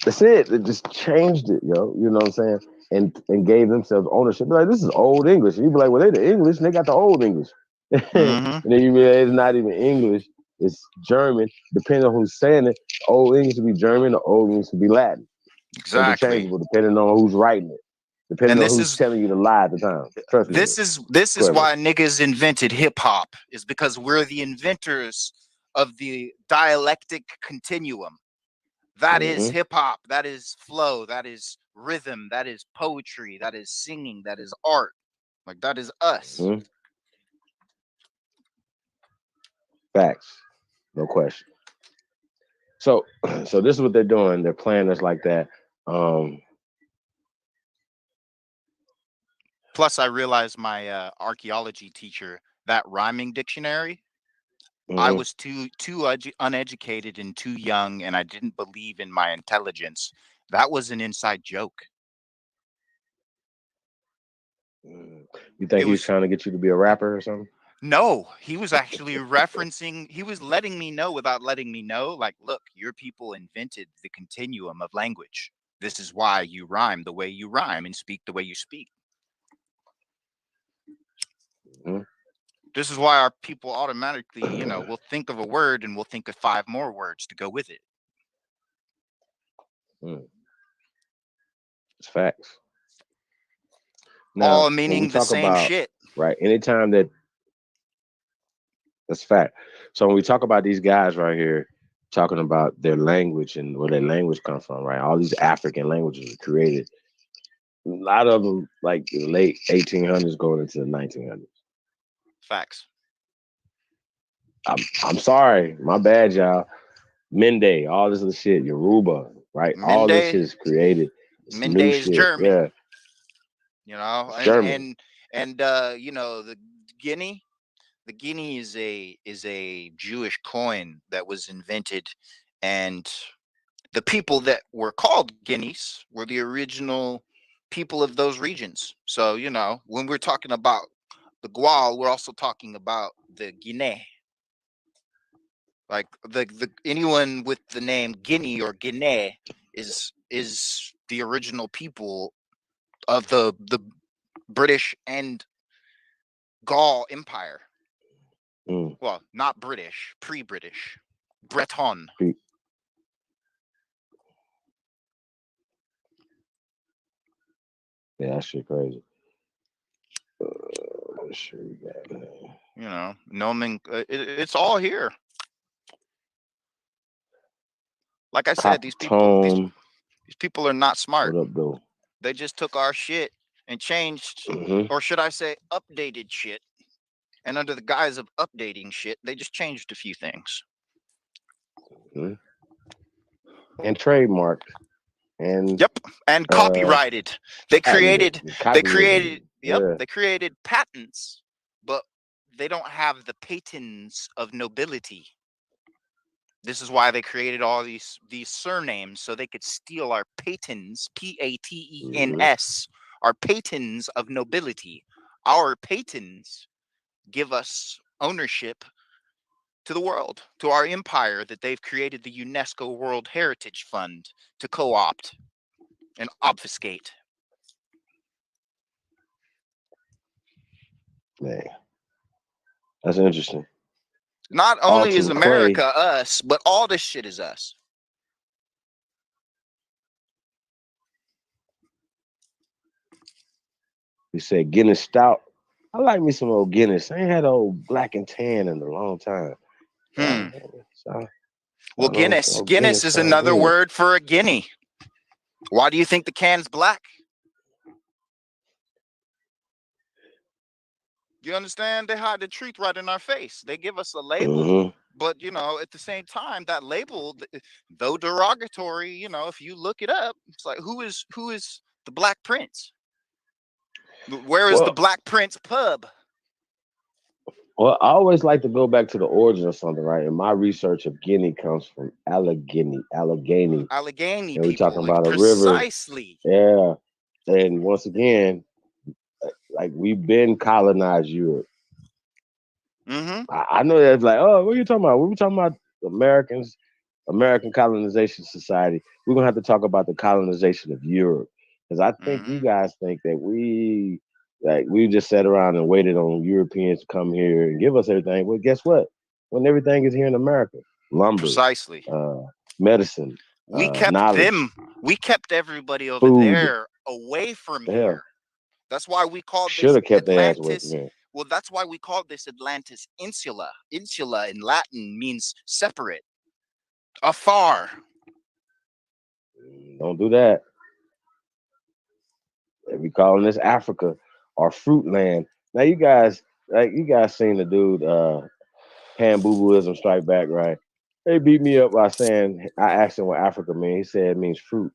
That's it. They just changed it, yo. You know what I'm saying? And gave themselves ownership. Be like, this is old English. And you'd be like, well, they the English, and they got the old English. Mm-hmm. And then you realize it's not even English, it's German. Depending on who's saying it, old English could be German, or old English could be Latin. Exactly. Interchangeable depending on who's writing it. Depending And on this who's is telling you to lie at the time. Trust me. this is why niggas invented hip hop, is because we're the inventors of the dialectic continuum. That is hip hop, that is flow, that is rhythm, that is poetry, that is singing, that is art. Like that is us. Facts. No question. So this is what they're doing. They're playing us like that. Plus, I realized my archaeology teacher, that rhyming dictionary, I was too uneducated and too young, and I didn't believe in my intelligence. That was an inside joke. You think he was trying to get you to be a rapper or something? No, he was actually referencing, he was letting me know without letting me know, like, look, your people invented the continuum of language. This is why you rhyme the way you rhyme and speak the way you speak. Mm-hmm. This is why our people automatically, you know, will think of a word and we'll think of 5 more words to go with it. It's facts. Now, All when meaning we the talk same about, shit. right, anytime that's fact. So when we talk about these guys right here, talking about their language and where their language comes from, right? All these African languages were created. A lot of them, like the late 1800s going into the 1900s. Facts. I'm sorry, my bad, y'all. Mende, all this other shit, Yoruba, right? All this shit Mende is created. It's Mende new is shit. German. Yeah. You know, It's German. and you know, the guinea is a Jewish coin that was invented, and the people that were called Guineas were the original people of those regions. So, you know, when we're talking about the Gual, we're also talking about the Guinea. Like the anyone with the name Guinea or Guinea is the original people of the British and Gaul Empire. Well, not British, pre-British, Breton. Yeah, that shit crazy. What shit we got, man? You know, it's all here. Like I said, these people are not smart. What up, though? They just took our shit and changed, or should I say, updated shit. And under the guise of updating shit, they just changed a few things. And trademarked. And yep, and copyrighted. They created Yeah. they created patents, but they don't have the patents of nobility. This is why they created all these surnames, so they could steal our patents, patents, our patents of nobility. Our patents give us ownership to the world, to our empire that they've created the UNESCO World Heritage Fund to co-opt and obfuscate. Man, that's interesting. Not only is Alton America Clay, us, but all this shit is us. he said Guinness Stout. I like me some old Guinness. I ain't had old black and tan in a long time. Well, Guinness is another word for a guinea. Why do you think the can's black? You understand? They hide the truth right in our face. They give us a label, but you know, at the same time, that label, though derogatory, you know, if you look it up, it's like who is the Black Prince? Where is the Black Prince pub? Well, I always like to go back to the origin of something, right? And my research of Guinea comes from Allegheny. And we're talking about a river. Precisely. Yeah. And once again, like we've been colonized Europe. I know that's like, oh, what are you talking about? When we talking about American Colonization Society, we're gonna have to talk about the colonization of Europe. Because I think you guys think that we just sat around and waited on Europeans to come here and give us everything. Well, guess what? When everything is here in America, lumber, precisely, medicine, we kept knowledge, we kept everybody over food. There away from here. That's why we called should have kept their ass away Atlantis. from here. Well, that's why we called this Atlantis Insula. Insula in Latin means separate, afar. Don't do that. We calling this Africa or fruit land. Now you guys seen the dude Pan Boo Booism Strike Back, right? They beat me up by saying I asked him what Africa means. He said it means fruit.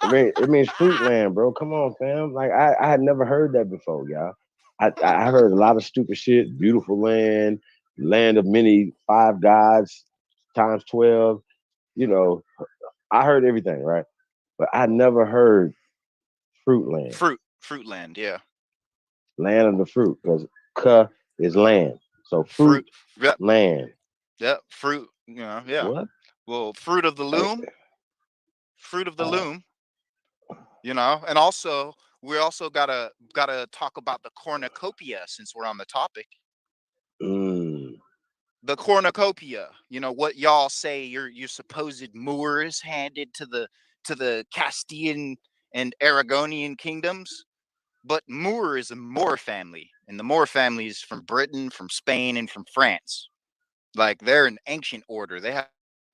it means fruit land, bro. Come on, fam. Like I had never heard that before, y'all. I heard a lot of stupid shit. Beautiful land, land of many 5 gods times 12. You know, I heard everything, right? But I never heard fruit land. Fruit land, yeah. Land of the fruit, because "ka" is land. So fruit yep. Land. Yep, fruit, you know, yeah. What? Well, fruit of the loom. fruit of the loom, you know. And also, we also gotta talk about the cornucopia since we're on the topic. The cornucopia, you know, what y'all say your supposed Moors handed to the Castilian and Aragonian kingdoms. But Moor is a Moor family, and the Moor family is from Britain, from Spain, and from France. Like, they're an ancient order. They have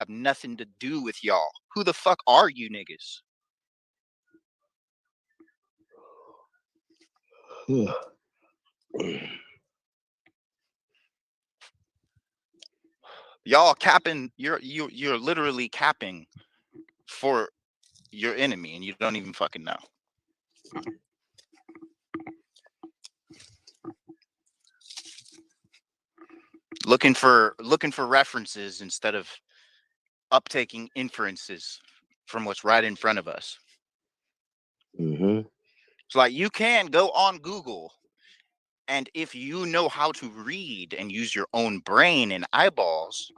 nothing to do with y'all. Who the fuck are you niggas? Y'all capping. You're literally capping for your enemy, and you don't even fucking know. Looking for references instead of uptaking inferences from what's right in front of us. It's like, you can go on Google, and if you know how to read and use your own brain and eyeballs,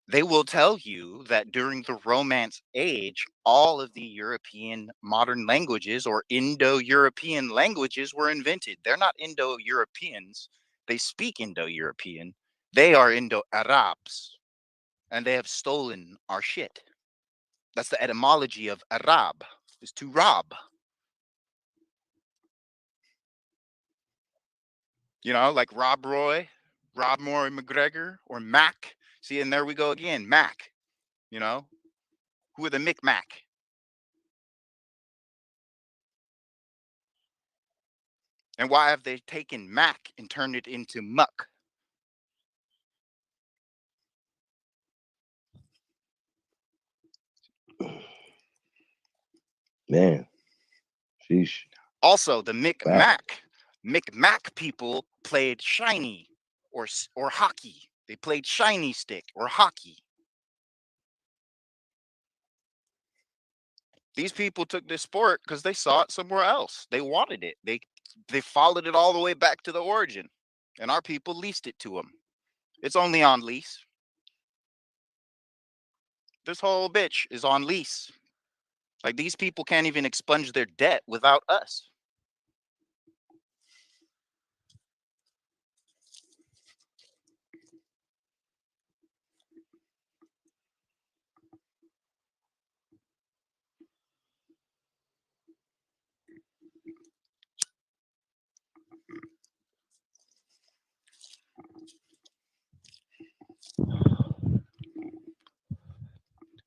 they will tell you that during the Romance age, all of the European modern languages or Indo-European languages were invented. They're not Indo-Europeans. They speak Indo-European. They are Indo-Arabs, and they have stolen our shit. That's the etymology of Arab, is to rob. You know, like Rob Roy McGregor, or Mac. See, and there we go again, Mac. You know, who are the Micmac? And why have they taken Mac and turned it into Muck? Man, sheesh. Also, the Micmac people played shiny or hockey. They played shiny stick or hockey. These people took this sport because they saw it somewhere else. They wanted it. They followed it all the way back to the origin, and our people leased it to them. It's only on lease. This whole bitch is on lease. Like, these people can't even expunge their debt without us.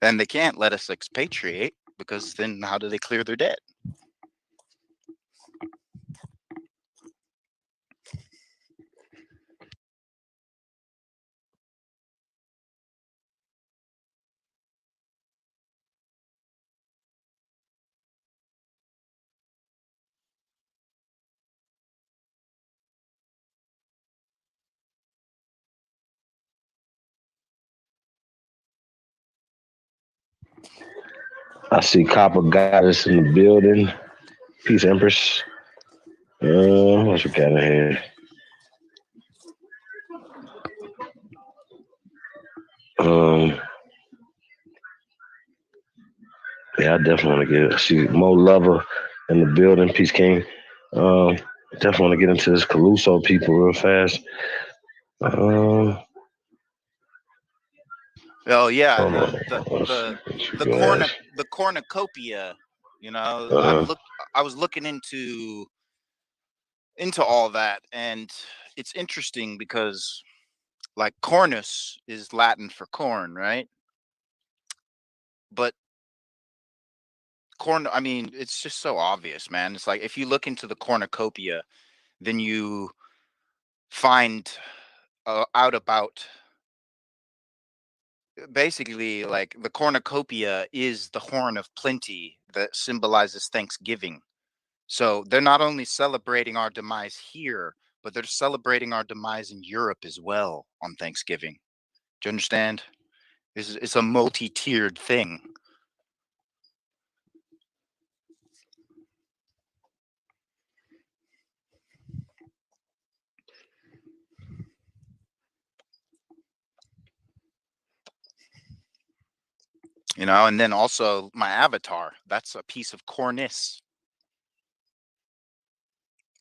And they can't let us expatriate, because then how do they clear their debt? I see Copper Goddess in the building. Peace, Empress. What we got in here? Yeah, I definitely want to get. I see Mo Lover in the building. Peace, King. Definitely want to get into this Caluso people real fast. Oh yeah, Hold on. the cornucopia. You know, Uh-huh. I was looking into all that, and it's interesting because, like, cornus is Latin for corn, right? But corn, I mean, it's just so obvious, man. It's like, if you look into the cornucopia, then you find out about, basically, like, the cornucopia is the horn of plenty that symbolizes Thanksgiving. So they're not only celebrating our demise here, but they're celebrating our demise in Europe as well on Thanksgiving. Do you understand? It's a multi-tiered thing. You know, and then also my avatar, that's a piece of cornice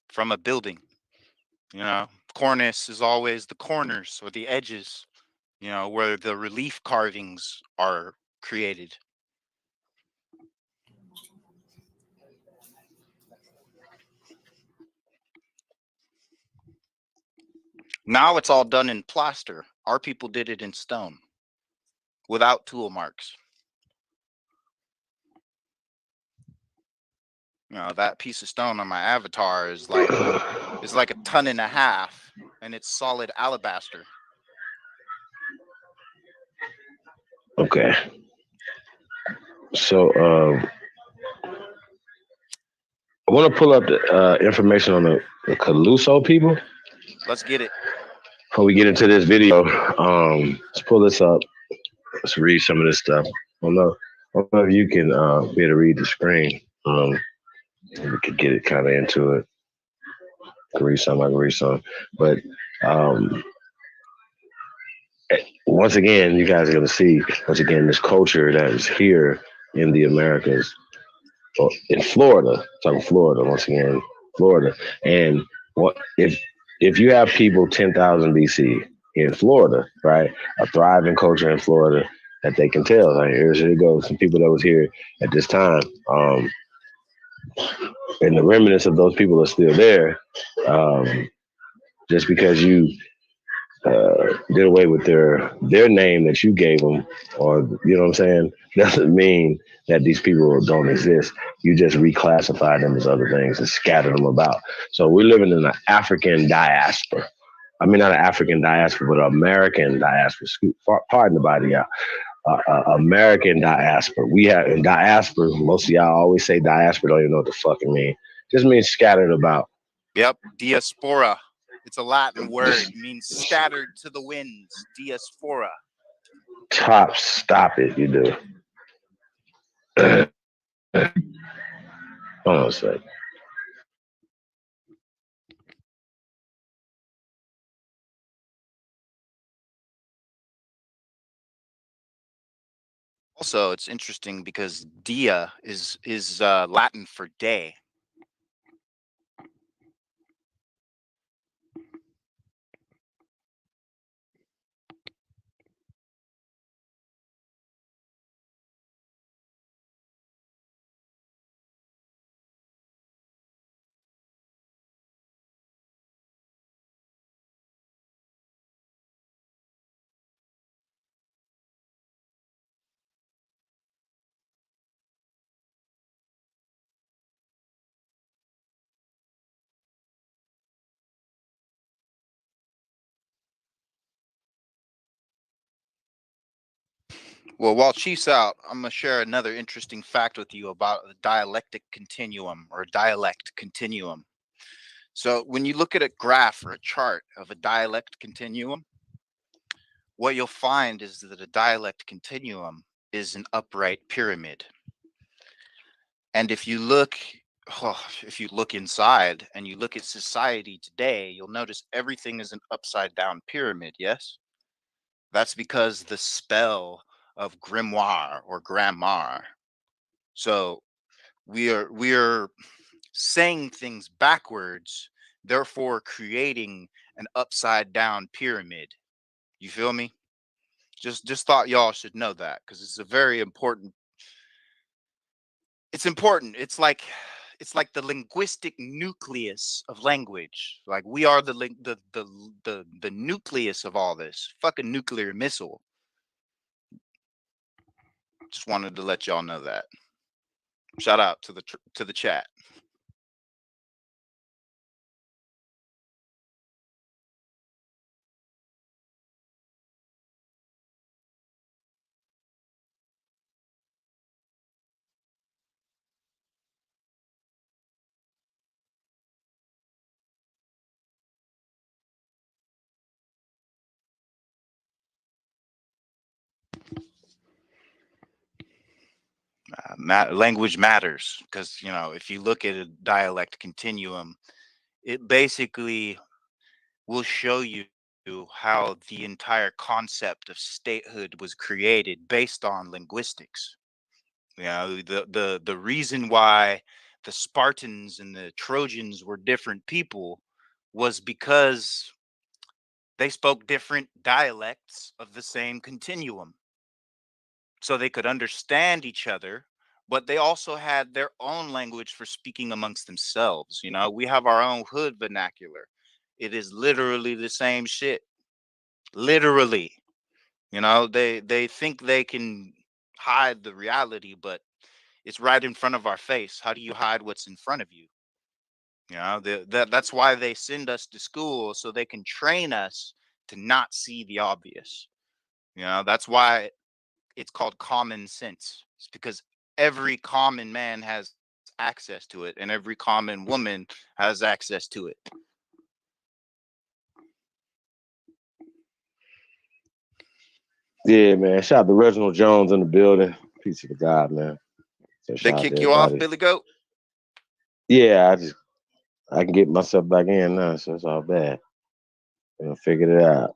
from a building. You know, cornice is always the corners or the edges, you know, where the relief carvings are created. Now it's all done in plaster. Our people did it in stone without tool marks. You know, that piece of stone on my avatar is like a 1.5 tons, and it's solid alabaster. Okay. So I want to pull up the information on the Caluso people Let's get it. before we get into this video. Let's pull this up. Let's read some of this stuff. I don't know if you can be able to read the screen. We could get it kind of into it. I can read some. But once again, you guys are going to see, once again, this culture that is here in the Americas, in Florida, talking Florida, once again, Florida. And what if you have people 10,000 BC in Florida, right, a thriving culture in Florida that they can tell, like, here it goes, some people that was here at this time, and the remnants of those people are still there, just because you did away with their name that you gave them, or you know what I'm saying, doesn't mean that these people don't exist. You just reclassify them as other things and scatter them about. So we're living in an African diaspora. I mean, not an African diaspora, but an American diaspora. Pardon the body, y'all. American diaspora. We have in diaspora. Most of y'all always say diaspora. Don't even know what the fuck it means. Just means scattered about. Yep, diaspora. It's a Latin word. It means scattered to the winds. Diaspora. Stop it. You do. Hold on a sec. Also, it's interesting because dia is Latin for day. Well, while Chief's out, I'm going to share another interesting fact with you about the dialectic continuum or dialect continuum. So when you look at a graph or a chart of a dialect continuum, what you'll find is that a dialect continuum is an upright pyramid. And if you look inside and you look at society today, you'll notice everything is an upside down pyramid, yes? That's because the spell of grimoire or grammar. So we are saying things backwards, therefore creating an upside down pyramid. You feel me? Just thought y'all should know that because it's a very important. It's important. It's like the linguistic nucleus of language. Like we are the nucleus of all this. Fucking nuclear missile. Just wanted to let y'all know that. Shout out to the chat. Language matters because if you look at a dialect continuum, it basically will show you how the entire concept of statehood was created based on linguistics. You know, the reason why the Spartans and the Trojans were different people was because they spoke different dialects of the same continuum. So they could understand each other, but they also had their own language for speaking amongst themselves. You know, we have our own hood vernacular. It is literally the same shit. Literally. You know, they think they can hide the reality, but it's right in front of our face. How do you hide what's in front of you? You know, that's why they send us to school, so they can train us to not see the obvious. You know, that's why it's called common sense. It's because every common man has access to it, and every common woman has access to it. Yeah, man. Shout out to Reginald Jones in the building. Peace of God, man. So They shout out to kick you off, everybody. Billy Goat? Yeah, I can get myself back in now, so it's all bad. Figured it out.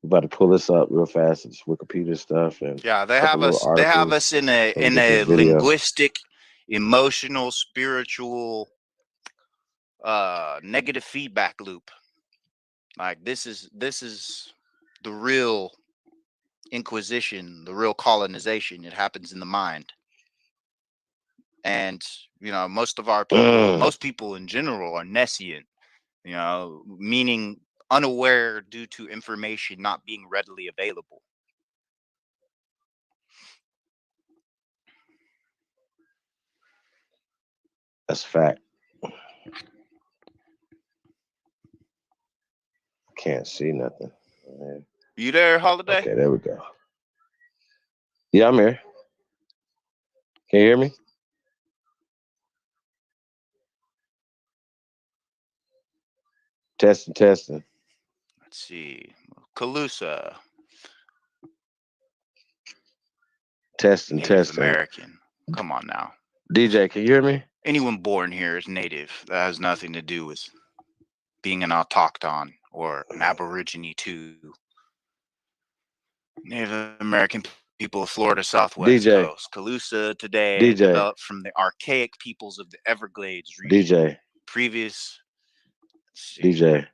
About to pull this up real fast. It's Wikipedia stuff and Yeah, a couple little they have articles us in so we get a this video. linguistic, emotional, spiritual negative feedback loop. Like this is the real inquisition, the real colonization. It happens in the mind. And you know, most people in general are nescient, you know, meaning unaware due to information not being readily available. That's a fact. Can't see nothing. Man. You there, Holiday? Okay, there we go. Yeah, I'm here. Can you hear me? Testing. Let's see. Calusa. Testing. Native American. Come on now. DJ, can you hear me? Anyone born here is native. That has nothing to do with being an autochthon or an aborigine too. Native American people of Florida Southwest DJ. Coast. Calusa today DJ. developed from the archaic peoples of the Everglades region. DJ. Previous. DJ.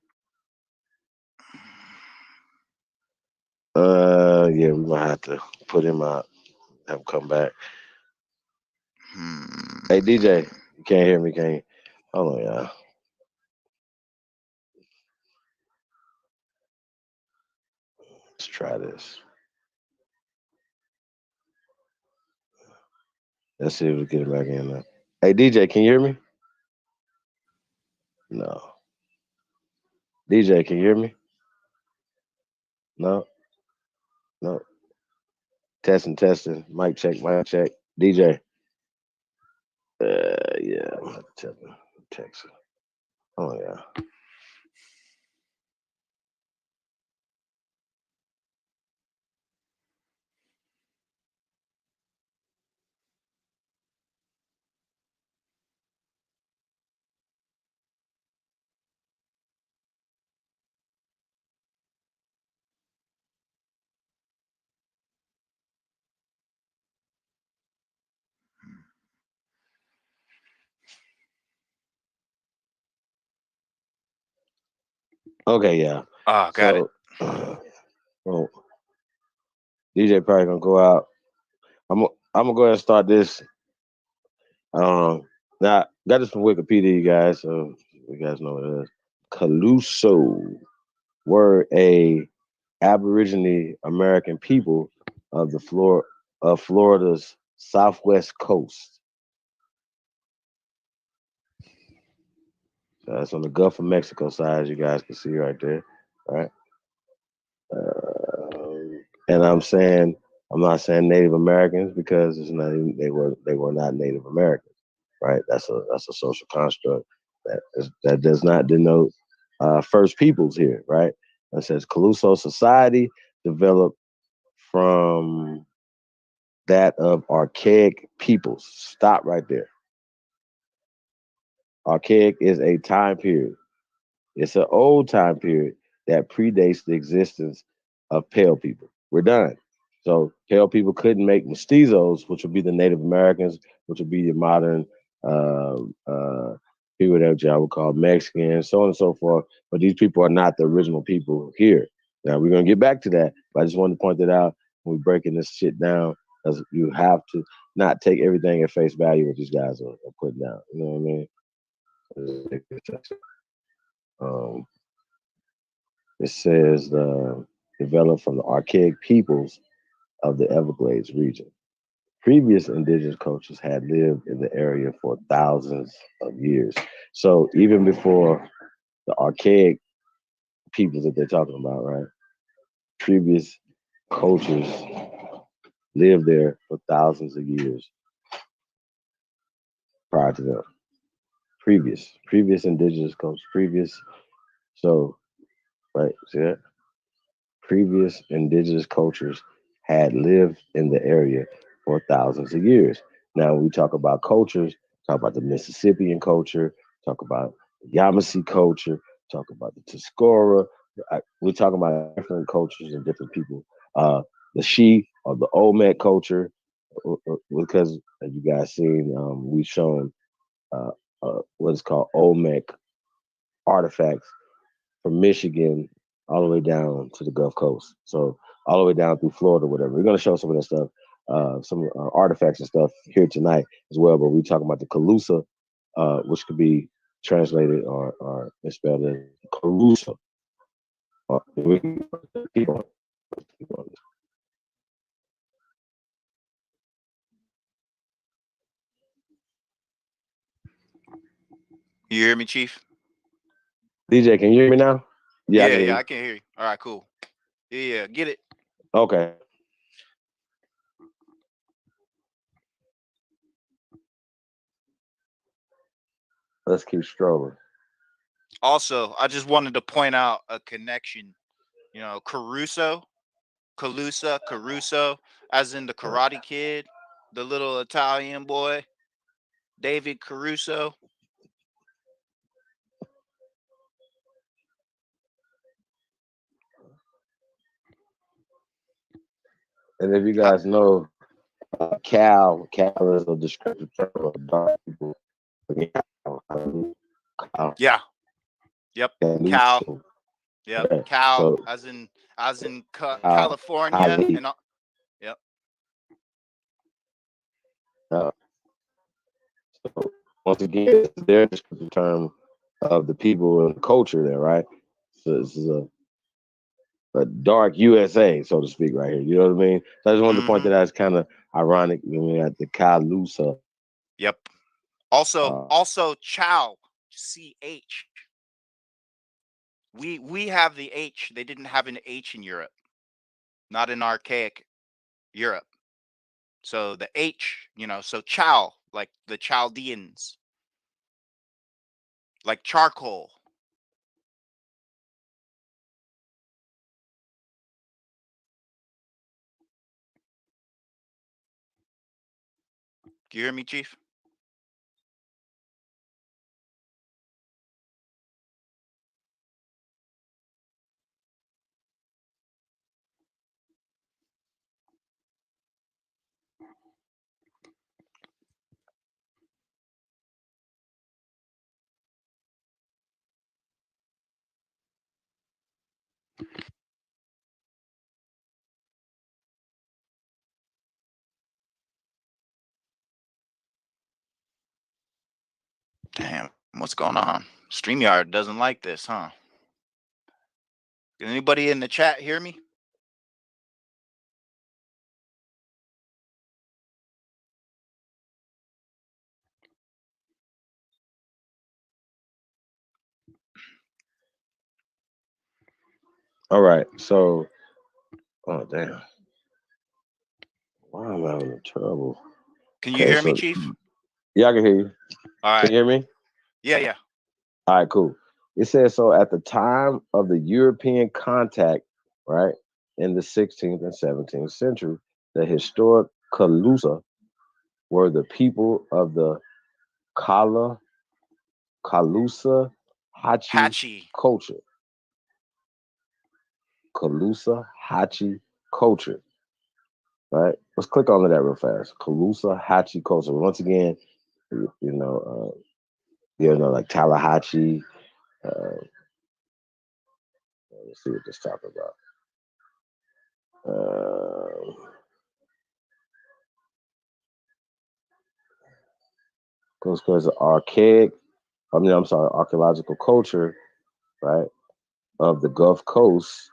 Yeah, we might have to put him out. Have him come back. Hey, DJ, you can't hear me, can you? Hold on, y'all. Let's try this. Let's see if we get it back in there. Hey, DJ, can you hear me? No. DJ, can you hear me? No. Testing. Mic check. DJ. Yeah, I'm gonna tell him. Text him. Oh yeah. Okay, yeah. Oh, got it. Well, DJ probably gonna go out. I'm gonna go ahead and start this. Now got this from Wikipedia, you guys. So you guys know what it is. Caluso were a Aboriginal American people of Florida's southwest coast. So that's on the Gulf of Mexico side, as you guys can see right there, right? And I'm not saying Native Americans because it's not even, they were not Native Americans, right? That's a social construct that does not denote First Peoples here, right? It says Caluso society developed from that of archaic peoples. Stop right there. Archaic is a time period. It's an old time period that predates the existence of pale people. We're done. So pale people couldn't make mestizos, which would be the Native Americans, which would be your modern uh, uh, people that y'all would call Mexicans, so on and so forth. But these people are not the original people here. Now we're gonna get back to that, but I just wanted to point that out when we're breaking this shit down, because you have to not take everything at face value what these guys are putting down. You know what I mean? Um, it says developed from the archaic peoples of the Everglades region. Previous indigenous cultures had lived in the area for thousands of years. So even before the archaic peoples that they're talking about, right? Previous cultures lived there for thousands of years prior to them. Previous indigenous cultures, so right, see that? Previous indigenous cultures had lived in the area for thousands of years. Now, when we talk about cultures, talk about the Mississippian culture, talk about the Yamasee culture, talk about the Tuscarora. We're talking about different cultures and different people. The She or the Olmec culture, because as you guys seen, we've shown uh, what is called Olmec artifacts from Michigan all the way down to the Gulf Coast. So all the way down through Florida, whatever. We're going to show some of that stuff, some artifacts and stuff here tonight as well. But we're talking about the Calusa, which could be translated or spelled as Carusa. We can keep on. Keep on. You hear me, Chief? DJ, can you hear me now? Yeah, I Yeah, can hear yeah, you. I can hear you. All right, cool. Yeah, get it. Okay. Let's keep strolling. Also, I just wanted to point out a connection. Caruso, as in the Karate Kid, the little Italian boy, David Caruso. And if you guys know, Cal is a descriptive term of dark people. Yeah. Yep. Cal. Yep. Yeah. Cal, So as in California, Cali. and yep. So once again, it's their descriptive term of the people and culture there, right? So this is a dark USA, so to speak, right here. You know what I mean? So I just wanted to point that out. It's kind of ironic when we got the Calusa. Yep. Also Chow, CH. We have the H. They didn't have an H in Europe. Not in archaic Europe. So the H, so Chow, like the Chaldeans, like charcoal. Do you hear me, Chief? Damn, what's going on? StreamYard doesn't like this, huh? Can anybody in the chat hear me? All right. So, oh damn, why am I having trouble? Can you hear me, Chief? Yeah, I can hear you. All right. Can you hear me? Yeah. All right, cool. It says so at the time of the European contact, right, in the 16th and 17th century, the historic Calusa were the people of the Kala Calusa Hachi Hachi. culture. Calusa Hachi culture. Right? Let's click on that real fast. Calusa Hachi culture. Once again, like Tallahatchie. Let's see what this talking about. Because archaeological culture, right, of the Gulf Coast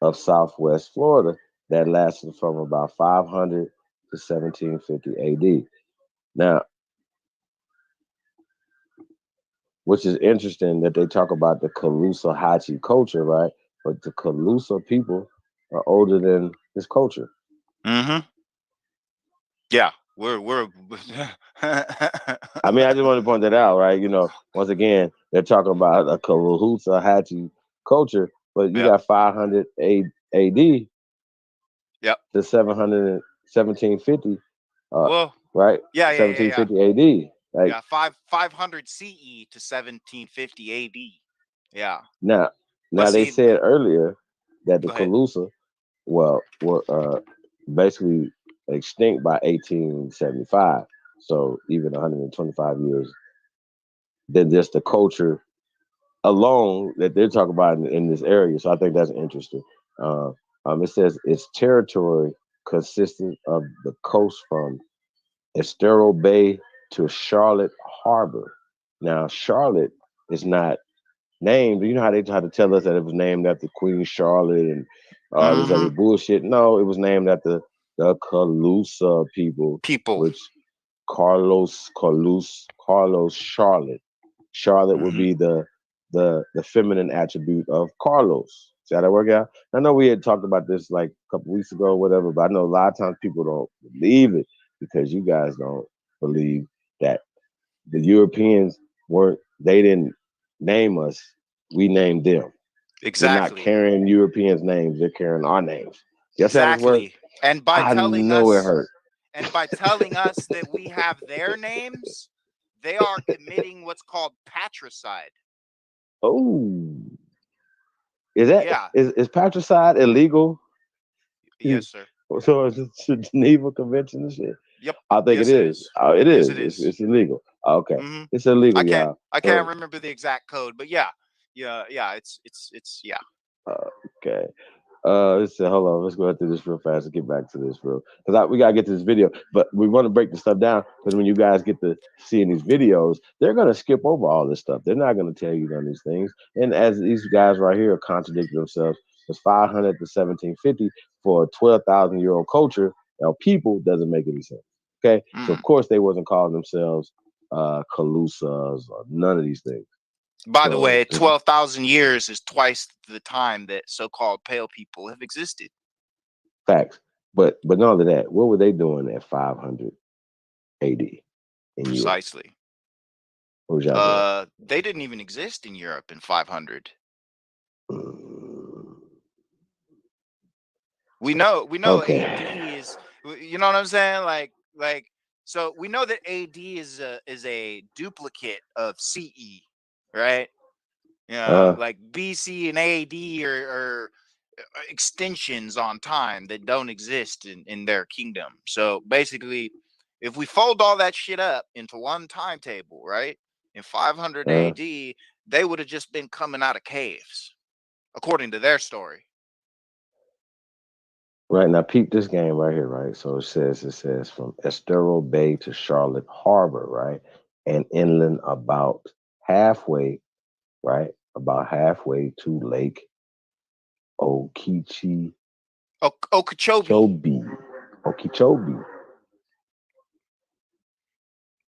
of Southwest Florida that lasted from about 500 to 1750 AD. Now, which is interesting that they talk about the Calusa Hachi culture, right? But the Calusa people are older than this culture. Mm-hmm. Yeah, we're. I mean, I just want to point that out, right? Once again, they're talking about a Calusa Hachi culture, but you got 500 AD Yep. to 700 1750. Well, right? Yeah. 1750 AD. Like, Yeah, 500 CE to 1750 AD. Yeah. Now But they see, said earlier that the go ahead. Calusa, were basically extinct by 1875. So even 125 years. Then just the culture alone that they're talking about in this area. So I think that's interesting. It says its territory consisted of the coast from Estero Bay to Charlotte Harbor. Now, Charlotte is not named. You know how they try to tell us that it was named after Queen Charlotte and all this other bullshit? No, it was named after the Calusa people. Which Carlos Charlotte. Charlotte would be the feminine attribute of Carlos. See how that work out? I know we had talked about this like a couple weeks ago or whatever, but I know a lot of times people don't believe it because you guys don't believe that the Europeans they didn't name us, we named them. They're not Exactly. carrying Europeans' names, they're carrying our names. Yes, Exactly. And by I telling know it us hurt. and by telling us that we have their names, they are committing what's called patricide. Oh. Is that Yeah. is patricide illegal? Yes, sir. So is it the Geneva Convention and shit? Yep. I think Yes, it it is. is. It Yes, is. it is. It's illegal. Okay. Mm-hmm. It's illegal, I can't y'all. remember the exact code, but yeah. It's yeah. Okay. Let's see, hold on. Let's go through this real fast and get back to this because we gotta get to this video. But we want to break the stuff down because when you guys get to seeing these videos, they're gonna skip over all this stuff. They're not gonna tell you none of these things. And as these guys right here contradict themselves, it's 500 to 1750 for a 12,000-year-old culture. Now, people doesn't make any sense. Okay, so of course they wasn't calling themselves Calusas or none of these things. By the way, 12,000 years is twice the time that so-called pale people have existed. Facts. But none of that, what were they doing at 500 AD in Precisely. Europe? They didn't even exist in Europe in 500. We know Okay. AD is, you know what I'm saying? Like so we know that AD is a duplicate of CE, right? Yeah, like BC and AD are extensions on time that don't exist in their kingdom. So basically, if we fold all that shit up into one timetable, right? In 500 AD, they would have just been coming out of caves, according to their story. Right now, peep this game right here, right? So it says from Estero Bay to Charlotte Harbor, right? And inland about halfway, right? About halfway to Lake Okeechobee. Okeechobee. Okeechobee.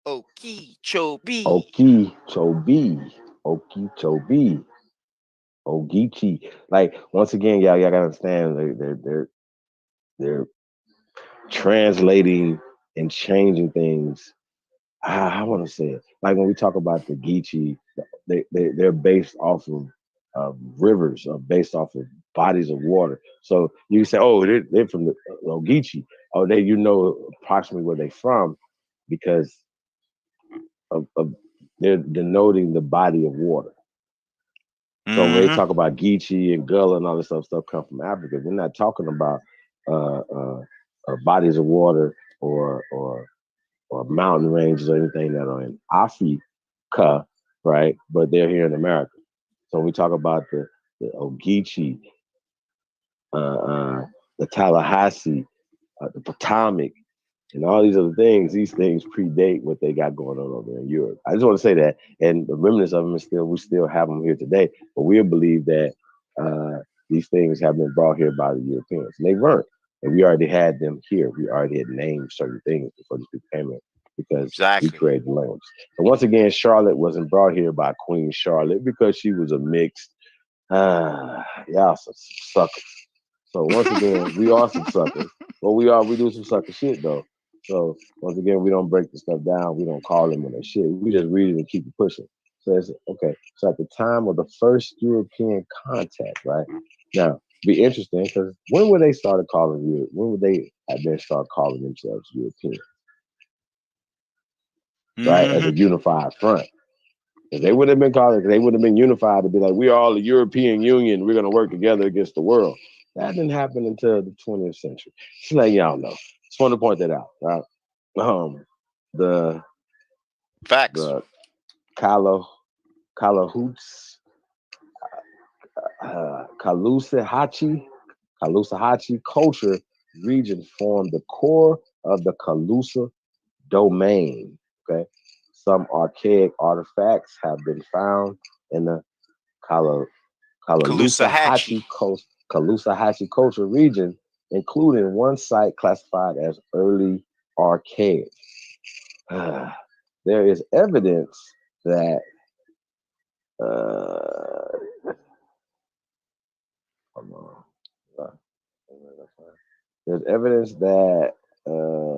Okeechobee. Okeechobee. Okeechobee. Ogeechee. Like, once again, y'all gotta understand they're translating and changing things. I want to say it like when we talk about the Geechee, they're based off of rivers, based off of bodies of water. So you say, oh, they're from the Geechee. Oh, approximately where they're from because of they're denoting the body of water. So when they talk about Geechee and Gullah and all this other stuff come from Africa, they're not talking about bodies of water or mountain ranges or anything that are in Africa, right? But they're here in America. So when we talk about the Ogeechee, the Tallahassee, the Potomac, and all these other things, these things predate what they got going on over in Europe. I just want to say that, and the remnants of them we still have them here today. But we believe that these things have been brought here by the Europeans, and they weren't. And we already had them here. We already had named certain things before these people came in because we created the language. So once again, Charlotte wasn't brought here by Queen Charlotte because she was a mixed. Y'all some suckers. So once again, we are some suckers. But we do some sucker shit though. So once again, we don't break the stuff down. We don't call them on their shit. We just read it and keep it pushing. So it's okay. So at the time of the first European contact, right? Now, be interesting because when would they started calling Europe? When would they have been start calling themselves European? Right? As a unified front. If they would have been called, they would have been unified to be like, we are all the European Union. We're going to work together against the world. That didn't happen until the 20th century. Just letting y'all know. Just want to point that out. Right? The facts. The Kalahoots, Kalusahachi culture region formed the core of the Calusa domain. Okay, some archaic artifacts have been found in the Kalusahachi culture region, including one site classified as early archaic. There is evidence that there's evidence that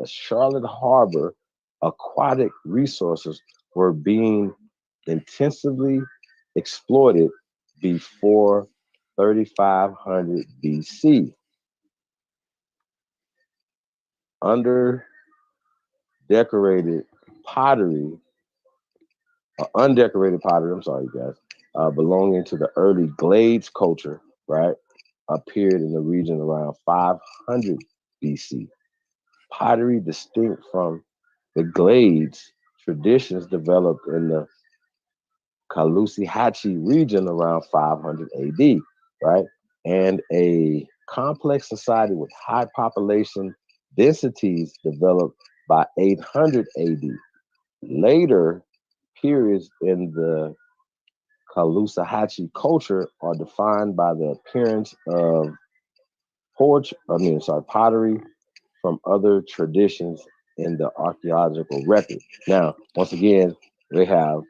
Charlotte Harbor aquatic resources were being intensively exploited before 3500 BC. Under decorated pottery, undecorated pottery, I'm sorry, you guys, belonging to the early Glades culture, right, appeared in the region around 500 BC. Pottery distinct from the Glades traditions developed in the Kalusahachi region around 500 AD, right? And a complex society with high population densities developed by 800 AD. Later periods in the Kalusahachi culture are defined by the appearance of pottery from other traditions in the archaeological record. Now, once again, they have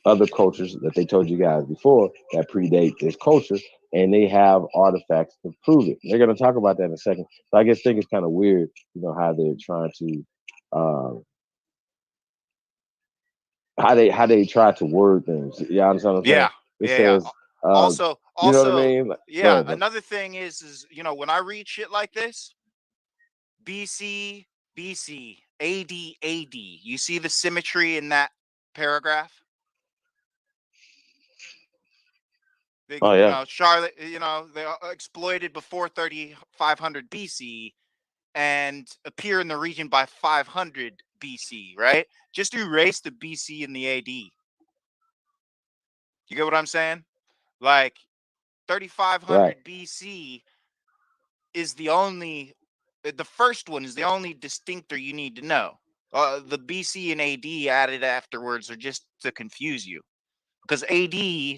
other cultures that they told you guys before that predate this culture, and they have artifacts to prove it. They're going to talk about that in a second. So I think it's kind of weird, how they're trying to how they try to word things. You understand what I'm saying? It says, Also, you know what I mean? Yeah. Another thing is when I read shit like this, BC, AD, AD. You see the symmetry in that paragraph? They, Charlotte, they are exploited before 3500 BC and appear in the region by 500 BC, right? Just erase the BC and the AD. You get what I'm saying? Like 3500 BC is the first one is the only distinctor you need to know. The BC and AD added afterwards are just to confuse you because AD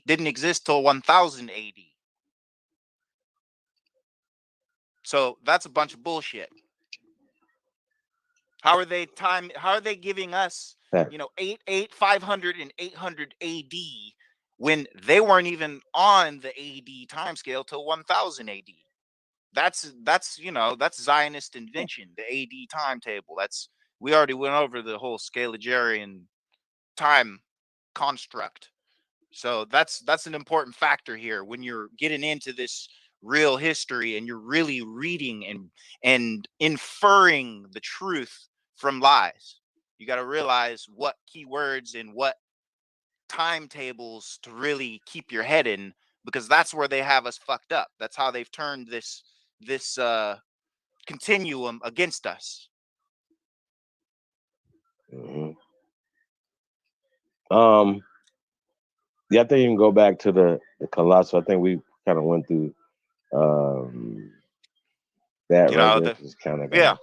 didn't exist till 1000 AD. So that's a bunch of bullshit. How are they giving us, 500 and 800 AD when they weren't even on the AD timescale till 1000 AD? That's Zionist invention, the AD timetable. We already went over the whole Scalagerian time construct. So that's an important factor here when you're getting into this real history and you're really reading and inferring the truth from lies. You got to realize what keywords and what timetables to really keep your head in, because that's where they have us fucked up. That's how they've turned this continuum against us. Mm-hmm. Yeah, I think you can go back to the colossal. I think we kind of went through that right there. It's kind of yeah.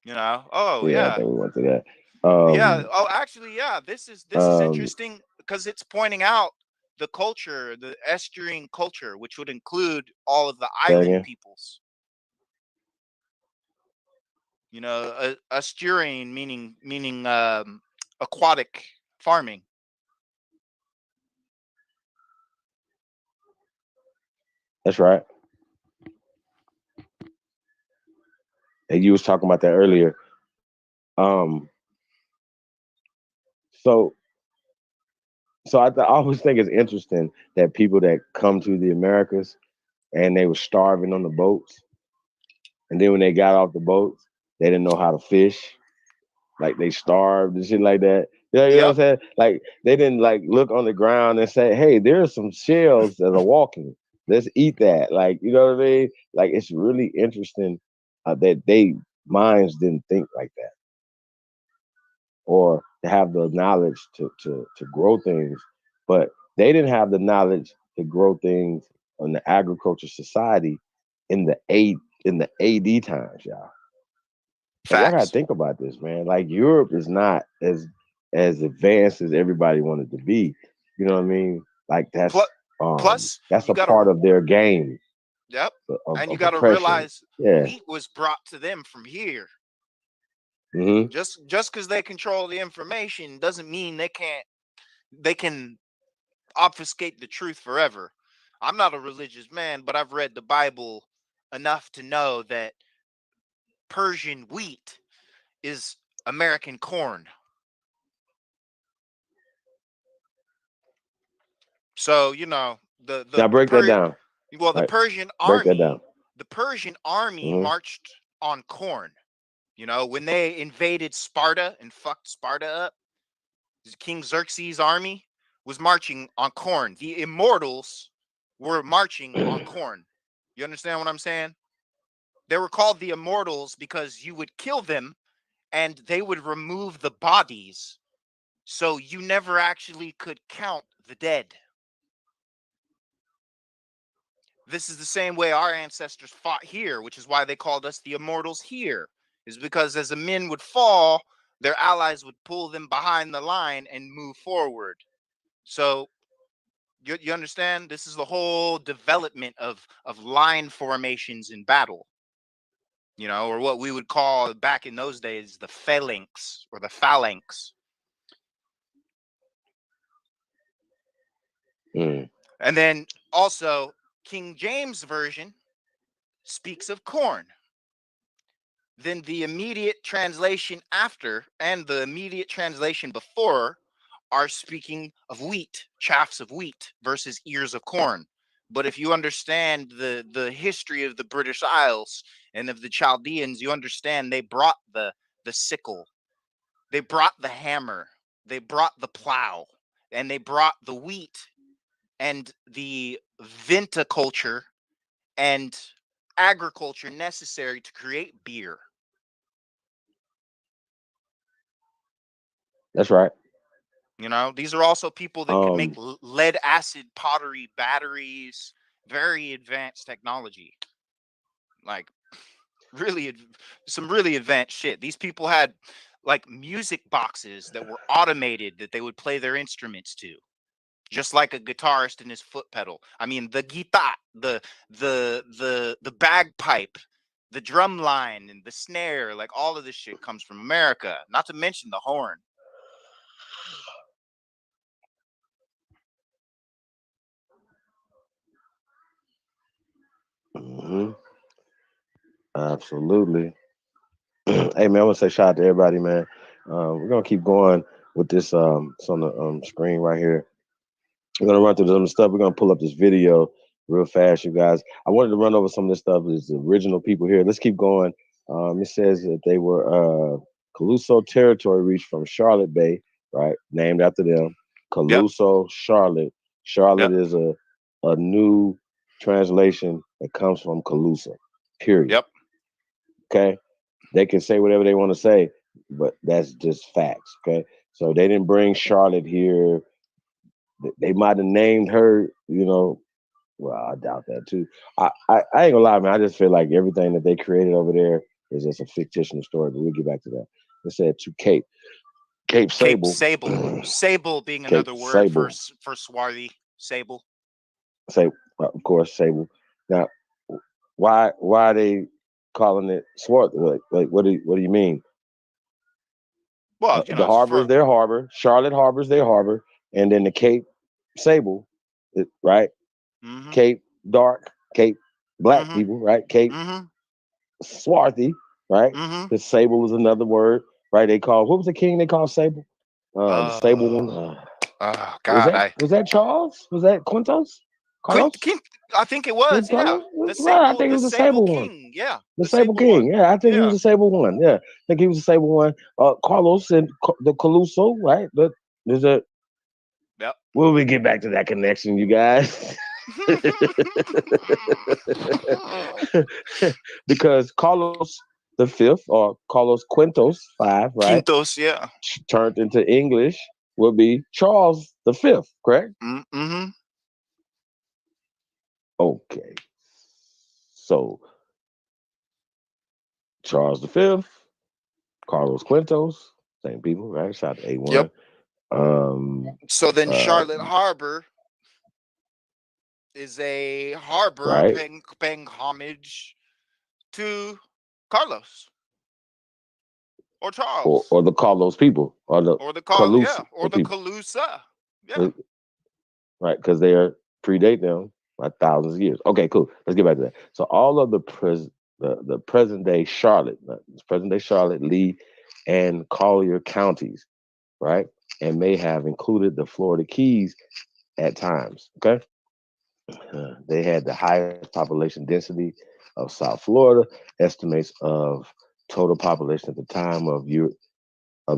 You know, oh yeah, I yeah. think we went through that. Yeah. Oh, actually, yeah. This is interesting because it's pointing out the culture, the estuarine culture, which would include all of the island peoples. You know, estuarine meaning aquatic farming. That's right. And you was talking about that earlier. So I always think it's interesting that people that come to the Americas and they were starving on the boats, and then when they got off the boats, they didn't know how to fish, like they starved and shit like that. Yeah, you know what I'm saying? Like they didn't like look on the ground and say, "Hey, there's some shells that are walking. Let's eat that." Like, you know what I mean? Like it's really interesting that they minds didn't think like that, or to have the knowledge to grow things, but they didn't have the knowledge to grow things in the agriculture society in the AD times, y'all. Like, y'all gotta think about this, man. Like Europe is not as advanced as everybody wanted to be. You know what I mean? Like that's that's a part of their game. Yep. And you of got to oppression. realize wheat was brought to them from here. Mm-hmm. Just because they control the information doesn't mean they can obfuscate the truth forever. I'm not a religious man, but I've read the Bible enough to know that Persian wheat is American corn. So, you know, now break that down. Well, the Persian army marched on corn. You know, when they invaded Sparta and fucked Sparta up, King Xerxes' army was marching on corn. The immortals were marching on corn. You understand what I'm saying? They were called the immortals because you would kill them and they would remove the bodies. So you never actually could count the dead. This is the same way our ancestors fought here, which is why they called us the immortals here, is because as the men would fall, their allies would pull them behind the line and move forward. So you understand? This is the whole development of line formations in battle, you know, or what we would call back in those days the phalanx or the phalanx. And then also King James Version speaks of corn. Then the immediate translation after and the immediate translation before are speaking of wheat, chaffs of wheat versus ears of corn. But if you understand the history of the British Isles and of the Chaldeans, you understand they brought the sickle, they brought the hammer, they brought the plow, and they brought the wheat and the viticulture and agriculture necessary to create beer. That's right. You know, these are also people that can make lead acid pottery batteries, very advanced technology. Like really some really advanced shit. These people had like music boxes that were automated that they would play their instruments to. Just like a guitarist and his foot pedal. I mean, the guitar, the bagpipe, the drum line and the snare, like all of this shit comes from America, not to mention the horn. Absolutely. Hey man, I want to say shout out to everybody, man. We're gonna keep going with this. It's on the screen right here. We're gonna run through some stuff. We're gonna pull up this video real fast, you guys. I wanted to run over some of this stuff. There's the original people here. Let's keep going. It says that they were Caluso territory reached from Charlotte Bay, right? Named after them. Caluso, Charlotte. Charlotte is a new translation that comes from Calusa. Period. Yep. Okay. They can say whatever they want to say, but that's just facts. Okay. So they didn't bring Charlotte here. They might have named her, you know. Well, I doubt that too. I ain't gonna lie, man. I just feel like everything that they created over there is just a fictional story. But we'll get back to that. It said to Cape Sable. Sable being Cape another word Sable. for swarthy. Sable. Of course, Sable. Now, why are they calling it swart? Like what do you mean? Well, The harbor is their harbor. Charlotte Harbor is their harbor, and then the Cape Sable, right? Mm-hmm. Cape Dark, Cape Black people, right? Cape Swarthy, right? The Sable is another word, right? They call what was the king they called Sable? The Sable one. Oh God, was that Charles? Was that Quintos? Carlos? I think it was. Yeah, the Right, I Sable. think it The was the Sable Sable one. King. Yeah, The Sable King. one. Yeah, I think he was the Sable one. Yeah, I think he was the Sable one. Carlos and the Caluso, right? But there's a. Yep. Will we get back to that connection, you guys? Because Carlos the Fifth or Carlos Quintos five, right? Quintos, yeah. Turned into English will be Charles the Fifth, correct? Mm-hmm. Okay. So Charles V, Carlos Quintos, same people, right? Shout out to A1. Yep. So then Charlotte Harbor is a harbor right? paying homage to Carlos or Charles Or the Carlos people or the Calusa people. Calusa. Yeah. Right, because they are predate them by thousands of years. Okay, cool. Let's get back to that. So all of the present day Charlotte, Lee, and Collier counties, right, and may have included the Florida Keys at times. Okay, they had the highest population density of South Florida. Estimates of total population at the time of the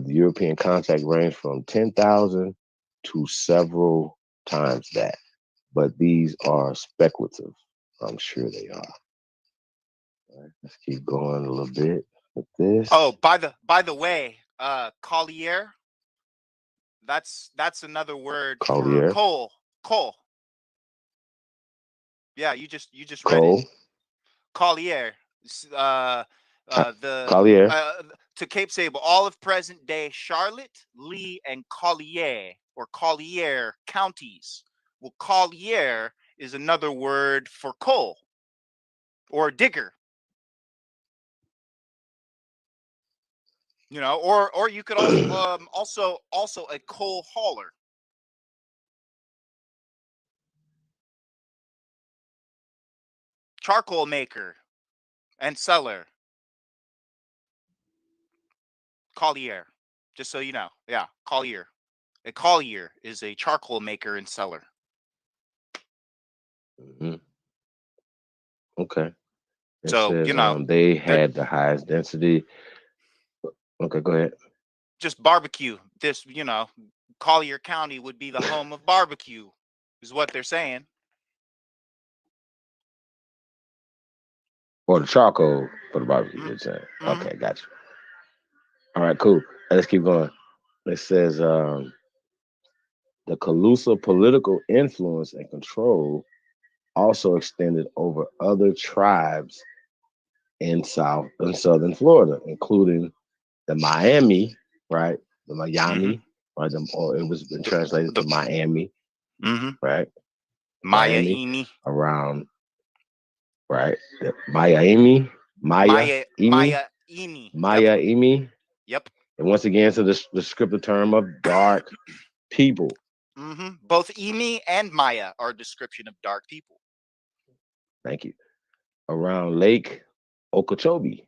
European contact range from 10,000 to several times that. But these are speculative. I'm sure they are. All right, let's keep going a little bit with this. Oh, by the way, Collier. That's another word Collier. for coal. Coal. Yeah, you just read Coal. it. Collier. Collier. To Cape Sable, all of present day Charlotte, Lee, and Collier or Collier counties. Well, Collier is another word for coal or digger. You know, or you could also also a coal hauler. Charcoal maker and seller. Collier. Just so you know. Yeah, Collier. A collier is a charcoal maker and seller. Mm-hmm. Okay. It So, says, you know, they had the highest density. Okay, go ahead. Just barbecue. This, you know, Collier County would be the home of barbecue, is what they're saying. Or the charcoal for the barbecue, you're saying. Okay, gotcha. All right, cool. Let's keep going. It says the Calusa political influence and control also extended over other tribes in southern Florida, including the Miami, right? The Miami, right? Or it was been translated to Miami, right? Miami around, right? Miami. Yep. And once again, so the descriptive term of dark people. Both Emi and Maya are a description of dark people. Thank you. Around Lake Okeechobee.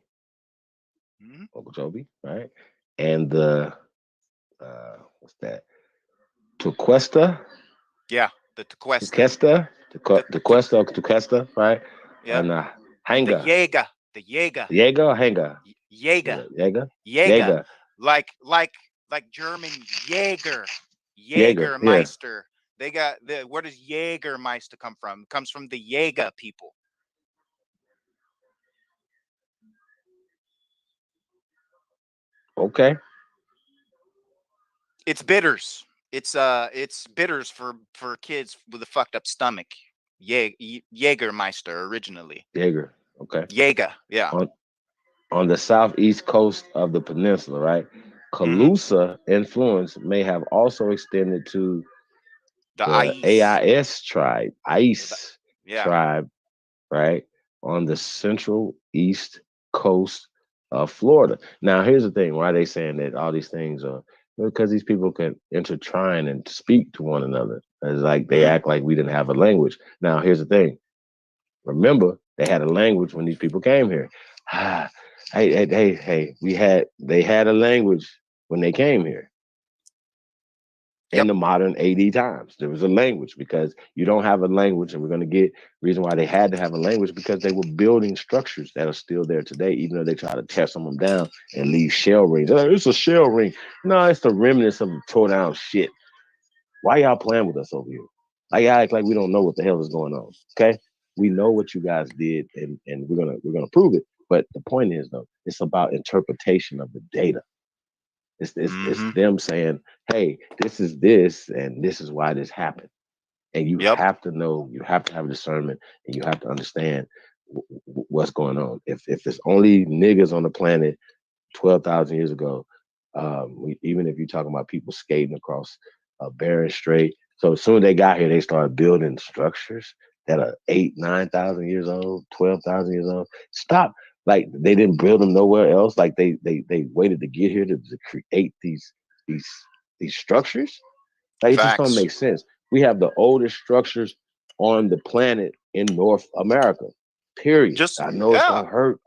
Okeechobee, right? And the what's that? Tequesta. Yeah, the Tequesta. Tequesta, right? Yeah. And Hanga. The Jaeger. Jaeger or Hanga? Jaeger. Jaeger. Jaeger. Like German Jaeger. Jaeger, yeah. Jägermeister. They got where does Jägermeister come from? It comes from the Jaeger people. Okay. It's bitters. It's bitters for kids with a fucked up stomach. Jägermeister originally. Jaeger. Okay. Jaeger, yeah. On the southeast coast of the peninsula, right? Calusa influence may have also extended to the AIS tribe, tribe, right? On the central east coast of Florida. Now, here's the thing: why are they saying that all these things are because these people can intertwine and speak to one another. It's like they act like we didn't have a language. Now, here's the thing: remember, they had a language when these people came here. Hey, they had a language when they came here. In the modern AD times, there was a language because you don't have a language, and we're going to get reason why they had to have a language because they were building structures that are still there today, even though they try to tear some of them down and leave shell rings. Like, it's a shell ring. No, it's the remnants of the tore down shit. Why y'all playing with us over here? Like y'all act like we don't know what the hell is going on. Okay, we know what you guys did, and we're gonna prove it. But the point is, though, it's about interpretation of the data. It's them saying, hey, this is this, and this is why this happened. And you have to know, you have to have discernment, and you have to understand what's going on. If it's only niggas on the planet 12,000 years ago, even if you're talking about people skating across Bering Strait, so as soon as they got here, they started building structures that are 8,000-9,000 years old, 12,000 years old. Stop. Like they didn't build them nowhere else. Like they waited to get here to create these structures. Like it just don't make sense. We have the oldest structures on the planet in North America. Period. I know it's gonna hurt.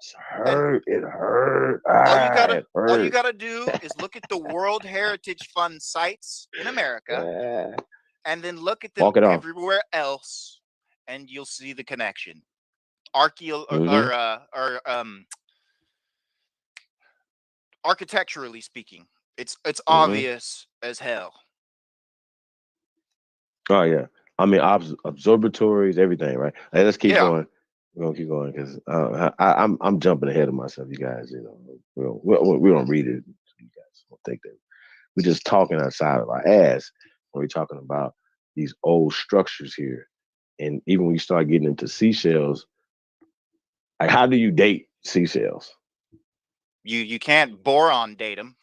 It hurt. All you gotta do is look at the World Heritage Fund sites in America, and then look at them everywhere else, and you'll see the connection. Architecturally speaking, it's obvious as hell. Oh yeah, I mean observatories, everything, right? Hey, let's keep going. We're gonna keep going because I'm jumping ahead of myself. You guys, you know, we don't read it. You guys don't think that we're just talking outside of our ass when we're talking about these old structures here. And even when you start getting into seashells, like how do you date seashells? You can't boron date them,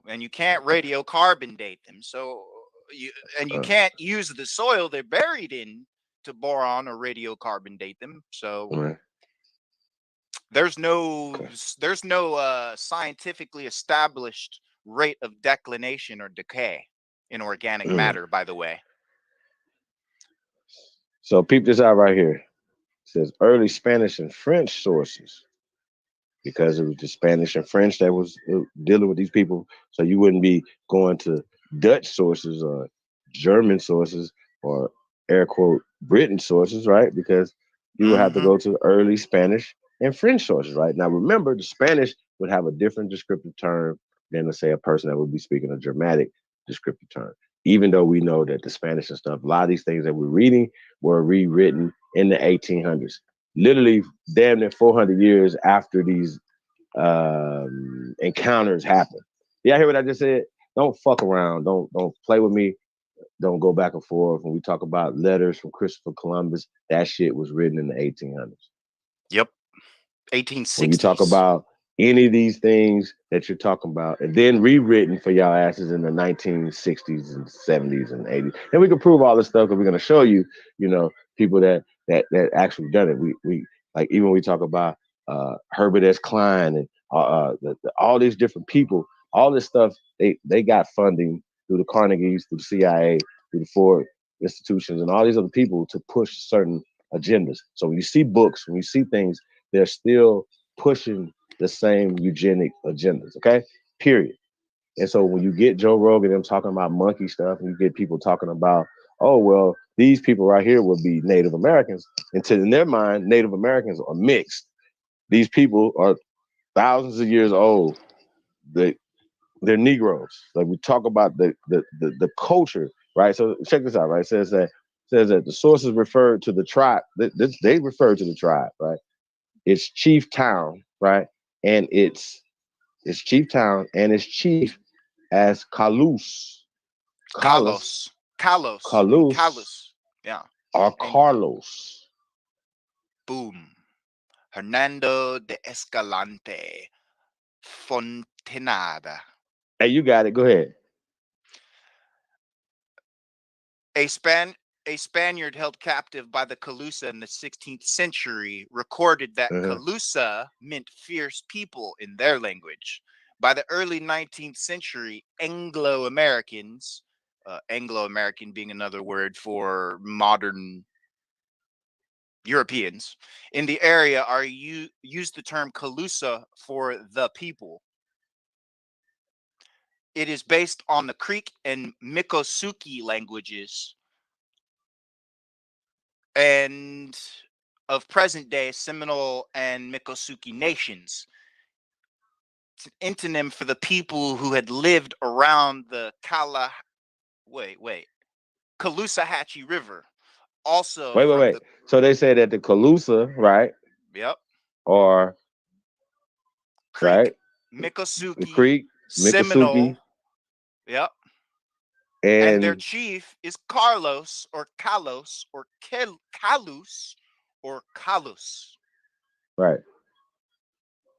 and you can't radiocarbon date them, you can't use the soil they're buried in to boron or radiocarbon date them. So there's no scientifically established rate of declination or decay in organic matter, by the way. So peep this out right here. It says early Spanish and French sources, because it was the Spanish and French that was dealing with these people. So you wouldn't be going to Dutch sources or German sources or air quote Britain sources, right? Because you would have to go to early Spanish and French sources, right? Now remember, the Spanish would have a different descriptive term than, let's say, a person that would be speaking a Germanic descriptive term. Even though we know that the Spanish and stuff, a lot of these things that we're reading were rewritten in the 1800s. Literally damn near 400 years after these encounters happen. Y'all hear what I just said? Don't fuck around. Don't play with me. Don't go back and forth. When we talk about letters from Christopher Columbus, that shit was written in the 1800s. Yep. 1860s. When you talk about any of these things that you're talking about, and then rewritten for y'all asses in the 1960s and 70s and 80s. And we can prove all this stuff because we're going to show you, you know, people that actually done it. We like, even when we talk about Herbert S. Klein and all these different people, all this stuff, they got funding through the Carnegies, through the CIA, through the Ford institutions, and all these other people to push certain agendas. So when you see books, when you see things, they're still pushing the same eugenic agendas, okay? Period. And so when you get Joe Rogan, them talking about monkey stuff, and you get people talking about, oh, well, these people right here would be Native Americans. And in their mind, Native Americans are mixed. These people are thousands of years old. they're Negroes. Like we talk about the culture, right? So check this out, right? It says that the sources referred to the tribe. They refer to the tribe, right? It's Chief Town, right? And it's Chief Town and its chief as Kalus, Kalos, Kalus, yeah, or and Carlos. boom, Hernando de Escalante Fontenada. Hey, you got it. Go ahead. A Spaniard held captive by the Calusa in the 16th century recorded that Calusa meant fierce people in their language. By the early 19th century, Anglo-Americans, Anglo-American being another word for modern Europeans, in the area are use the term Calusa for the people. It is based on the Creek and Miccosukee languages and of present day Seminole and Miccosukee nations. It's an antonym for the people who had lived around the Caloosahatchee River. Also Wait. So they say that the Calusa, right? Yep. Or Creek, right? Miccosukee, Creek, Seminole. Miccosukee. Yep. And their And chief is Carlos or Kalos or Kalus or Kalus. right.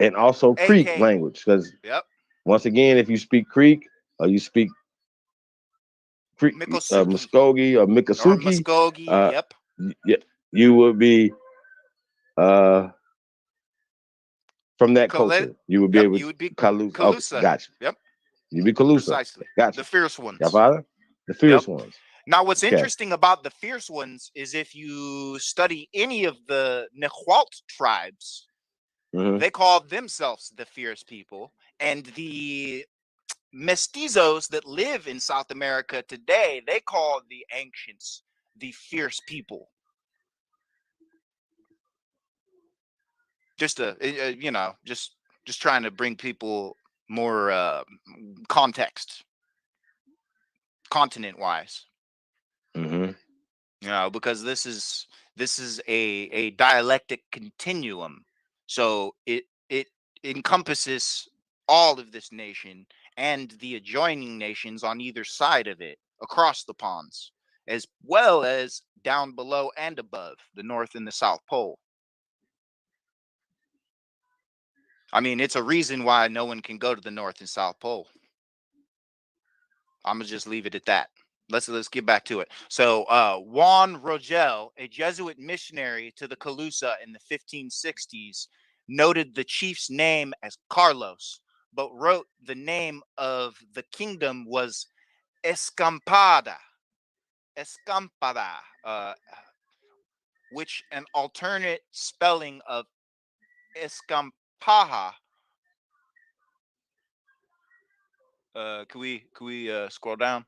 And also Creek AK. language. Because Yep. once again, if you speak Creek or you speak Creek, Miccosukee. Muskogee or Or Miccosukee, Muskogee. Yep. you would be from that culture. You would be Yep. able You to would be Calusa. Okay, Calusa. gotcha. Yep. You'd be Calusa. Precisely. Gotcha. The fierce ones. Y'all follow? The fierce ones. Now, what's Okay. interesting about the fierce ones is if you study any of the Nahuatl tribes, they call themselves the fierce people. And the mestizos that live in South America today, they call the ancients the fierce people. Just just trying to bring people more context, continent wise. Because this is a dialectic continuum, so it encompasses all of this nation and the adjoining nations on either side of it across the ponds, as well as down below and above the North and the South Pole. I mean, it's a reason why no one can go to the North and South Pole. I'm gonna just leave it at that. Let's get back to it. So Juan Rogel, a Jesuit missionary to the Calusa in the 1560s, noted the chief's name as Carlos, but wrote the name of the kingdom was Escampada, which an alternate spelling of Escampaja. Can we scroll down?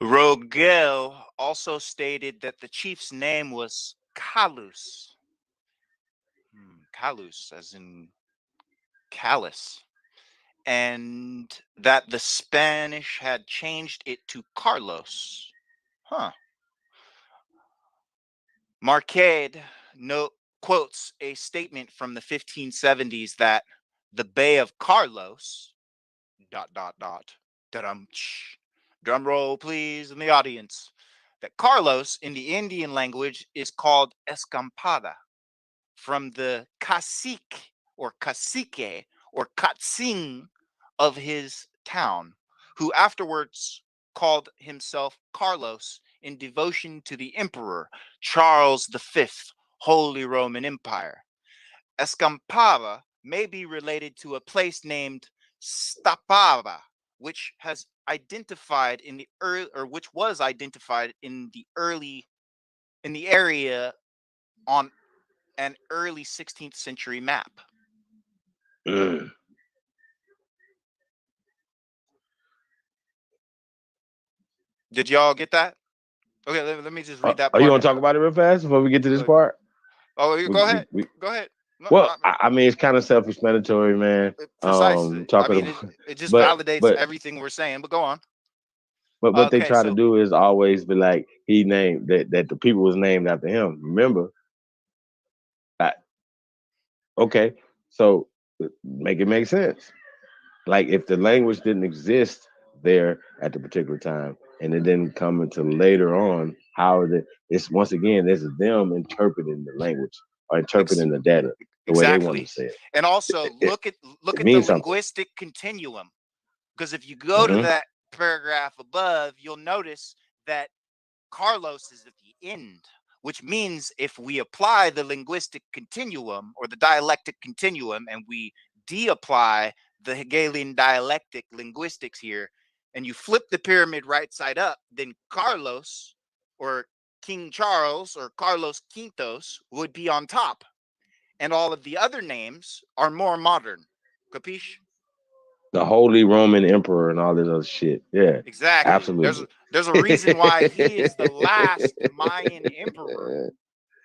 Rogel also stated that the chief's name was Calus. Calus, as in callus. And that the Spanish had changed it to Carlos. Huh. Marquette quotes a statement from the 1570s that the Bay of Carlos, ... Drum roll, please, in the audience. That Carlos in the Indian language is called Escampada, from the cacique or cacique or katsing of his town, who afterwards called himself Carlos in devotion to the Emperor Charles V, Holy Roman Empire. Escampada may be related to a place named Stapava, which has identified in the which was identified in the area on an early 16th century map. Did y'all get that? Okay, let me just read that Are you part want to talk again. about it real fast before we get to this Go, part? oh, you go ahead. Go ahead. No, Well, I mean, it's kind of self-explanatory, man. precisely. I Talking mean, about, it just but validates but everything we're saying. But go on. but what they Okay, try to so do is always be like he named that the people was named after him. Remember? I, okay, so make it make sense. Like if the language didn't exist there at the particular time, and it didn't come until later on, how is it? It's once again, this is them interpreting the language or interpreting the data the way they want to exactly, say it. and also It, look it at the means something. linguistic continuum. Because if you go to Hmm. that paragraph above, you'll notice that Carlos is at the end, which means if we apply the linguistic continuum or the dialectic continuum and we de-apply the Hegelian dialectic linguistics here, and you flip the pyramid right side up, then Carlos or King Charles or Carlos Quintos would be on top. And all of the other names are more modern. Capiche? The Holy Roman Emperor and all this other shit. Yeah, Exactly. absolutely. There's a reason why he is the last Mayan emperor.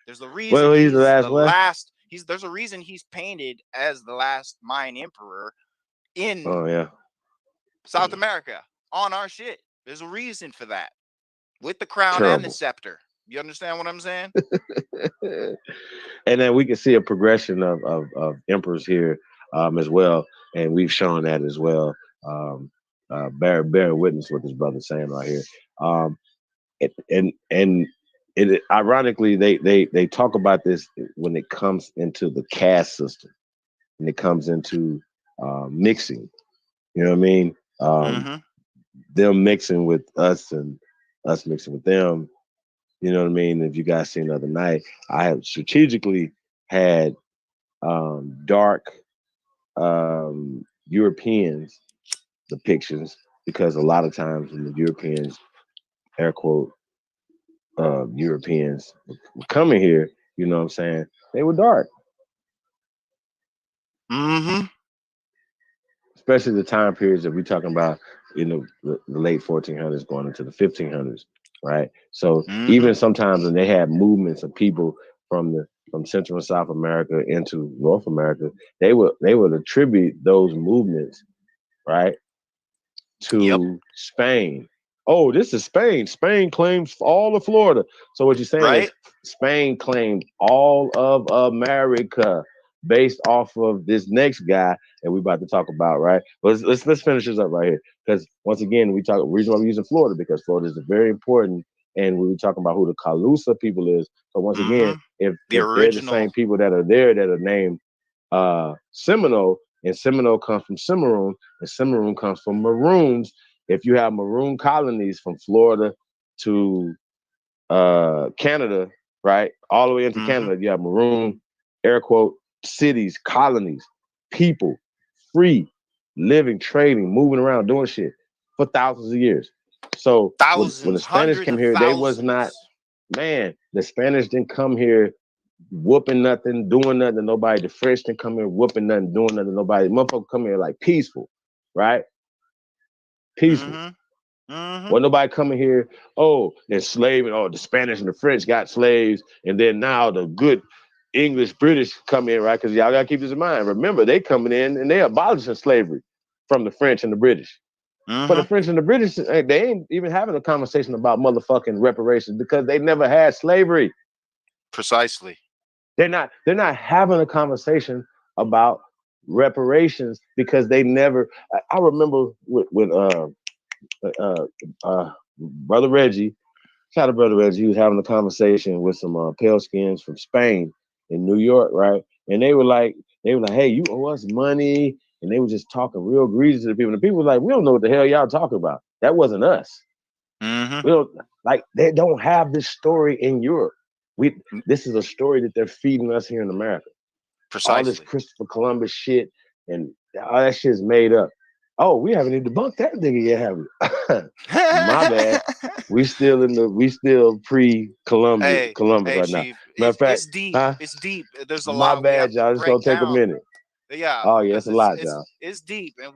There's a reason Well, he's the he's last the what? last. There's a reason he's painted as the last Mayan emperor in Oh yeah. South America on our shit. There's a reason for that. With the crown and the Terrible. scepter. You understand what I'm saying? And then we can see a progression of emperors here as well, and we've shown that as well. Bear witness what this brother's saying right here. Um, and it ironically they talk about this when it comes into the caste system, and it comes into mixing. You know what I mean? Mm-hmm. Them mixing with us and us mixing with them. You know what I mean? If you guys seen the other night, I have strategically had dark Europeans depictions because a lot of times when the Europeans, air quote, Europeans were coming here, you know what I'm saying? They were dark, Mm-hmm. especially the time periods that we're talking about, the late 1400s going into the 1500s, right? So Mm-hmm. even sometimes when they had movements of people from Central and South America into North America, they would attribute those movements, right, Yep. to Spain. Oh, this is Spain. Spain claims all of Florida. So what you're saying Right? is Spain claimed all of America based off of this next guy that we're about to talk about, right? Let's finish this up right here. Because once again, reason why we're using Florida, because Florida is very important. And we were talking about who the Calusa people is. So once again, Mm-hmm. if The they're the same original. people that are there that are named Seminole, and Seminole comes from Cimarron, and Cimarron comes from Maroons. If you have Maroon colonies from Florida to Canada, right, all the way into Mm-hmm. Canada, you have Maroon, air quote, cities, colonies, people, free, living, trading, moving around, doing shit for thousands of years. So when the Thousands, Spanish hundreds came of here, they was not, thousands. man, the Spanish didn't come here whooping nothing, doing nothing, nobody. The French didn't come here whooping nothing, doing nothing, nobody. Motherfucker come here like peaceful, right? Peaceful. Mm-hmm. Mm-hmm. Well, nobody coming here, oh, they're slaving. Oh, the Spanish and the French got slaves, and then now the good English, British come in, right? Because y'all gotta keep this in mind. Remember, they coming in and they abolishing slavery from the French and the British. But the Mm-hmm. French and the British, they ain't even having a conversation about motherfucking reparations because they never had slavery. Precisely. They're not having a conversation about reparations because they never. I remember with uh, brother Reggie, shout out to brother Reggie. He was having a conversation with some pale skins from Spain in New York, right? And they were like, hey, you owe us money, and they were just talking real greasy to the people. And the people were like, we don't know what the hell y'all talking about. That wasn't us. Mm-hmm. We don't they don't have this story in Europe. This is a story that they're feeding us here in America. All this Precisely. Christopher Columbus shit and all that shit is made up. Oh, we haven't even debunked that nigga yet, have we? My bad. We still pre-Columbus Hey, Columbus hey, right now. Chief. Matter of fact, It's deep. huh? It's deep. There's a My lot we have bad, to y'all. It's gonna break take a down. minute. Yeah, Oh yeah, it's because a lot, y'all. it's deep, and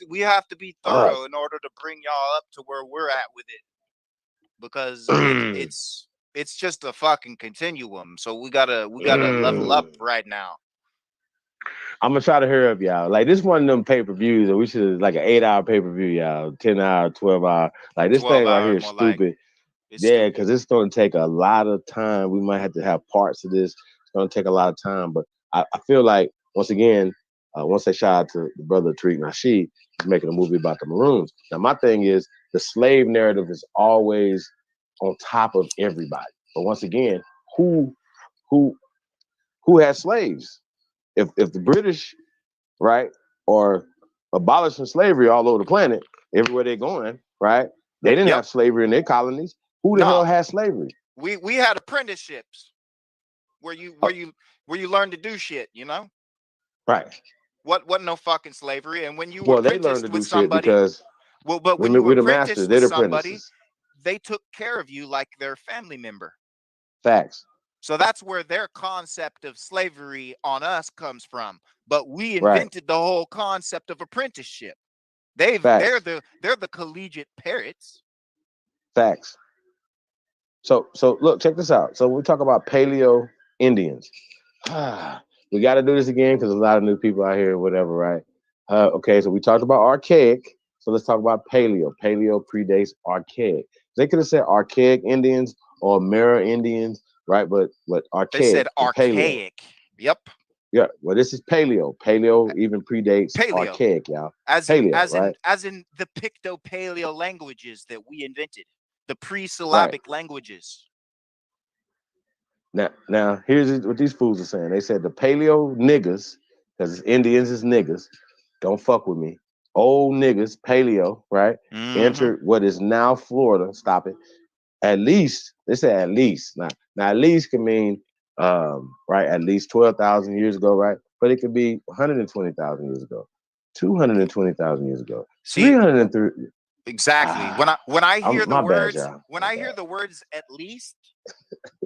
we have to be All right. thorough in order to bring y'all up to where we're at with it. because it's just a fucking continuum. So we gotta level up right now. I'm gonna try to hurry up, y'all. Like this one of them pay-per-views, or we should like an 8-hour pay-per-view, y'all. 10-hour, 12-hour. Like this 12 thing right hour, here is more like. stupid. Yeah, because it's gonna take a lot of time. We might have to have parts of this. It's gonna take a lot of time, but I feel like once again, once I shout out to the brother Tariq Nasheed, he's making a movie about the Maroons. Now my thing is the slave narrative is always on top of everybody. But once again, who has slaves? If the British, right, are abolishing slavery all over the planet, everywhere they're going, right? They didn't have slavery in their colonies. Who the hell has slavery? We had apprenticeships where you learn to do shit, you know? Right. What no fucking slavery. And when you Well, were they learned apprenticed to do with shit somebody, because but when you were we're the masters, apprenticed they're with the somebody, apprentices. they took care of you like their family member. Facts. So that's where their concept of slavery on us comes from. But we invented the whole concept of apprenticeship. They're the collegiate parrots. Facts. So look, check this out. So we talk about Paleo Indians. We got to do this again because a lot of new people out here, whatever, right? Okay, so we talked about archaic. So let's talk about paleo. Paleo predates archaic. They could have said archaic Indians or Mara Indians, right? But archaic. They said archaic. Yep. Yeah. Well, this is paleo. Paleo even predates archaic, y'all. As in the Picto-Paleo languages that we invented, the pre-syllabic languages. Now, here's what these fools are saying. They said the paleo niggas, because Indians is niggas, don't fuck with me. Old niggas, paleo, right? Entered what is now Florida. Stop it. At least, they say at least. Now at least can mean, right, at least 12,000 years ago, right? But it could be 120,000 years ago, 220,000 years ago, 330. Exactly. When I hear the words, I hear the words at least,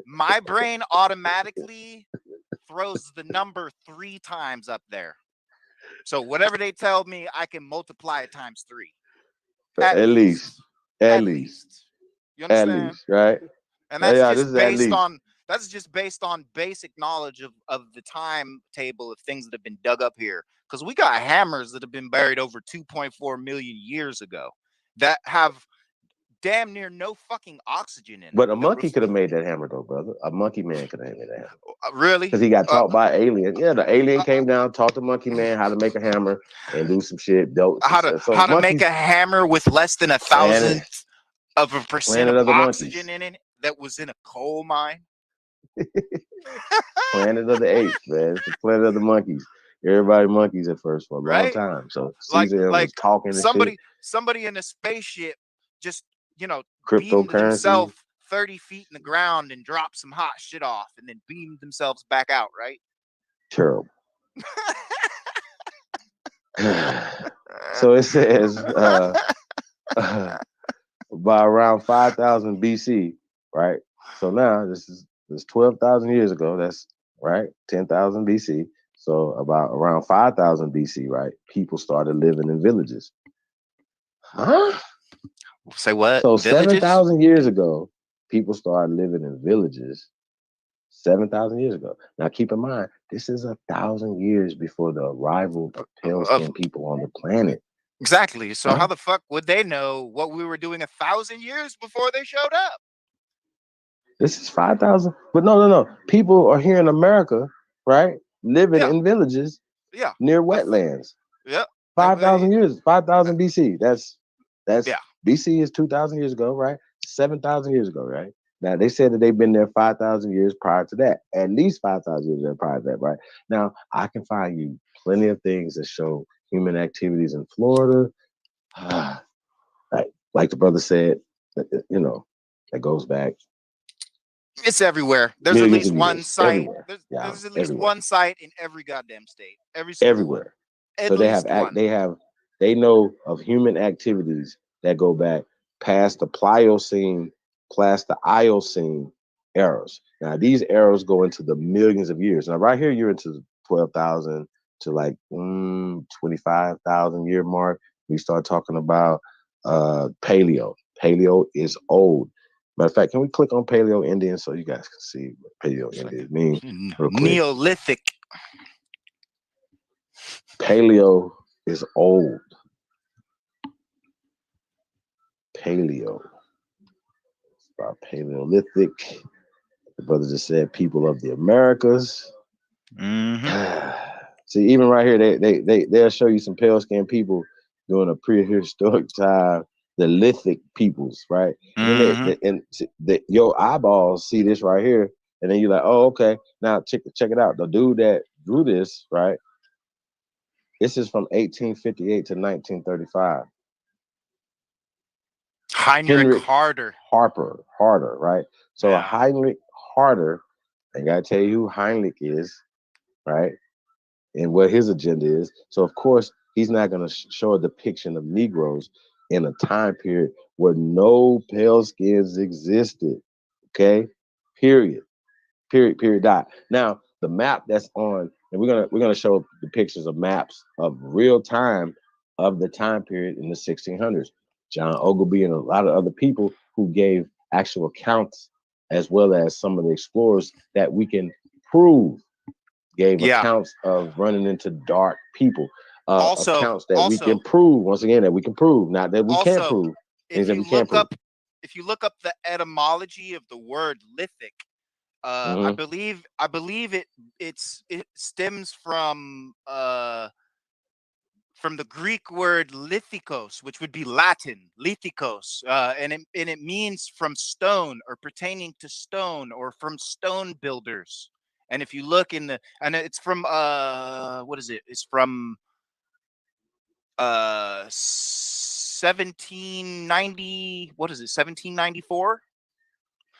my brain automatically throws the number 3 times up there. So whatever they tell me, I can multiply it times 3. At least. You understand? At least, right? And that's just based on basic knowledge of the timetable of things that have been dug up here. Because we got hammers that have been buried over 2.4 million years ago that have damn near no fucking oxygen in it. But a monkey could have made that hammer, though, brother. A monkey man could have made that hammer. Really? Because he got taught by an alien. Yeah, the alien came down, taught the monkey man how to make a hammer and do some shit. How to make a hammer with less than 1,000th of a percent of oxygen in it that was in a coal mine. Planet of the Apes, man. It's the planet of the monkeys. Everybody monkeys at first for a long time. So Caesar was talking and somebody in a spaceship just, beamed cryptocurrency himself 30 feet in the ground and dropped some hot shit off and then beamed themselves back out, right? Terrible. So it says by around 5,000 BC, right? So now this is 12,000 years ago. That's right, 10,000 BC. So around 5,000 BC, right? People started living in villages. Huh? Say what? So 7,000 years ago, people started living in villages. 7,000 years ago. Now, keep in mind, this is 1,000 years before the arrival of pale skinned people on the planet. Exactly. So how the fuck would they know what we were doing 1,000 years before they showed up? This is 5,000. But no. People are here in America, right? Living in villages near wetlands. Yeah. 5,000 years, 5,000 BC. That's BC is 2,000 years ago, right? 7,000 years ago, right? Now, they said that they've been there 5,000 years prior to that. At least 5,000 years prior to that, right? Now, I can find you plenty of things that show human activities in Florida. Like the brother said, that goes back. It's everywhere. There's at least one site. There's at least one site in every goddamn state. Everywhere. So they know of human activities that go back past the Pliocene, past the Eocene eras. Now these eras go into the millions of years. Now right here you're into 12,000 to like 25,000 year mark. We start talking about paleo. Paleo is old. Matter of fact, can we click on Paleo Indian so you guys can see what Paleo Indians mean real quick? Neolithic. Paleo is old. Paleo. It's about Paleolithic. The brother just said people of the Americas. See, even right here, they'll show you some pale skinned people during a prehistoric time, the lithic peoples, right? And then your eyeballs see this right here, and then you're like, oh, okay. Now check it out. The dude that drew this, right? This is from 1858 to 1935. Heinrich Harder, right? So Heinrich Harder, I gotta tell you who Heinrich is, right? And what his agenda is. So of course, he's not going to show a depiction of Negroes in a time period where no pale skins existed. Okay, period. Dot. Now the map that's on, and we're gonna show the pictures of maps of real time of the time period in the 1600s. John Ogilvy and a lot of other people who gave actual accounts, as well as some of the explorers that we can prove gave accounts of running into dark people. Accounts that we can prove, once again, that we can prove, not that we can't prove. Things that we can't prove. If you look up the etymology of the word lithic, I believe it stems from the Greek word lithikos, which would be Latin, lithikos, and it means from stone or pertaining to stone or from stone builders. And if you look and it's from what is it? It's from 1790. What is it? 1794.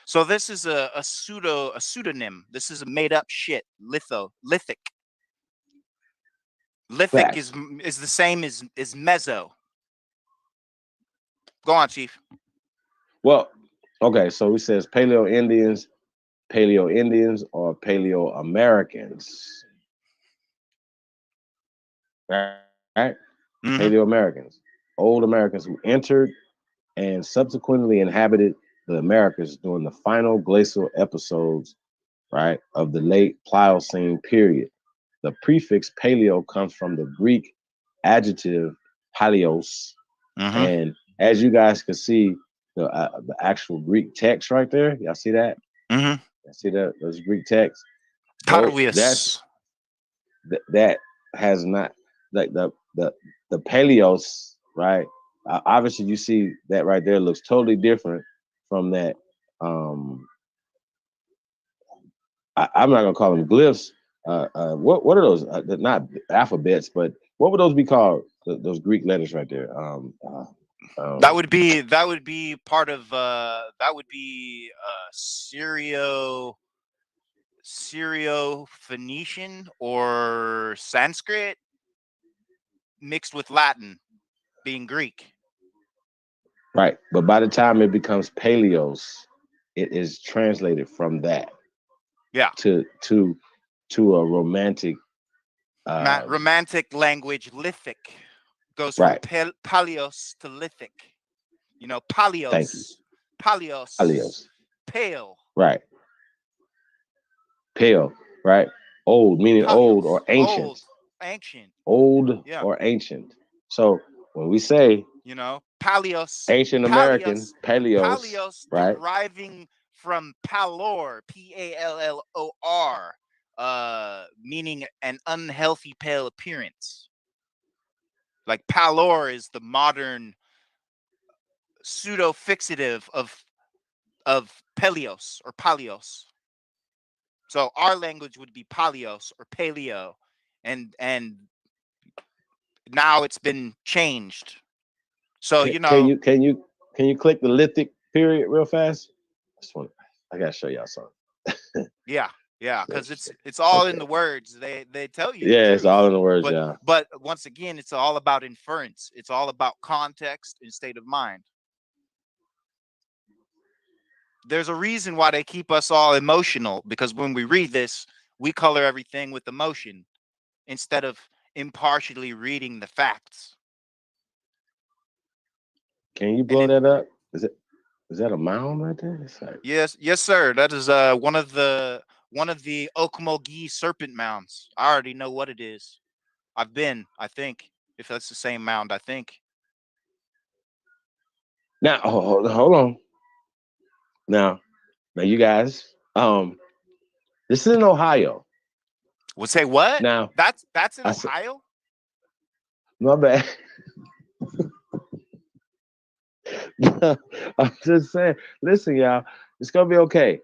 So this is a pseudonym. This is a made up shit. Lithic. Lithic is the same as meso. Go on, Chief. Well, okay, so he says Paleo Indians or Paleo Americans. Right? Paleo Americans, old Americans who entered and subsequently inhabited the Americas during the final glacial episodes, right, of the late Pliocene period. The prefix paleo comes from the Greek adjective paleos, and as you guys can see, the actual Greek text right there. Y'all see that? Mm-hmm. Y'all see that? Those Greek texts. That has not like the paleos, right? Obviously, you see that right there looks totally different from that. I'm not gonna call them glyphs. What are those? Not alphabets, but what would those be called? Those Greek letters right there. That would be part of Syro-Phoenician or Sanskrit mixed with Latin, being Greek. Right, but by the time it becomes paleos, it is translated from that. Yeah. To a romantic. Romantic language, lithic, goes from paleos to lithic. You know, paleos. Thank you. Paleos. Pale. Right. Pale. Right. Old, meaning old or ancient. Old or ancient. So when we say, you know, paleos, ancient American, paleos, right? Deriving from pallor, Pallor, meaning an unhealthy pale appearance. Like pallor is the modern pseudo-fixative of paleos or paleos. So our language would be paleos or paleo, and now it's been changed. So can you click the lithic period real fast? I gotta show y'all something. Yeah, because it's all in the words. They tell you. Yeah, it's all in the words. But once again, it's all about inference. It's all about context and state of mind. There's a reason why they keep us all emotional, because when we read this, we color everything with emotion instead of impartially reading the facts. Can you blow that up? Is it? Is that a mound right there? It's like, Yes, yes, sir. That is one of the Okmulgee serpent mounds. I already know what it is. I've been, I think, if that's the same mound, I think. now hold on. Now you guys, this is in Ohio. Would say what? Now That's in Ohio? My bad. I'm just saying, listen, y'all, it's gonna be okay.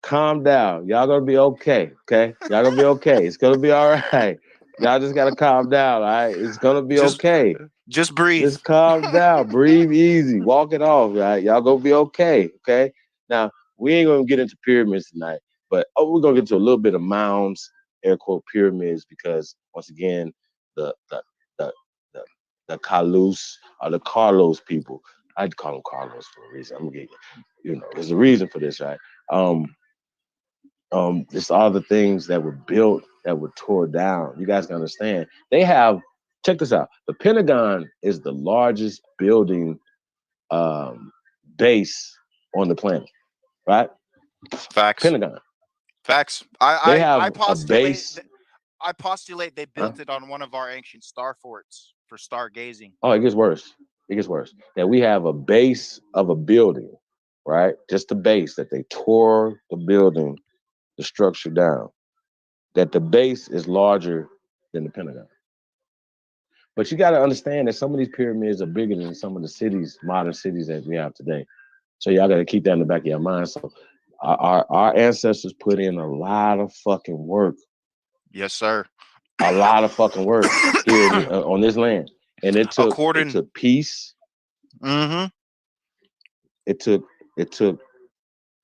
Calm down. Y'all gonna be okay. Okay? Y'all gonna be okay. It's gonna be all right. Y'all just gotta calm down, all right? It's gonna be okay. Just breathe. Just calm down. Breathe easy. Walk it off, right? Y'all gonna be okay. Okay. Now, we ain't gonna get into pyramids tonight, but we're gonna get to a little bit of mounds, air quote pyramids, because once again, the the the the, the Kalus or the Carlos people. I'd call them Carlos for a reason. I'm gonna get there's a reason for this, right? Just all the things that were built that were tore down. You guys can understand. They have, check this out. The Pentagon is the largest building base on the planet, right? Facts. Pentagon. Facts. They have I a postulate base. I postulate they built it on one of our ancient star forts for stargazing. Oh, it gets worse. It gets worse. That we have a base of a building, right? Just the base that they tore the building, the structure down. That the base is larger than the Pentagon. But you got to understand that some of these pyramids are bigger than some of the cities, modern cities that we have today. So y'all got to keep that in the back of your mind. So our ancestors put in a lot of fucking work. Yes, sir. A lot of fucking work here on this land, and it took peace. Mm-hmm. It took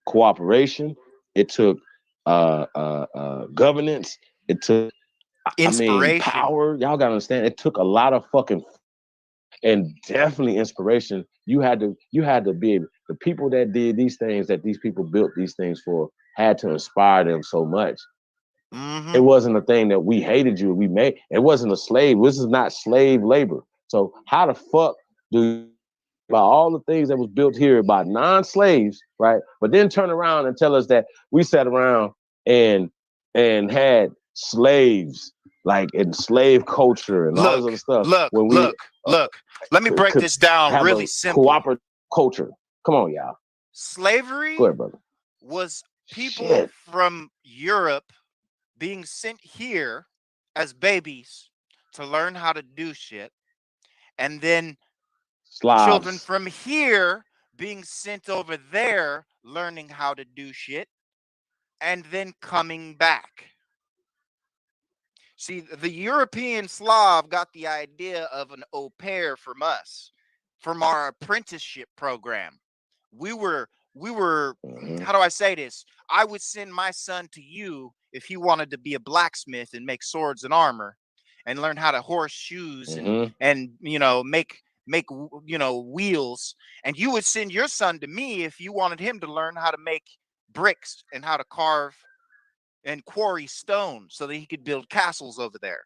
cooperation. It took governance. It took inspiration. Power. Y'all gotta understand. It took a lot of fucking and definitely inspiration. You had to be able, the people that did these things, that these people built these things for, had to inspire them so much. Mm-hmm. It wasn't a thing that we hated you. We made it wasn't a slave. This is not slave labor. So how the fuck do you, by all the things that was built here by non-slaves, right? But then turn around and tell us that we sat around and had slaves, like in slave culture and all this other stuff. Look. Let me break this down really simple. Cooperative culture. Come on, y'all. Slavery Go ahead, brother. was people from Europe being sent here as babies to learn how to do shit, and then children from here being sent over there learning how to do shit, and then coming back. See, the European Slav got the idea of an au pair from us, from our apprenticeship program. We were, how do I say this? I would send my son to you if he wanted to be a blacksmith and make swords and armor and learn how to horse shoes and make wheels. And you would send your son to me if you wanted him to learn how to make bricks and how to carve and quarry stone so that he could build castles over there.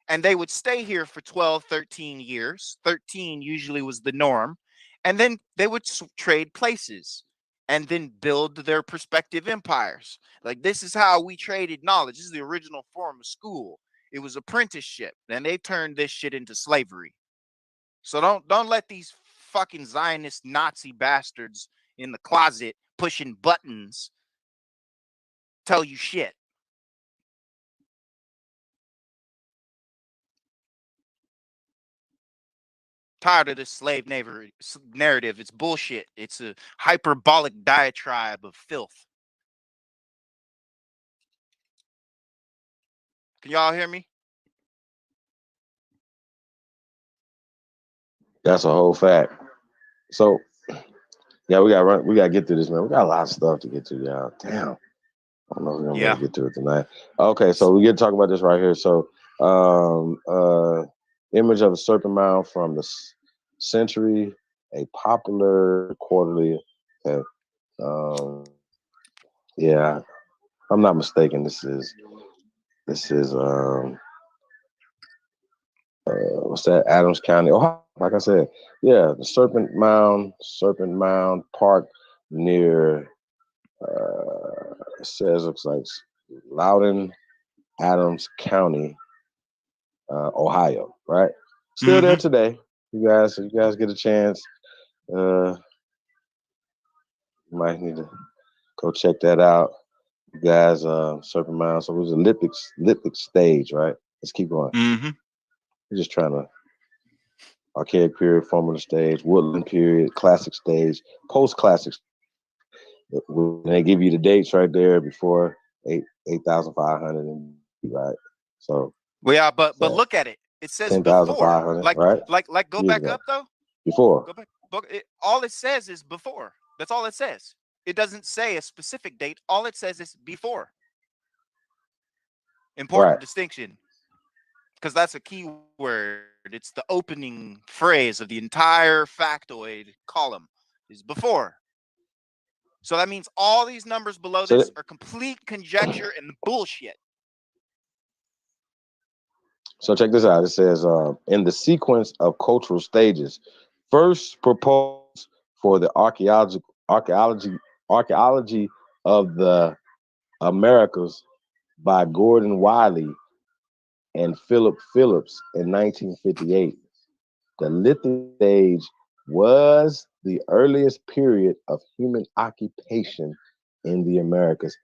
And they would stay here for 12, 13 years. 13 usually was the norm. And then they would trade places and then build their respective empires. Like, this is how we traded knowledge. This is the original form of school. It was apprenticeship. And they turned this shit into slavery. So don't let these fucking Zionist Nazi bastards in the closet pushing buttons tell you shit. Tired of this slave narrative. It's bullshit. It's a hyperbolic diatribe of filth. Can y'all hear me? That's a whole fact. So yeah, we gotta get through this, man. We got a lot of stuff to get to, y'all. Damn. I don't know if we're gonna really get to it tonight. Okay, so we get to talk about this right here. So image of a serpent mound from the century, a popular quarterly. Okay. Yeah, I'm not mistaken. This is what's that? Adams County, Ohio. Like I said, yeah, the Serpent Mound Park near. It says looks like Loudoun, Adams County, Ohio. Right, still there today. If you guys get a chance, you might need to go check that out. You guys, Serpent Mound. So it was a lithic stage, right? Let's keep going. We're just trying to archaic period, formative stage, woodland period, classic stage, post-classic. When they give you the dates right there before 8,500, right? So yeah, but look at it. It says 10,500, before. right? Like go back up though. Before. Go back. All it says is before. That's all it says. It doesn't say a specific date. All it says is before. Important distinction. Because that's a key word. It's the opening phrase of the entire factoid column is before. So that means all these numbers below this are complete conjecture and bullshit. So check this out. It says, in the sequence of cultural stages, first proposed for the archaeology of the Americas by Gordon Wiley and Philip Phillips in 1958. The lithic stage was the earliest period of human occupation in the Americas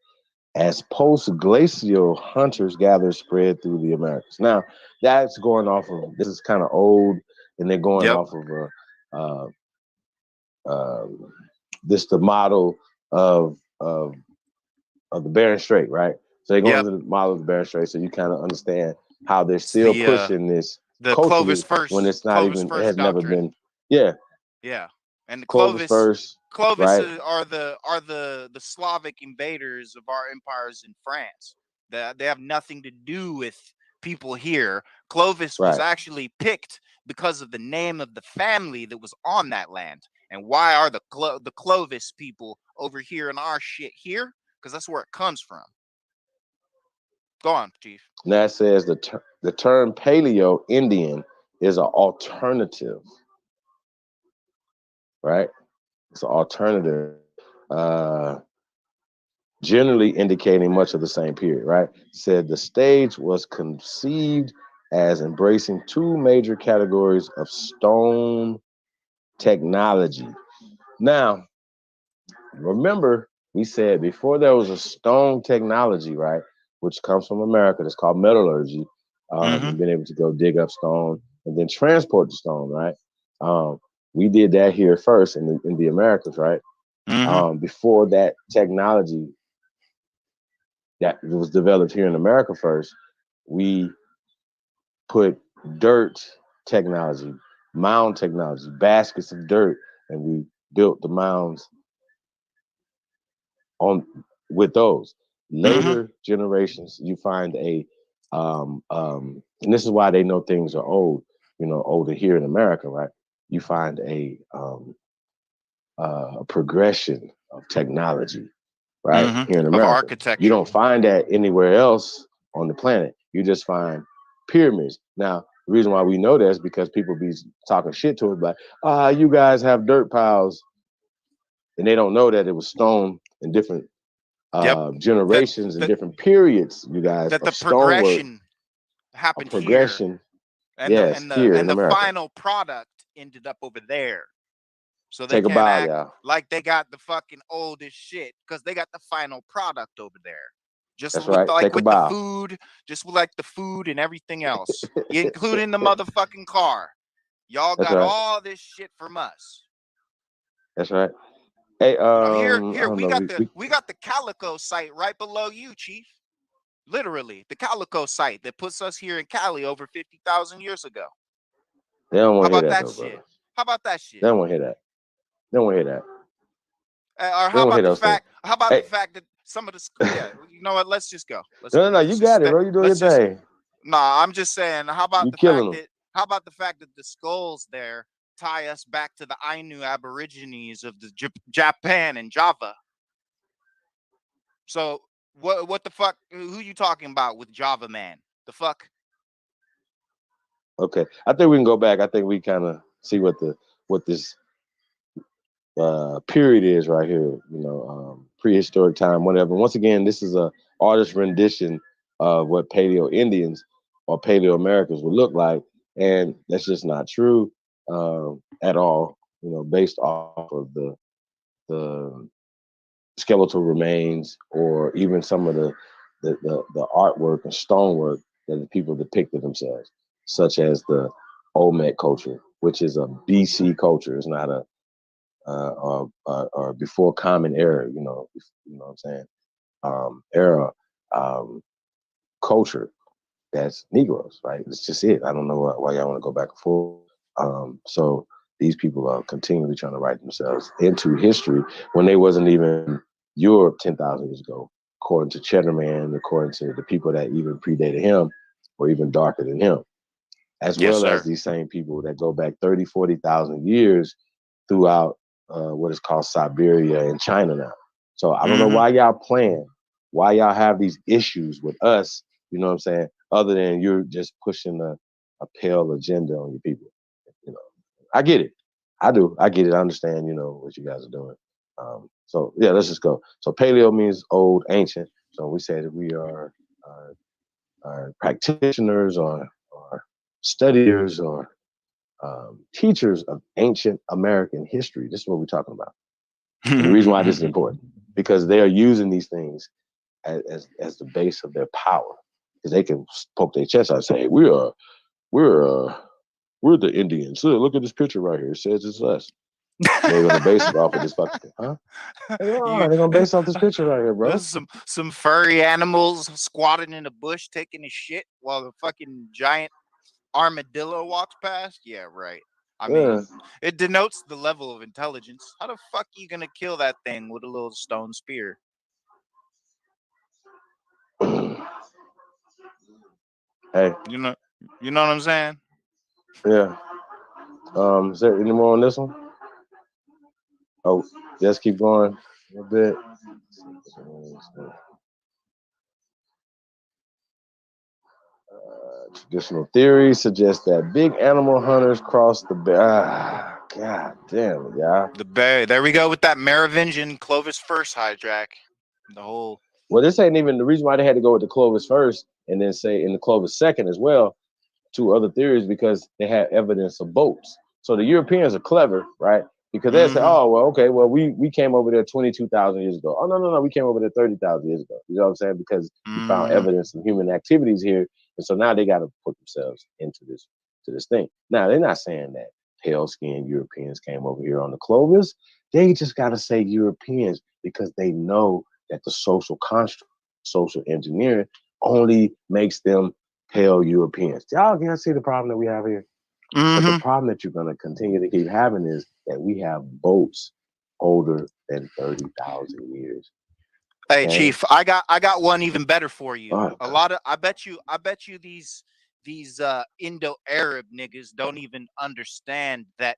as post-glacial hunter-gatherers spread through the Americas. Now, that's going off of, this is kind of old, and they're going off of this the model of the Bering Strait, right? So they're going into the model of the Bering Strait, so you kind of understand how they're still pushing this the culturally Clovis first, when it's not Clovis even, first it has doctrine. never been, yeah. Yeah, and the Clovis first, right? are the Slavic invaders of our empires in France. They have nothing to do with people here. Clovis was actually picked because of the name of the family that was on that land. And why are the Clovis people over here in our shit here? Because that's where it comes from. Go on, Chief. And that says the term Paleo Indian is an alternative, right? It's an alternative, generally indicating much of the same period, right? Said the stage was conceived as embracing two major categories of stone technology. Now, remember, we said before there was a stone technology, right, which comes from America, that's called metallurgy, and being able to go dig up stone and then transport the stone, right? We did that here first in the Americas, right? Before that technology that was developed here in America first, we put dirt technology, mound technology, baskets of dirt, and we built the mounds on with those. Later generations, you find and this is why they know things are old, older here in America, right? You find a progression of technology, right? Here in America. Of architecture. You don't find that anywhere else on the planet. You just find pyramids. Now, the reason why we know that is because people be talking shit to us like, you guys have dirt piles. And they don't know that it was stone in different generations and different periods, you guys. That the stonework, progression happened progression, here. Here in the America. final product ended up over there. So they Take a can't bow, act y'all. like they got the fucking oldest shit because they got the final product over there. Just That's with, right. like Take with a bow. the food, just with like the food and everything else, including the motherfucking car. Y'all That's got right. all this shit from us. That's right. Hey, Here we got the Calico site right below you, Chief. Literally, the Calico site that puts us here in Cali over 50,000 years ago. They don't want to hear that, that though, shit? brother. How about that shit? They don't want to hear that. They don't want to hear that. Or how about the fact? How about the fact that some of the you know what? Let's just go. No, you got it, bro. You doing your thing. Nah, I'm just saying. How about How about the fact that the skulls there tie us back to the Ainu Aborigines of the Japan and Java? So what the fuck? Who you talking about with Java Man? The fuck? Okay, I think we can go back. I think we kind of see what this period is right here. Prehistoric time, whatever. Once again, this is a artist rendition of what Paleo Indians or Paleo Americans would look like, and that's just not true at all. Based off of the skeletal remains or even some of the artwork and stonework that the people depicted themselves, such as the Olmec culture, which is a BC culture. It's not a or before Common Era. What I'm saying? Era culture that's Negroes, right? It's just it. I don't know why y'all want to go back and forth. So these people are continually trying to write themselves into history when they wasn't even Europe 10,000 years ago, according to Cheddarman, according to the people that even predated him or even darker than him, as Yes, well as sir. these same people that go back 30, 40,000 years throughout what is called Siberia and China now. So I don't know why y'all playing, why y'all have these issues with us, you know what I'm saying, other than you're just pushing a pale agenda on your people. I get it. I do. I get it. I understand, what you guys are doing. So yeah, let's just go. So paleo means old, ancient. So we say that we are practitioners or studiers or teachers of ancient American history. This is what we're talking about. And the reason why this is important, because they are using these things as the base of their power. Because they can poke their chest out and say, hey, we're the Indians. So look at this picture right here. It says it's us. They're gonna base it off of this fucking huh? They're gonna base off this picture right here, bro. There's some furry animals squatting in a bush taking a shit while the fucking giant armadillo walks past. Yeah, right. I mean, it denotes the level of intelligence. How the fuck are you gonna kill that thing with a little stone spear? Hey. You know what I'm saying? Yeah. Is there any more on this one? Oh, just keep going a little bit. Traditional theory suggests that big animal hunters crossed the bear. God damn it, y'all. The bear. There we go with that Merovingian Clovis first hijack. The whole. Well, this ain't even the reason why they had to go with the Clovis first and then say in the Clovis second as well. Two other theories because they had evidence of boats. So the Europeans are clever, right? Because they say, oh, well, okay, well, we came over there 22,000 years ago. Oh, no, we came over there 30,000 years ago. You know what I'm saying? Because we found evidence of human activities here. And so now they got to put themselves into this thing. Now, they're not saying that pale-skinned Europeans came over here on the Clovis. They just got to say Europeans because they know that the social construct, social engineering only makes them pale Europeans. Y'all can see the problem that we have here. But the problem that you're going to continue to keep having is that we have boats older than 30,000 years. Hey, Chief, I got one even better for you. I bet you these Indo-Arab niggas don't even understand that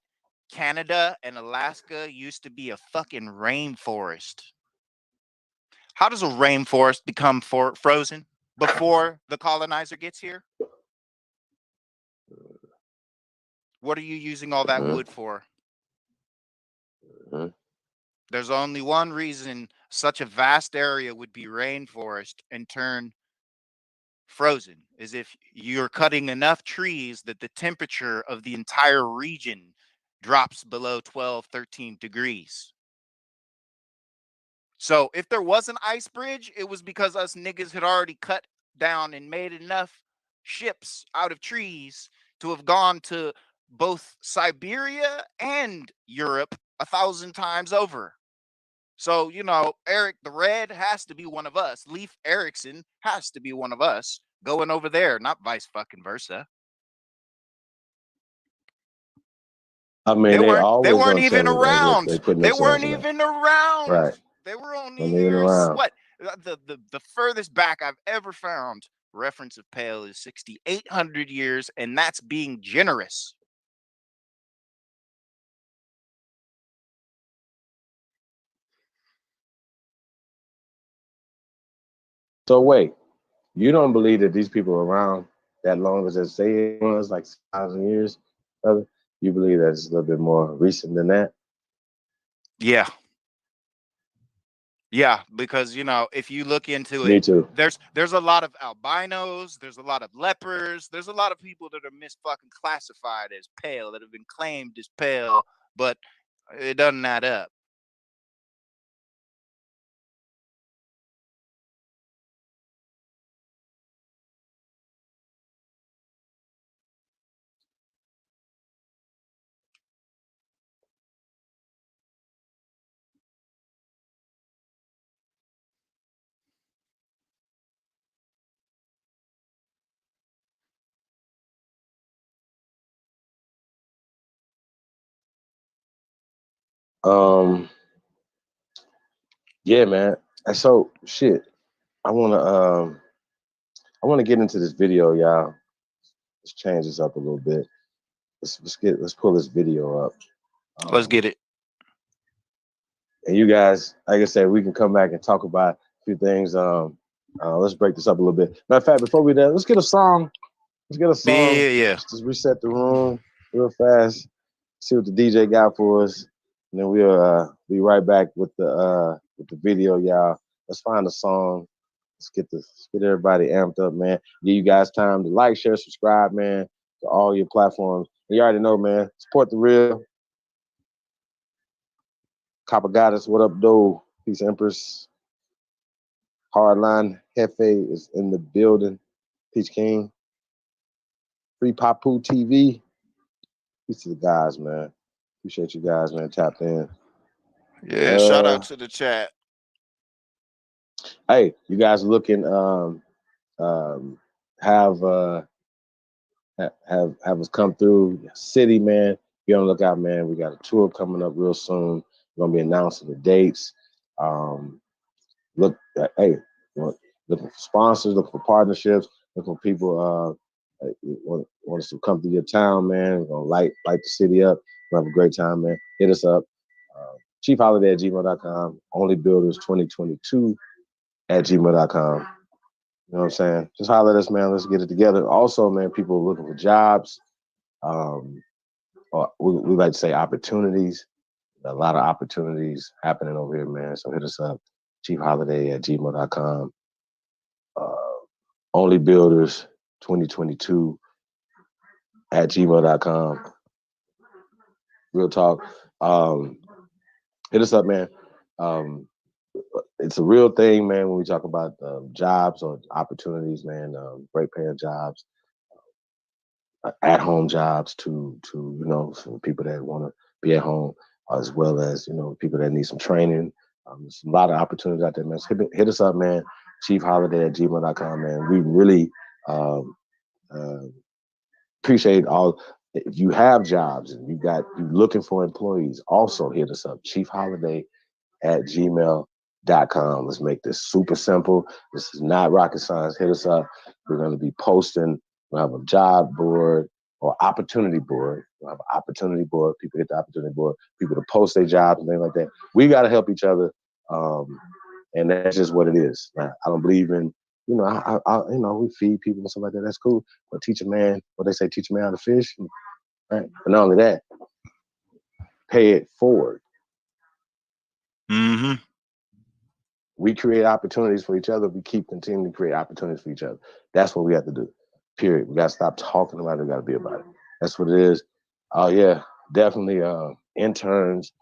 Canada and Alaska used to be a fucking rainforest. How does a rainforest become frozen before the colonizer gets here? What are you using all that wood for? There's only one reason such a vast area would be rainforest and turn frozen, is if you're cutting enough trees that the temperature of the entire region drops below 12, 13 degrees. So if there was an ice bridge, it was because us niggas had already cut down and made enough ships out of trees to have gone to both Siberia and Europe 1,000 times over. So, Eric the Red has to be one of us. Leif Erikson has to be one of us going over there, not vice fucking versa. I mean, they weren't even around. They weren't in even around. Right. They were only here. What? The furthest back I've ever found reference of pale is 6,800 years, and that's being generous. So wait, you don't believe that these people are around that long as they say it was, like 1,000 years? Brother? You believe that it's a little bit more recent than that? Yeah. Yeah, because if you look into Me it, too. there's a lot of albinos, there's a lot of lepers, there's a lot of people that are misfucking classified as pale, that have been claimed as pale, but it doesn't add up. Um, yeah, man. And so shit. I wanna get into this video, y'all. Let's change this up a little bit. Let's pull this video up. Let's get it. And you guys, like I said, we can come back and talk about a few things. Let's break this up a little bit. Matter of fact, before we do, let's get a song. Let's get a song. Yeah. Just reset the room real fast. See what the DJ got for us, and then we'll be right back with the video, y'all. Let's find a song. Let's get everybody amped up, man. Give you guys time to like, share, subscribe, man, to all your platforms. And you already know, man. Support the real. Copper Goddess, what up, though? Peace, Empress. Hardline Hefe is in the building. Peach King. Free Papu TV. Peace to the guys, man. Appreciate you guys, man. Tapped in. Yeah, shout out to the chat. Hey, you guys looking have us come through city, man. Be on the lookout, man. We got a tour coming up real soon. We're gonna be announcing the dates. Hey, looking for sponsors, looking for partnerships, looking for people want us to come to your town, man. We're gonna light the city up. We're gonna have a great time, man. Hit us up. chiefholiday@gmail.com. onlybuilders2022@gmail.com. You know what I'm saying? Just holler at us, man. Let's get it together. Also, man, people looking for jobs. Or we like to say opportunities. A lot of opportunities happening over here, man. So hit us up. chiefholiday@gmail.com. onlybuilders2022@gmail.com. Real talk. Hit us up, man. It's a real thing, man, when we talk about jobs or opportunities, man. Great paying jobs, at-home jobs to for people that want to be at home, as well as people that need some training. There's a lot of opportunities out there, man. So hit us up, man. chiefholiday@gmail.com, man. We really appreciate all. If you have jobs and you looking for employees, also hit us up. chiefholiday@gmail.com. Let's make this super simple. This is not rocket science. Hit us up. We're going to be posting. We'll have a job board or opportunity board. We'll have an opportunity board. People hit the opportunity board. People to post their jobs and things like that. We got to help each other, and that's just what it is. I don't believe in, we feed people and stuff like that. That's cool. But teach a man, what they say, teach a man how to fish. Right? But not only that, pay it forward. Mm-hmm. We create opportunities for each other. We keep continuing to create opportunities for each other. That's what we have to do. Period. We got to stop talking about it. We got to be about it. That's what it is. Oh yeah, definitely. Interns.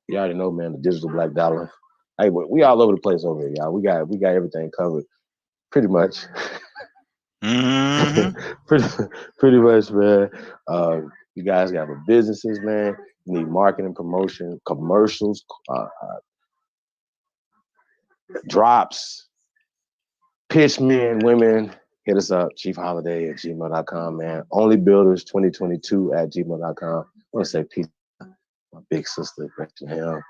You already know, man. The digital black dollar. Hey, we all over the place over here, y'all. We got everything covered, pretty much. Mm-hmm. pretty much, man. You guys got businesses, man. You need marketing, promotion, commercials, drops, pitch men, women. Hit us up, chiefholiday@gmail.com, man. Onlybuilders2022@gmail.com. I want to say peace. My big sister, Gretchen Hill.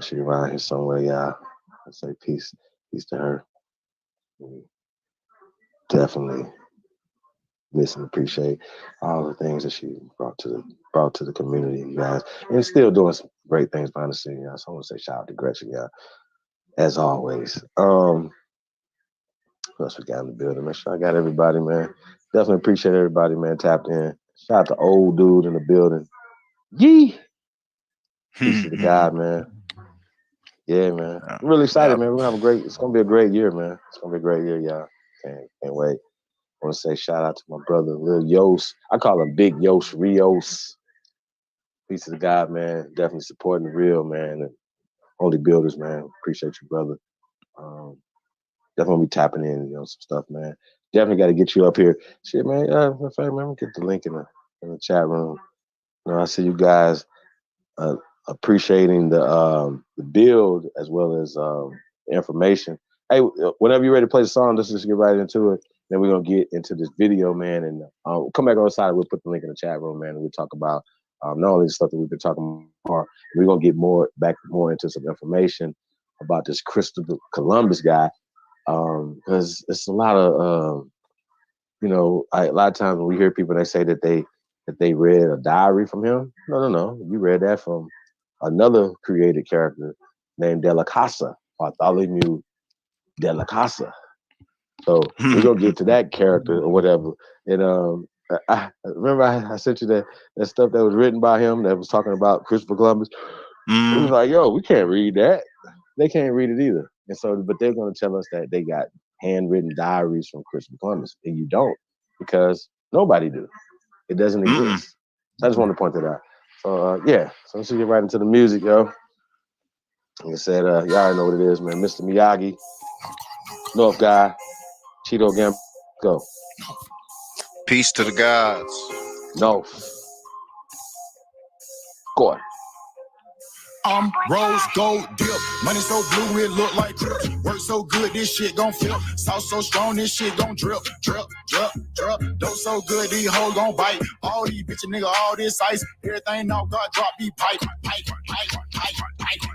She around here somewhere, y'all. I say peace to her. Definitely miss and appreciate all the things that she brought to the community, you guys, and still doing some great things behind the scenes, y'all. So I want to say shout out to Gretchen, y'all, as always. Who else we got in the building, man? I got everybody, man. Definitely appreciate everybody, man, tapped in. Shout out to old dude in the building. Yee! Peace to the God, man. Yeah, man. I'm really excited, man. We're gonna have it's gonna be a great year, man. It's gonna be a great year, y'all. Can't wait. I want to say shout out to my brother, Lil Yos. I call him Big Yos Rios. Peace to the God, man. Definitely supporting the real, man. And only builders, man. Appreciate you, brother. Definitely be tapping in, some stuff, man. Definitely got to get you up here. Shit, man. In fact, man, get the link in the chat room. I see you guys appreciating the build as well as the information. Hey, whenever you're ready to play the song, let's just get right into it. Then we're gonna get into this video, man, and come back on the side. We'll put the link in the chat room, man, and we'll talk about not only the stuff that we've been talking about. We're gonna get more into some information about this Christopher Columbus guy, because it's a lot of a lot of times when we hear people, they say that they read a diary from him. No. You read that from another created character named De La Casa, Bartholomew De La Casa. So we're gonna get to that character or whatever. And I remember I sent you that stuff that was written by him that was talking about Christopher Columbus. It was like, yo, we can't read that. They can't read it either. And so, but they're gonna tell us that they got handwritten diaries from Christopher Columbus, and you don't, because nobody do. It doesn't exist. So I just wanted to point that out. So so let's get right into the music, yo. Like I said, y'all already know what it is, man. Mr. Miyagi, North Guy, Cheeto Gam, go. Peace to the gods. North. Go on. I'm rose gold dip. Money so blue it look like crips. Work so good this shit gon' flip. Sauce so strong this shit gon' drip, drip, drip, drip. Dope so good these hoes gon' bite. All these bitches nigga, all this ice. Everything now got drop be pipe.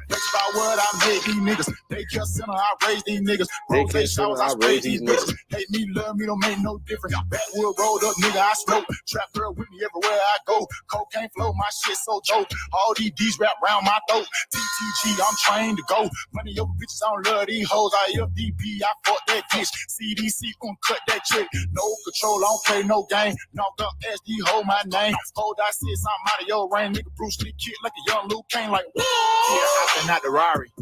That's about what I made these niggas. They kill center, I raise these niggas. Rose showers, I spray these niggas. Hate me, love me, don't make no difference. Backwood rolled up, nigga, I smoke. Trap girl with me everywhere I go. Cocaine flow, my shit so dope. All these D's wrap round my throat. TTG, I'm trained to go. Money over bitches, I don't love these hoes. IFDP, I fuck that bitch. CDC, cut that trick. No control, I don't play no game. Knocked up SD, hold my name. Hold I said something out of your rain. Nigga Bruce Lee kick like a young Luke Kane, like yeah, hopping out the Rari.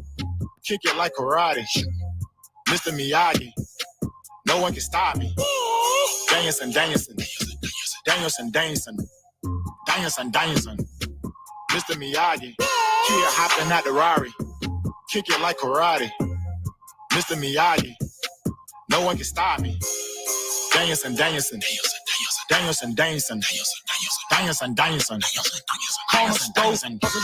Kick it like karate. Mr. Miyagi. No one can stop me. Danielson. Mr. Miyagi. Kid hopping out the Rari. Kick it like karate. Mr. Miyagi. No one can stop me. Danielson. Corner stove,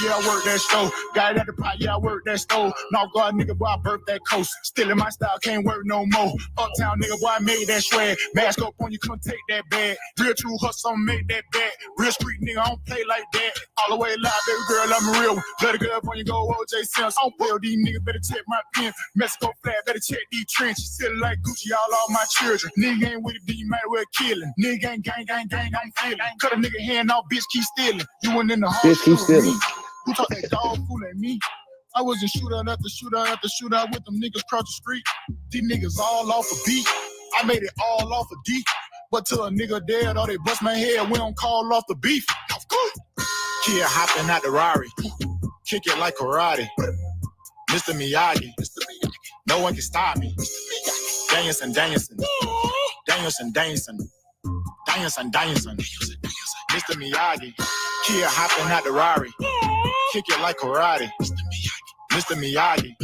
yeah, I work that stove. Got it at the pot, yeah, I work that stove. No God, nigga, boy, I birthed that coast. Still in my style, can't work no more. Uptown, nigga, boy, I made that swag. Mask up on you, come take that bag. Real true hustle, make that bag. Real street nigga, I don't play like that. All the way live, baby girl, I'm real. Let it go up on you, go OJ Sims. I don't play with these niggas, better check my pen. Mexico flat, better check these trenches. Still like Gucci, all my children. Nigga ain't with it, then you might well kill him. Nigga ain't gang, I'm feeling. Cut a nigga hand off, bitch, keep stealing. You went in the hall, bitch, keep stealing. Who talk that dog fooling me? I was in shootout after shootout with them niggas across the street. These niggas all off a beat. I made it all off a D. But till a nigga dead or they bust my head, we don't call off the beef. Kid hopping out the Rari. Kick it like karate. Mr. Miyagi. No one can stop me. Danielson. Mr. Miyagi. Kid hopping out the Rari. Kick it like karate. Mr. Miyagi.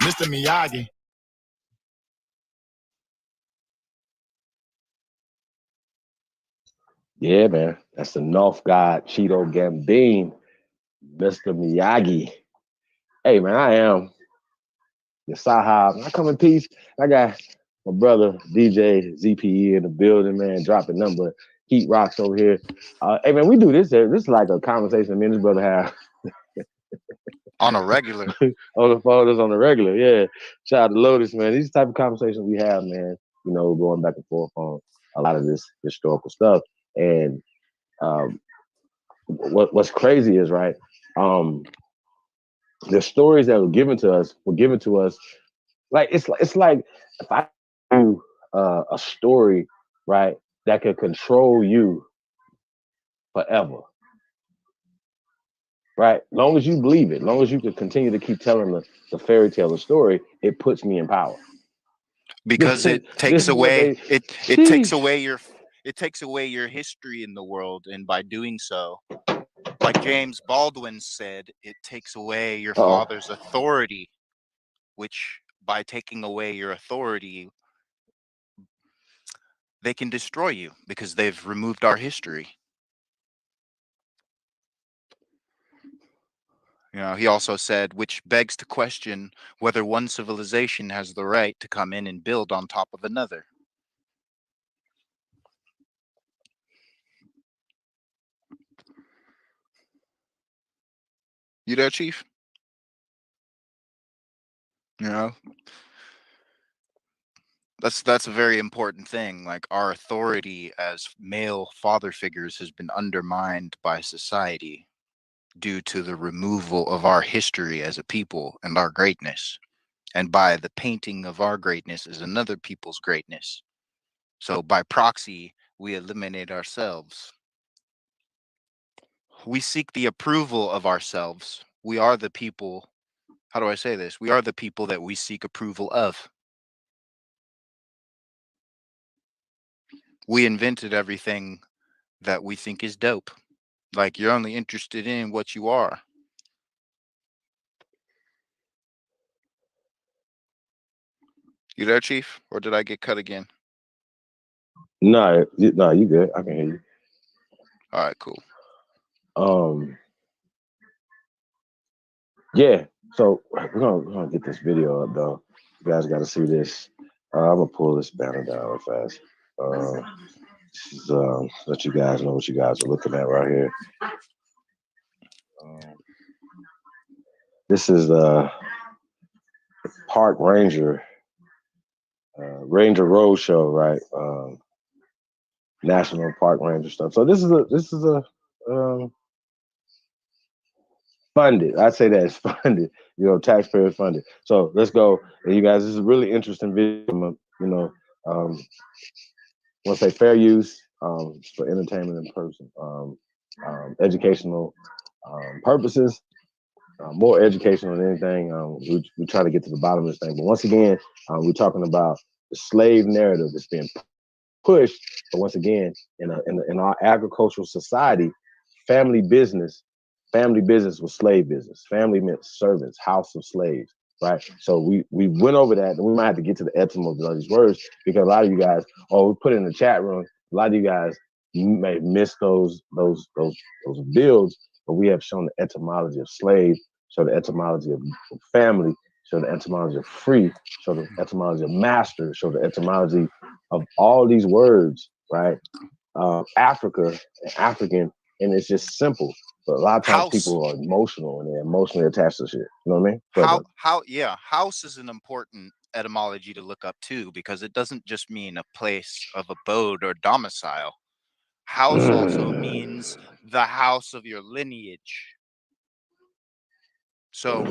Mr. Miyagi. Yeah, man. That's the North God, Cheeto Gambine, Mr. Miyagi. Hey, man, I am the Sahab. I come in peace. I got my brother, DJ ZPE in the building, man, dropping number Heat Rocks over here. Hey, man, we do this. This is like a conversation me and his brother have. On a regular. On the phone, on the regular, yeah. Shout out to Lotus, man. These type of conversations we have, man, going back and forth on a lot of this historical stuff. And what's crazy is, right, the stories that were given to us like it's like if I do a story, right, that could control you forever, right? Long as you believe it, long as you could continue to keep telling the fairy tale, the story, it puts me in power. Because it takes This is what away they. it takes away your history in the world, and by doing so, like James Baldwin said, it takes away your father's authority, which by taking away your authority, they can destroy you because they've removed our history. He also said, which begs to question whether one civilization has the right to come in and build on top of another. You there, Chief? That's a very important thing. Like, our authority as male father figures has been undermined by society due to the removal of our history as a people and our greatness. And by the painting of our greatness as another people's greatness. So by proxy, we eliminate ourselves. We seek the approval of ourselves. We are the people. How do I say this? We are the people that we seek approval of. We invented everything that we think is dope. Like, you're only interested in what you are. You there, Chief? Or did I get cut again? No, you good. I can hear you. All right, cool. Yeah. So we're gonna get this video up though. You guys got to see this. I'm gonna pull this banner down real fast. This is let you guys know what you guys are looking at right here. This is the Park Ranger Road Show, right? National Park Ranger stuff. So this is a funded. I'd say that it's funded. Taxpayer funded. So let's go. And you guys, this is a really interesting video. I want to say fair use for entertainment and person, educational purposes. More educational than anything. We try to get to the bottom of this thing. But once again, we're talking about the slave narrative that's being pushed. But once again, in our agricultural society, family business was slave business. Family meant servants, house of slaves, right? So we went over that, and we might have to get to the etymology of these words, because a lot of you guys, we put it in the chat room. A lot of you guys may miss those builds, but we have shown the etymology of slave, show the etymology of family, show the etymology of free, show the etymology of master, show the etymology of all these words, right? Africa and African, and it's just simple. But a lot of times people are emotional and they're emotionally attached to shit. You know what I mean? House is an important etymology to look up too, because it doesn't just mean a place of abode or domicile. House also means the house of your lineage. So a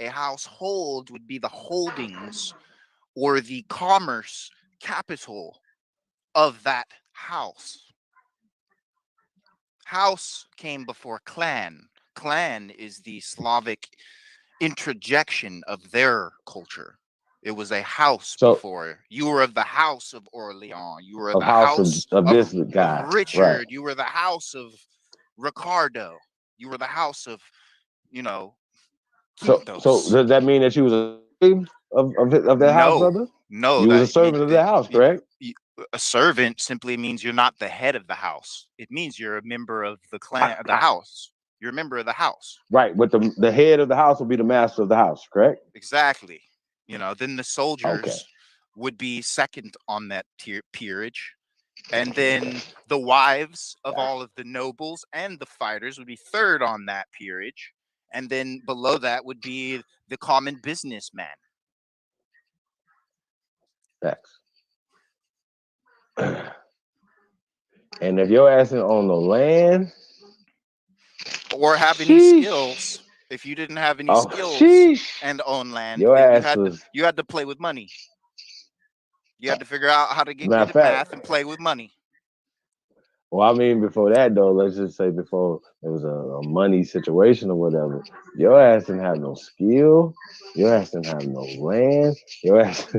household would be the holdings or the commerce capital of that house. House came before clan. Clan is the Slavic introjection of their culture. It was a house before. You were of the house of Orleans. You were the house of this guy, of Richard. right. You were the house of Ricardo. You were the house of, So does that mean that you was a slave of that house, brother? No, you was a servant of that house, correct? A servant simply means you're not the head of the house. It means you're a member of the clan, the house. You're a member of the house. Right, but the head of the house will be the master of the house, correct? Exactly. Then the soldiers would be second on that peerage. And then the wives of all of the nobles and the fighters would be third on that peerage. And then below that would be the common businessman. Facts. And if your ass is on the land, or have any skills. If you didn't have any skills and own land, Your then ass was. you had to play with money. You had to figure out how to get Matter good of at fact, math and play with money. well, I mean, before that though, let's just say before it was a money situation or whatever, your ass didn't have no skill, your ass didn't have no land, your ass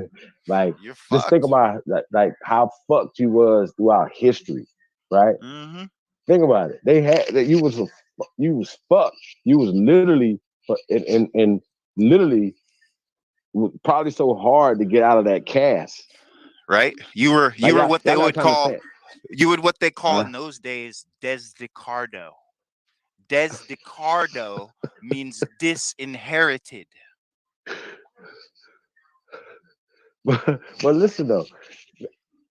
like You're just think fucked. about like how fucked you was throughout history, right? Mm-hmm. Think about it. They had that you was fucked. You was literally and literally probably so hard to get out of that cast. Right? You were Like, what they would call understand. what they call in those days desdicardo. Desdicardo means disinherited. But listen though.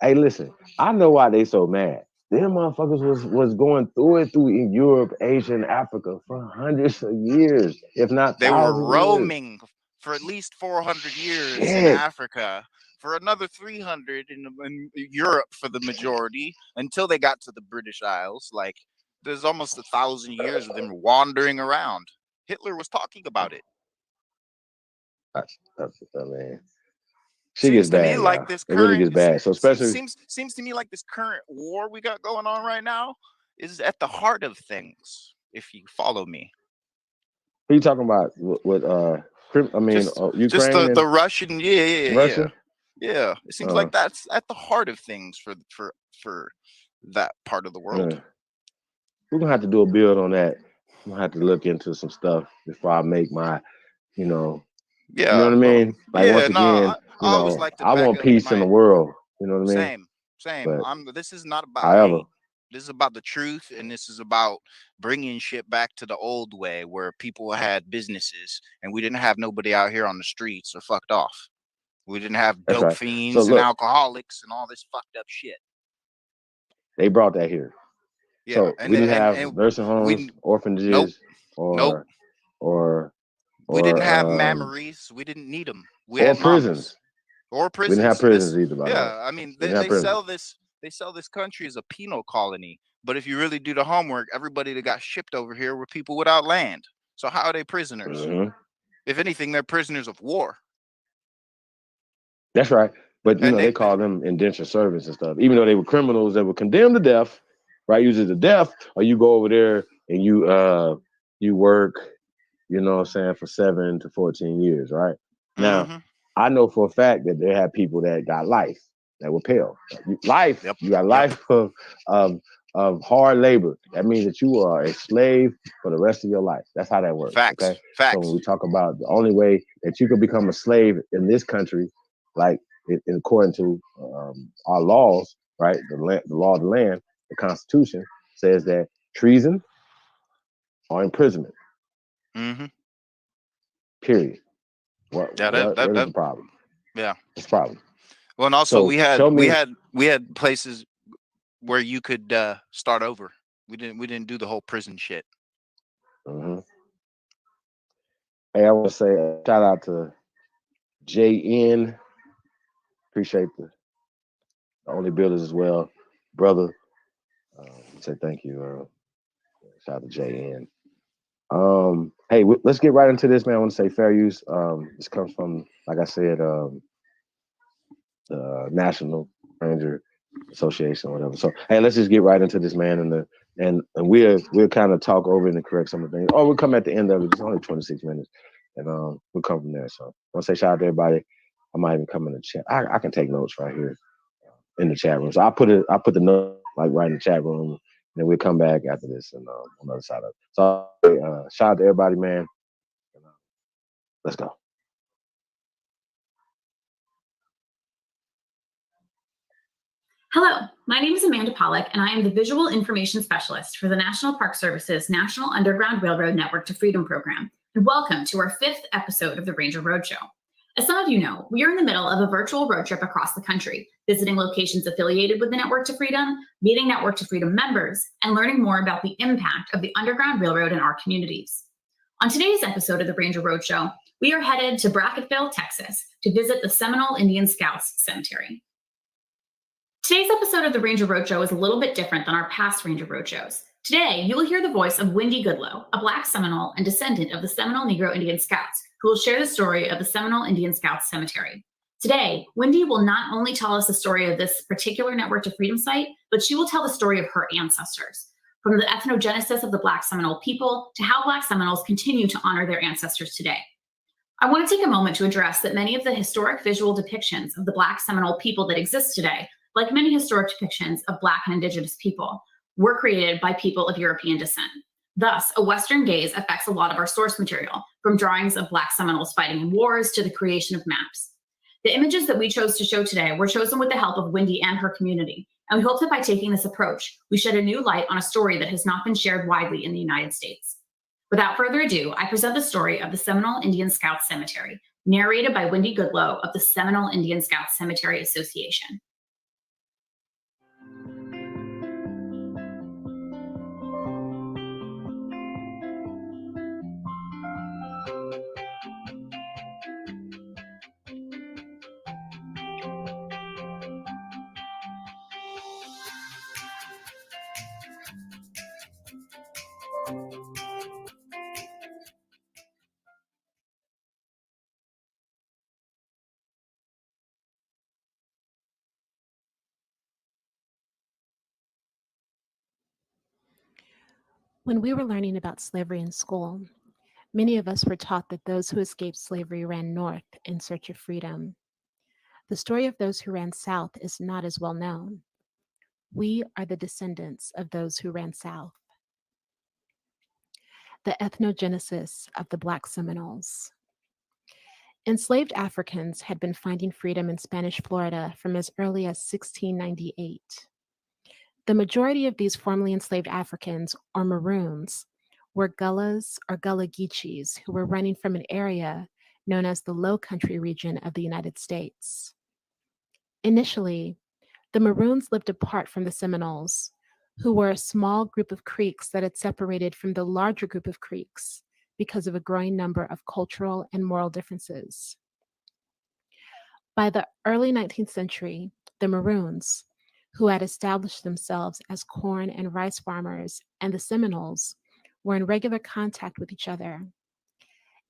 Hey, listen. I know why they so mad. Them motherfuckers was going through it in Europe, Asia, and Africa for hundreds of years, if not They were thousands of years. roaming for at least 400 years in Shit. Africa, for another 300 in Europe for the majority, until they got to the British Isles. Like, there's almost 1,000 years of them wandering around. Hitler was talking about it. I mean, she gets Seems to me bad. like Now. this It really current gets bad. So especially seems to me like this current war we got going on right now is at the heart of things. If you follow me. who you talking about? With I mean, Ukraine just the and Russian, Russia. Yeah. It seems like that's at the heart of things for that part of the world. We're gonna have to do a build on that. I'm gonna have to look into some stuff before I make my, you know what I mean? Like once again, I always like to I back want up peace in the world. You know what I mean? Same. But This is not about however, hate. This is about the truth, and this is about bringing shit back to the old way where people had businesses and we didn't have nobody out here on the streets or fucked off. We didn't have that's dope right. fiends So and look, alcoholics and all this fucked up shit. they brought that here. Yeah, So and we didn't have and nursing homes, orphanages, Nope. or We didn't have memories. We didn't need them. We or had prisons. Or We didn't have prisons. prisons either, by the way. I mean, We didn't have they prisons. sell this. They sell this country as a penal colony. But if you really do the homework, everybody that got shipped over here were people without land. So how are they prisoners? If anything, they're prisoners of war. That's right. But you And know, they call them indentured servants and stuff, even though they were criminals that were condemned to death, right? Usually to death, or you go over there and you work, you know what I'm saying, for 7 to 14 years, right? Now, I know for a fact that they have people that got life that were pale. Life, you got life of hard labor. That means that you are a slave for the rest of your life. That's how that works. Facts. Okay. Facts. So when we talk about the only way that you can become a slave in this country, like according to our laws, right? The law of the land, the Constitution says that treason or imprisonment. Period. What is the problem? Yeah, it's a problem. Well, and also So, we had places where you could start over. We didn't do the whole prison shit. Hey, I want to say a shout out to JN. Appreciate the only builders as well, brother. Say thank you. Shout out to JN. Hey, let's get right into this, man. I want to say fair use. This comes from, like I said, the National Ranger Association or whatever. So, hey, let's just get right into this, man. And we'll kind of talk over and correct some of the things. Or we'll come at the end of it. It's only 26 minutes, and we'll come from there. So, I want to say shout out to everybody. I might even come in the chat. I can take notes right here in the chat room. So I put the note like right in the chat room, and then we'll come back after this and on the other side of it. So shout out to everybody, man. Let's go. Hello, my name is Amanda Pollack, and I am the Visual Information Specialist for the National Park Service's National Underground Railroad Network to Freedom program, and welcome to our 5th episode of the Ranger Roadshow. As some of you know, we are in the middle of a virtual road trip across the country, visiting locations affiliated with the Network to Freedom, meeting Network to Freedom members, and learning more about the impact of the Underground Railroad in our communities. On today's episode of the Ranger Roadshow, we are headed to Bracketville, Texas, to visit the Seminole Indian Scouts Cemetery. Today's episode of the Ranger Roadshow is a little bit different than our past Ranger Roadshows. Today, you will hear the voice of Wendy Goodloe, a Black Seminole and descendant of the Seminole Negro Indian Scouts, who will share the story of the Seminole Indian Scouts Cemetery. Today, Wendy will not only tell us the story of this particular Network to Freedom site, but she will tell the story of her ancestors, from the ethnogenesis of the Black Seminole people to how Black Seminoles continue to honor their ancestors today. I want to take a moment to address that many of the historic visual depictions of the Black Seminole people that exist today, like many historic depictions of Black and Indigenous people, were created by people of European descent. Thus, a Western gaze affects a lot of our source material, from drawings of Black Seminoles fighting in wars to the creation of maps. The images that we chose to show today were chosen with the help of Wendy and her community, and we hope that by taking this approach, we shed a new light on a story that has not been shared widely in the United States. Without further ado, I present the story of the Seminole Indian Scouts Cemetery, narrated by Wendy Goodloe of the Seminole Indian Scouts Cemetery Association. When we were learning about slavery in school, many of us were taught that those who escaped slavery ran north in search of freedom. The story of those who ran south is not as well known. We are the descendants of those who ran south. The ethnogenesis of the Black Seminoles. Enslaved Africans had been finding freedom in Spanish Florida from as early as 1698. The majority of these formerly enslaved Africans, or Maroons, were Gullahs or Gullah Geechees who were running from an area known as the Low Country region of the United States. Initially, the Maroons lived apart from the Seminoles, who were a small group of Creeks that had separated from the larger group of Creeks because of a growing number of cultural and moral differences. By the early 19th century, the Maroons, who had established themselves as corn and rice farmers, and the Seminoles were in regular contact with each other.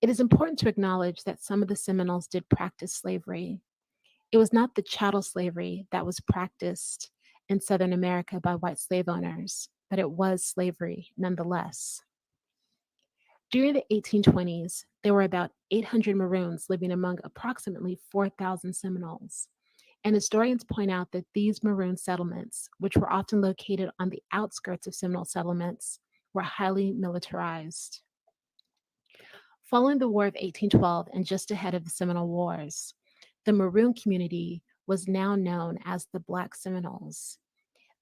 It is important to acknowledge that some of the Seminoles did practice slavery. It was not the chattel slavery that was practiced in Southern America by white slave owners, but it was slavery nonetheless. During the 1820s, there were about 800 Maroons living among approximately 4,000 Seminoles. And historians point out that these Maroon settlements, which were often located on the outskirts of Seminole settlements, were highly militarized. Following the War of 1812 and just ahead of the Seminole Wars, the Maroon community was now known as the Black Seminoles.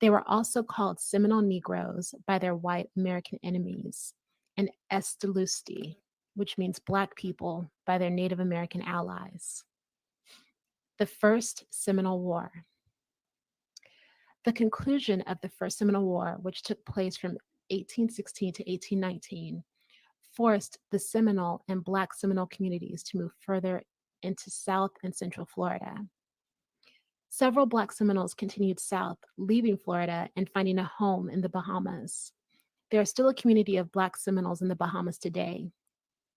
They were also called Seminole Negroes by their white American enemies, and Estelusti, which means Black people, by their Native American allies. The First Seminole War. The conclusion of the First Seminole War, which took place from 1816 to 1819, forced the Seminole and Black Seminole communities to move further into South and Central Florida. Several Black Seminoles continued south, leaving Florida and finding a home in the Bahamas. There is still a community of Black Seminoles in the Bahamas today,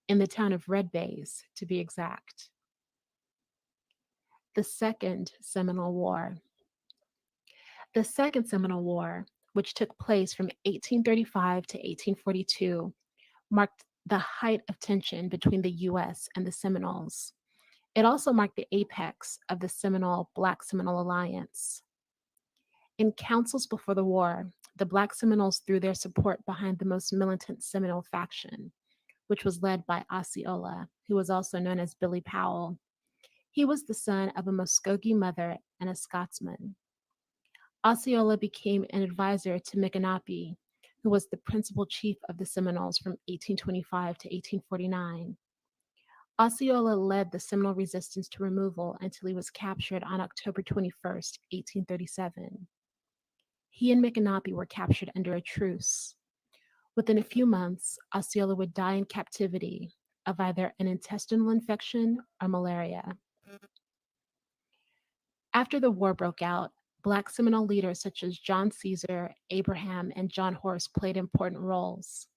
in the town of Red Bays, to be exact. The Second Seminole War. The Second Seminole War, which took place from 1835 to 1842, marked the height of tension between the U.S. and the Seminoles. It also marked the apex of the Seminole-Black Seminole Alliance. In councils before the war, the Black Seminoles threw their support behind the most militant Seminole faction, which was led by Osceola, who was also known as Billy Powell. He was the son of a Muskogee mother and a Scotsman. Osceola became an advisor to Micanopy, who was the principal chief of the Seminoles from 1825 to 1849. Osceola led the Seminole resistance to removal until he was captured on October 21, 1837. He and Micanopy were captured under a truce. Within a few months, Osceola would die in captivity of either an intestinal infection or malaria. After the war broke out, Black Seminole leaders such as John Caesar, Abraham, and John Horse played important roles.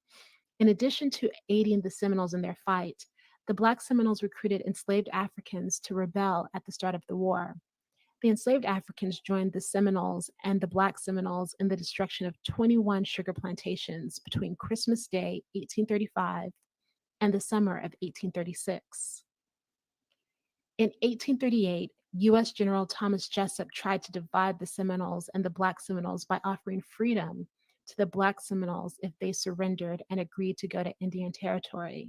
In addition to aiding the Seminoles in their fight, the Black Seminoles recruited enslaved Africans to rebel at the start of the war. The enslaved Africans joined the Seminoles and the Black Seminoles in the destruction of 21 sugar plantations between Christmas Day, 1835, and the summer of 1836. In 1838, U.S. General Thomas Jessup tried to divide the Seminoles and the Black Seminoles by offering freedom to the Black Seminoles if they surrendered and agreed to go to Indian Territory.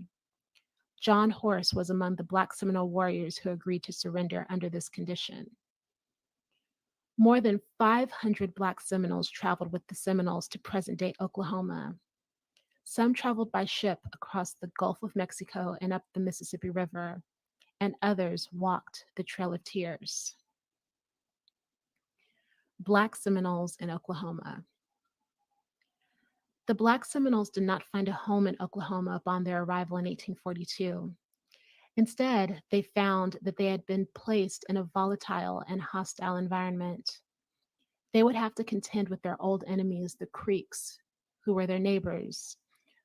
John Horse was among the Black Seminole warriors who agreed to surrender under this condition. More than 500 Black Seminoles traveled with the Seminoles to present-day Oklahoma. Some traveled by ship across the Gulf of Mexico and up the Mississippi River, and others walked the Trail of Tears. Black Seminoles in Oklahoma. The Black Seminoles did not find a home in Oklahoma upon their arrival in 1842. Instead, they found that they had been placed in a volatile and hostile environment. They would have to contend with their old enemies, the Creeks, who were their neighbors,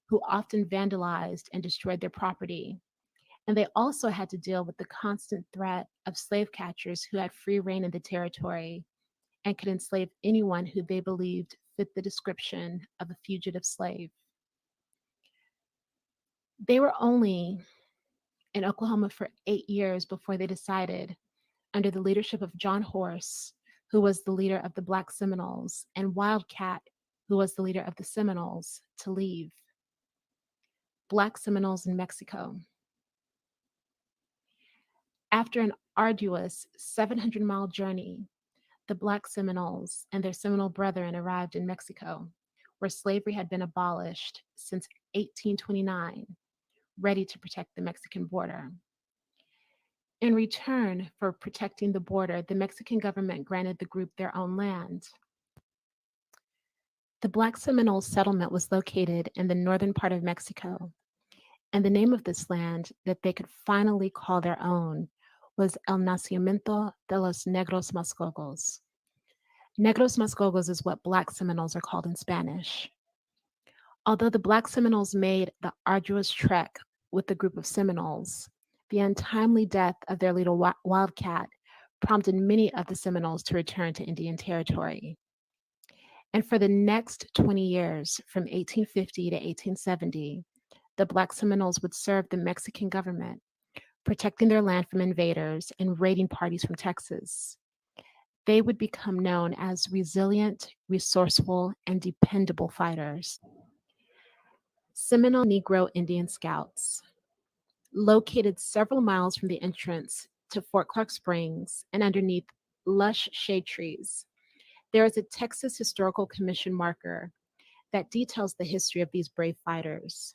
who often vandalized and destroyed their property. And they also had to deal with the constant threat of slave catchers who had free reign in the territory and could enslave anyone who they believed fit the description of a fugitive slave. They were only in Oklahoma for 8 years before they decided, under the leadership of John Horse, who was the leader of the Black Seminoles, and Wildcat, who was the leader of the Seminoles, to leave. Black Seminoles in Mexico. After an arduous 700-mile journey, the Black Seminoles and their Seminole brethren arrived in Mexico, where slavery had been abolished since 1829, ready to protect the Mexican border. In return for protecting the border, the Mexican government granted the group their own land. The Black Seminole settlement was located in the northern part of Mexico, and the name of this land that they could finally call their own was El Nacimiento de los Negros Mascogos. Negros Mascogos is what Black Seminoles are called in Spanish. Although the Black Seminoles made the arduous trek with the group of Seminoles, the untimely death of their leader Wildcat prompted many of the Seminoles to return to Indian Territory. And for the next 20 years, from 1850 to 1870, the Black Seminoles would serve the Mexican government, protecting their land from invaders and raiding parties from Texas. They would become known as resilient, resourceful, and dependable fighters. Seminole Negro Indian Scouts. Located several miles from the entrance to Fort Clark Springs and underneath lush shade trees, there is a Texas Historical Commission marker that details the history of these brave fighters.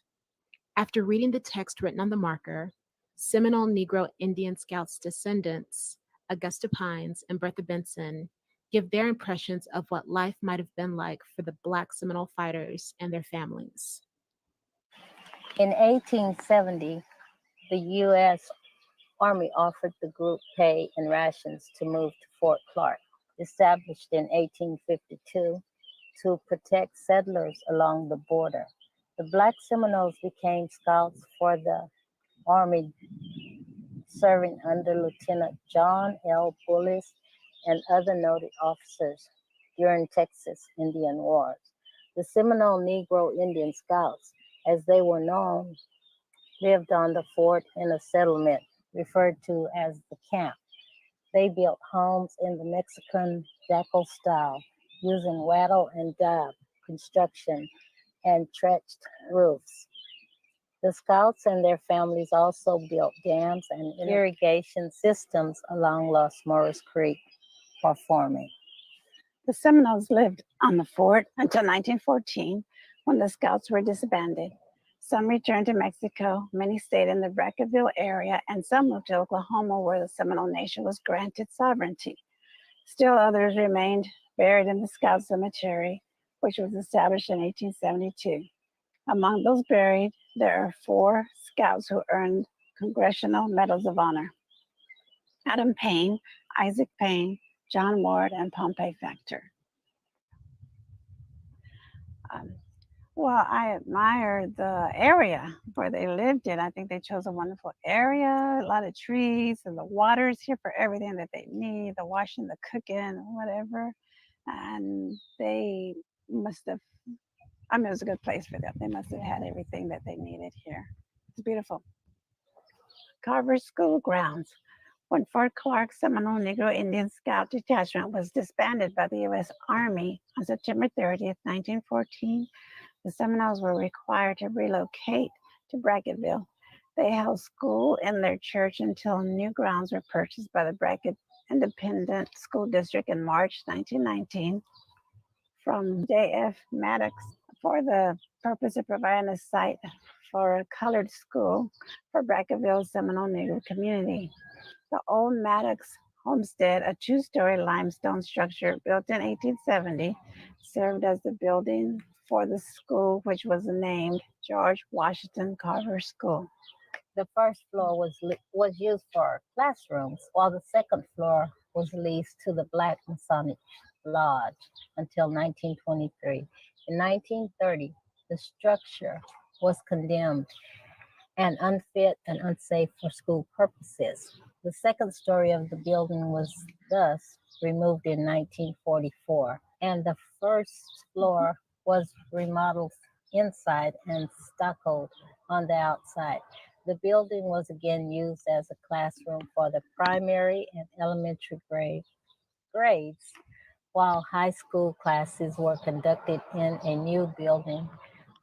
After reading the text written on the marker, Seminole Negro Indian Scouts descendants, Augusta Pines and Bertha Benson, give their impressions of what life might have been like for the Black Seminole fighters and their families. In 1870, the U.S. Army offered the group pay and rations to move to Fort Clark, established in 1852 to protect settlers along the border. The Black Seminoles became scouts for the Army, serving under Lieutenant John L. Bullis and other noted officers during Texas Indian Wars. The Seminole Negro Indian Scouts, as they were known, lived on the fort in a settlement referred to as the camp. They built homes in the Mexican jacal style, using wattle and dab construction and thatched roofs. The Scouts and their families also built dams and irrigation systems along Los Morros Creek for farming. The Seminoles lived on the fort until 1914, when the Scouts were disbanded. Some returned to Mexico, many stayed in the Brackettville area, and some moved to Oklahoma, where the Seminole Nation was granted sovereignty. Still others remained buried in the Scout Cemetery, which was established in 1872. Among those buried, there are 4 Scouts who earned Congressional Medals of Honor: Adam Payne, Isaac Payne, John Ward, and Pompey Factor. Well, I admire the area where they lived in. I think they chose a wonderful area, a lot of trees, and the water is here for everything that they need, the washing, the cooking, whatever. And they must have, I mean, it was a good place for them. They must have had everything that they needed here. It's beautiful. Carver School grounds. When Fort Clark Seminole Negro Indian Scout Detachment was disbanded by the U.S. Army on September 30th, 1914, the Seminoles were required to relocate to Bracketville. They held school in their church until new grounds were purchased by the Brackett Independent School District in March 1919 from J.F. Maddox for the purpose of providing a site for a colored school for Bracketville's Seminole Negro community. The old Maddox homestead, a two-story limestone structure built in 1870, served as the building for the school, which was named George Washington Carver School. The first floor was used for classrooms, while the second floor was leased to the Black Masonic Lodge until 1923. In 1930, the structure was condemned and unfit and unsafe for school purposes. The second story of the building was thus removed in 1944, and the first floor was remodeled inside and stuccoed on the outside. The building was again used as a classroom for the primary and elementary grades, while high school classes were conducted in a new building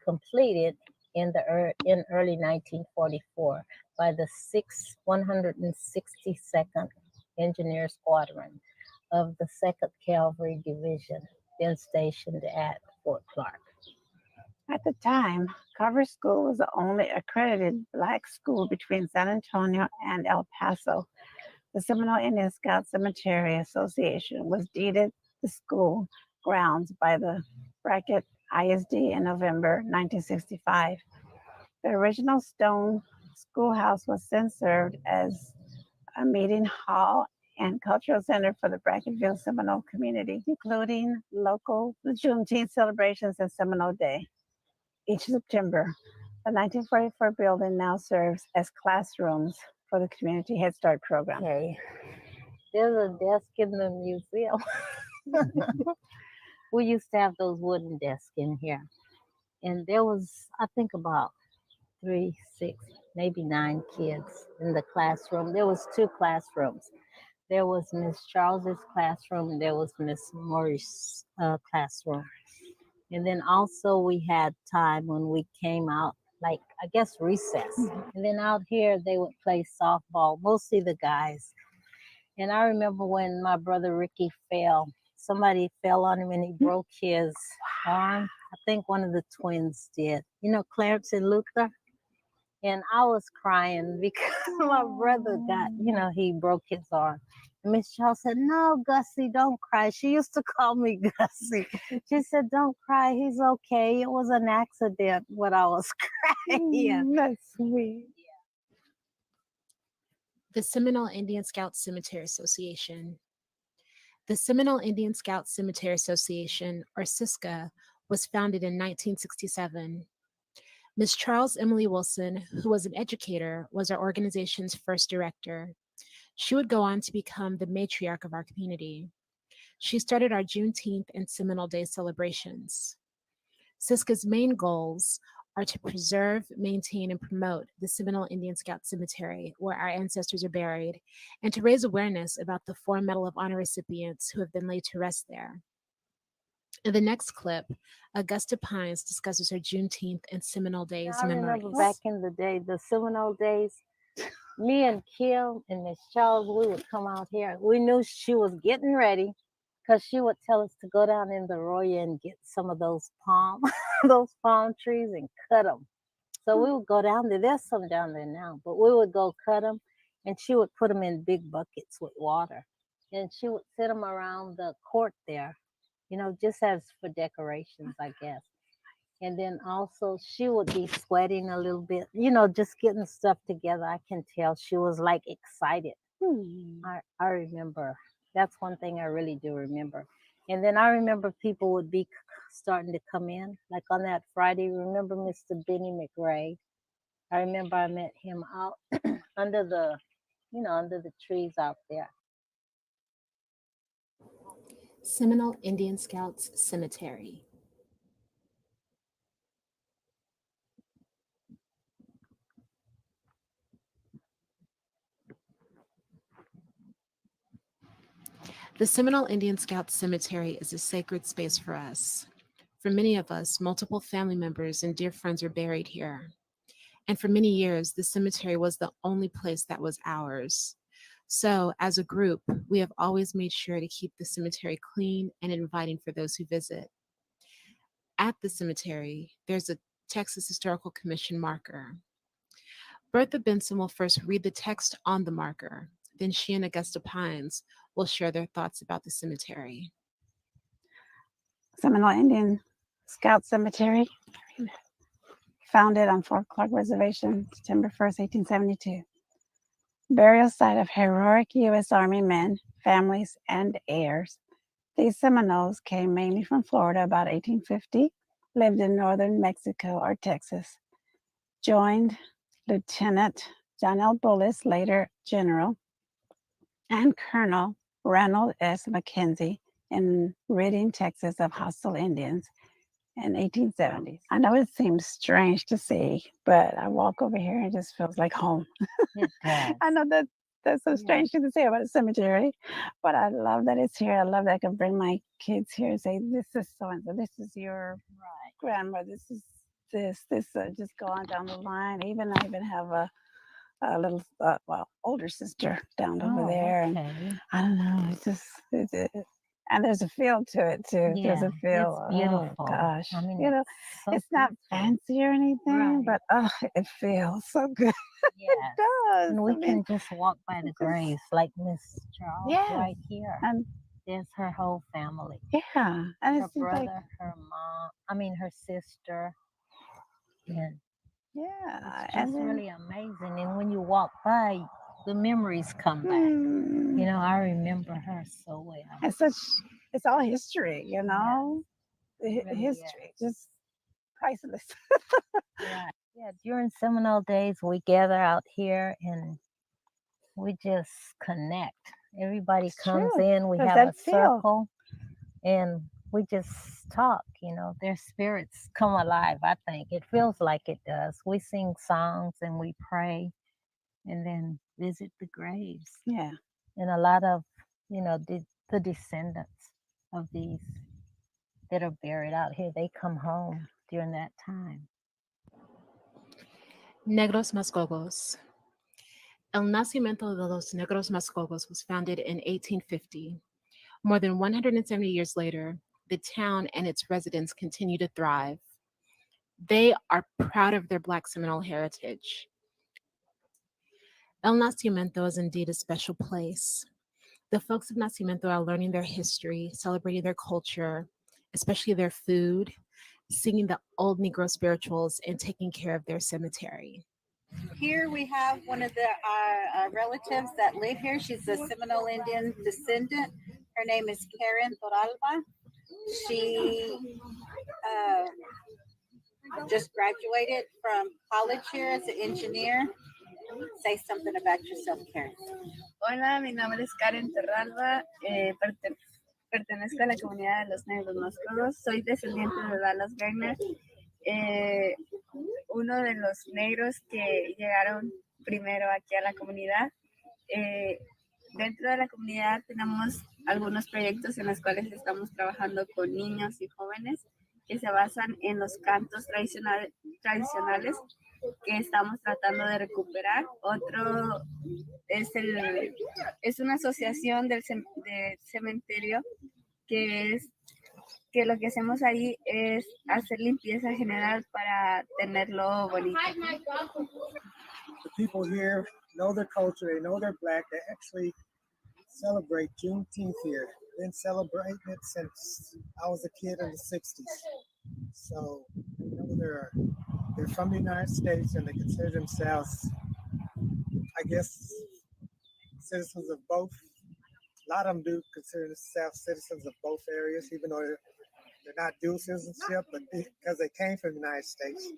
completed in early 1944 by the 162nd Engineer Squadron of the 2nd Cavalry Division, then stationed at Fort Clark. At the time, Carver School was the only accredited Black school between San Antonio and El Paso. The Seminole Indian Scout Cemetery Association was deeded the school grounds by the Brackett ISD in November 1965. The original stone schoolhouse was then served as a meeting hall and cultural center for the Bracketville Seminole community, including local Juneteenth celebrations and Seminole Day. Each September, the 1944 building now serves as classrooms for the Community Head Start program. Okay. There's a desk in the museum. We used to have those wooden desks in here. And there was, I think, about 3, 6, maybe 9 kids in the classroom. There was 2 classrooms. There was Miss Charles's classroom and there was Miss Morris' classroom. And then also we had time when we came out, like, I guess recess. And then out here they would play softball, mostly the guys. And I remember when my brother Ricky fell, somebody fell on him and he broke his arm. I think one of the twins did. You know, Clarence and Luther? And I was crying because my brother got, he broke his arm. And Miss Charles said, "No, Gussie, don't cry." She used to call me Gussie. She said, "Don't cry, he's okay. It was an accident," when I was crying. That's sweet. The Seminole Indian Scout Cemetery Association. The Seminole Indian Scout Cemetery Association, or SISCA, was founded in 1967. Ms. Charles Emily Wilson, who was an educator, was our organization's first director. She would go on to become the matriarch of our community. She started our Juneteenth and Seminole Day celebrations. SISCA's main goals are to preserve, maintain, and promote the Seminole Indian Scout Cemetery, where our ancestors are buried, and to raise awareness about the 4 Medal of Honor recipients who have been laid to rest there. In the next clip, Augusta Pines discusses her Juneteenth and Seminole Days I memories. remember back in the day, the Seminole days, me and Kim and Miss Charles, we would come out here. We knew she was getting ready because she would tell us to go down in the Arroyo and get some of those those palm trees and cut them. So we would go down there. There's some down there now, but we would go cut them, and she would put them in big buckets with water. And she would set them around the court there, just as for decorations, I guess. And then also she would be sweating a little bit, just getting stuff together. I can tell she was like excited. I remember That's one thing I really do remember. And then I remember people would be starting to come in, like on that Friday. Remember Mr. Benny McRae? I remember I met him out under the, under the trees out there. Seminole Indian Scouts Cemetery. The Seminole Indian Scouts Cemetery is a sacred space for us. For many of us, multiple family members and dear friends are buried here. And for many years, the cemetery was the only place that was ours. So, as a group, we have always made sure to keep the cemetery clean and inviting for those who visit. At the cemetery, there's a Texas Historical Commission marker. Bertha Benson will first read the text on the marker. Then she and Augusta Pines will share their thoughts about the cemetery. Seminole Indian Scout Cemetery, founded on Fort Clark Reservation, September 1st, 1872. Burial site of heroic U.S. Army men, families, and heirs. These Seminoles came mainly from Florida about 1850, lived in northern Mexico or Texas, joined Lieutenant John L. Bullis, later General, and Colonel Ranald S. McKenzie in ridding Texas of hostile Indians in 1870s. I know it seems strange to see, but I walk over here and it just feels like home. It does. I know that's so strange to say about a cemetery, but I love that it's here. I love that I can bring my kids here and say, this is so-and-so, this is your grandma, this is this, just go on down the line. I even have a little, older sister down over there. And I don't know, it's just, and there's a feel to it too. Yeah, there's a feel. it's beautiful. Oh gosh, I mean, it's, it's not fancy or anything, but it feels so good. Yes. It does. And we can just walk by the graves, like Miss Charles right here. And there's her whole family. Yeah, and Her it's brother, her mom, her sister. And yeah, it's just really amazing. And when you walk by, the memories come back. I remember her so well. It's all history, history, just priceless. Yeah, during Seminole days, we gather out here and we just connect. Everybody comes in, we have a circle, and we just talk. Their spirits come alive, I think. It feels like it does. We sing songs and we pray and then visit the graves. Yeah. And a lot of, the descendants of these that are buried out here, they come home during that time. Negros Mascogos. El Nacimiento de los Negros Mascogos was founded in 1850. More than 170 years later, the town and its residents continue to thrive. They are proud of their Black Seminole heritage. El Nacimiento is indeed a special place. The folks of Nacimiento are learning their history, celebrating their culture, especially their food, singing the old Negro spirituals, and taking care of their cemetery. Here we have one of our relatives that live here. She's a Seminole Indian descendant. Her name is Karen Toralba. She just graduated from college here as an engineer. Say something about yourself, Karen. Hola, mi nombre es Karen Torralba. Pertenezco a la comunidad de los Negros Mascogos. Soy descendiente de Dallas Garner. Uno de los negros que llegaron primero aquí a la comunidad. Dentro de la comunidad tenemos algunos proyectos en los cuales estamos trabajando con niños y jóvenes que se basan en los cantos tradicionales que estamos tratando de recuperar. Otro es una asociación del cementerio que lo que hacemos ahí es hacer limpieza general para tenerlo bonito. The people here know their culture, they know they're Black, they actually celebrate Juneteenth here. Been celebrating it since I was a kid in the 60s. So they're from the United States and they consider themselves, I guess, citizens of both A lot of them do consider themselves citizens of both areas, even though they're not dual citizenship, but because they came from the United States,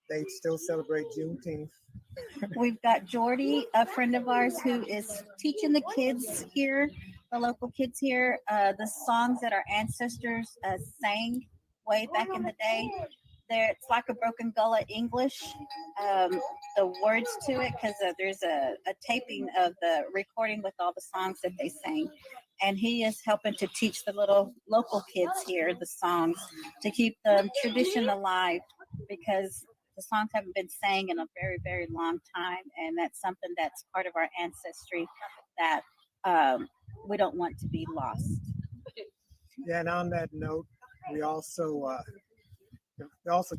they still celebrate Juneteenth. We've got Jordy, a friend of ours, who is teaching the kids here, the local kids here, the songs that our ancestors sang way back in the day. It's like a broken gullah English, the words to it, because there's a taping of the recording with all the songs that they sang. And he is helping to teach the little local kids here the songs to keep the tradition alive, because the songs haven't been sang in a very, very long time. And that's something that's part of our ancestry that we don't want to be lost. Yeah, and on that note, we also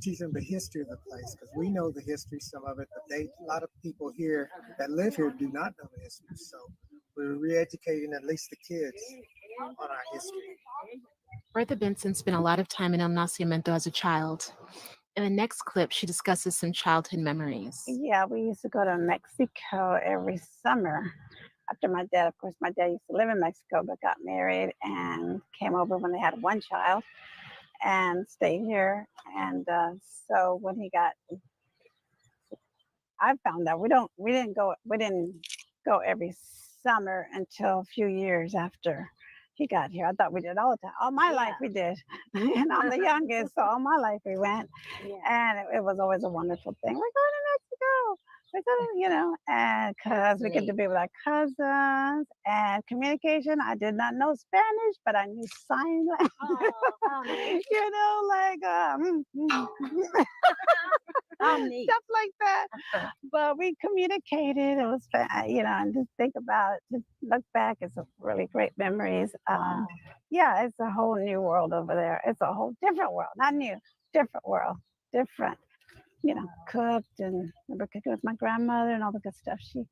teach them the history of the place, because we know the history, some of it, but a lot of people here that live here do not know the history. So we're re-educating at least the kids on our history. Bertha Benson spent a lot of time in El Nacimiento as a child. In the next clip, she discusses some childhood memories. Yeah, we used to go to Mexico every summer. After my dad, of course, my dad used to live in Mexico, but got married and came over when they had one child and stayed here. And so when he got, I found out we didn't go every summer until a few years after he got here. I thought we did all the time. All my life we did. And I'm the youngest, so all my life we went. Yeah. And it was always a wonderful thing. We're going to Mexico. We're going, and because we get to be with our cousins and communication. I did not know Spanish, but I knew sign language. Stuff like that. But we communicated. It was, and just think about it, just look back, it's a really great memories. Yeah, it's a whole new world over there. It's a whole different world, not new, different world, different. Cooked, and remember cooking with my grandmother and all the good stuff she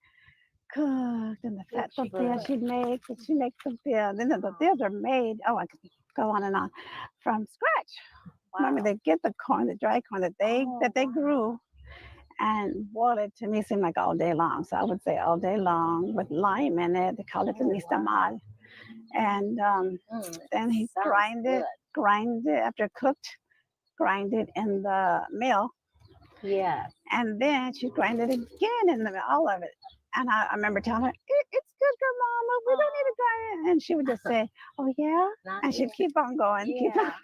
cooked, and the fat tortillas she'd make. She makes tortillas. Then the tortillas are made, I could go on and on, from scratch. Wow. Remember, they get the corn, the dry corn that they grew, and boil it. To me seemed like all day long. So I would say all day long with lime in it. They call it the nixtamal. And then he grind it after cooked, grind it in the mill. Yeah. And then she grind it again in the mill, all of it. And I remember telling her, it's good, Mama. We don't need to grind it. And she would just say, oh, yeah? And she'd keep on going, keep on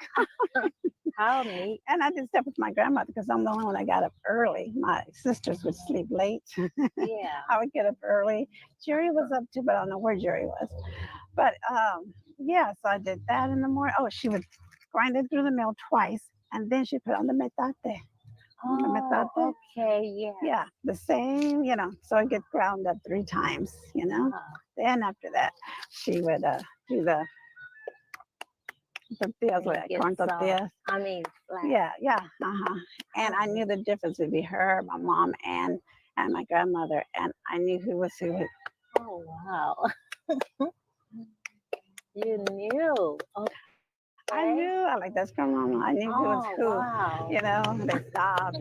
going. How neat. And I did stuff with my grandmother because I'm the only one that got up early. My sisters would sleep late. Yeah. I would get up early. Jerry was up too, but I don't know where Jerry was. But yeah, so I did that in the morning. Oh, she would grind it through the mill twice, and then she put on the metate. Oh, okay, yeah. Yeah, the same, so it gets ground up 3 times, Then after that, she would do the tortillas with corn tortillas. Yeah. And I knew the difference would be her, my mom, and my grandmother, and I knew who was who. Oh, wow. You knew. Okay. I knew. I like that's from Mama. I knew who was who. Wow. They stopped.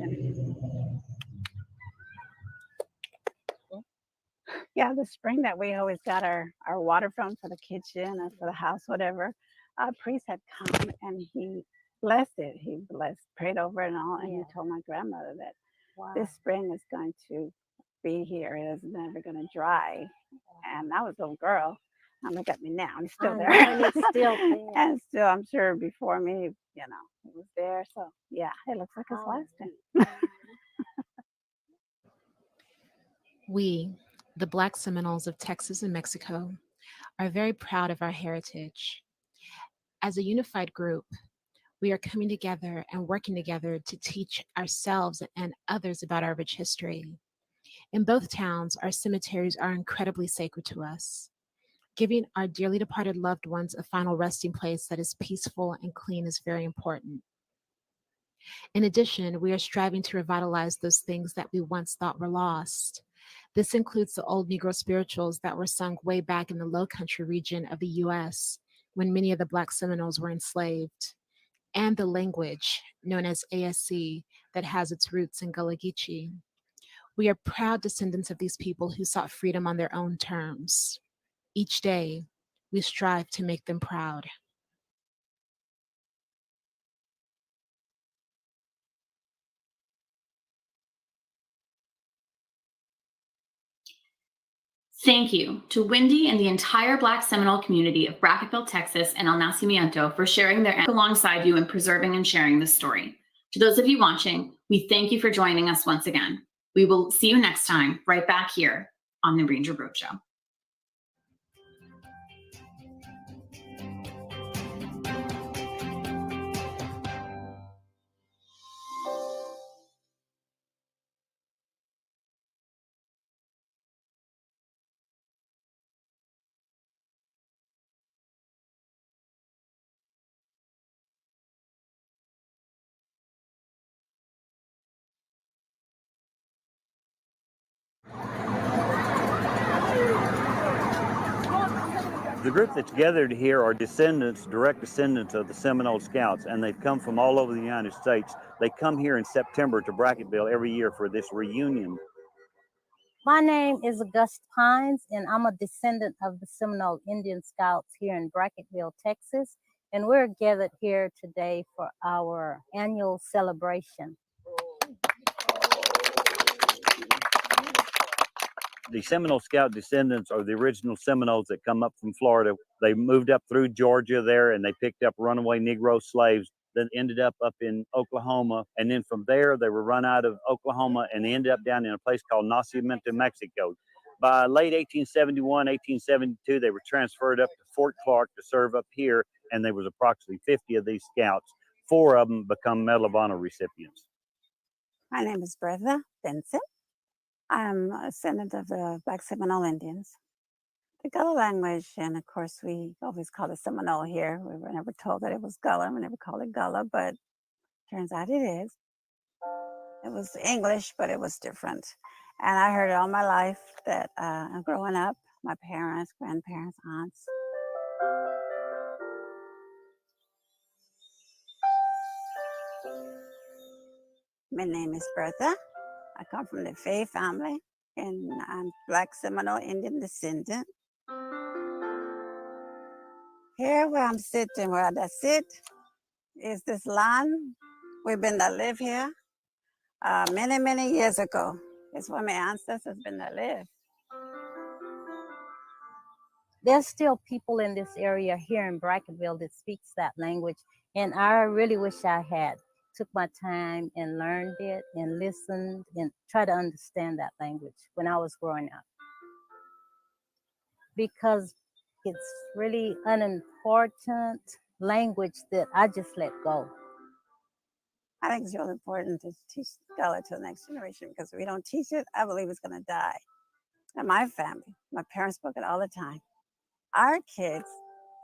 Yeah, the spring that we always got our water from for the kitchen or for the house, whatever. A priest had come and he blessed it. He prayed over it and all, and he told my grandmother that this spring is going to be here. It is never going to dry. And I was a little girl. Look at me now. He's still there. And it's still there. And still, I'm sure before me, it was there. So, yeah, it looks like it's lasting. We, the Black Seminoles of Texas and Mexico, are very proud of our heritage. As a unified group, we are coming together and working together to teach ourselves and others about our rich history. In both towns, our cemeteries are incredibly sacred to us. Giving our dearly departed loved ones a final resting place that is peaceful and clean is very important. In addition, we are striving to revitalize those things that we once thought were lost. This includes the old Negro spirituals that were sung way back in the Low Country region of the U.S. when many of the Black Seminoles were enslaved, and the language known as ASC that has its roots in Gullah Geechee. We are proud descendants of these people who sought freedom on their own terms. Each day, we strive to make them proud. Thank you to Wendy and the entire Black Seminole community of Brackettville, Texas, and El Nacimiento for sharing their alongside you in preserving and sharing this story. To those of you watching, we thank you for joining us once again. We will see you next time, right back here on the Ranger Roadshow. The group that's gathered here are descendants, direct descendants of the Seminole Scouts, and they've come from all over the United States. They come here in September to Brackettville every year for this reunion. My name is Auguste Pines, and I'm a descendant of the Seminole Indian Scouts here in Brackettville, Texas. And we're gathered here today for our annual celebration. The Seminole Scout descendants are the original Seminoles that come up from Florida. They moved up through Georgia there, and they picked up runaway Negro slaves, then ended up in Oklahoma. And then from there, they were run out of Oklahoma, and they ended up down in a place called Nacimiento, Mexico. By late 1871, 1872, they were transferred up to Fort Clark to serve up here, and there was approximately 50 of these scouts. 4 of them become Medal of Honor recipients. My name is Bertha Benson. I'm a descendant of the Black Seminole Indians. The Gullah language, and of course we always call it Seminole here. We were never told that it was Gullah. We never called it Gullah, but turns out it is. It was English, but it was different. And I heard it all my life that growing up, my parents, grandparents, aunts. My name is Bertha. I come from the Fay family, and I'm Black Seminole Indian descendant. Here where I'm sitting, where I sit, is this land. We've been to live here many, many years ago. It's where my ancestors been to live. There's still people in this area here in Brackettville that speaks that language, and I really wish I had took my time and learned it and listened and tried to understand that language when I was growing up. Because it's really an important language that I just let go. I think it's really important to teach Gullah to the next generation, because if we don't teach it, I believe it's going to die. And my family, my parents spoke it all the time. Our kids,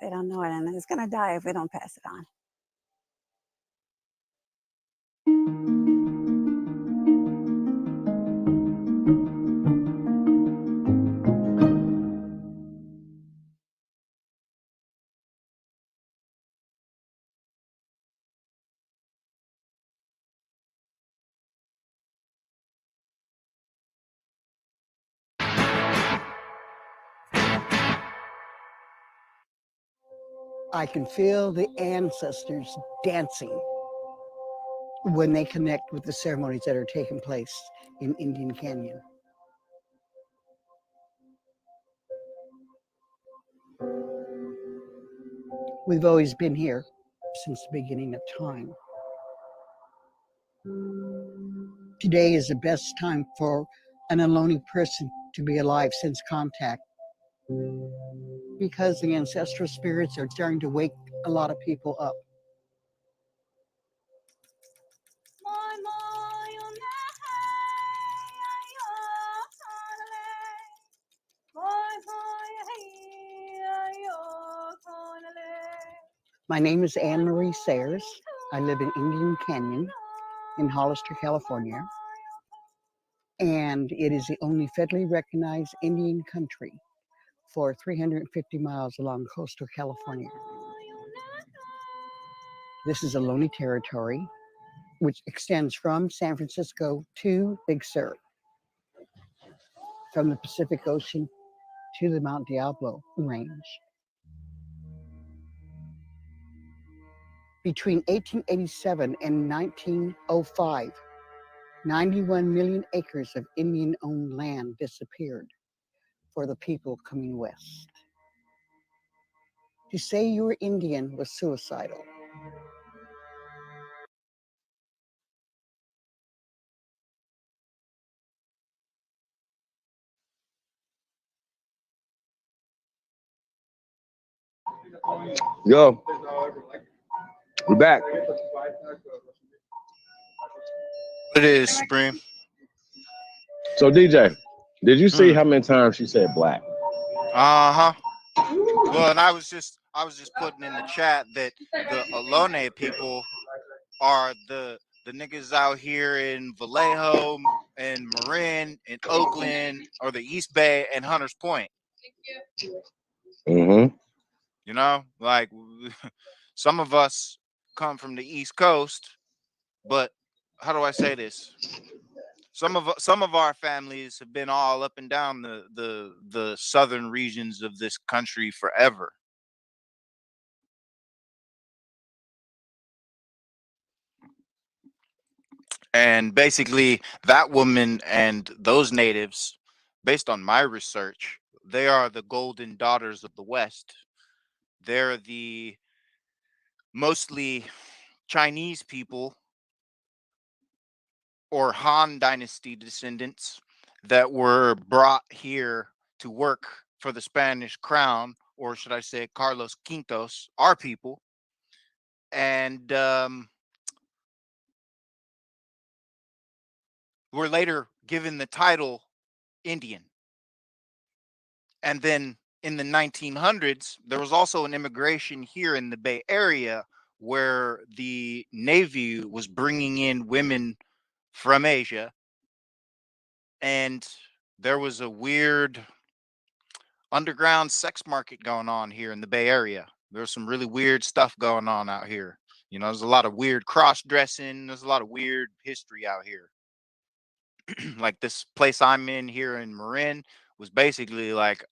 they don't know it, and it's going to die if we don't pass it on. I can feel the ancestors dancing when they connect with the ceremonies that are taking place in Indian Canyon. We've always been here since the beginning of time. Today is the best time for an Ohlone person to be alive since contact, because the ancestral spirits are starting to wake a lot of people up. My name is Anne Marie Sayers. I live in Indian Canyon in Hollister, California. And it is the only federally recognized Indian country for 350 miles along coastal California. This is Ohlone territory, which extends from San Francisco to Big Sur, from the Pacific Ocean to the Mount Diablo Range. Between 1887 and 1905, 91 million acres of Indian-owned land disappeared for the people coming west. To say you were Indian was suicidal. Yo, we're back. It is Supreme. So DJ, did you see Hmm. how many times she said black? Uh-huh. Well, and I was just putting in the chat that the Ohlone people are the niggas out here in Vallejo and Marin and Oakland or the East Bay and Hunters Point. Mm-hmm. You know, like some of us come from the East Coast, but how do I say this? Some of our families have been all up and down the southern regions of this country forever. And basically, that woman and those natives, based on my research, they are the golden daughters of the West. They're the mostly Chinese people or Han Dynasty descendants that were brought here to work for the Spanish crown, or should I say Carlos Quintos, our people. And were later given the title Indian. And then in the 1900s, there was also an immigration here in the Bay Area where the Navy was bringing in women from Asia. And there was a weird underground sex market going on here in the Bay Area. There's some really weird stuff going on out here. You know, there's a lot of weird cross dressing. There's a lot of weird history out here. Like this place I'm in here in Marin was basically like,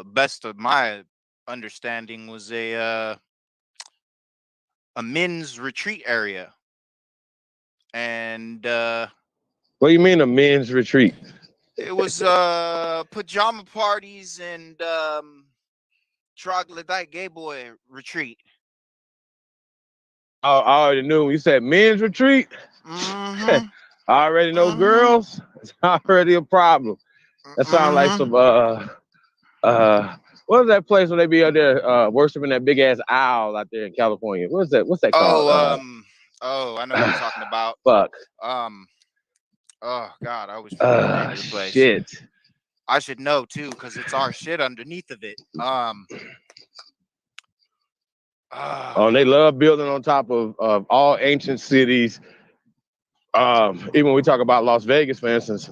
best of my understanding, was a men's retreat area. And What do you mean a men's retreat? it was pajama parties and troglodyte gay boy retreat. I already knew when you said men's retreat. Mm-hmm. I already know girls. It's already a problem. That sounds like some what is that place where they be out there worshiping that big ass owl out there in California? What's that called? I know what you're talking about. Fuck. Oh God, I always forget the name of the place. Shit. I should know too, because it's our shit underneath of it. And they love building on top of all ancient cities. Even when we talk about Las Vegas, for instance,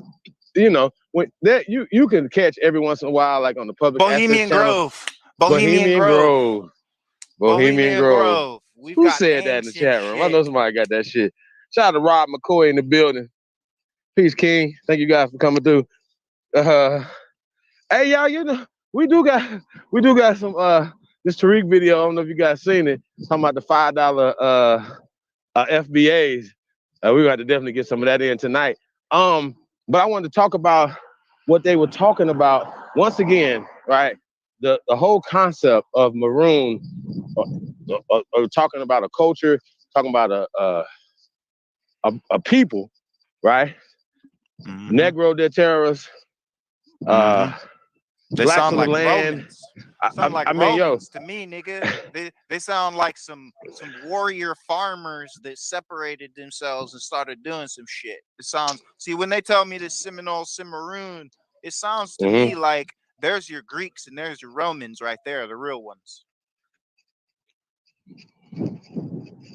you know, when that you can catch every once in a while, like on the public Bohemian Grove. Bohemian Grove. Bohemian Grove. We've Who got said that in the ancient chat room? I shit. know somebody got that shit. Shout out to Rob McCoy in the building. Peace, King. Thank you guys for coming through. Hey y'all, you know, we do got some this Tariq video. I don't know if you guys seen it. Talking about the $5 FBAs. We're gonna have to definitely get some of that in tonight. But I wanted to talk about what they were talking about once again, right? The whole concept of maroon, talking about a culture, talking about a people, right? Mm-hmm. Negro de terrorists, They blacks sound on the like land. Romans. Sound like Romans to me, nigga. They sound like some warrior farmers that separated themselves and started doing some shit. It sounds, see, when they tell me this Seminole Cimarron, it sounds to me like there's your Greeks and there's your Romans right there, the real ones.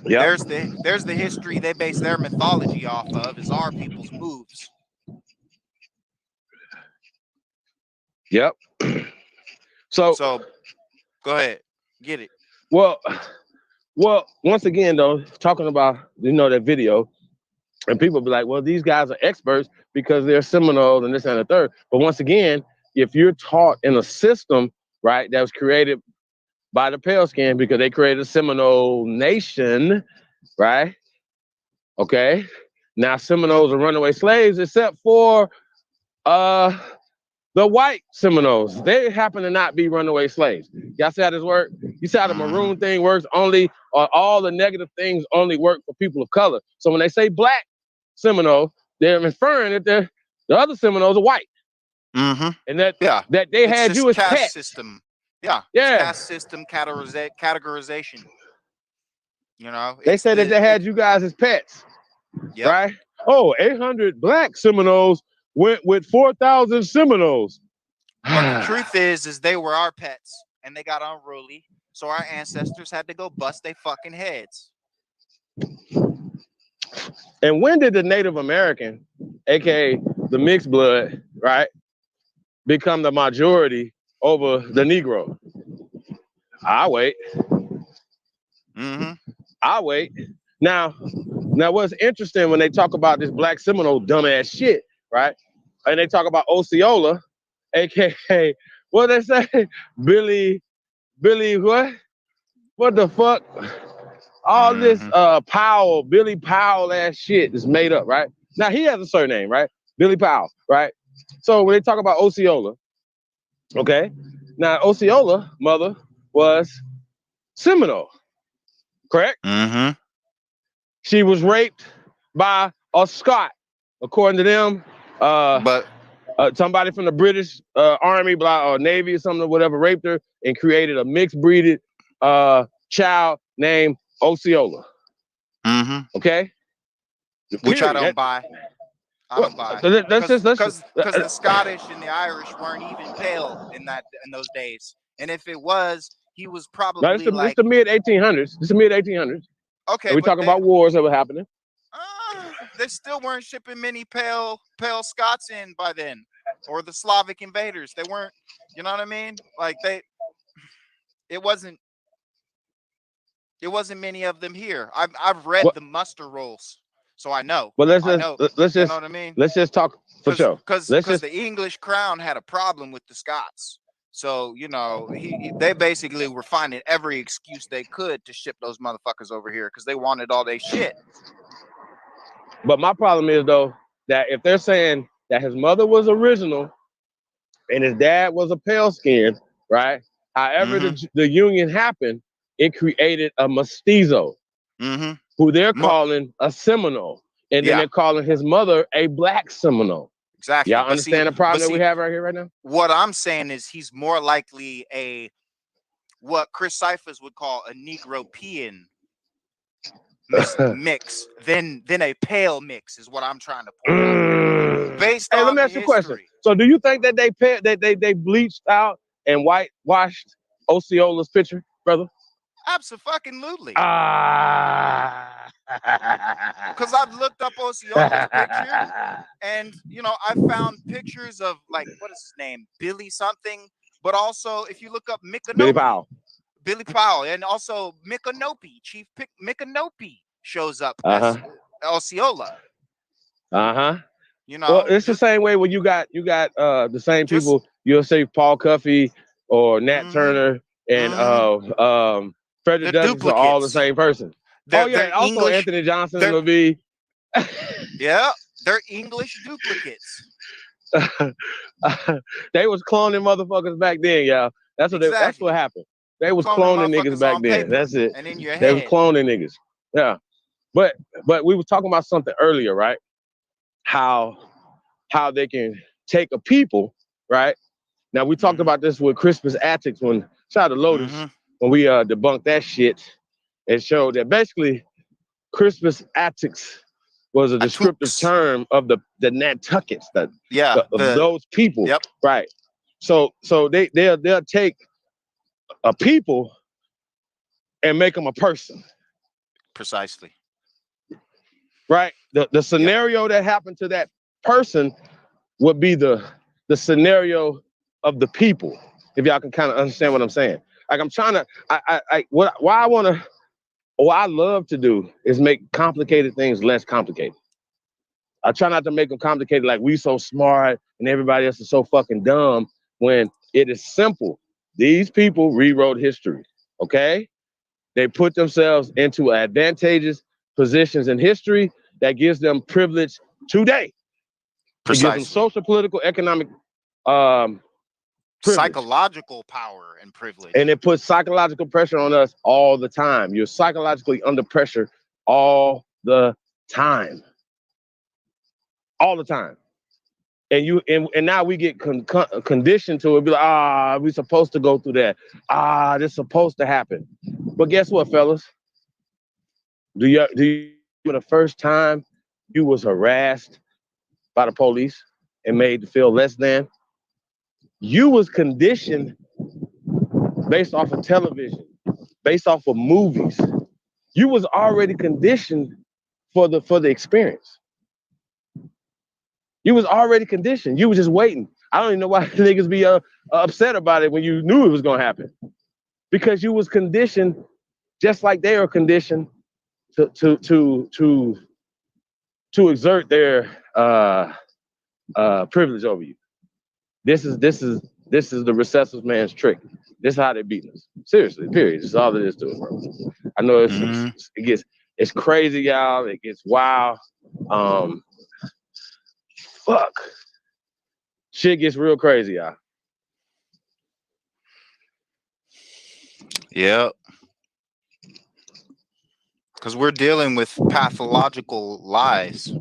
Yeah. There's the history they base their mythology off of, is our people's moves. Yep. So go ahead, get it. Well, once again though, talking about, you know, that video, and people be like, well, these guys are experts because they're Seminoles and this and the third. But once again, if you're taught in a system, right, that was created by the pale skin because they created a Seminole nation, right? Okay. Now Seminoles are runaway slaves, except for the white Seminoles. They happen to not be runaway slaves. Y'all see how this works? You see how the maroon thing works? Only, or all the negative things only work for people of color. So when they say black Seminole, they're inferring that the other Seminoles are white. And that they It's had just you as caste pets. system. Yeah. Yeah. It's caste system categorization. You know, They said that they had you guys as pets. Right? Oh, 800 black Seminoles went with 4,000 Seminoles. But the truth is they were our pets and they got unruly. So our ancestors had to go bust their fucking heads. And when did the Native American, aka the mixed blood, right, become the majority over the Negro? I wait. I wait. Now what's interesting when they talk about this black Seminole dumbass shit, right? And they talk about Osceola, aka what they say, Billy what? What the fuck? All this Powell, Billy Powell ass shit is made up, right? Now he has a surname, right? Billy Powell, right? So when they talk about Osceola, okay, now Osceola mother was Seminole, correct? She was raped by a Scot, according to them. Somebody from the British Army, or Navy, or something, or whatever, raped her and created a mixed breeded child named Osceola. Okay. Which I don't buy. I don't buy. Because the Scottish and the Irish weren't even pale in those days. And if it was, he was probably No, it's the mid 1800s. It's the mid 1800s. Okay. And we talking about wars that were happening. They still weren't shipping many pale Scots in by then, or the Slavic invaders. They weren't. You know what I mean? Like it wasn't many of them here. I've read the muster rolls, so I know. Well, let's you just know what I mean? let's just talk for sure. Because the English crown had a problem with the Scots. So, you know, they basically were finding every excuse they could to ship those motherfuckers over here because they wanted all their shit. But my problem is, though, that if they're saying that his mother was original and his dad was a pale skin, right? However the union happened, it created a mestizo, who they're calling a Seminole. And then they're calling his mother a black Seminole. Exactly. Y'all understand the problem that we have right here right now? What I'm saying is he's more likely what Chris Cyphers would call a Negropean mix than a pale mix is what I'm trying to point out. Based on let me ask you a question. So do you think that they bleached out and whitewashed Osceola's picture, brother? Absolutely. Because I've looked up Osceola's picture, and you know I found pictures of what is his name, Billy something, but also if you look up Billy Powell, and also Micanopy, Chief Micanopy shows up as Osceola. You know, well, it's the same way when you got the same people. You'll say Paul Cuffey or Nat Turner and Frederick Douglass are all the same person. Also English, Anthony Johnson will be. They're English duplicates. They was cloning motherfuckers back then, y'all. That's what happened. They was cloning niggas back then. That's it. And in your head. They was cloning niggas. Yeah. But we were talking about something earlier, right? How they can take a people, right? Now we talked about this with Crispus Attucks shout out to Lotus, when we debunked that shit and showed that basically Crispus Attucks was a descriptive term of the Nantuckets, those people, right? So they'll take a people and make them a person. Precisely. Right? The scenario that happened to that person would be the scenario of the people, if y'all can kind of understand what I'm saying. Like I'm trying to, what I love to do is make complicated things less complicated. I try not to make them complicated like we so smart and everybody else is so fucking dumb when it is simple. These people rewrote history. Okay? They put themselves into advantageous positions in history that gives them privilege today. Precisely. It gives them social, political, economic privilege. Psychological power and privilege. And it puts psychological pressure on us all the time. You're psychologically under pressure all the time. All the time. And now we get conditioned to it. Be like, we're supposed to go through that. This is supposed to happen. But guess what, fellas? Do you the first time you was harassed by the police and made to feel less than? You was conditioned based off of television, based off of movies. You was already conditioned for the experience. You was already conditioned. You was just waiting. I don't even know why niggas be upset about it when you knew it was gonna happen, because you was conditioned just like they are conditioned to exert their privilege over you. This is the recessive man's trick. This is how they beat us. Seriously, period. This is all it is to it, bro. I know it's crazy, y'all. It gets wild. Fuck. Shit gets real crazy, y'all. Yeah. Because we're dealing with pathological lies.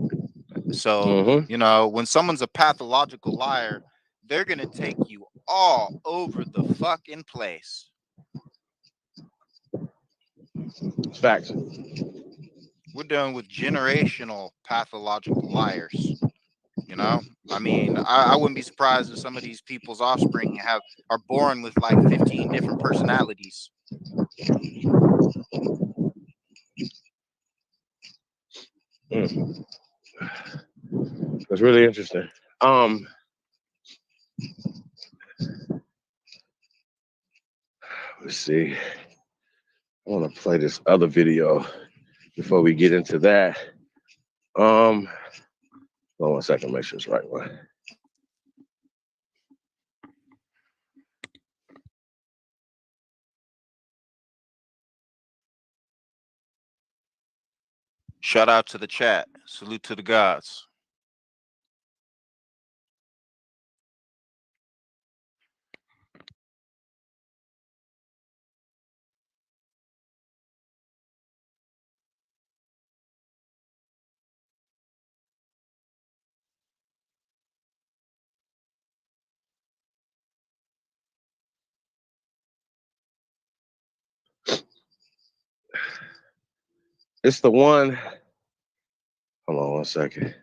So, you know, when someone's a pathological liar, they're going to take you all over the fucking place. It's facts. We're dealing with generational pathological liars. You know, I mean, I wouldn't be surprised if some of these people's offspring are born with like 15 different personalities. It's really interesting. Let's see. I want to play this other video before we get into that. Hold on 1 second, make sure it's the right one. Shout out to the chat. Salute to the gods. It's the one. Hold on 1 second.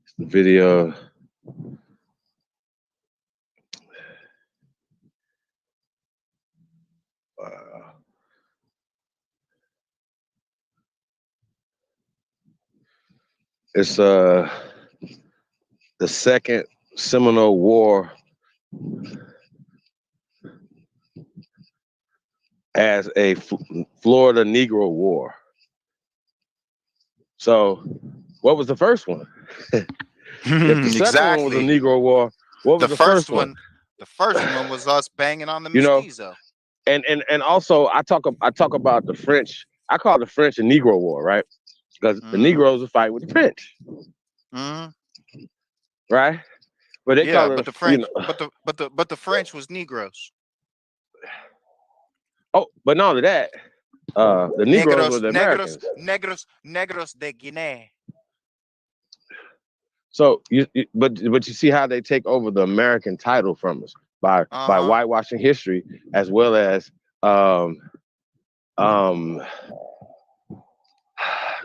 It's the video. It's the second Seminole War as a Florida Negro War. So, what was the first one? If the second one was a Negro War, what was the first one? The first one was us banging on the mestizo. And also I talk about the French. I call the French a Negro War, right? Because the Negroes would fight with the French, right? But they call it. But the French, but the French was Negroes. Oh, but not only that, the Negroes were the Americans. Negros de Guinea. So but you see how they take over the American title from us by whitewashing history, as well as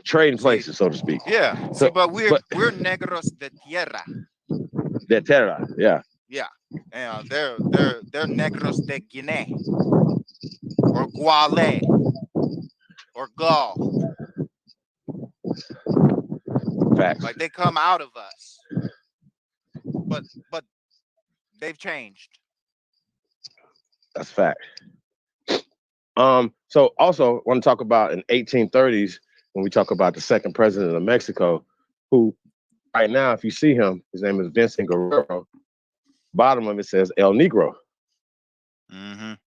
trading places, so to speak. Yeah. So, but we're negros de tierra. De terra, yeah. Yeah. And they're negros de Guinea. Or Guale. Or Gaul. Facts. Like they come out of us. But they've changed. That's fact. So also I want to talk about in 1830s, when we talk about the second president of Mexico, who right now, if you see him, his name is Vincent Guerrero. Bottom of it says El Negro.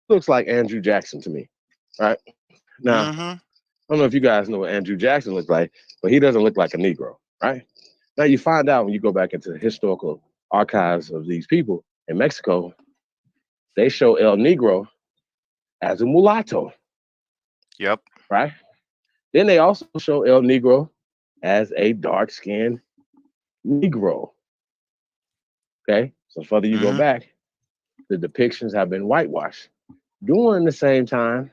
looks like Andrew Jackson to me, right? Now, I don't know if you guys know what Andrew Jackson looks like, but he doesn't look like a Negro, right? Now you find out when you go back into the historical archives of these people in Mexico, they show El Negro as a mulatto. Yep. Right? Then they also show El Negro as a dark-skinned Negro. Okay? So further you go back, the depictions have been whitewashed. During the same time,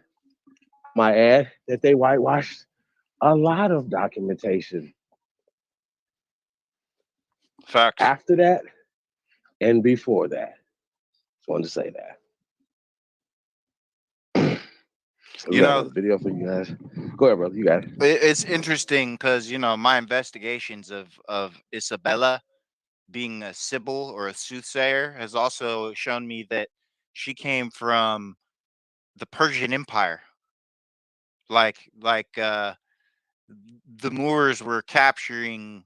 might add that they whitewashed a lot of documentation. Fact. After that and before that. Just wanted to say that. You know, a video for you guys. Go ahead, brother. You got it. It's interesting because my investigations of Isabella being a Sybil or a soothsayer has also shown me that she came from the Persian Empire. Like the Moors were capturing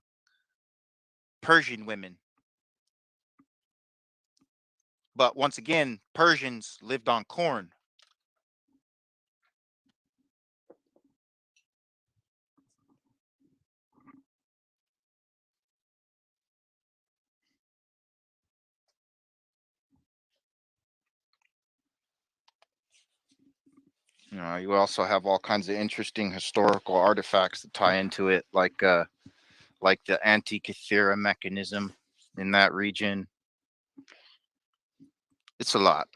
Persian women. But once again, Persians lived on corn. You also have all kinds of interesting historical artifacts that tie into it, like the Antikythera mechanism in that region. It's a lot.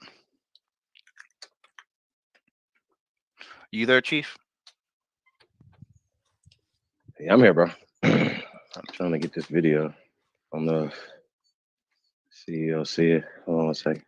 You there, Chief? Hey, I'm here, bro. I'm trying to get this video. I don't know if CEO see it. Hold on a second.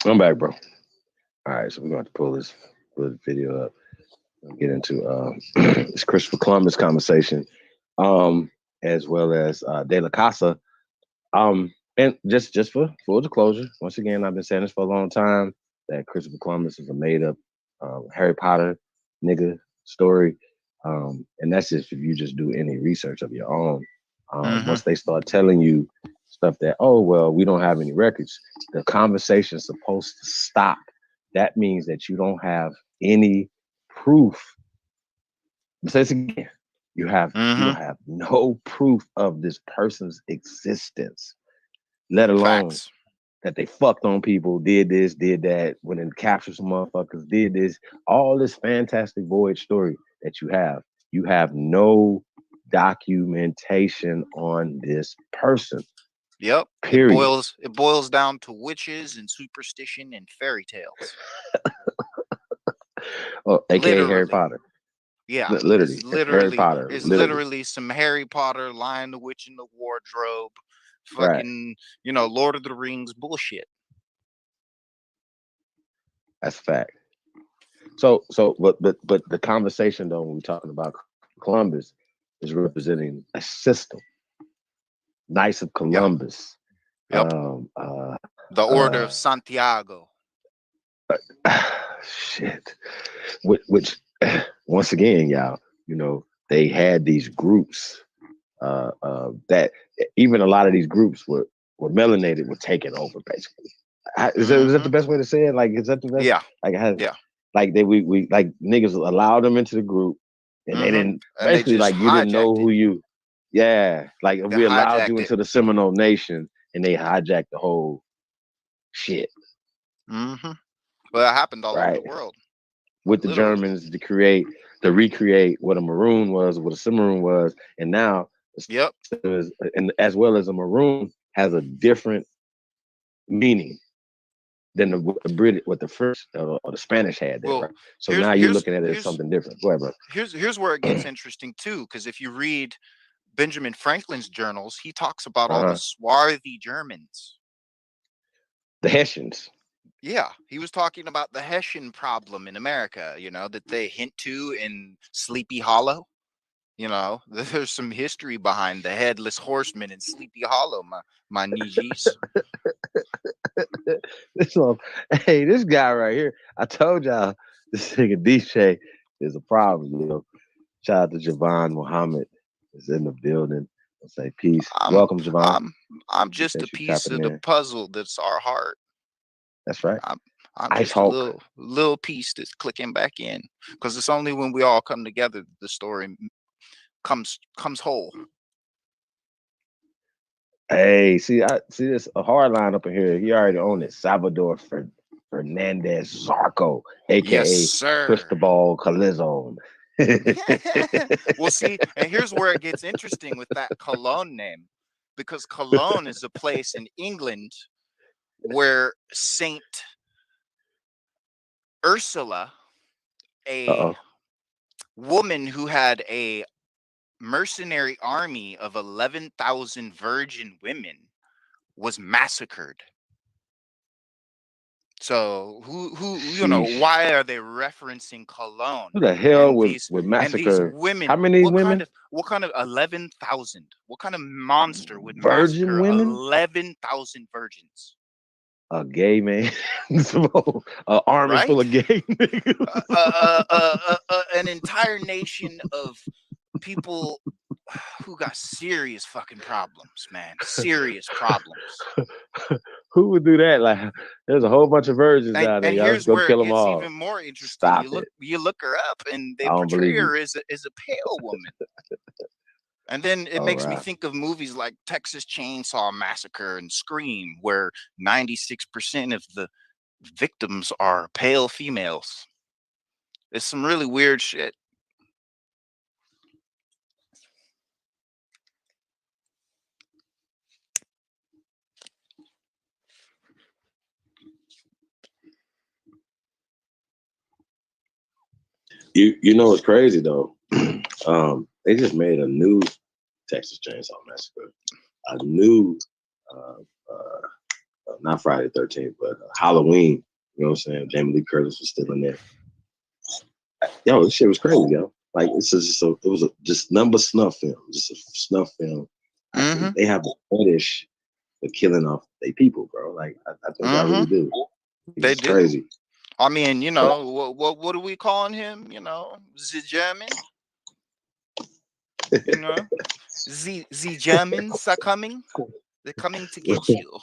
I'm back, bro. All right, so we're going to pull this video up and get into this Christopher Columbus conversation, as well as De La Casa. And just for full disclosure, once again, I've been saying this for a long time, that Christopher Columbus is a made-up Harry Potter nigga story. And that's if you just do any research of your own. Once they start telling you stuff that, oh, well, we don't have any records, the conversation's supposed to stop. That means that you don't have any proof. Say this again. You don't have no proof of this person's existence, let alone that they fucked on people, did this, did that, went and captured some motherfuckers, did this, all this fantastic voyage story that you have. You have no documentation on this person. Yep. Period. It boils down to witches and superstition and fairy tales. Oh, aka Harry Potter. Yeah, literally Harry Potter. It's literally some Harry Potter, Lion the Witch in the Wardrobe, fucking, Lord of the Rings bullshit. That's a fact. So, but the conversation though, when we're talking about Columbus, is representing a system. Knights of Columbus. Yep. The Order of Santiago. Shit. Which once again, y'all, they had these groups that even a lot of these groups were melanated, were taken over basically. Is that the best way to say it? Like, is that the best? Yeah. Like we like niggas allowed them into the group, and they didn't basically like you didn't know who you. Yeah, like we allowed you into the Seminole Nation, and they hijacked the whole shit. Well, that happened all over the world. With the Germans to recreate what a Maroon was, what a Cimarron was, and now, and as well as a Maroon has a different meaning than the British, what the French or the Spanish had there, Well, right? So now you're looking at it as here's something different. Go ahead, bro. here's where it gets interesting too, because if you read Benjamin Franklin's journals, he talks about all the swarthy Germans. The Hessians. Yeah, he was talking about the Hessian problem in America, you know, that they hint to in Sleepy Hollow. You know, there's some history behind the headless horseman in Sleepy Hollow, my niggies. So, hey, this guy right here, I told y'all this nigga DJ is a problem, you know. Shout out to Javon Muhammad is in the building. I'll say peace. Welcome, Javon. I'm just a piece of the puzzle that's our heart. That's right. I'm Ice just Hulk. a little piece that's clicking back in, because it's only when we all come together that the story comes whole. Hey, see this a hard line up in here. He already owned it. Salvador Fernandez Zarco, aka Yes, sir. Cristobal Colizon. Well, see, and here's where it gets interesting with that Cologne name, because Cologne is a place in England where Saint Ursula, a woman who had a mercenary army of 11,000 virgin women, was massacred. So who you know, why are they referencing Cologne? Who the hell and would these massacre? women? How many women? What kind of 11,000? What kind of monster would Virgin massacre women? 11,000 virgins? A gay man, an army full of gay niggas. An entire nation of people who got serious fucking problems, man. Serious problems. Who would do that? Like, there's a whole bunch of virgins out there. And Y'all here's go where kill it them gets all. even more interesting. Stop You look her up, and they I don't portray believe her as a pale woman. And then it makes me think of movies like Texas Chainsaw Massacre and Scream, where 96% of the victims are pale females. It's some really weird shit. You know what's crazy though? They just made a new Texas Chainsaw Massacre, a new not Friday the 13th, but Halloween. You know what I'm saying? Jamie Lee Curtis was still in there. Yo, this shit was crazy, yo. Like it was just number snuff film, just a snuff film. They have a fetish for killing off their people, bro. Like I think I really do. They do. Crazy. I mean, you know, what are we calling him? You know, the German. You know, the Germans are coming. They're coming to get you.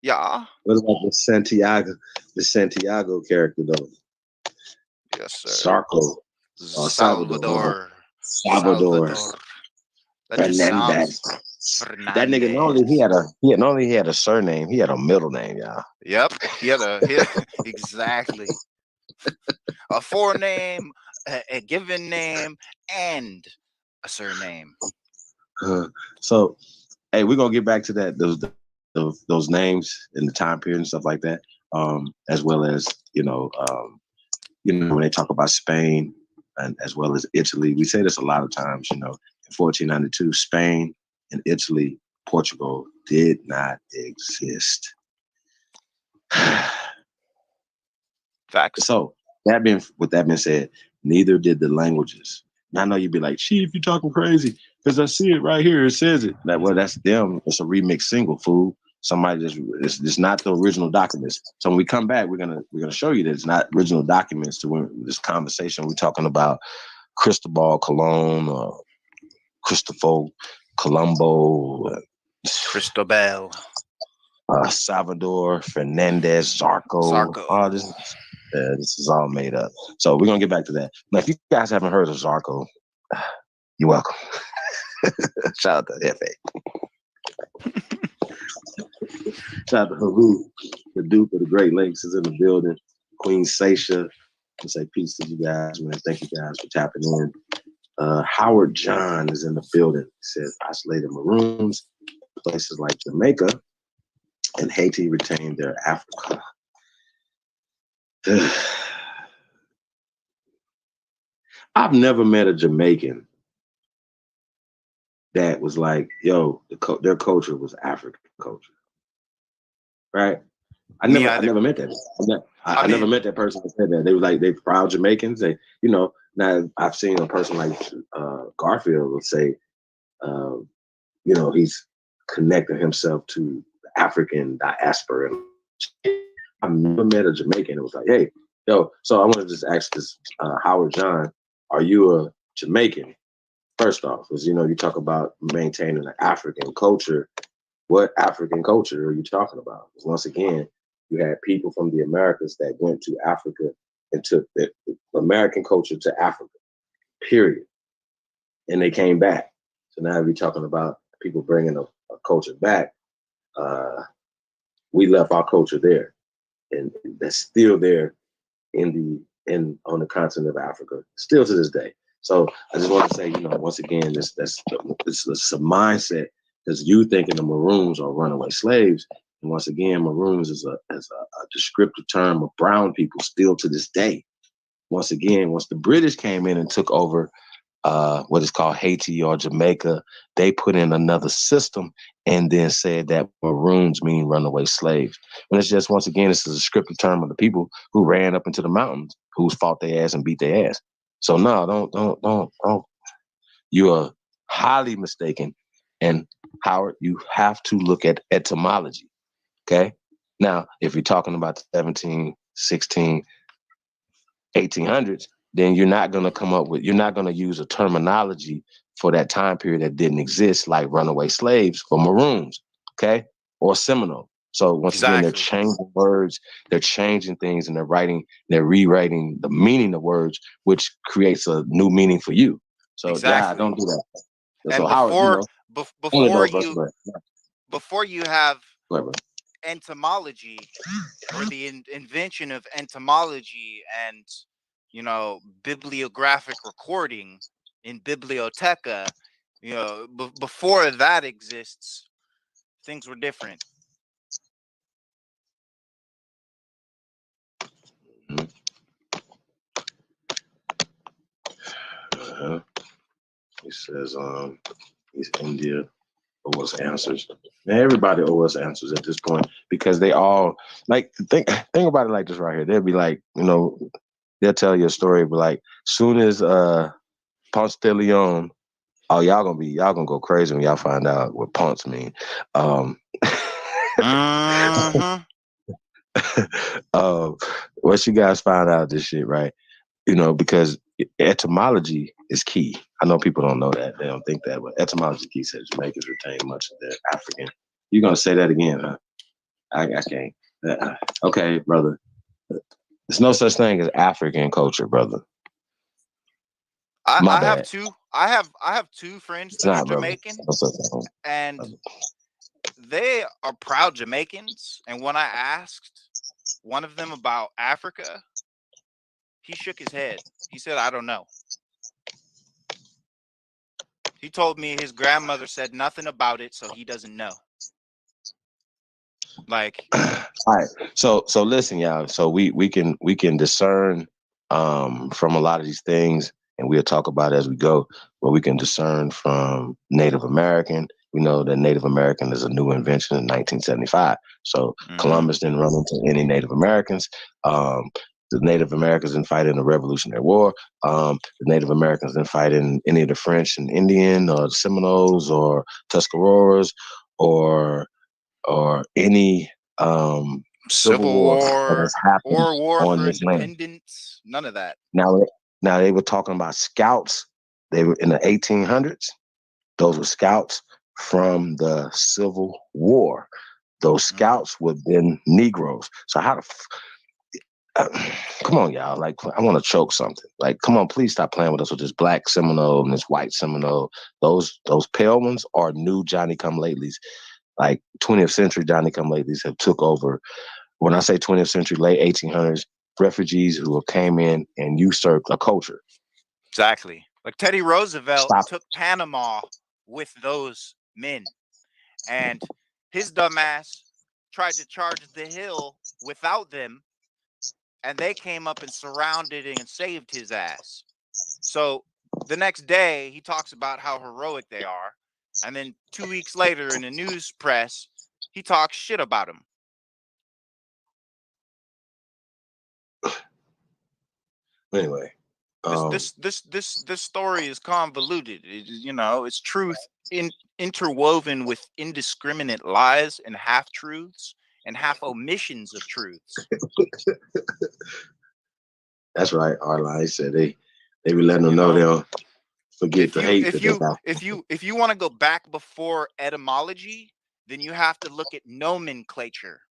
Yeah. What about the Santiago character though? Yes, sir. Sarko. Salvador. Fernandez. That nigga not only he had a surname, he had a middle name, y'all. Yep. He had exactly a forename, a given name, and a surname. So, hey, we're gonna get back to that those names in the time period and stuff like that, as well as when they talk about Spain and as well as Italy. We say this a lot of times. You know, in 1492, Spain and Italy, Portugal did not exist. Facts. So with that being said, neither did the languages. Now I know you'd be like, "Chief, you talking crazy?" Because I see it right here. It says it. Well, that's them. It's a remix single, fool. Somebody it's not the original documents. So when we come back, we're gonna show you that it's not original documents to this conversation. We're talking about Cristobal Colon or Cristobal Colombo, Cristobal, Salvador Fernandez Zarco. All this. This is all made up. So we're gonna get back to that. Now, if you guys haven't heard of Zarco, you're welcome. Shout out to FA. Shout out to Haru, the Duke of the Great Lakes is in the building. Queen Seisha. I say peace to you guys, man. Thank you guys for tapping in. Howard John is in the building. He says isolated maroons, places like Jamaica and Haiti retained their Africa. I've never met a Jamaican that was like, yo, their culture was African culture, right? I never met that. I never met that person that said that. They were like, they proud Jamaicans. They, you know, now I've seen a person like Garfield would say, you know, he's connecting himself to the African diaspora. I've never met a Jamaican that was like, hey, yo, so I want to just ask this, Howard John, are you a Jamaican? First off, because, you know, you talk about maintaining the African culture. What African culture are you talking about? Because once again, you had people from the Americas that went to Africa and took the American culture to Africa, period. And they came back. So now we're talking about people bringing a culture back. We left our culture there, and that's still there on the continent of Africa, still to this day. So I just want to say, you know, once again, it's a mindset, because you thinking the Maroons are runaway slaves. And once again, Maroons is a descriptive term of brown people still to this day. Once again, once the British came in and took over what is called Haiti or Jamaica, they put in another system and then said that Maroons mean runaway slaves. And it's just, once again, it's a descriptive term of the people who ran up into the mountains, who fought their ass and beat their ass. So no, don't. You are highly mistaken. And Howard, you have to look at etymology. Okay. Now, if you're talking about the 17, 16, 1800s, then you're not going to use a terminology for that time period that didn't exist, like runaway slaves or Maroons, okay, or Seminole. So once again, they're changing words, they're changing things, and they're rewriting the meaning of words, which creates a new meaning for you. So yeah, don't do that. And so Howard, before you have entomology, or the invention of entomology and, you know, bibliographic recording in biblioteca, you know, before that exists, things were different. He says, East India owe us answers. Man, everybody owe us answers at this point, because they all, like, think about it like this right here. They'll be like, you know, they'll tell you a story, but like, soon as Ponce de Leon, oh, y'all gonna go crazy when y'all find out what Ponce mean. Once you guys find out this shit, right? You know, because etymology is key. I know people don't know that. They don't think that, but etymology key says Jamaicans retain much of their African. You're going to say that again, huh? I can't. Okay, brother. There's no such thing as African culture, brother. I have two friends that are Jamaican, and they are proud Jamaicans. And when I asked one of them about Africa, he shook his head. He said, I don't know. He told me his grandmother said nothing about it, so he doesn't know. Like, all right. So listen, y'all. So we can discern from a lot of these things, and we'll talk about it as we go, but we can discern from Native American. We know that Native American is a new invention in 1975. So Columbus didn't run into any Native Americans. The Native Americans didn't fight in the Revolutionary War. The Native Americans didn't fight in any of the French and Indian or Seminoles or Tuscaroras or any civil war that has happened or war on for this land. independence. None of that. Now they were talking about scouts. They were in the 1800s. Those were scouts from the Civil War. Those scouts would have been Negroes. So how come on, y'all. Like, I want to choke something. Like, come on, please stop playing with us with this black Seminole and this white Seminole. Those pale ones are new Johnny-come-latelys. Like 20th century Johnny-come-latelys have took over. When I say 20th century, late 1800s, refugees who came in and usurped a culture. Exactly. Like Teddy Roosevelt took Panama with those men, and his dumbass tried to charge the hill without them, and they came up and surrounded and saved his ass. So the next day, he talks about how heroic they are, and then 2 weeks later, in the news press, he talks shit about them. Anyway, This story is convoluted. It's truth interwoven with indiscriminate lies and half truths and half omissions of truths. That's right. Arline said they be letting them know they'll forget the hate that they got. If you want to go back before etymology, then you have to look at nomenclature.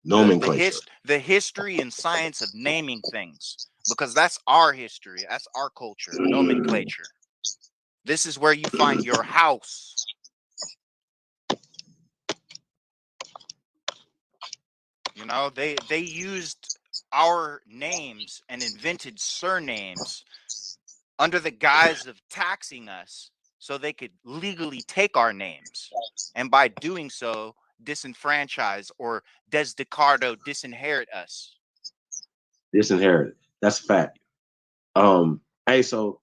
Nomenclature. The history and science of naming things, because that's our history, that's our culture. Nomenclature. This is where you find your house. They used our names and invented surnames under the guise of taxing us so they could legally take our names, and by doing so disenfranchise or desdecardo disinherit us. Disinherit. That's a fact. Hey, so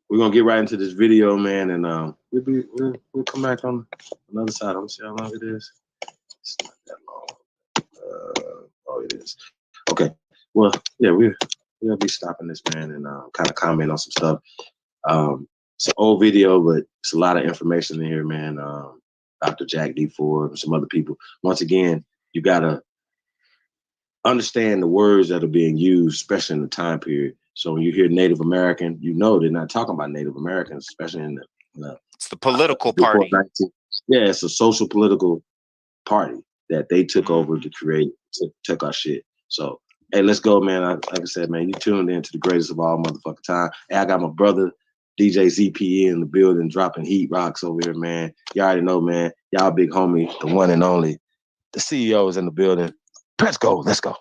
we're gonna get right into this video, man, and we'll come back on another side. I'm gonna see how long it is. It's not that long. Oh, it is. Okay. Well, yeah, we'll be stopping this, man, and kind of comment on some stuff. It's an old video, but it's a lot of information in here, man. Dr. Jack D. Ford and some other people. Once again, you gotta understand the words that are being used, especially in the time period. So when you hear Native American, they're not talking about Native Americans, especially in the it's the political party. Yeah, it's a social political party that they took over to create, to take our shit. So, hey, let's go, man. Like I said, man, you tuned in to the greatest of all motherfucking time. Hey, I got my brother, DJ ZPE, in the building, dropping heat rocks over here, man. You already know, man. Y'all big homie, the one and only. The CEO is in the building. Let's go. Let's go.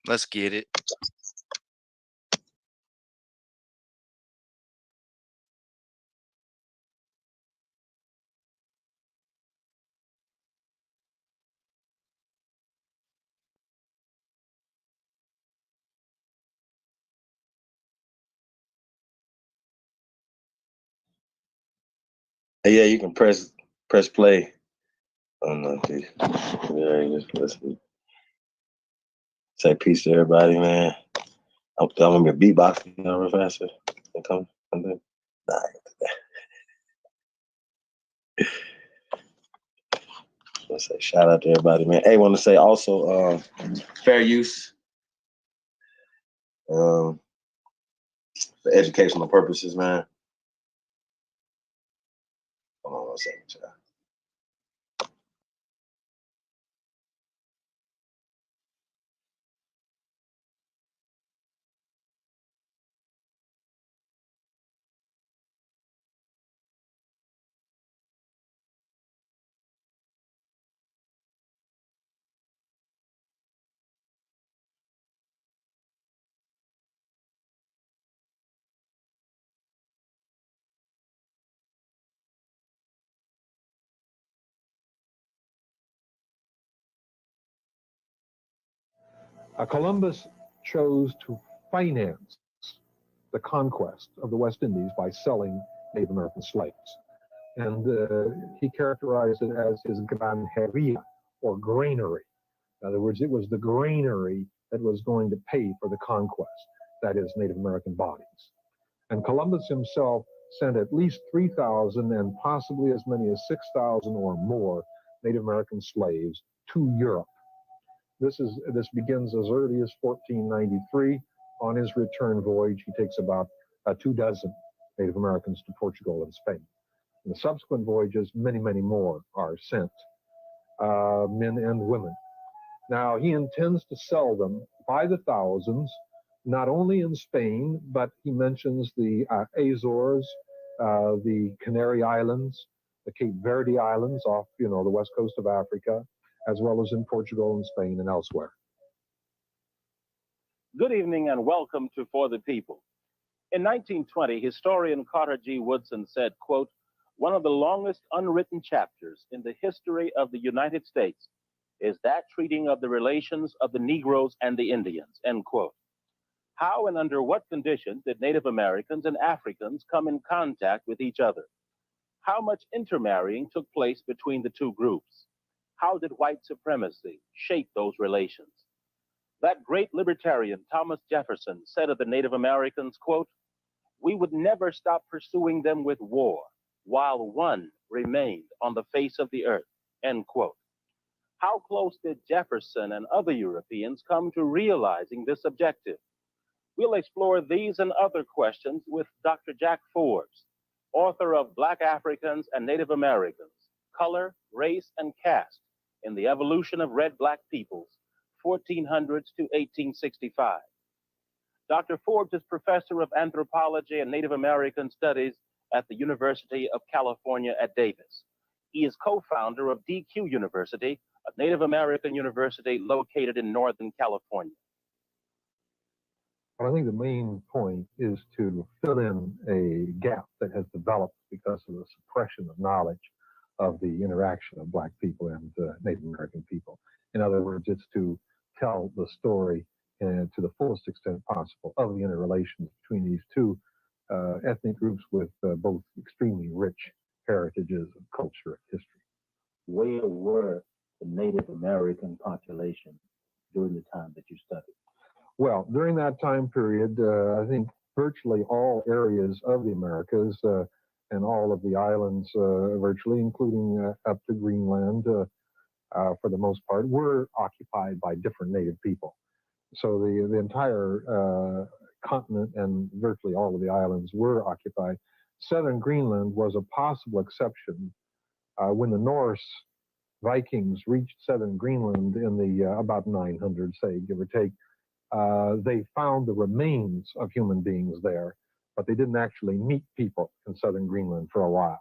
Let's get it. Hey, yeah, you can press play on the yeah, just listen. Say peace to everybody, man. I'm gonna be beatboxing, real faster. Come then. Nah. Let's say shout out to everybody, man. Hey, want to say also fair use for educational purposes, man. Hold on one second, y'all. Columbus chose to finance the conquest of the West Indies by selling Native American slaves. And he characterized it as his granjeria, or granary. In other words, it was the granary that was going to pay for the conquest, that is, Native American bodies. And Columbus himself sent at least 3,000 and possibly as many as 6,000 or more Native American slaves to Europe. This begins as early as 1493. On his return voyage, he takes about 24 Native Americans to Portugal and Spain. In the subsequent voyages, many, many more are sent, men and women. Now, he intends to sell them by the thousands, not only in Spain, but he mentions the Azores, the Canary Islands, the Cape Verde Islands off, the west coast of Africa, as well as in Portugal and Spain and elsewhere. Good evening and welcome to For the People. In 1920, historian Carter G. Woodson said, quote, "One of the longest unwritten chapters in the history of the United States is that treating of the relations of the Negroes and the Indians, end quote. How and under what conditions did Native Americans and Africans come in contact with each other? How much intermarrying took place between the two groups? How did white supremacy shape those relations? That great libertarian, Thomas Jefferson, said of the Native Americans, quote, "We would never stop pursuing them with war while one remained on the face of the earth," end quote. How close did Jefferson and other Europeans come to realizing this objective? We'll explore these and other questions with Dr. Jack Forbes, author of Black Africans and Native Americans, Color, Race, and Caste in the Evolution of Red-Black Peoples, 1400s to 1865. Dr. Forbes is professor of anthropology and Native American studies at the University of California at Davis. He is co-founder of DQ University, a Native American university located in Northern California. Well, I think the main point is to fill in a gap that has developed because of the suppression of knowledge of the interaction of Black people and Native American people. In other words, it's to tell the story to the fullest extent possible of the interrelations between these two ethnic groups with both extremely rich heritages of culture and history. Where were the Native American population during the time that you studied? Well, during that time period, I think virtually all areas of the Americas and all of the islands, virtually, including up to Greenland, for the most part, were occupied by different native people. So the entire continent and virtually all of the islands were occupied. Southern Greenland was a possible exception. When the Norse Vikings reached southern Greenland in the about 900, say, give or take, they found the remains of human beings there, but they didn't actually meet people in southern Greenland for a while.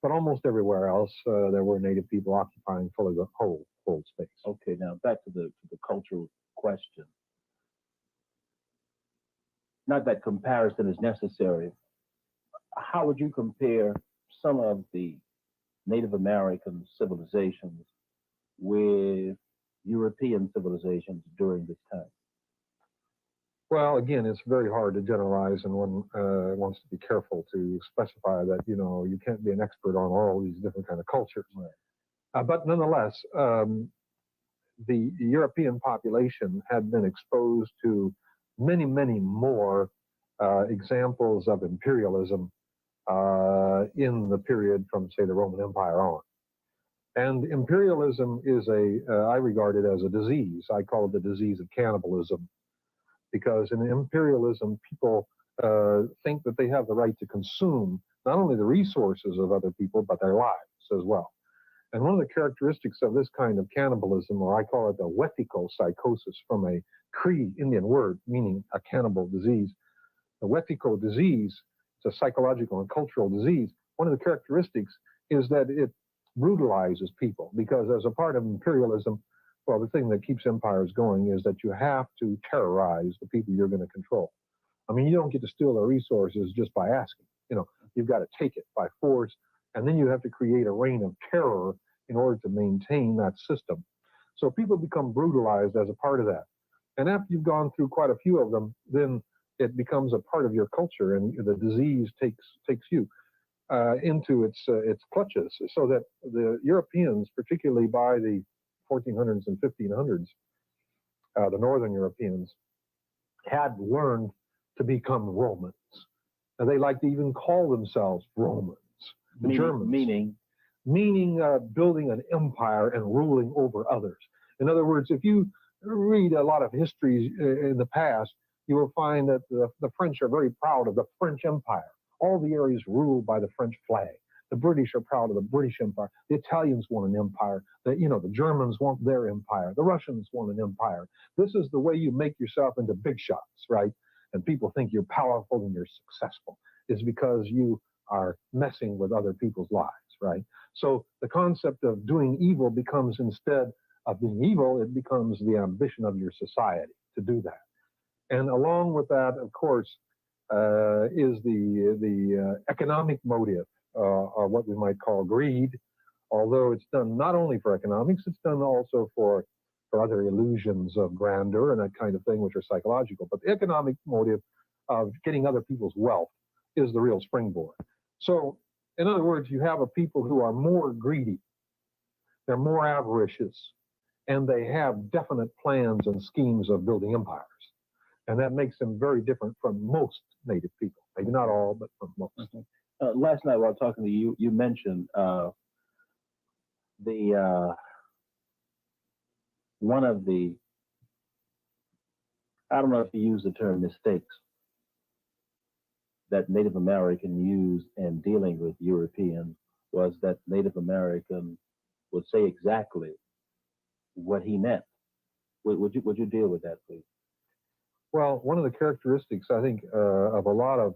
But almost everywhere else, there were native people occupying fully the whole space. Okay, now back to the cultural question. Not that comparison is necessary. How would you compare some of the Native American civilizations with European civilizations during this time? Well, again, it's very hard to generalize, and one wants to be careful to specify that, you know, you can't be an expert on all these different kind of cultures. Right. But nonetheless, the European population had been exposed to many, many more examples of imperialism in the period from, say, the Roman Empire on. And imperialism is I regard it as a disease. I call it the disease of cannibalism, because in imperialism, people think that they have the right to consume not only the resources of other people, but their lives as well. And one of the characteristics of this kind of cannibalism, or I call it the wetiko psychosis, from a Cree Indian word meaning a cannibal disease. The wetiko disease, it's a psychological and cultural disease. One of the characteristics is that it brutalizes people, because as a part of imperialism, well, the thing that keeps empires going is that you have to terrorize the people you're going to control. I mean, you don't get to steal their resources just by asking. You know, you've got to take it by force, and then you have to create a reign of terror in order to maintain that system. So people become brutalized as a part of that. And after you've gone through quite a few of them, then it becomes a part of your culture, and the disease takes you into its clutches. So that the Europeans, particularly by the 1400s and 1500s, the Northern Europeans had learned to become Romans. And they like to even call themselves Romans. The Germans. Meaning building an empire and ruling over others. In other words, if you read a lot of histories in the past, you will find that the French are very proud of the French Empire. All the areas ruled by the French flag. The British are proud of the British Empire. The Italians want an empire. The Germans want their empire. The Russians want an empire. This is the way you make yourself into big shots, right? And people think you're powerful and you're successful. It's because you are messing with other people's lives, right? So the concept of doing evil becomes, instead of being evil, it becomes the ambition of your society to do that. And along with that, of course, is the economic motive, or what we might call greed, Although it's done not only for economics, it's done also for other illusions of grandeur and that kind of thing, which are psychological. But the economic motive of getting other people's wealth is the real springboard. So, in other words, you have a people who are more greedy, they're more avaricious, and they have definite plans and schemes of building empires. And that makes them very different from most native people. Maybe not all, but from most. Last night while talking to you, you mentioned one of the, I don't know if you use the term mistakes, that Native American used in dealing with Europeans was that Native American would say exactly what he meant. Would you deal with that, please? Well, one of the characteristics, I think, of a lot of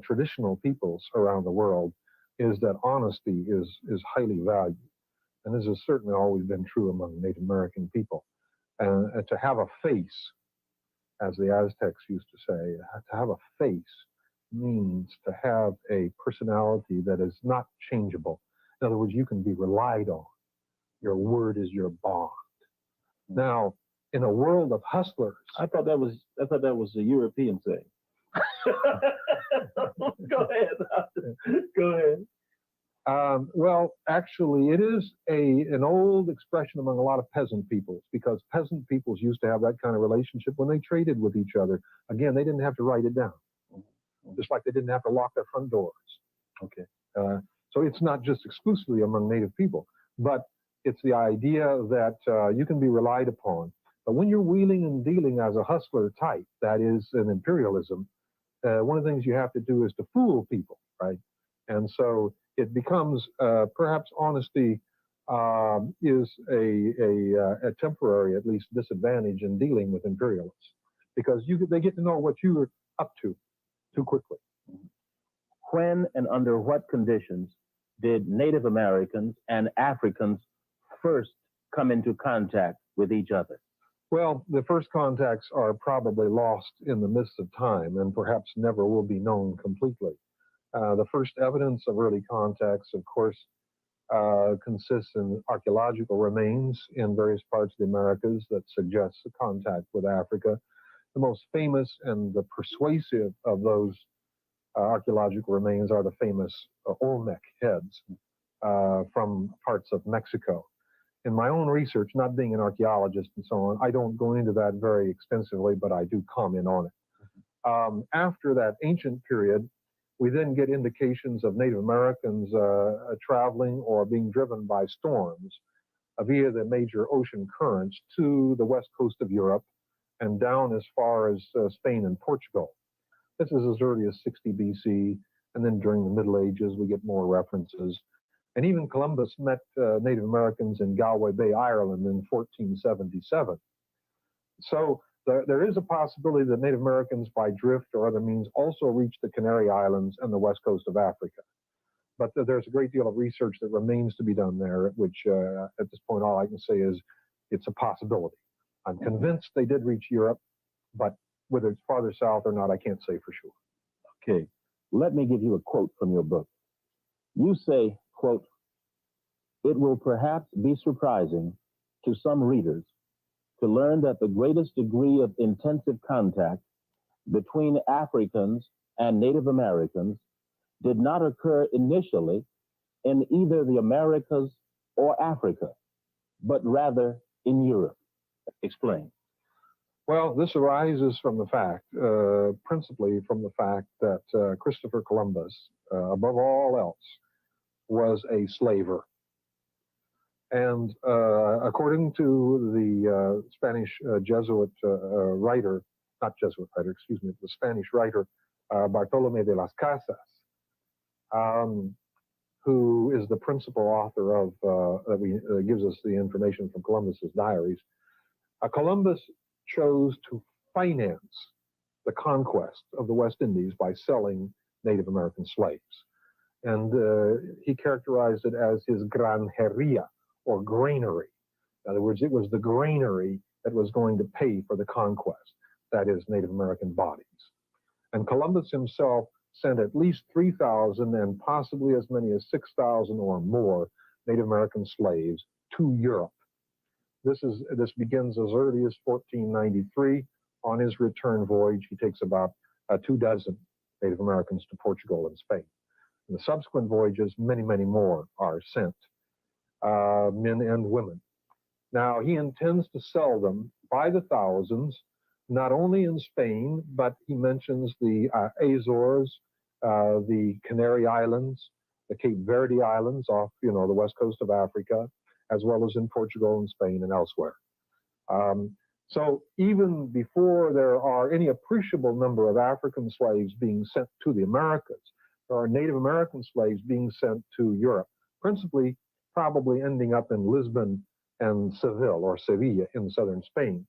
traditional peoples around the world is that honesty is highly valued. And this has certainly always been true among Native American people. And to have a face, as the Aztecs used to say, to have a face means to have a personality that is not changeable. In other words, you can be relied on. Your word is your bond. Now, in a world of hustlers, I thought that was a European thing. Go ahead. Go ahead. Well, actually, it is an old expression among a lot of peasant peoples, because peasant peoples used to have that kind of relationship when they traded with each other. Again, they didn't have to write it down, just like they didn't have to lock their front doors. Okay. So it's not just exclusively among native people, but it's the idea that you can be relied upon. But when you're wheeling and dealing as a hustler type, that is an imperialism, one of the things you have to do is to fool people, right? And so it becomes perhaps honesty is a temporary, at least, disadvantage in dealing with imperialists, because they get to know what you're up to too quickly. When and under what conditions did Native Americans and Africans first come into contact with each other? Well, the first contacts are probably lost in the midst of time and perhaps never will be known completely. The first evidence of early contacts, of course, consists in archaeological remains in various parts of the Americas that suggests a contact with Africa. The most famous and the persuasive of those archaeological remains are the famous Olmec heads from parts of Mexico. In my own research, not being an archaeologist and so on, I don't go into that very extensively, but I do comment on it. After that ancient period, we then get indications of Native Americans traveling or being driven by storms via the major ocean currents to the west coast of Europe and down as far as Spain and Portugal. This is as early as 60 BC, and then during the Middle Ages, we get more references. And even Columbus met Native Americans in Galway Bay, Ireland in 1477. So there is a possibility that Native Americans by drift or other means also reached the Canary Islands and the west coast of Africa. But there's a great deal of research that remains to be done there, which at this point, all I can say is it's a possibility. I'm convinced they did reach Europe, but whether it's farther south or not, I can't say for sure. Okay, let me give you a quote from your book. You say, quote, "It will perhaps be surprising to some readers to learn that the greatest degree of intensive contact between Africans and Native Americans did not occur initially in either the Americas or Africa, but rather in Europe." Explain. Well, this arises from the fact, principally from the fact that Christopher Columbus, above all else, was a slaver. And according to the Spanish Jesuit writer, not Jesuit writer, excuse me, the Spanish writer Bartolomé de las Casas, who is the principal author of, that gives us the information from Columbus's diaries, Columbus chose to finance the conquest of the West Indies by selling Native American slaves. And he characterized it as his granjeria, or granary. In other words, it was the granary that was going to pay for the conquest, that is, Native American bodies. And Columbus himself sent at least 3,000 and possibly as many as 6,000 or more Native American slaves to Europe. This begins as early as 1493. On his return voyage, he takes about 24 Native Americans to Portugal and Spain. In the subsequent voyages, many, many more are sent, men and women. Now, he intends to sell them by the thousands, not only in Spain, but he mentions the Azores, the Canary Islands, the Cape Verde Islands off, the west coast of Africa, as well as in Portugal and Spain and elsewhere. So even before there are any appreciable number of African slaves being sent to the Americas, there are Native American slaves being sent to Europe, principally probably ending up in Lisbon and Seville or Sevilla in southern Spain,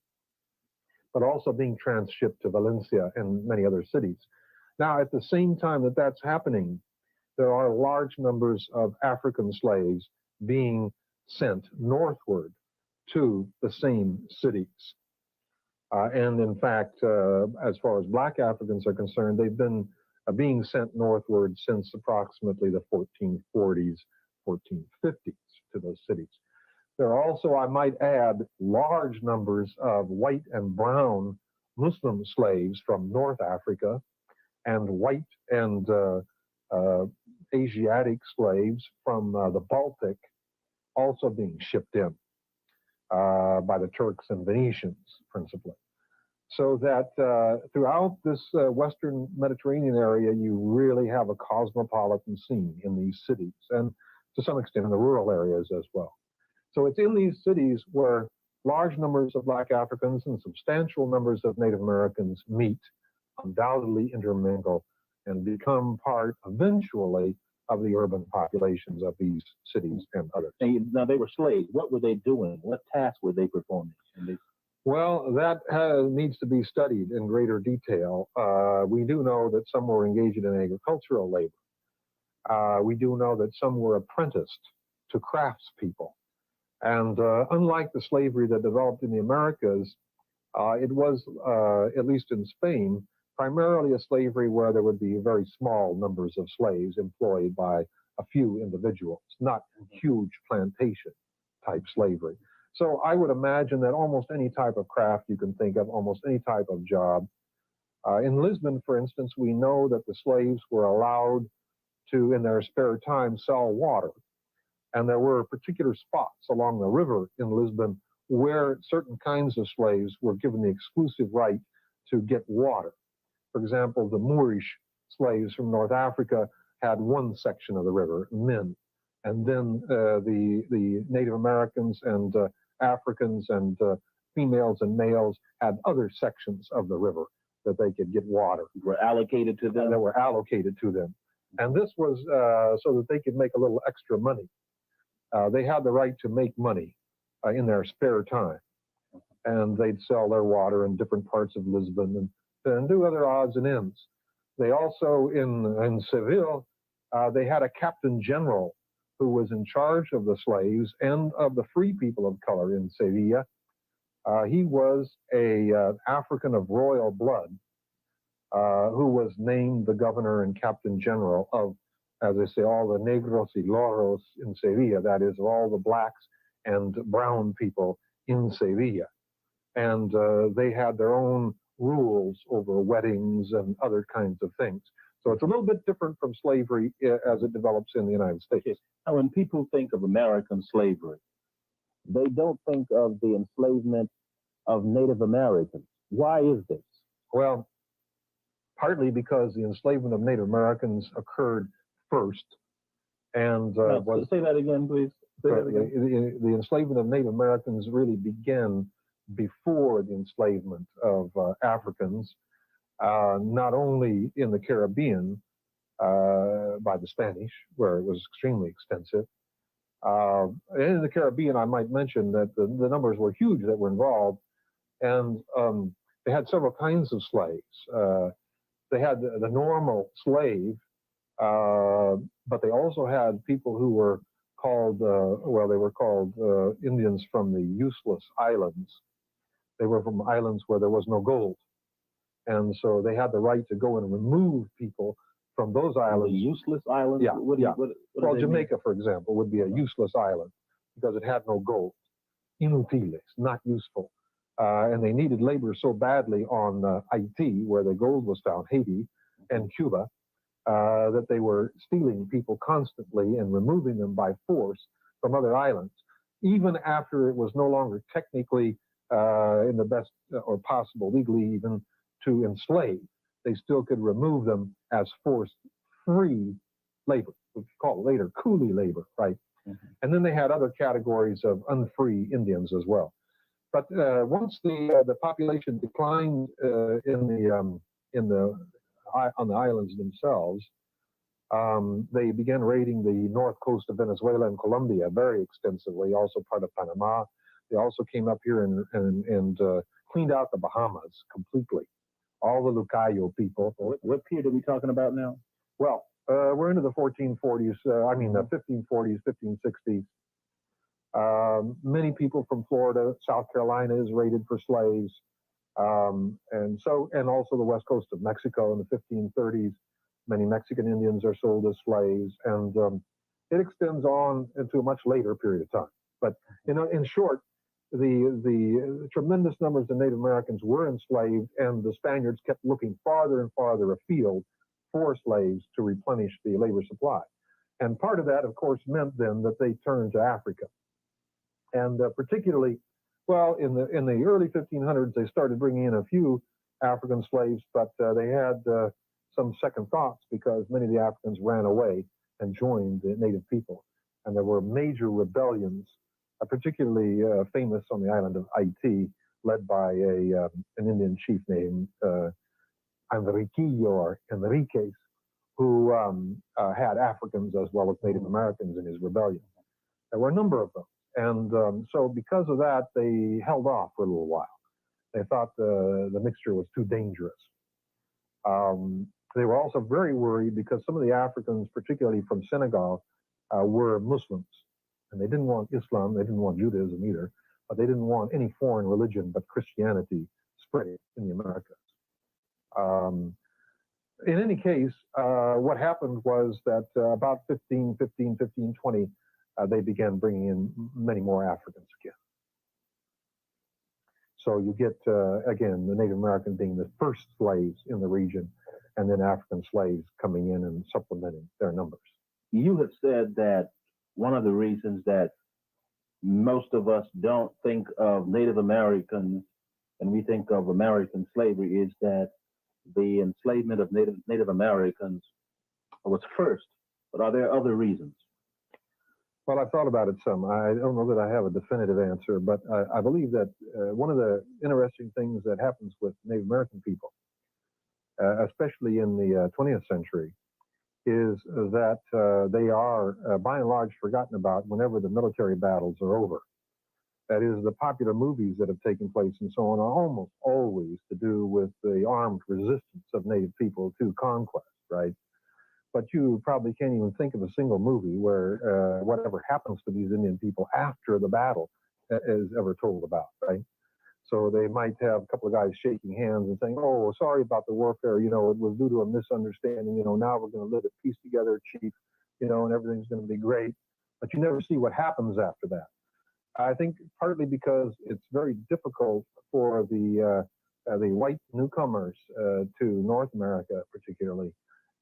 but also being transshipped to Valencia and many other cities. Now, at the same time that that's happening, there are large numbers of African slaves being sent northward to the same cities. And in fact, as far as Black Africans are concerned, they've been being sent northward since approximately the 1440s, 1450s to those cities. There are also, I might add, large numbers of white and brown Muslim slaves from North Africa and white and Asiatic slaves from the Baltic also being shipped in by the Turks and Venetians, principally. So that throughout this Western Mediterranean area, you really have a cosmopolitan scene in these cities, and to some extent in the rural areas as well. So it's in these cities where large numbers of Black Africans and substantial numbers of Native Americans meet, undoubtedly intermingle, and become part, eventually, of the urban populations of these cities and others. Now, they were slaves. What were they doing? What tasks were they performing? Well, that needs to be studied in greater detail. We do know that some were engaged in agricultural labor. We do know that some were apprenticed to craftspeople. And unlike the slavery that developed in the Americas, it was, at least in Spain, primarily a slavery where there would be very small numbers of slaves employed by a few individuals, not huge plantation type slavery. So I would imagine that almost any type of craft you can think of, almost any type of job. In Lisbon, for instance, we know that the slaves were allowed to, in their spare time, sell water. And there were particular spots along the river in Lisbon where certain kinds of slaves were given the exclusive right to get water. For example, the Moorish slaves from North Africa had one section of the river, men. And then the Native Americans and Africans and females and males had other sections of the river that they could get water. Were allocated to them? That were allocated to them. And this was so that they could make a little extra money. They had the right to make money in their spare time. And they'd sell their water in different parts of Lisbon and do other odds and ends. They also, in Seville, they had a captain general who was in charge of the slaves and of the free people of color in Sevilla. He was a African of royal blood who was named the governor and captain general of, as they say, all the negros y loros in Sevilla, that is, all the blacks and brown people in Sevilla. And they had their own rules over weddings and other kinds of things. So it's a little bit different from slavery as it develops in the United States. Now, when people think of American slavery, they don't think of the enslavement of Native Americans. Why is this? Well, partly because the enslavement of Native Americans occurred first. And say that again, please. Say that again. The enslavement of Native Americans really began before the enslavement of Africans, not only in the Caribbean by the Spanish, where it was extremely extensive. In the Caribbean, I might mention that the numbers were huge that were involved, and they had several kinds of slaves. They had the normal slave, but they also had people who were called, they were called Indians from the useless islands. They were from islands where there was no gold. And so they had the right to go and remove people from those islands. The useless islands? Yeah, What do yeah. what do Well, they mean? Jamaica, for example, would be a useless island because it had no gold. Jamaica, for example, would be a useless island because it had no gold. Inutiles, not useful. And they needed labor so badly on Haiti, where the gold was found, Haiti, and Cuba, that they were stealing people constantly and removing them by force from other islands, even after it was no longer technically in the best or possible, legally even, to enslave. They still could remove them as forced free labor, which we call later coolie labor, right? And then they had other categories of unfree Indians as well. But once the population declined on the islands themselves, they began raiding the north coast of Venezuela and Colombia very extensively, also part of Panama. They also came up here and cleaned out the Bahamas completely. All the Lucayo people. What period are we talking about now? Well, we're into the 1440s, the 1540s, 1560s. Many people from Florida, South Carolina is raided for slaves. And also the west coast of Mexico in the 1530s. Many Mexican Indians are sold as slaves, and it extends on into a much later period of time. But in short, the tremendous numbers of Native Americans were enslaved, and the Spaniards kept looking farther and farther afield for slaves to replenish the labor supply. And part of that, of course, meant then that they turned to Africa. And particularly, well, in the early 1500s, they started bringing in a few African slaves, but they had some second thoughts because many of the Africans ran away and joined the native people. And there were major rebellions, particularly famous on the island of Haiti, led by an Indian chief named Enriquillo or Enriquez, who had Africans as well as Native Americans in his rebellion. There were a number of them. And so because of that, they held off for a little while. They thought the mixture was too dangerous. They were also very worried because some of the Africans, particularly from Senegal, were Muslims. And they didn't want Islam, they didn't want Judaism either, but they didn't want any foreign religion but Christianity spreading in the Americas. In any case, what happened was that about 1520, they began bringing in many more Africans again. So you get, again, the Native American being the first slaves in the region, and then African slaves coming in and supplementing their numbers. You have said that one of the reasons that most of us don't think of Native Americans and we think of American slavery is that the enslavement of Native Americans was first. But are there other reasons? Well, I've thought about it some. I don't know that I have a definitive answer, but I believe that one of the interesting things that happens with Native American people, especially in the 20th century, is that they are, by and large, forgotten about whenever the military battles are over. That is, the popular movies that have taken place and so on are almost always to do with the armed resistance of Native people to conquest, right? But you probably can't even think of a single movie where whatever happens to these Indian people after the battle is ever told about, right? So they might have a couple of guys shaking hands and saying, oh, sorry about the warfare, it was due to a misunderstanding, now we're going to live at peace together, chief, and everything's going to be great. But you never see what happens after that. I think partly because it's very difficult for the white newcomers to North America, particularly,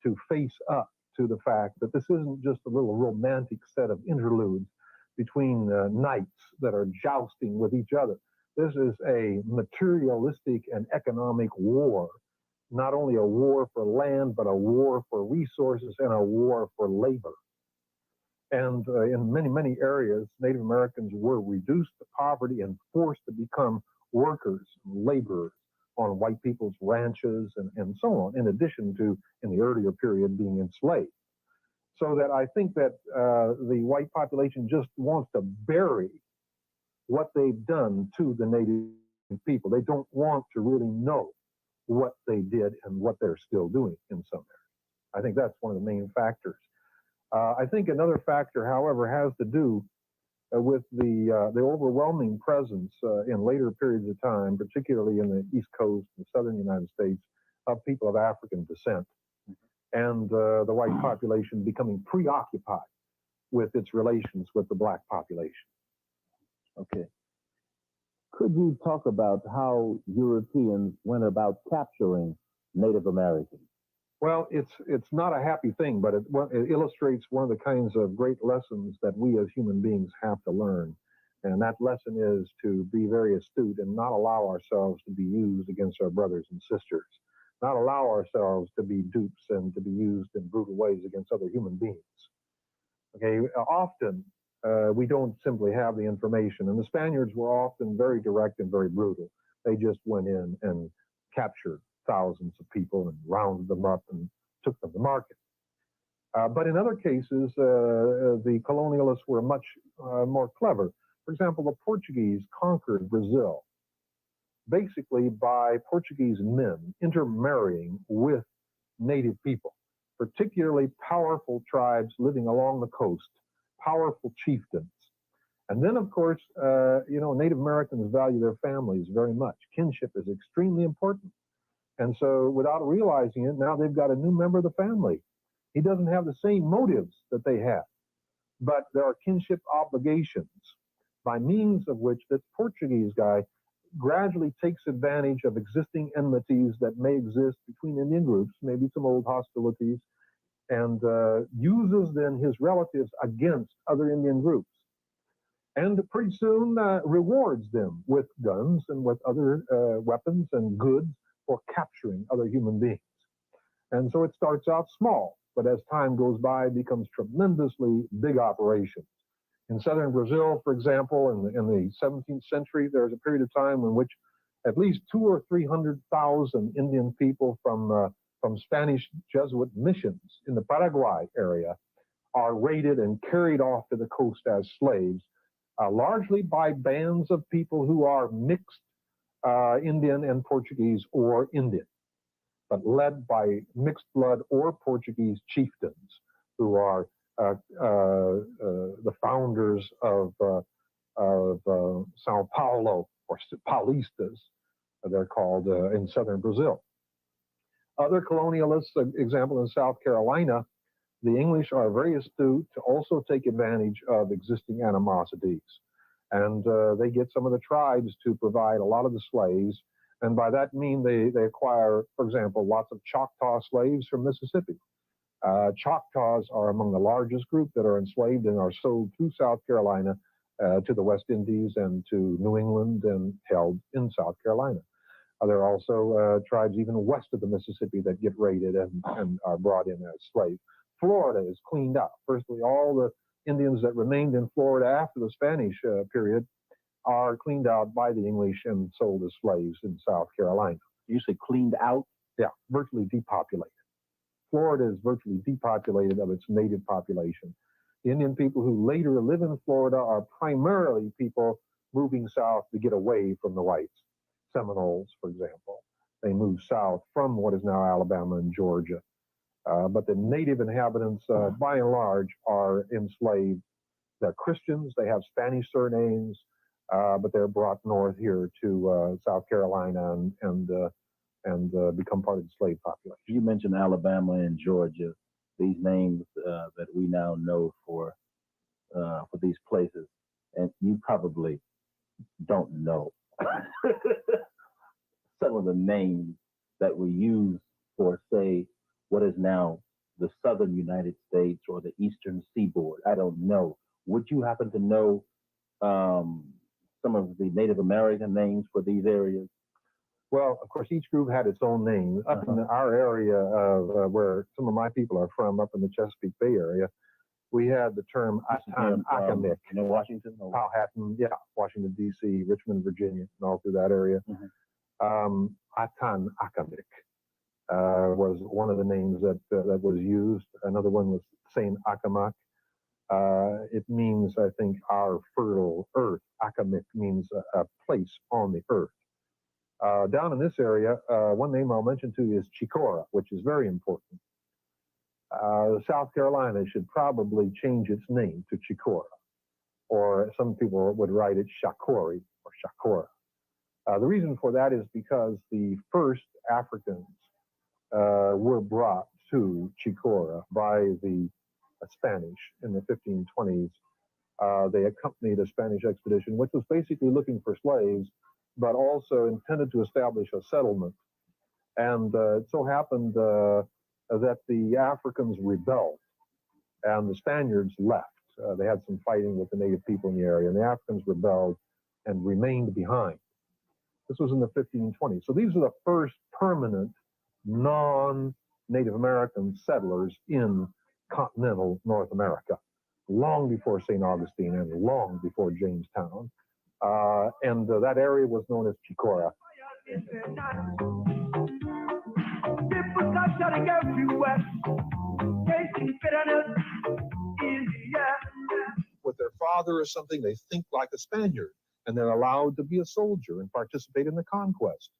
to face up to the fact that this isn't just a little romantic set of interludes between knights that are jousting with each other. This is a materialistic and economic war, not only a war for land, but a war for resources and a war for labor. And in many, many areas, Native Americans were reduced to poverty and forced to become workers, laborers on white people's ranches and so on, in addition to, in the earlier period, being enslaved. So that I think that the white population just wants to bury what they've done to the Native people. They don't want to really know what they did and what they're still doing in some areas. I think that's one of the main factors. I think another factor, however, has to do with the overwhelming presence in later periods of time, particularly in the East Coast and Southern United States, of people of African descent. and the white population becoming preoccupied with its relations with the black population. Okay. Could you talk about how Europeans went about capturing Native Americans? Well, it's not a happy thing, but it illustrates one of the kinds of great lessons that we as human beings have to learn. And that lesson is to be very astute and not allow ourselves to be used against our brothers and sisters, not allow ourselves to be dupes and to be used in brutal ways against other human beings. Okay, often we don't simply have the information, and the Spaniards were often very direct and very brutal. They just went in and captured thousands of people and rounded them up and took them to market. But in other cases, the colonialists were much more clever. For example, the Portuguese conquered Brazil basically by Portuguese men intermarrying with native people, particularly powerful tribes living along the coast, powerful chieftains. And then, of course, Native Americans value their families very much. Kinship is extremely important. And so without realizing it, now they've got a new member of the family. He doesn't have the same motives that they have, but there are kinship obligations by means of which this Portuguese guy gradually takes advantage of existing enmities that may exist between Indian groups, maybe some old hostilities, and uses then his relatives against other Indian groups. And pretty soon rewards them with guns and with other weapons and goods for capturing other human beings. And so it starts out small, but as time goes by, it becomes tremendously big operations. In southern Brazil, for example, in the 17th century, there was a period of time in which at least 200,000 or 300,000 Indian people from Spanish Jesuit missions in the Paraguay area are raided and carried off to the coast as slaves, largely by bands of people who are mixed Indian and Portuguese or Indian, but led by mixed blood or Portuguese chieftains who are the founders of Sao Paulo, or Paulistas, they're called in southern Brazil. Other colonialists, example in South Carolina, the English are very astute to also take advantage of existing animosities. And they get some of the tribes to provide a lot of the slaves. And by that mean, they acquire, for example, lots of Choctaw slaves from Mississippi. Choctaws are among the largest group that are enslaved and are sold through South Carolina to the West Indies and to New England and held in South Carolina. There are also tribes even west of the Mississippi that get raided and are brought in as slaves. Florida is cleaned up. Firstly, all the Indians that remained in Florida after the Spanish period are cleaned out by the English and sold as slaves in South Carolina. You say cleaned out? Yeah, virtually depopulated. Florida is virtually depopulated of its native population. The Indian people who later live in Florida are primarily people moving south to get away from the whites. Seminoles, for example. They moved south from what is now Alabama and Georgia. But the native inhabitants, by and large, are enslaved. They're Christians. They have Spanish surnames, but they're brought north here to South Carolina and become part of the slave population. You mentioned Alabama and Georgia. These names that we now know for these places, and you probably don't know some of the names that were used for, say, what is now the southern United States or the eastern seaboard. I don't know. Would you happen to know some of the Native American names for these areas? Well, of course, each group had its own name. Up in our area of where some of my people are from, up in the Chesapeake Bay area, we had the term Akamic. You know, Washington? Powhatan, yeah, Washington, D.C., Richmond, Virginia, and all through that area. Atan Akamic was one of the names that was used. Another one was Saint Akamak. It means, I think, our fertile earth. Akamic means a place on the earth. Down in this area, one name I'll mention to you is Chicora, which is very important. South Carolina should probably change its name to Chicora, or some people would write it Shakori or Shakora. The reason for that is because the first Africans were brought to Chicora by the Spanish in the 1520s. They accompanied a Spanish expedition, which was basically looking for slaves, but also intended to establish a settlement. And it so happened that the Africans rebelled, and the Spaniards left. They had some fighting with the native people in the area, and the Africans rebelled and remained behind. This was in the 1520s. So these are the first permanent non-Native American settlers in continental North America, long before St. Augustine and long before Jamestown. And that area was known as Chicora. With their father or something, they think like a Spaniard, and they're allowed to be a soldier and participate in the conquest.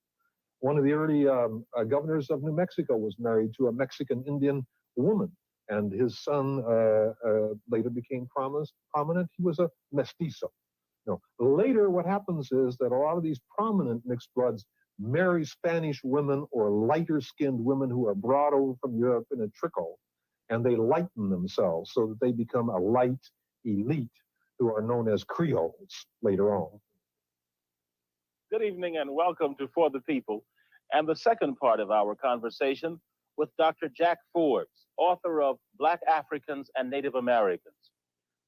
One of the early governors of New Mexico was married to a Mexican Indian woman, and his son later became prominent. He was a mestizo. Later, what happens is that a lot of these prominent mixed bloods marry Spanish women or lighter-skinned women who are brought over from Europe in a trickle, and they lighten themselves so that they become a light elite who are known as Creoles later on. Good evening and welcome to For the People and the second part of our conversation with Dr. Jack Forbes, author of Black Africans and Native Americans.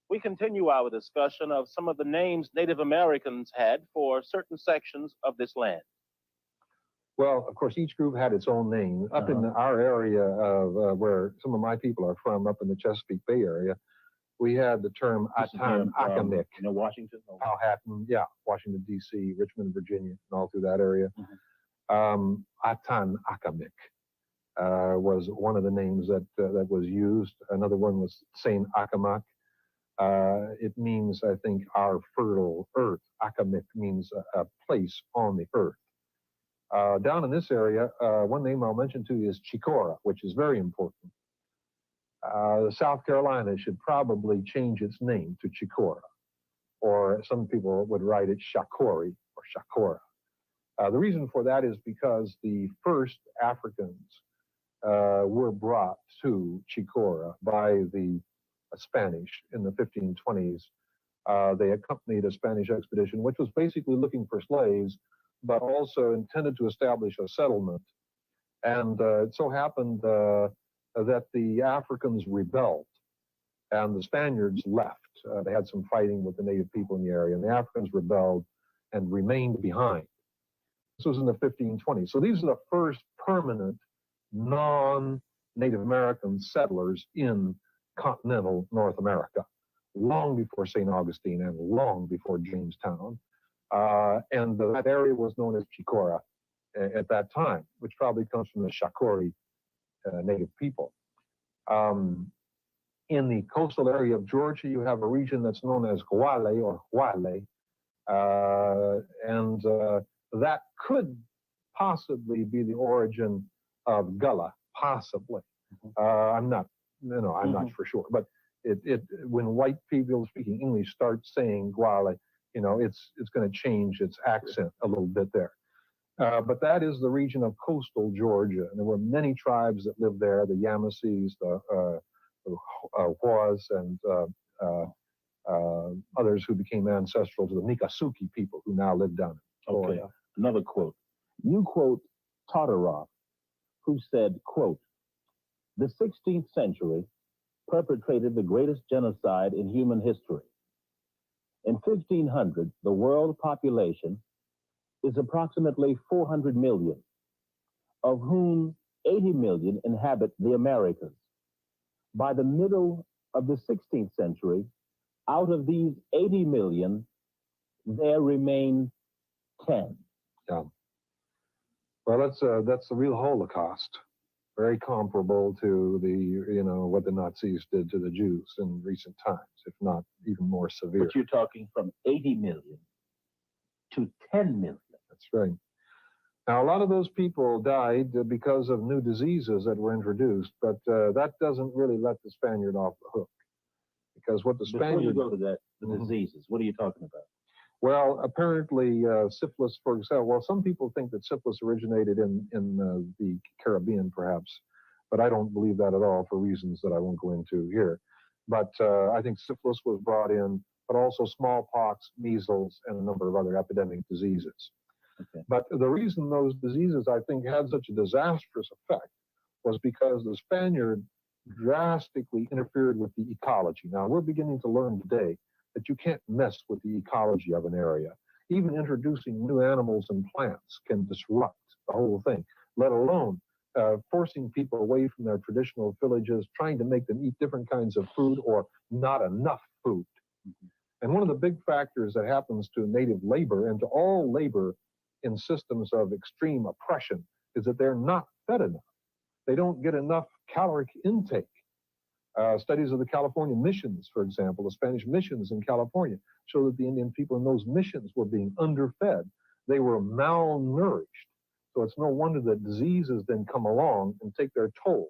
We continue our discussion of some of the names Native Americans had for certain sections of this land. Well, of course, each group had its own name. Up in our area of where some of my people are from, up in the Chesapeake Bay area, we had the term Atan Akamic. Washington? Powhatan, yeah, Washington, D.C., Richmond, Virginia, and all through that area. Atan Akamic was one of the names that was used. Another one was Saint Akamak. It means, I think, our fertile earth. Akamic means a place on the earth. Down in this area, one name I'll mention to you is Chicora, which is very important. South Carolina should probably change its name to Chicora, or some people would write it Shakori or Shakora. The reason for that is because the first Africans were brought to Chicora by the Spanish in the 1520s. They accompanied a Spanish expedition, which was basically looking for slaves, but also intended to establish a settlement. And it so happened that the Africans rebelled and the Spaniards left. They had some fighting with the native people in the area, and the Africans rebelled and remained behind. This was in the 1520s. So these are the first permanent non-Native American settlers in continental North America, long before St. Augustine and long before Jamestown. And that area was known as Chicora at that time, which probably comes from the Shakori native people. In the coastal area of Georgia, you have a region that's known as Guale or Huale, and that could possibly be the origin of Gullah, possibly. I'm not for sure, but when white people speaking English start saying Guale, it's going to change its accent a little bit there. But that is the region of coastal Georgia, and there were many tribes that lived there: the Yamasees, the Huas, and others who became ancestral to the Miccosukee people who now live down in Florida. Okay, another quote. You quote Todorov, who said, quote, "The 16th century perpetrated the greatest genocide in human history. In 1500, the world population is approximately 400 million, of whom 80 million inhabit the Americas. By the middle of the 16th century, out of these 80 million, there remain 10. Yeah. Well, that's the real Holocaust. Very comparable to what the Nazis did to the Jews in recent times, if not even more severe. But you're talking from 80 million to 10 million. That's right. Now, a lot of those people died because of new diseases that were introduced, but that doesn't really let the Spaniard off the hook. Because what the Spaniard... Before you go to that, the diseases, what are you talking about? Well, apparently syphilis, for example, well, some people think that syphilis originated in the Caribbean, perhaps, but I don't believe that at all for reasons that I won't go into here. But I think syphilis was brought in, but also smallpox, measles, and a number of other epidemic diseases. Okay. But the reason those diseases, I think, had such a disastrous effect was because the Spaniard drastically interfered with the ecology. Now, we're beginning to learn today that you can't mess with the ecology of an area. Even introducing new animals and plants can disrupt the whole thing, let alone forcing people away from their traditional villages, trying to make them eat different kinds of food or not enough food. And one of the big factors that happens to native labor and to all labor in systems of extreme oppression is that they're not fed enough. They don't get enough caloric intake. Studies of the California missions, for example, the Spanish missions in California, show that the Indian people in those missions were being underfed. They were malnourished. So it's no wonder that diseases then come along and take their toll.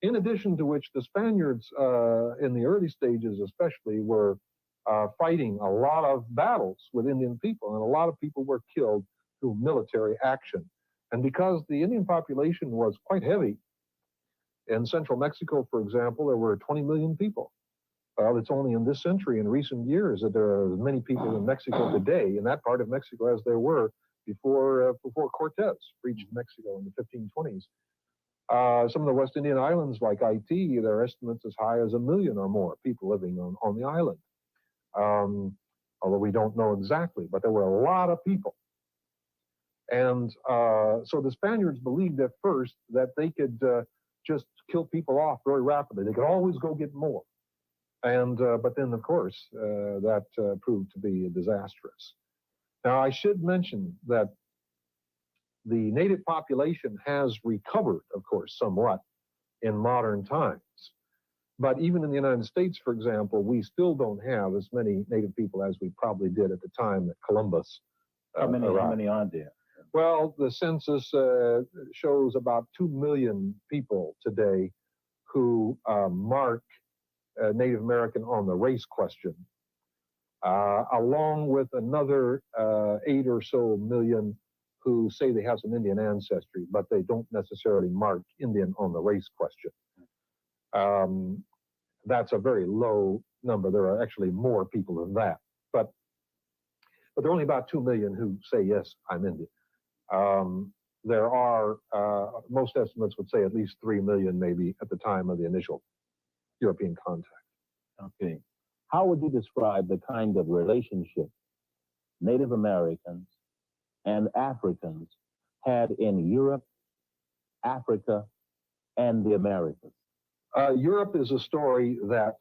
In addition to which, the Spaniards in the early stages especially were fighting a lot of battles with Indian people, and a lot of people were killed through military action. And because the Indian population was quite heavy, in central Mexico, for example, there were 20 million people. It's only in this century, in recent years, that there are as many people in Mexico today, in that part of Mexico, as there were before Cortez reached Mexico in the 1520s. Some of the West Indian islands, like Haiti, there are estimates as high as 1 million or more people living on the island. Although we don't know exactly, but there were a lot of people. And so the Spaniards believed at first that they could just kill people off very rapidly. They could always go get more. And but then, of course, that proved to be disastrous. Now, I should mention that the native population has recovered, of course, somewhat in modern times. But even in the United States, for example, we still don't have as many native people as we probably did at the time that Columbus arrived. How many are there? Well, the census shows about 2 million people today who mark Native American on the race question, along with another 8 or so million who say they have some Indian ancestry, but they don't necessarily mark Indian on the race question. That's a very low number. There are actually more people than that. But there are only about 2 million who say, yes, I'm Indian. There are, most estimates would say at least 3 million maybe at the time of the initial European contact. Okay. How would you describe the kind of relationship Native Americans and Africans had in Europe, Africa, and the Americas? Europe is a story that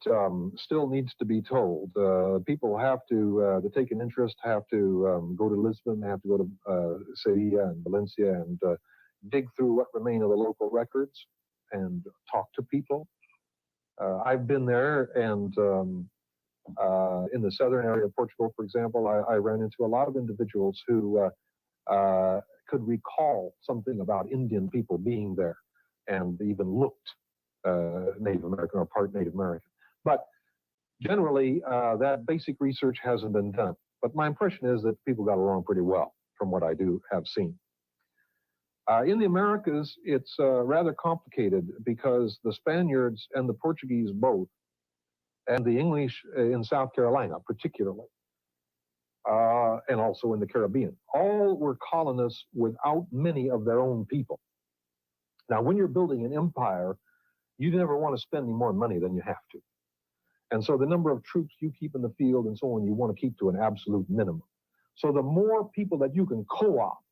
still needs to be told. People have to take an interest, have to go to Lisbon, have to go to Sevilla and Valencia and dig through what remain of the local records and talk to people. I've been there, and in the southern area of Portugal, for example, I ran into a lot of individuals who could recall something about Indian people being there and even looked Native American or part Native American. But generally, that basic research hasn't been done. But my impression is that people got along pretty well from what I do have seen. In the Americas, it's rather complicated because the Spaniards and the Portuguese both, and the English in South Carolina particularly, and also in the Caribbean, all were colonists without many of their own people. Now, when you're building an empire, you never want to spend any more money than you have to. And so the number of troops you keep in the field and so on, you want to keep to an absolute minimum. So the more people that you can co-opt,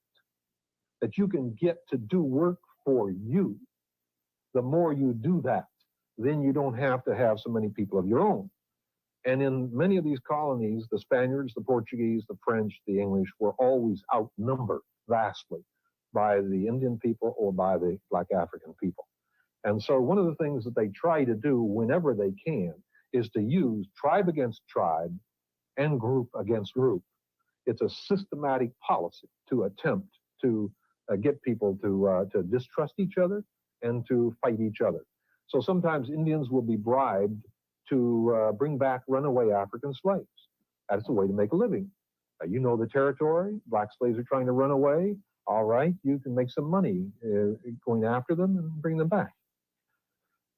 that you can get to do work for you, the more you do that, then you don't have to have so many people of your own. And in many of these colonies, the Spaniards, the Portuguese, the French, the English were always outnumbered vastly by the Indian people or by the Black African people. And so one of the things that they try to do whenever they can is to use tribe against tribe and group against group. It's a systematic policy to attempt to get people to distrust each other and to fight each other. So sometimes Indians will be bribed to bring back runaway African slaves. That's a way to make a living. You know the territory, black slaves are trying to run away. All right, you can make some money going after them and bring them back.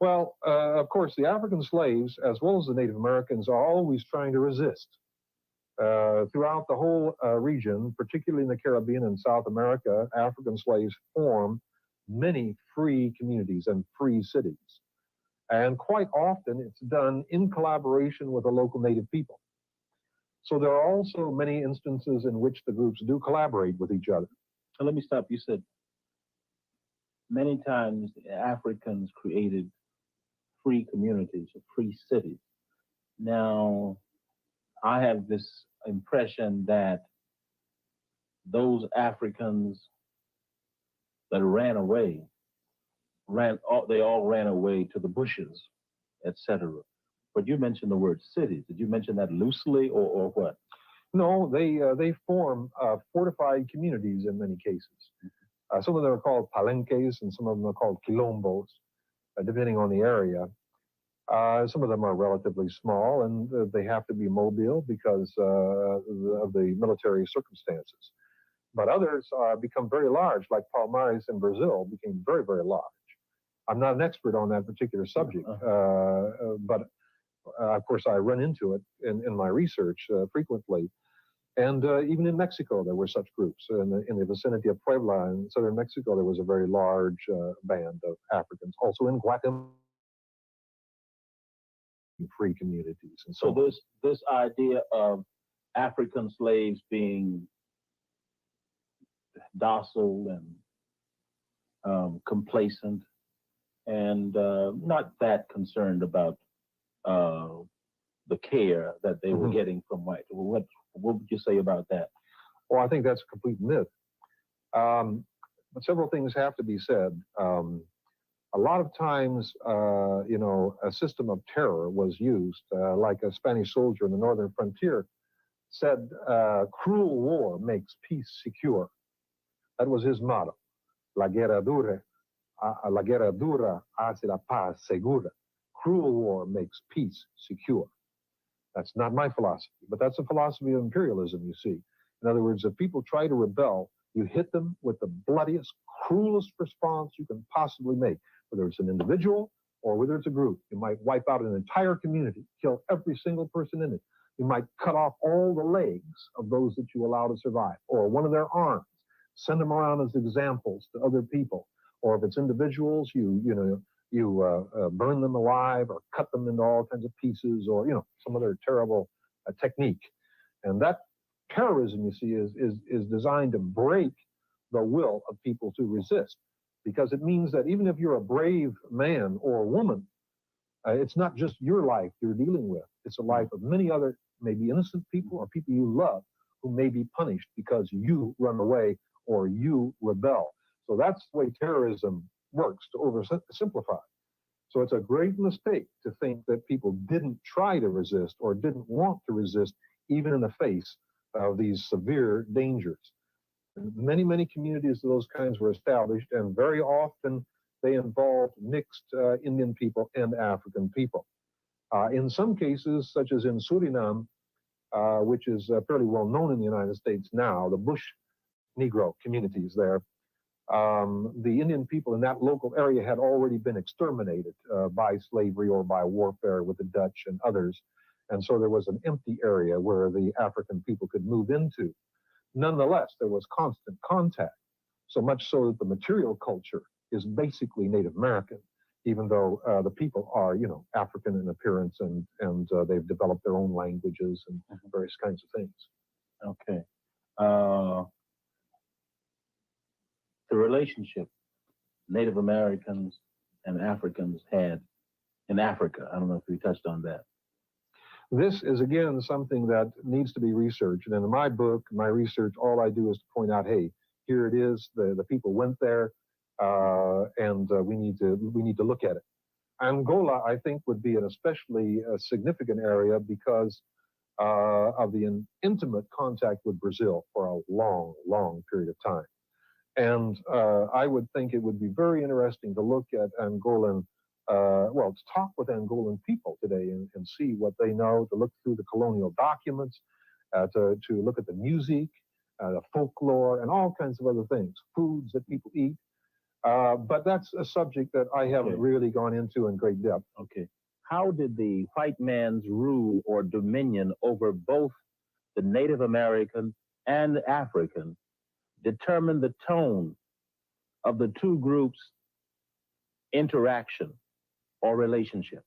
Well, of course, the African slaves, as well as the Native Americans, are always trying to resist. Throughout the whole region, particularly in the Caribbean and South America, African slaves form many free communities and free cities. And quite often it's done in collaboration with the local native people. So there are also many instances in which the groups do collaborate with each other. So let me stop. You said many times Africans created free communities or free cities. Now, I have this impression that those Africans that ran away, they all ran away to the bushes, etc. But you mentioned the word cities. Did you mention that loosely or what? No, they form fortified communities in many cases. Some of them are called palenques and some of them are called quilombos, depending on the area. Some of them are relatively small and they have to be mobile because of the military circumstances. But others become very large, like Palmares in Brazil became very, very large. I'm not an expert on that particular subject, but of course I run into it in my research frequently. And even in Mexico, there were such groups. In the vicinity of Puebla in southern Mexico, there was a very large band of Africans. Also in Guatemala, free communities. And so this idea of African slaves being docile and complacent and not that concerned about the care that they were getting from white. What would you say about that? Well, I think that's a complete myth. But several things have to be said. A lot of times, a system of terror was used, like a Spanish soldier in the northern frontier said, cruel war makes peace secure. That was his motto. La guerra dura hace la paz segura. Cruel war makes peace secure. That's not my philosophy, but that's a philosophy of imperialism, you see. In other words, if people try to rebel, you hit them with the bloodiest, cruelest response you can possibly make, whether it's an individual or whether it's a group. You might wipe out an entire community, kill every single person in it. You might cut off all the legs of those that you allow to survive, or one of their arms, send them around as examples to other people. Or if it's individuals, you burn them alive or cut them into all kinds of pieces, or some other terrible technique. And that terrorism, you see, is designed to break the will of people to resist, because it means that even if you're a brave man or woman, it's not just your life you're dealing with. It's the life of many other, maybe innocent people or people you love, who may be punished because you run away or you rebel. So that's the way terrorism works, to oversimplify. So it's a great mistake to think that people didn't try to resist or didn't want to resist, even in the face of these severe dangers. Many, many communities of those kinds were established, and very often they involved mixed Indian people and African people. In some cases, such as in Suriname, which is fairly well known in the United States now, the Bush Negro communities there, the Indian people in that local area had already been exterminated by slavery or by warfare with the Dutch and others. And so there was an empty area where the African people could move into. Nonetheless, there was constant contact, so much so that the material culture is basically Native American, even though the people are, African in appearance, and they've developed their own languages and various kinds of things. Okay. The relationship Native Americans and Africans had in Africa, I don't know if we touched on that. This is, again, something that needs to be researched. And in my book, my research, all I do is to point out, hey, here it is. The people went there, and we need to look at it. Angola, I think, would be an especially significant area because of the intimate contact with Brazil for a long, long period of time. And I would think it would be very interesting to look at Angolan, to talk with Angolan people today and see what they know, to look through the colonial documents, to look at the music, the folklore, and all kinds of other things, foods that people eat. But that's a subject that I haven't really gone into in great depth. Okay. How did the white man's rule or dominion over both the Native American and African determine the tone of the two groups' interaction or relationship?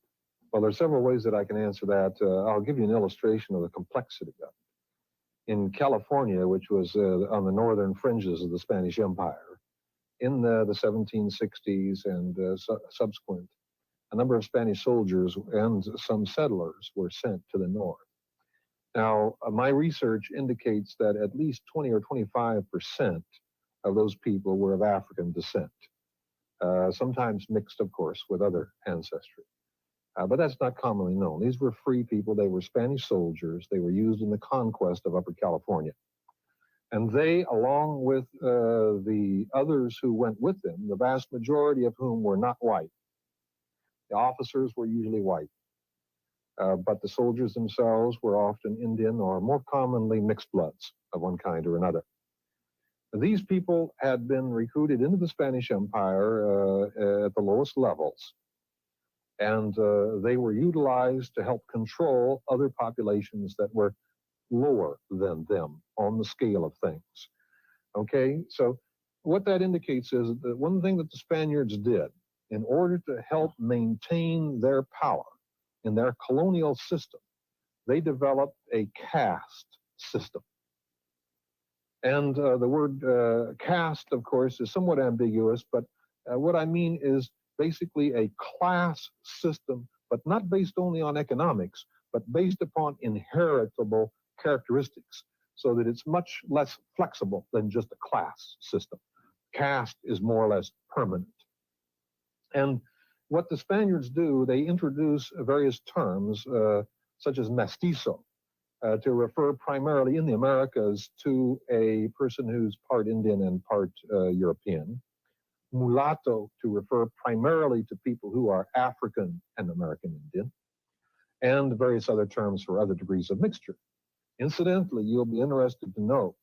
Well, there's several ways that I can answer that. I'll give you an illustration of the complexity of it. In California, which was on the northern fringes of the Spanish Empire, in the 1760s and subsequent, a number of Spanish soldiers and some settlers were sent to the north. Now, my research indicates that at least 20 or 25% of those people were of African descent, sometimes mixed, of course, with other ancestry. But that's not commonly known. These were free people. They were Spanish soldiers. They were used in the conquest of Upper California. And they, along with the others who went with them, the vast majority of whom were not white. The officers were usually white, but the soldiers themselves were often Indian or more commonly mixed bloods of one kind or another. These people had been recruited into the Spanish Empire at the lowest levels, and they were utilized to help control other populations that were lower than them on the scale of things. Okay, so what that indicates is that one thing that the Spaniards did in order to help maintain their power in their colonial system, they developed a caste system. And the word caste, of course, is somewhat ambiguous, but what I mean is basically a class system, but not based only on economics, but based upon inheritable characteristics, so that it's much less flexible than just a class system. Caste is more or less permanent. And what the Spaniards do, they introduce various terms, such as mestizo, to refer primarily in the Americas to a person who's part Indian and part European. Mulatto, to refer primarily to people who are African and American Indian, and various other terms for other degrees of mixture. Incidentally, you'll be interested to know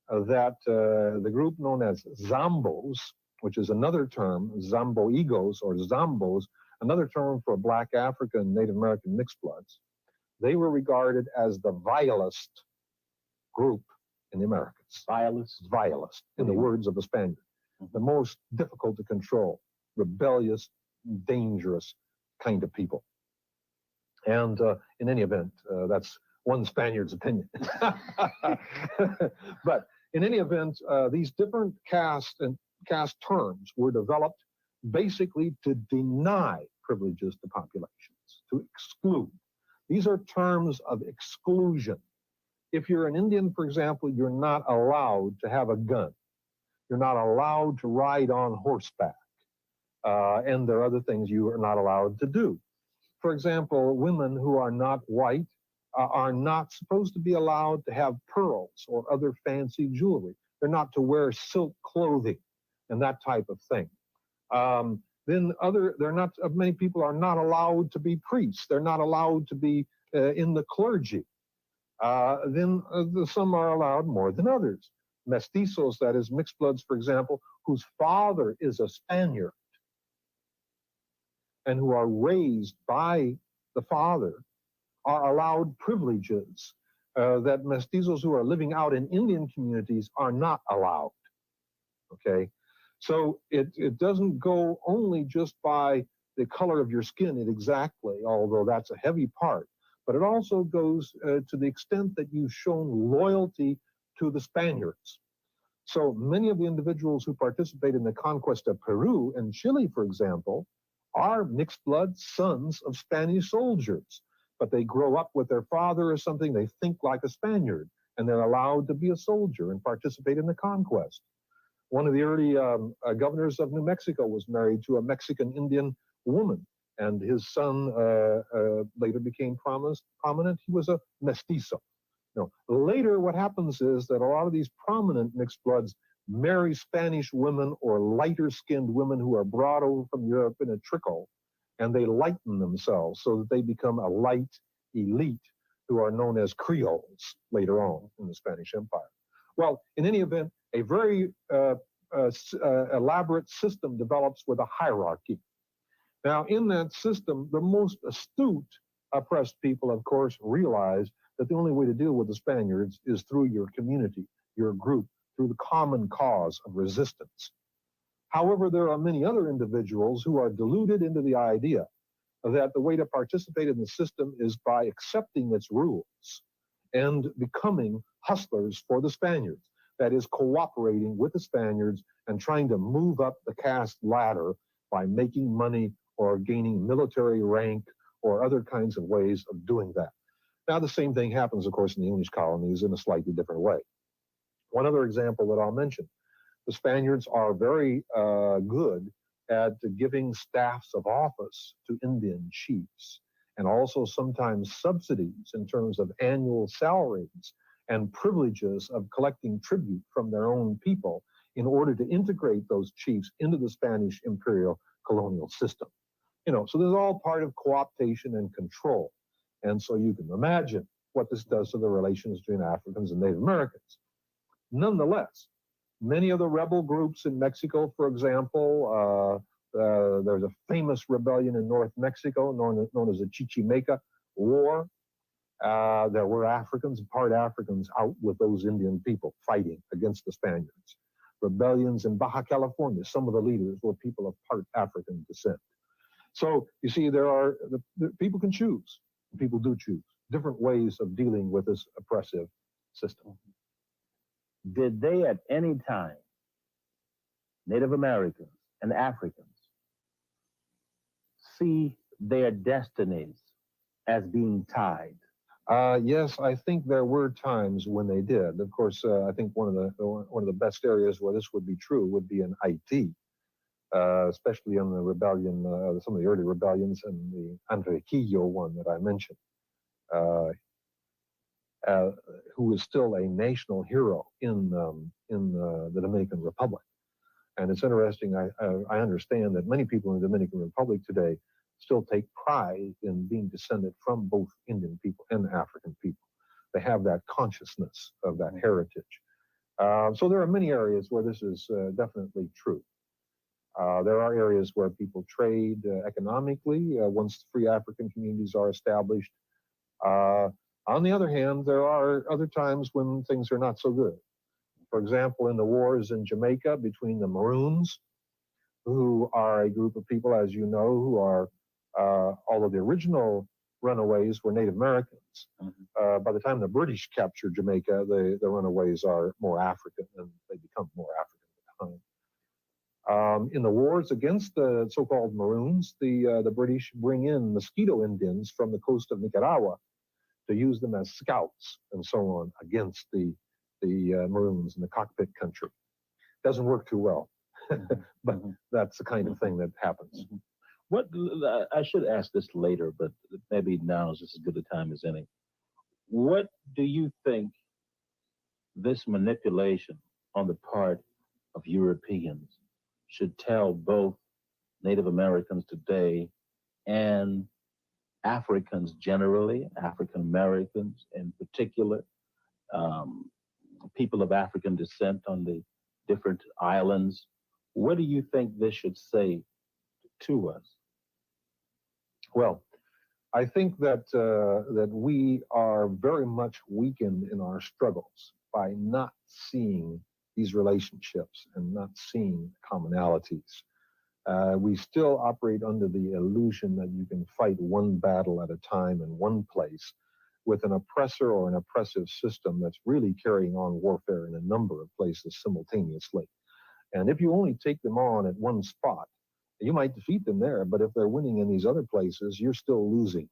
that the group known as Zambos, which is another term, Zamboigos or Zambos, another term for Black African Native American mixed bloods, they were regarded as the vilest group in the Americas. Vilest, in the words of a Spaniard. The most difficult to control, rebellious, dangerous kind of people. And in any event, that's one Spaniard's opinion. But in any event, these different caste terms were developed basically to deny privileges to populations, to exclude. These are terms of exclusion. If you're an Indian, for example, you're not allowed to have a gun. You're not allowed to ride on horseback. And there are other things you are not allowed to do. For example, women who are not white are not supposed to be allowed to have pearls or other fancy jewelry. They're not to wear silk clothing and that type of thing. Many people are not allowed to be priests. They're not allowed to be in the clergy. Some are allowed more than others. Mestizos, that is mixed bloods, for example, whose father is a Spaniard and who are raised by the father, are allowed privileges that mestizos who are living out in Indian communities are not allowed. Okay, so it doesn't go only just by the color of your skin exactly, although that's a heavy part, but it also goes to the extent that you've shown loyalty to the Spaniards. So many of the individuals who participate in the conquest of Peru and Chile, for example, are mixed blood sons of Spanish soldiers, but they grow up with their father as something, they think like a Spaniard, and they're allowed to be a soldier and participate in the conquest. One of the early governors of New Mexico was married to a Mexican Indian woman, and his son later became prominent. He was a mestizo. No. Later, what happens is that a lot of these prominent mixed bloods marry Spanish women or lighter-skinned women who are brought over from Europe in a trickle, and they lighten themselves so that they become a light elite who are known as Creoles later on in the Spanish Empire. Well, in any event, a very elaborate system develops with a hierarchy. Now, in that system, the most astute oppressed people, of course, realize that the only way to deal with the Spaniards is through your community, your group, through the common cause of resistance. However, there are many other individuals who are deluded into the idea that the way to participate in the system is by accepting its rules and becoming hustlers for the Spaniards. That is, cooperating with the Spaniards and trying to move up the caste ladder by making money or gaining military rank or other kinds of ways of doing that. Now, the same thing happens, of course, in the English colonies in a slightly different way. One other example that I'll mention, the Spaniards are very good at giving staffs of office to Indian chiefs, and also sometimes subsidies in terms of annual salaries and privileges of collecting tribute from their own people in order to integrate those chiefs into the Spanish imperial colonial system. You know, so this is all part of co-optation and control. And so you can imagine what this does to the relations between Africans and Native Americans. Nonetheless, many of the rebel groups in Mexico, for example, there's a famous rebellion in North Mexico known as the Chichimeca War. There were Africans, part Africans, out with those Indian people fighting against the Spaniards. Rebellions in Baja California, some of the leaders were people of part African descent. So you see, people can choose, people do choose different ways of dealing with this oppressive system. Did they at any time, Native Americans and Africans, see their destinies as being tied? Yes, I think there were times when they did. Of course, I think one of the best areas where this would be true would be in Haiti, especially in the rebellion, some of the early rebellions, and the Andrequillo one that I mentioned, who is still a national hero in the Dominican Republic. And it's interesting. I understand that many people in the Dominican Republic today still take pride in being descended from both Indian people and African people. They have that consciousness of that heritage. So there are many areas where this is definitely true. There are areas where people trade economically once free African communities are established. On the other hand, there are other times when things are not so good. For example, in the wars in Jamaica between the Maroons, who are a group of people, as you know, who are, although the original runaways were Native Americans, by the time the British captured Jamaica, the runaways are more African, and they become more African at the time. In the wars against the so-called Maroons, the British bring in Mosquito Indians from the coast of Nicaragua to use them as scouts and so on against the Maroons in the cockpit country. Doesn't work too well, but that's the kind of thing that happens. What I should ask this later, but maybe now is just as good a time as any. What do you think this manipulation on the part of Europeans should tell both Native Americans today and Africans generally, African Americans in particular, people of African descent on the different islands? What do you think this should say to us? Well, I think that we are very much weakened in our struggles by not seeing these relationships and not seeing commonalities. We still operate under the illusion that you can fight one battle at a time in one place with an oppressor or an oppressive system that's really carrying on warfare in a number of places simultaneously. And if you only take them on at one spot, you might defeat them there, but if they're winning in these other places, you're still losing.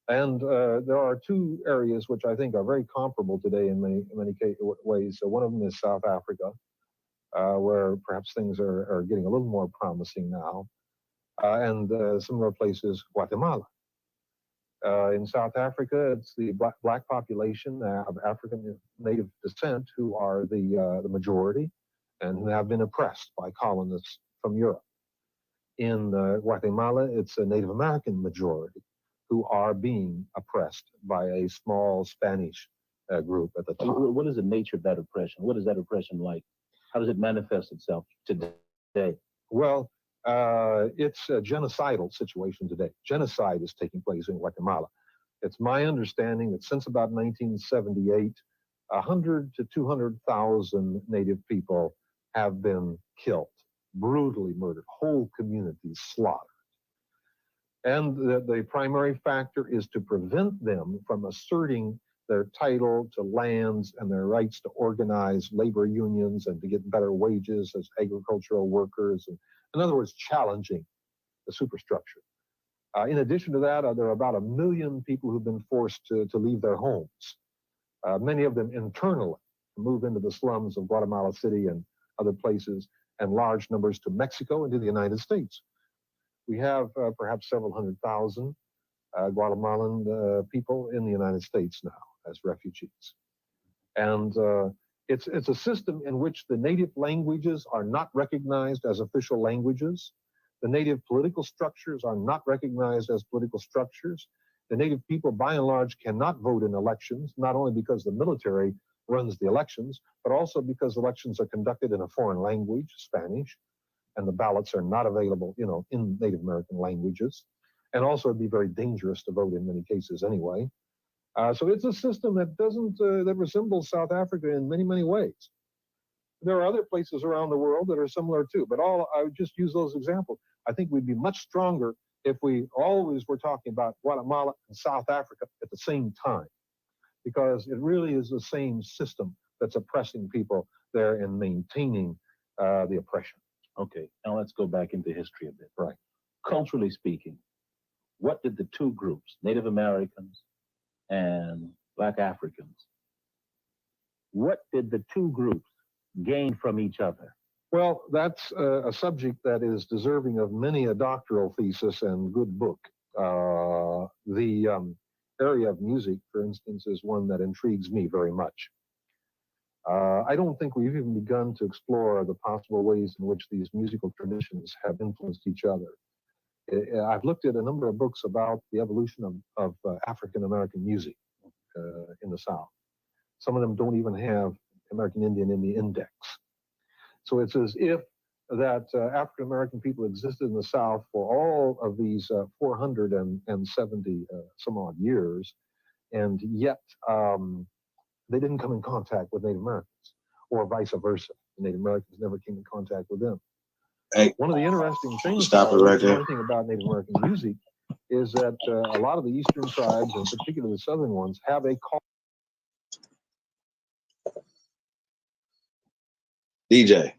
And there are two areas which I think are very comparable today in many ways. So one of them is South Africa, where perhaps things are getting a little more promising now, and similar places, Guatemala. In South Africa, it's the black population of African native descent who are the majority and who have been oppressed by colonists from Europe. In Guatemala, it's a Native American majority who are being oppressed by a small Spanish group at the top. What is the nature of that oppression? What is that oppression like? How does it manifest itself today? Well, it's a genocidal situation today. Genocide is taking place in Guatemala. It's my understanding that since about 1978, 100 to 200,000 native people have been killed, brutally murdered, whole communities slaughtered. And the primary factor is to prevent them from asserting their title to lands and their rights to organize labor unions and to get better wages as agricultural workers. And, in other words, challenging the superstructure. In addition to that, there are about 1 million people who've been forced to leave their homes, many of them internally, to move into the slums of Guatemala City and other places, and large numbers to Mexico and to the United States. We have perhaps several 100,000 Guatemalan people in the United States now as refugees. And it's a system in which the native languages are not recognized as official languages. The native political structures are not recognized as political structures. The native people, by and large, cannot vote in elections, not only because the military runs the elections, but also because elections are conducted in a foreign language, Spanish, and the ballots are not available, in Native American languages. And also it'd be very dangerous to vote in many cases anyway. So it's a system that that resembles South Africa in many, many ways. There are other places around the world that are similar too, but I would just use those examples. I think we'd be much stronger if we always were talking about Guatemala and South Africa at the same time, because it really is the same system that's oppressing people there and maintaining the oppression. Okay, now let's go back into history a bit. Right. Culturally speaking, what did the two groups, Native Americans and Black Africans, what did the two groups gain from each other? Well, that's a subject that is deserving of many a doctoral thesis and good book. The area of music, for instance, is one that intrigues me very much. I don't think we've even begun to explore the possible ways in which these musical traditions have influenced each other. I've looked at a number of books about the evolution of African American music in the South. Some of them don't even have American Indian in the index. So it's as if that African American people existed in the South for all of these 470 some odd years, and yet they didn't come in contact with Native Americans, or vice versa. Native Americans never came in contact with them. Hey, one of the interesting things stop it right there. about Native American music is that a lot of the Eastern tribes, and particularly the Southern ones, have a call. DJ.